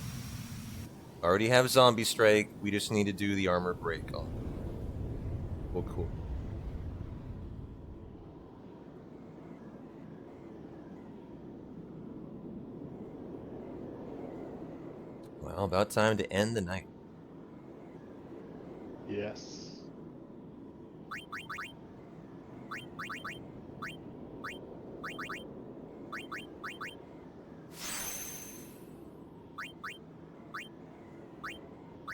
already have zombie strike. We just need to do the armor break on. Well, cool. Well, about time to end the night. Yes.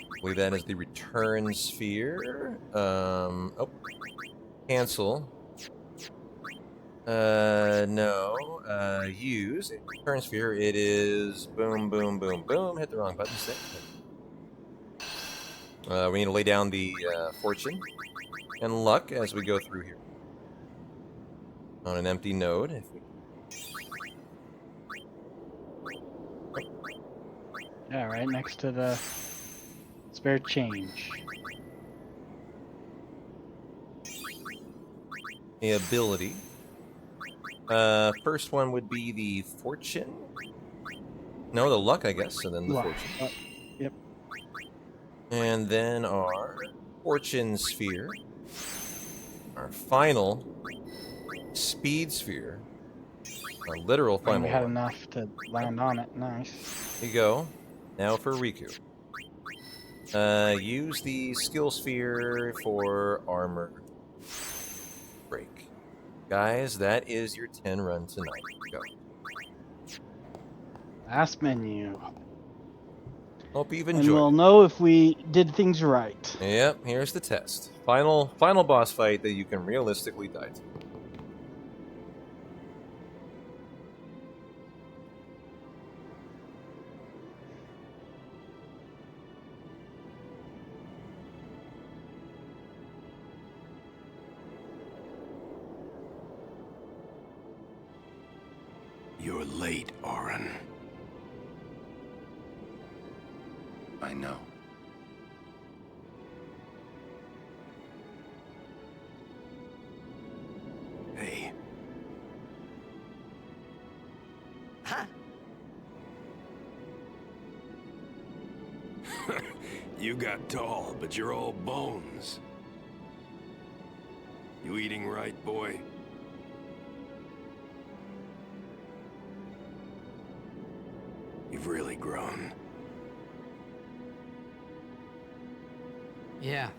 I believe that is the return sphere. Oh, cancel. No. Use. Turn sphere. It is boom, boom, boom, boom. Hit the wrong button. We need to lay down the fortune and luck as we go through here. On an empty node. If we... Yeah, right next to the spare change. The ability. First one would be the fortune. No, the luck, I guess, and then the Luck. fortune. Yep. And then our fortune sphere. Our final speed sphere. Our literal And final we had one. enough to land on it. Nice. Here you go. Now for Riku. Use the skill sphere for armor break. Guys, that is your 10 run tonight. Go. Last menu. Hope you've And enjoyed. we'll know if we did things right. Yep, here's the test. Final boss fight that you can realistically die to. You're late, Auron. I know. Hey. Huh? You got tall, but you're all bones. You eating right, boy? You've really grown. Yeah,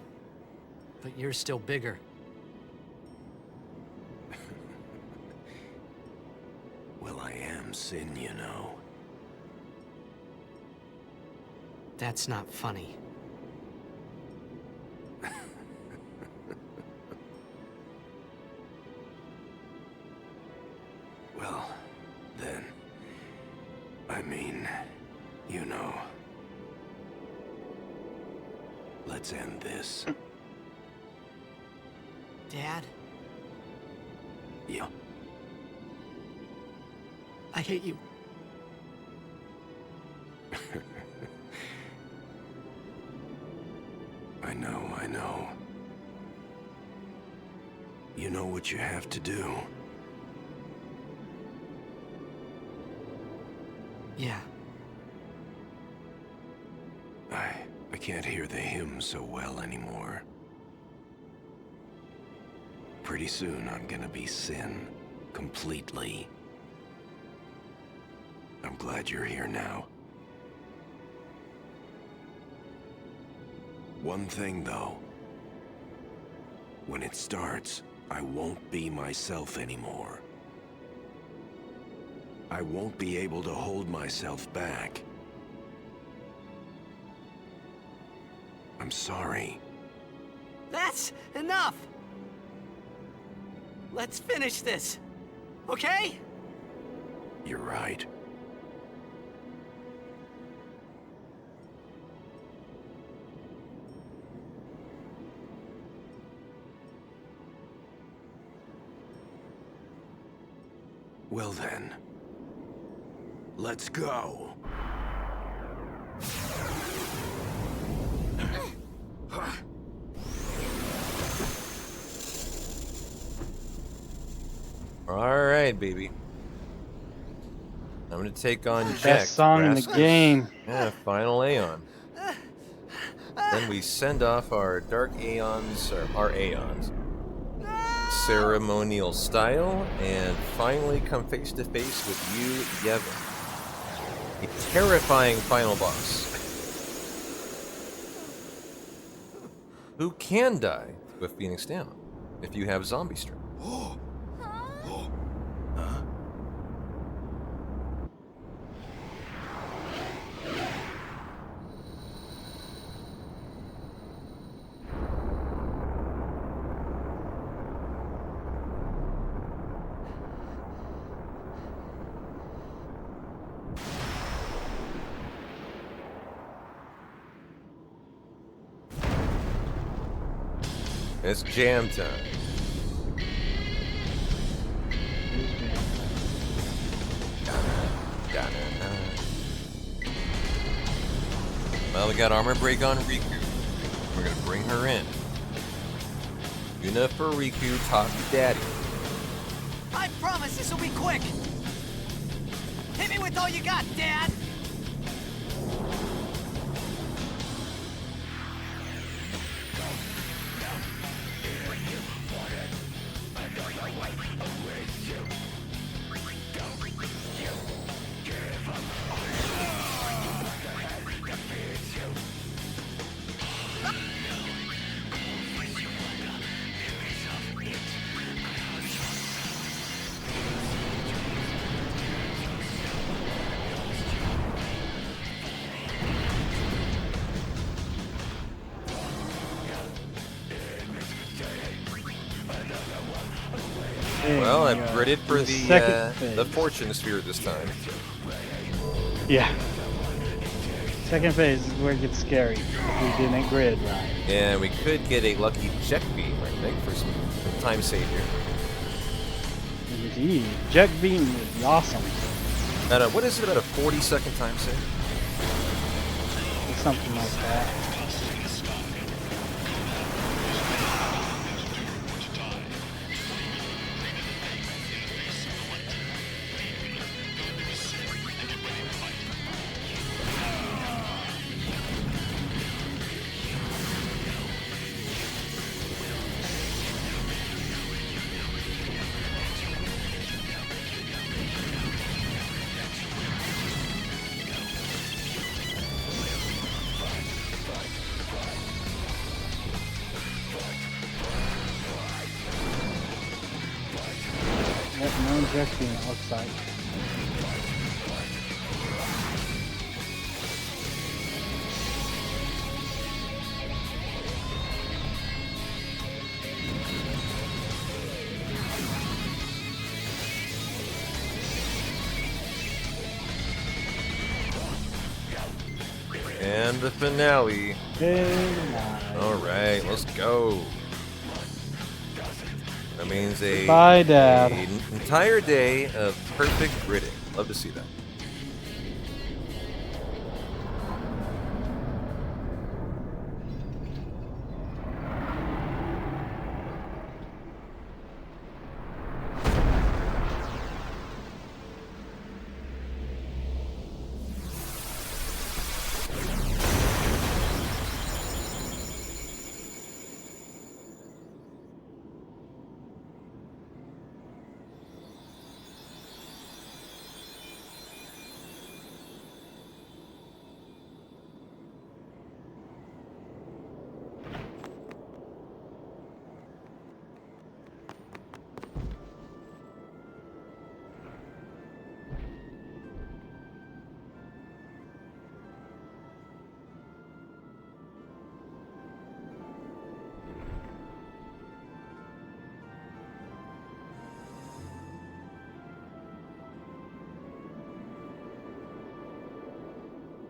but you're still bigger. Well, I am Sin, you know. That's not funny. Well, then, I mean, you know. Let's end this. Dad? Yeah. I hate you. I know. You know what you have to do. Yeah. I can't hear the hymn so well anymore. Pretty soon I'm gonna be Sin. Completely. I'm glad you're here now. One thing, though. When it starts, I won't be myself anymore. I won't be able to hold myself back. I'm sorry. That's enough! Let's finish this, okay? You're right. Well then, let's go. Alright, baby. I'm gonna take on Jack. Best song in the game. Yeah, final Aeon. Then we send off our Dark Aeons, or our Aeons. Ceremonial style, and finally come face to face with you, Yevon. A terrifying final boss. Who can die with Phoenix down if you have zombie strength. It's jam time. Well, we got armor break on Riku. We're gonna bring her in. Yuna for Riku, talk to Daddy. I promise this will be quick. Hit me with all you got, Dad. Well, I gridded for the fortune sphere this time. Yeah. Second phase is where it gets scary if we didn't grid right. And we could get a lucky jet beam, I think, for some time save here. Indeed. Jet beam would be awesome. What is it, about a 40-second time save? Something like that. No injection outside. And the finale. Alright, let's go. That means Bye, Dad. an entire day of perfect gridding. Love to see that.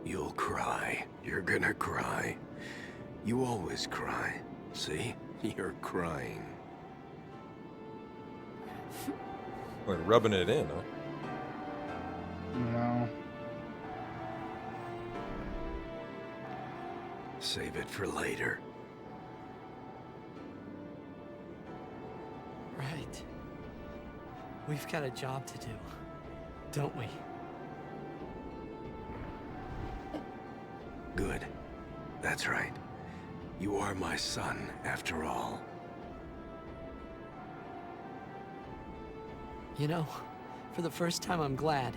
You'll cry. You're gonna cry. You always cry. See? You're crying. We're rubbing it in, huh? No. Save it for later. Right. We've got a job to do, don't we? Good. That's right. You are my son, after all. You know, for the first time, I'm glad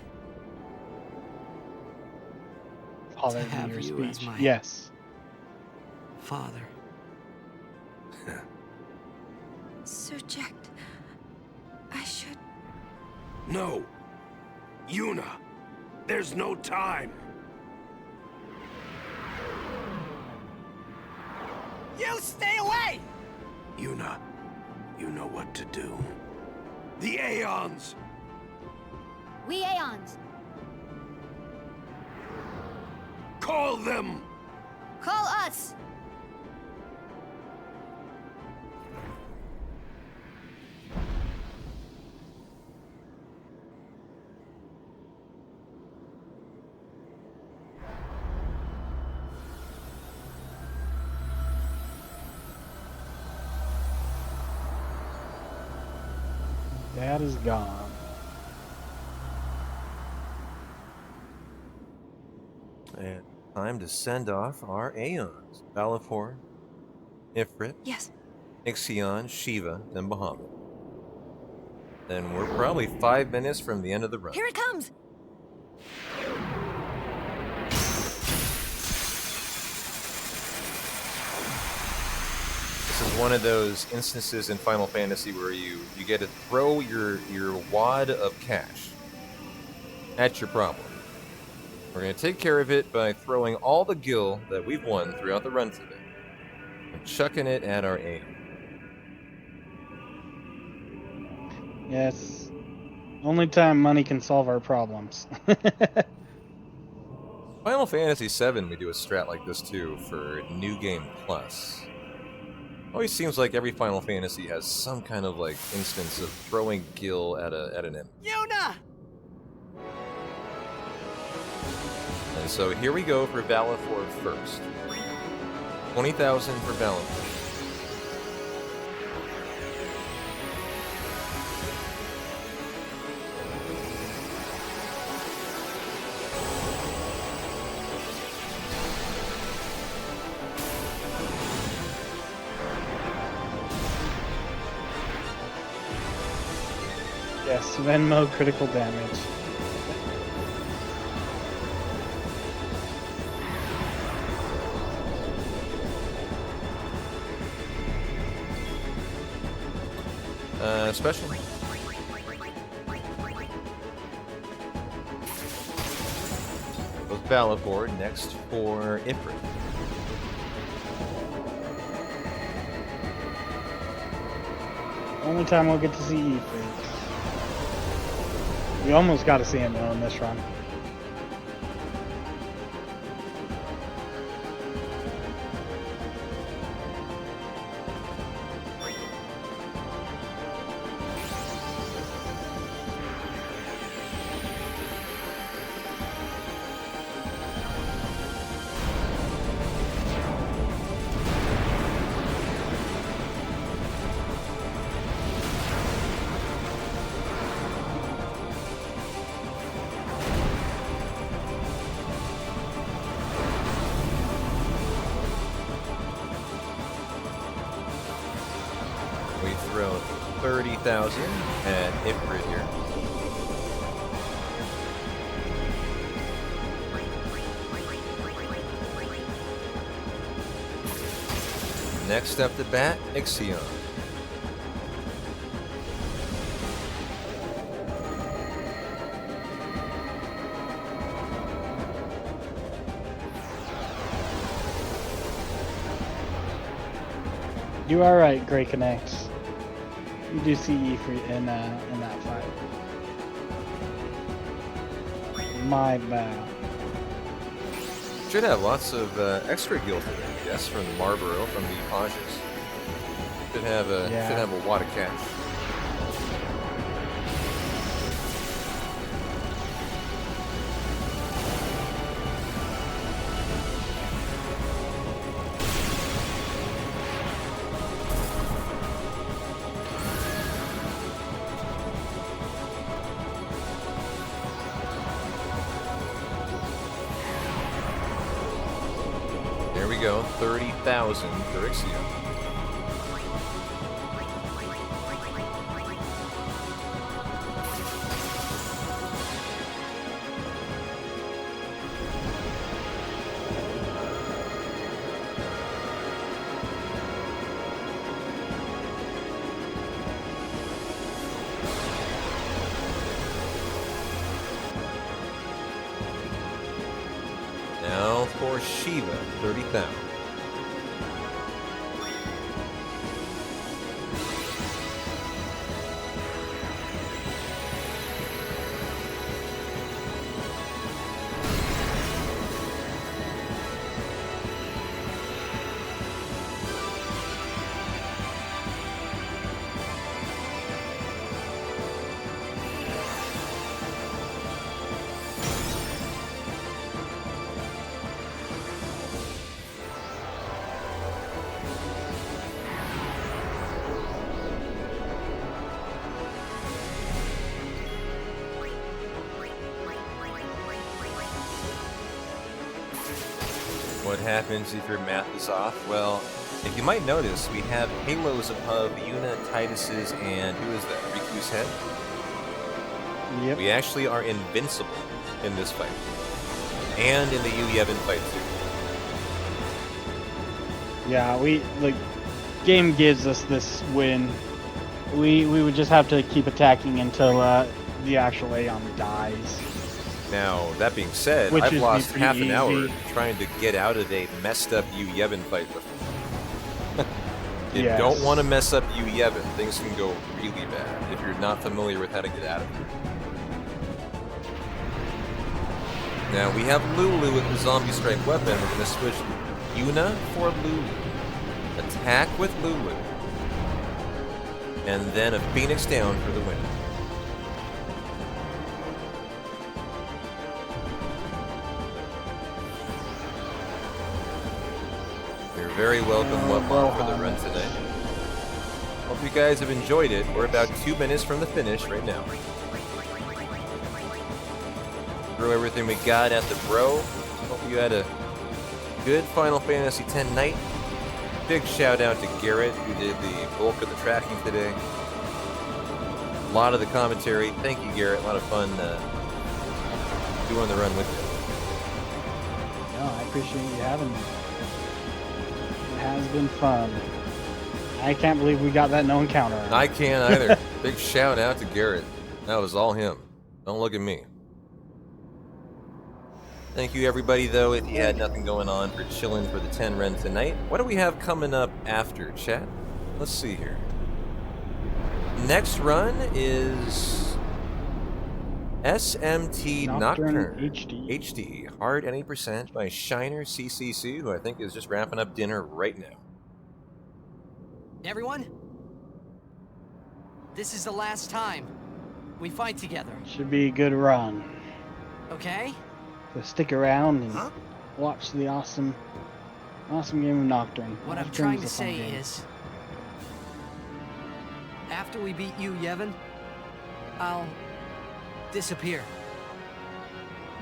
Father to have in your you speech. as my Yes. father. Sir Jacked, I should... No! Yuna! There's no time! You stay away! Yuna, you know what to do. The Aeons! We Aeons. Call them! Call us. cat is gone. And time to send off our Aeons. Balfour, Ifrit, Yes. Ixion, Shiva, then Bahamut. Then we're probably 5 minutes from the end of the run. Here it comes! This is one of those instances in Final Fantasy where you get to throw your wad of cash at your problem. We're going to take care of it by throwing all the gil that we've won throughout the run today and chucking it at our aim. Yes. Only time money can solve our problems. Final Fantasy VII, we do a strat like this too for New Game Plus. Always seems like every Final Fantasy has some kind of like instance of throwing gil at an enemy. Yuna! And so here we go for Balfour first. 20,000 for Balfour. Yes, Venmo critical damage. Special. With Balfour, next for Ifrit. Only time we'll get to see Ifrit. We almost got to see him though in this run. We throw 30,000 at Ifrit here. Next up the bat, Ixion. You are right, Grey Connects. You do see Ifrit in that fight. My bad. Should have lots of extra gil for them, I guess, from the Marlboro, from the Pages. Should have a wad of cash. There we go, 30,000 for Ixion. Now for Shiva, 30,000. What happens if your math is off? Well, if you might notice, we have halos above Yuna, Titus's, and who is that? Riku's head? Yep. We actually are invincible in this fight. And in the Yu Yevon fight, too. Yeah, game gives us this win. We would just have to keep attacking until the actual Aeon dies. Now, that being said, Which I've is lost pretty half an hour easy. trying to get out of a messed up Yu Yevon fight with You Yes. don't want to mess up Yu Yevon. Things can go really bad if you're not familiar with how to get out of it. Now, we have Lulu with the Zombie Strike weapon. We're going to switch Yuna for Lulu. Attack with Lulu. And then a Phoenix down for the win. You're very welcome, Wutmon, for the run today. Hope you guys have enjoyed it. We're about 2 minutes from the finish right now. Throw everything we got at the bro. Hope you had a good Final Fantasy X night. Big shout out to Garrett, who did the bulk of the tracking today. A lot of the commentary. Thank you, Garrett. A lot of fun doing the run with you. No, I appreciate you having me. It has been fun. I can't believe we got that no encounter. I can't either. Big shout out to Garrett. That was all him. Don't look at me. Thank you, everybody, though, if you had nothing going on, for chilling for the 10 run tonight. What do we have coming up after, chat? Let's see here. Next run is SMT Nocturne HD. Hard any percent by Shiner CCC, who I think is just wrapping up dinner right now. Everyone, this is the last time we fight together. Should be a good run. Okay? So stick around and watch the awesome game of Nocturne. What I'm Nocturne's trying to a fun say game. is, after we beat you, Yevon, I'll disappear.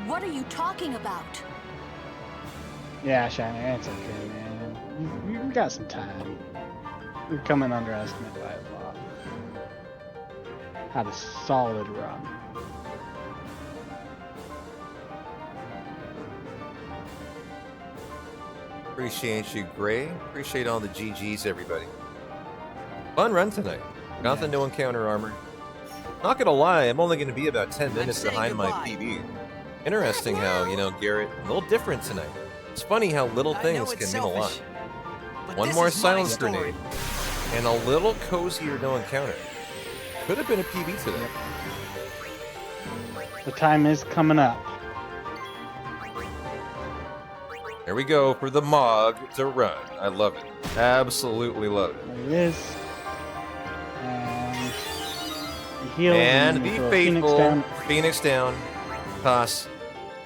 What are you talking about? Yeah, Shiner, it's okay, man. You got some time. You're coming underestimated by a lot. Had a solid run. Appreciate you, Gray. Appreciate all the GGs, everybody. Fun run tonight. Got the no encounter armor. Not gonna lie, I'm only gonna be about 10 minutes behind my PB. Interesting how, Garrett, a little different tonight. It's funny how little things can mean a lot. One more silence grenade, and a little cozier no encounter. Could have been a PB today. The time is coming up. There we go for the Mog to run. I love it. Absolutely love it. There it is. And the heal. And the throw a faithful Phoenix down. Toss.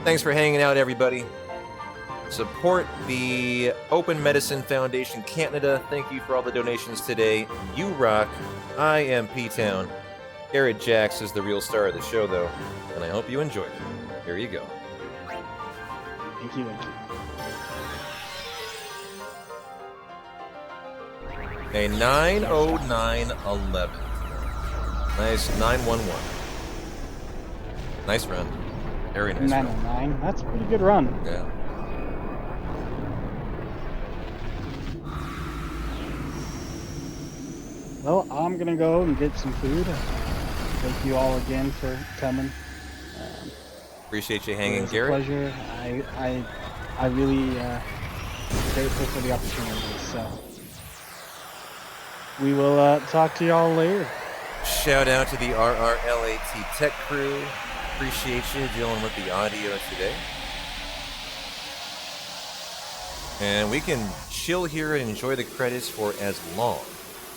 Thanks for hanging out, everybody. Support the Open Medicine Foundation Canada. Thank you for all the donations today. You rock. I am P-Town. Garrett Jax is the real star of the show, though, and I hope you enjoyed it. Here you go. Thank you. A 9:09:11. Nice 9:11. Nice run. Very nice. 909. That's a pretty good run. Yeah. Well, I'm gonna go and get some food. Thank you all again for coming. Appreciate you hanging, It was a Garrett. pleasure. I really grateful for the opportunity. So we will talk to y'all later. Shout out to the RRLAT tech crew. Appreciate you dealing with the audio today. And we can chill here and enjoy the credits for as long as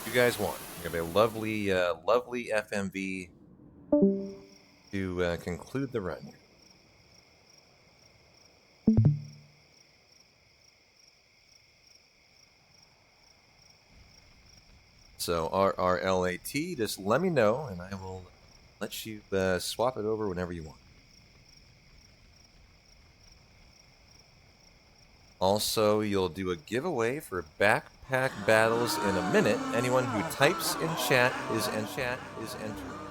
you guys want. We have a lovely, lovely FMV to conclude the run. So RRLAT, just let me know, and I will let you swap it over whenever you want. Also, you'll do a giveaway for backpack battles in a minute. Anyone who types in chat is entered.